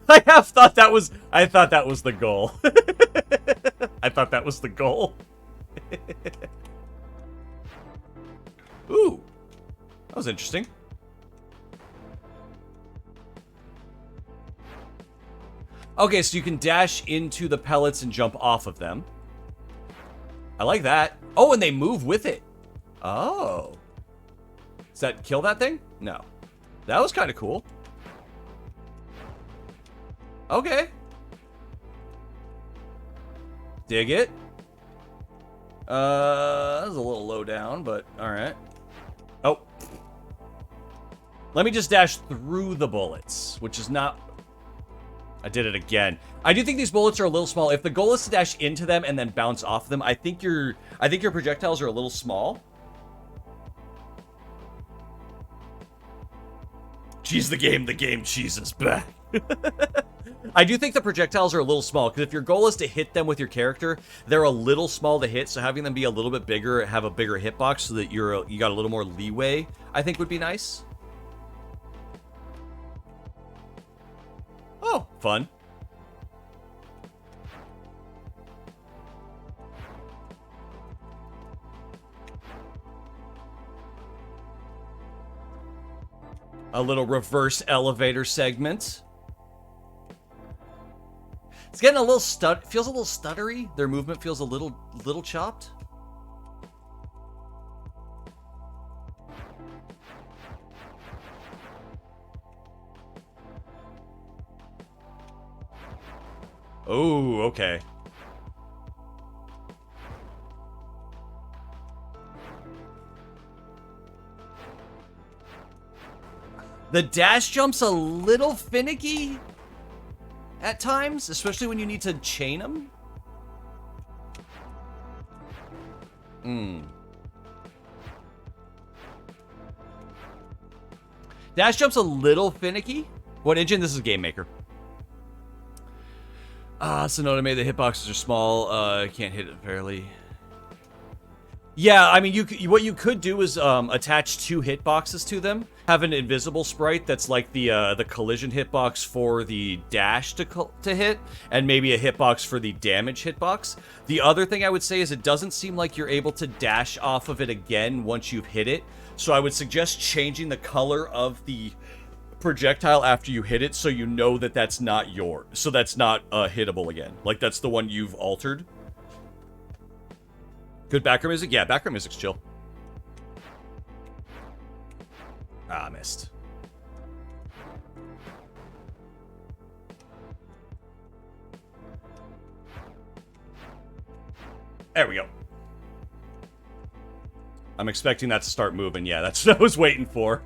I thought that was the goal. I thought that was the goal. Ooh. That was interesting. Okay, so you can dash into the pellets and jump off of them. I like that. Oh, and they move with it. Oh. Does that kill that thing? No. That was kind of cool. Okay. Dig it. That was a little low down, but alright. Oh. Let me just dash through the bullets, which is not... I did it again. I do think these bullets are a little small. If the goal is to dash into them and then bounce off them, I think your projectiles are a little small. Cheese the game cheeses back. I do think the projectiles are a little small, because if your goal is to hit them with your character, they're a little small to hit, so having them be a little bit bigger, have a bigger hitbox so that you got a little more leeway, I think would be nice. Oh, fun. A little reverse elevator segment. It's getting a little feels a little stuttery. Their movement feels a little chopped. Oh, okay. The dash jump's a little finicky at times, especially when you need to chain them. Dash jump's a little finicky. What engine? This is Game Maker. Sonota made the hitboxes are small. Can't hit it fairly. Yeah, I mean, what you could do is attach 2 hitboxes to them. Have an invisible sprite that's like the collision hitbox for the dash to hit, and maybe a hitbox for the damage hitbox. The other thing I would say is it doesn't seem like you're able to dash off of it again once you've hit it. So I would suggest changing the color of the projectile after you hit it so you know that that's not yours. So that's not hittable again. Like, that's the one you've altered. Good background music? Yeah, background music's chill. Ah, missed. There we go. I'm expecting that to start moving. Yeah, that's what I was waiting for.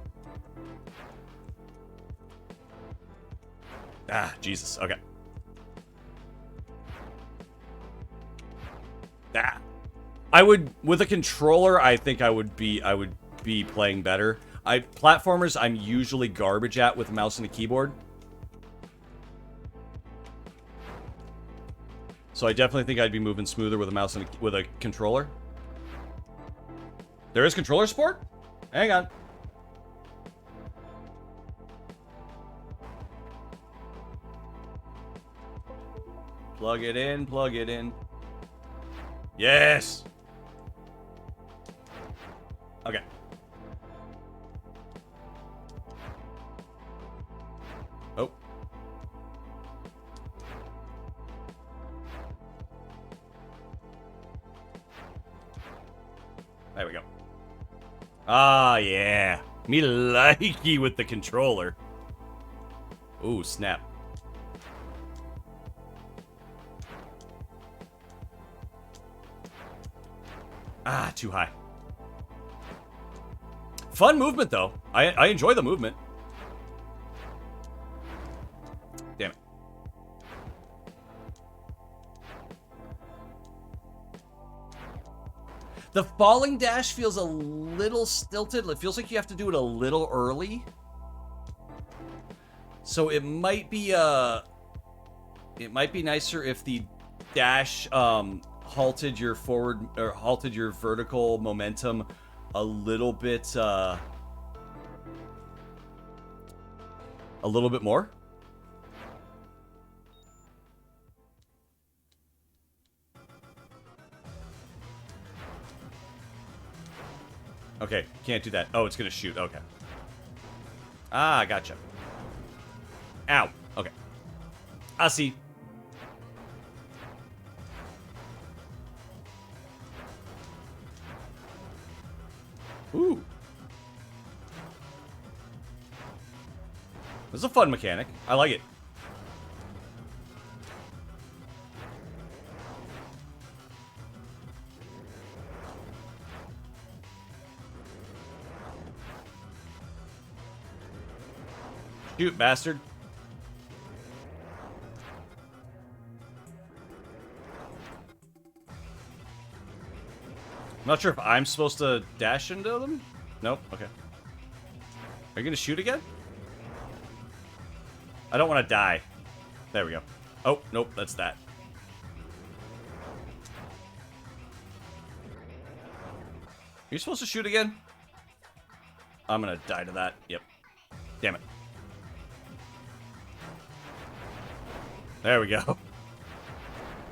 Ah, Jesus. Okay. Ah. I would, with a controller, I think I would be playing better. Platformers, I'm usually garbage at with a mouse and a keyboard. So I definitely think I'd be moving smoother with a mouse and with a controller. There is controller support? Hang on. Plug it in, plug it in. Yes! Okay. Oh. There we go. Ah, yeah. Me likey with the controller. Ooh, snap. Ah, too high. Fun movement, though. I enjoy the movement. Damn it. The falling dash feels a little stilted. It feels like you have to do it a little early. So it might be nicer if the dash halted your forward or halted your vertical momentum a little bit more. Okay, can't do that. Oh, it's gonna shoot. Okay. Ah, gotcha. Ow. Okay. I see. Ooh. This is a fun mechanic. I like it. Shoot, bastard. I'm not sure if I'm supposed to dash into them. Nope. Okay. Are you gonna shoot again? I don't want to die. There we go. Oh, nope, that's that. Are you supposed to shoot again? I'm gonna die to that. Yep. Damn it. There we go.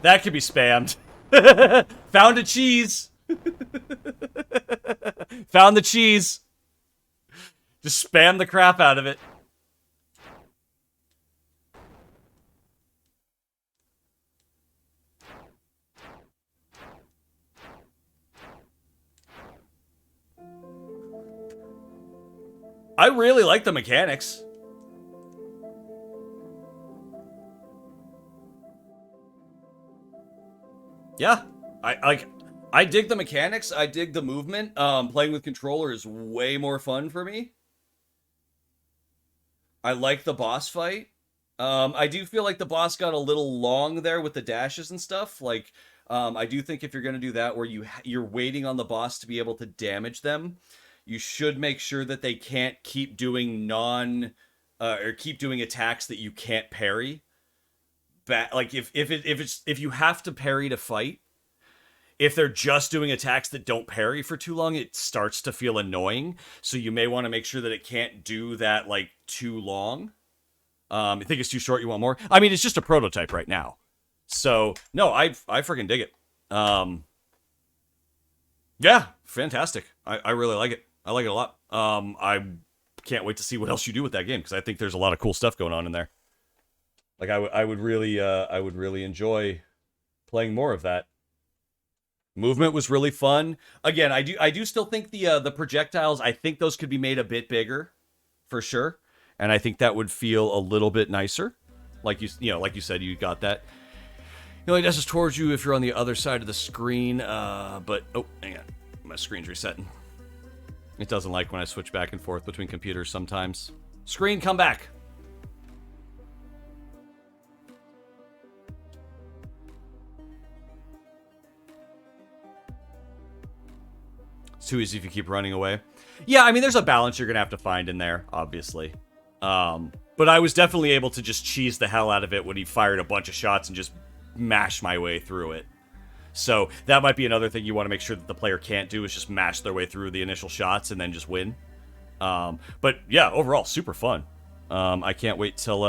That could be spammed. Found a cheese. Found the cheese. Just spam the crap out of it. I really like the mechanics. Yeah, I dig the mechanics. I dig the movement. Playing with controller is way more fun for me. I like the boss fight. I do feel like the boss got a little long there with the dashes and stuff. Like, I do think if you're gonna do that, where you're waiting on the boss to be able to damage them, you should make sure that they can't keep doing or keep doing attacks that you can't parry. Like if you have to parry to fight, if they're just doing attacks that don't parry for too long, it starts to feel annoying. So you may want to make sure that it can't do that like too long. You think it's too short, you want more? I mean, it's just a prototype right now. So no, I freaking dig it. Yeah, fantastic. I really like it. I like it a lot. I can't wait to see what else you do with that game, because I think there's a lot of cool stuff going on in there. Like I would really enjoy playing more of that. Movement was really fun. Again, I do still think the projectiles, I think those could be made a bit bigger, for sure. And I think that would feel a little bit nicer. Like like you said, you got that. It only dashes towards you if you're on the other side of the screen. But oh, hang on, my screen's resetting. It doesn't like when I switch back and forth between computers sometimes. Screen, come back. It's too easy if you keep running away. Yeah, I mean, there's a balance you're gonna have to find in there, obviously. But I was definitely able to just cheese the hell out of it when he fired a bunch of shots and just mash my way through it. So that might be another thing you want to make sure that the player can't do, is just mash their way through the initial shots and then just win. But yeah, overall, super fun. I can't wait till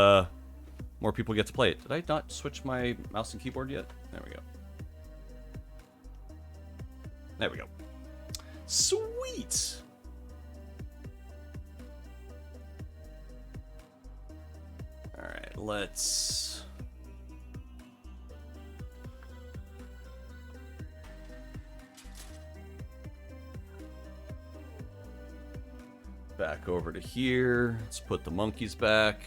more people get to play it. Did I not switch my mouse and keyboard yet? There we go. There we go. Sweet. All right, let's... back over to here. Let's put the monkeys back.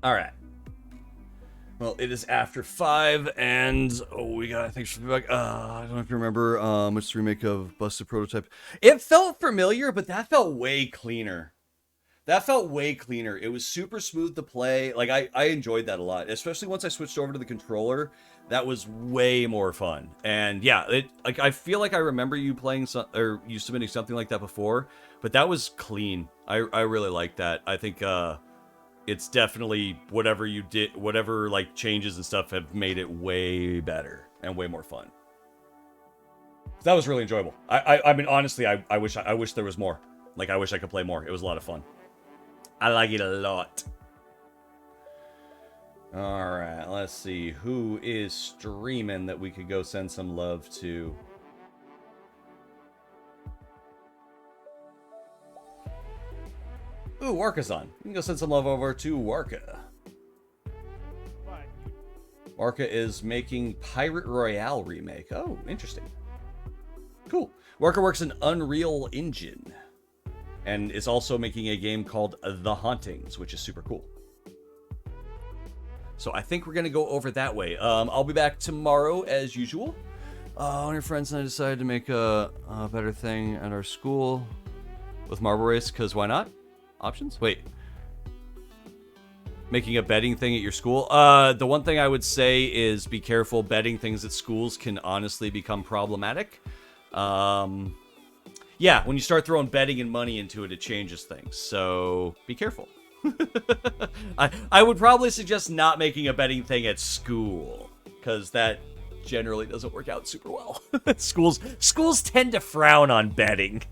All right. Well, it is after 5, and we got thanks for the back. I don't know if you remember which remake of Busted Prototype. It felt familiar, but that felt way cleaner. That felt way cleaner. It was super smooth to play. Like I enjoyed that a lot, especially once I switched over to the controller. That was way more fun. And yeah, I feel like I remember you playing or you submitting something like that before, but that was clean. I really like that. I think it's definitely whatever you did, whatever like changes and stuff have made it way better and way more fun. That was really enjoyable. I mean, honestly, I wish there was more. Like, I wish I could play more. It was a lot of fun. I like it a lot. All right, let's see who is streaming that we could go send some love to. Ooh, Warka's on. You can go send some love over to Warka. Warka is making Pirate Royale remake. Oh, interesting. Cool. Warka works in Unreal Engine and is also making a game called The Hauntings, which is super cool. So I think we're going to go over that way. I'll be back tomorrow as usual. One of your friends and I decided to make a better thing at our school with Marble Race, because why not? Options? Wait. Making a betting thing at your school? The one thing I would say is be careful. Betting things at schools can honestly become problematic. Yeah, when you start throwing betting and money into it, it changes things. So be careful. I would probably suggest not making a betting thing at school, because that generally doesn't work out super well. Schools tend to frown on betting.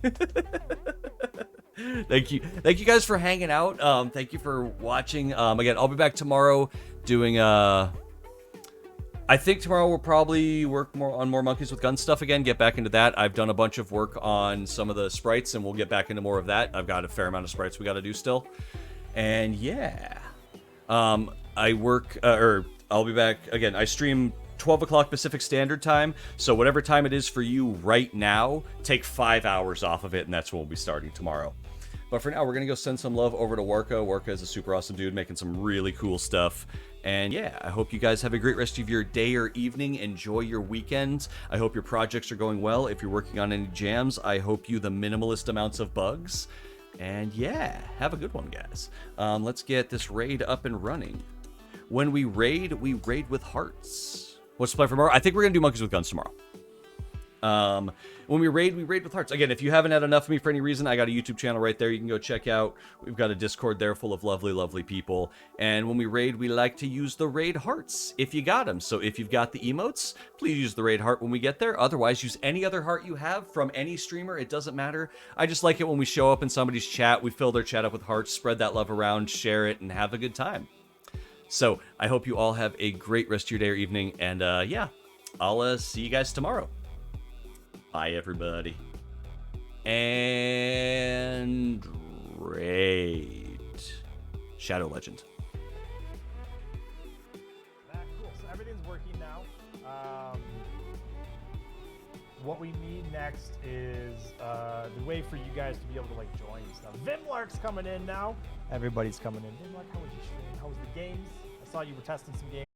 Thank you guys for hanging out. Thank you for watching. Again, I'll be back tomorrow, doing I think tomorrow we'll probably work more Monkeys with Guns stuff again, get back into that. I've done a bunch of work on some of the sprites, and we'll get back into more of that. I've got a fair amount of sprites we got to do still. And yeah. I work, or I'll be back, again, I stream 12 o'clock Pacific Standard Time, so whatever time it is for you right now, take 5 hours off of it, and that's when we'll be starting tomorrow. But for now, we're going to go send some love over to Warka. Warka is a super awesome dude making some really cool stuff. And yeah, I hope you guys have a great rest of your day or evening. Enjoy your weekends. I hope your projects are going well. If you're working on any jams, I hope you the minimalist amounts of bugs. And yeah, have a good one, guys. Let's get this raid up and running. When we raid with hearts. What's the play for tomorrow? I think we're going to do Monkeys with Guns tomorrow. When we raid with hearts. Again, if you haven't had enough of me for any reason, I got a YouTube channel right there you can go check out. We've got a Discord there full of lovely, lovely people. And when we raid, we like to use the raid hearts if you got them. So if you've got the emotes, please use the raid heart when we get there. Otherwise, use any other heart you have from any streamer. It doesn't matter. I just like it when we show up in somebody's chat, we fill their chat up with hearts, spread that love around, share it, and have a good time. So I hope you all have a great rest of your day or evening. And yeah, I'll see you guys tomorrow. Bye, everybody. And raid. Shadow Legend. Cool. So everything's working now. What we need next is the way for you guys to be able to like join stuff. Vimlark's coming in now. Everybody's coming in. Vimlark, how was your stream? How was the games? I saw you were testing some games.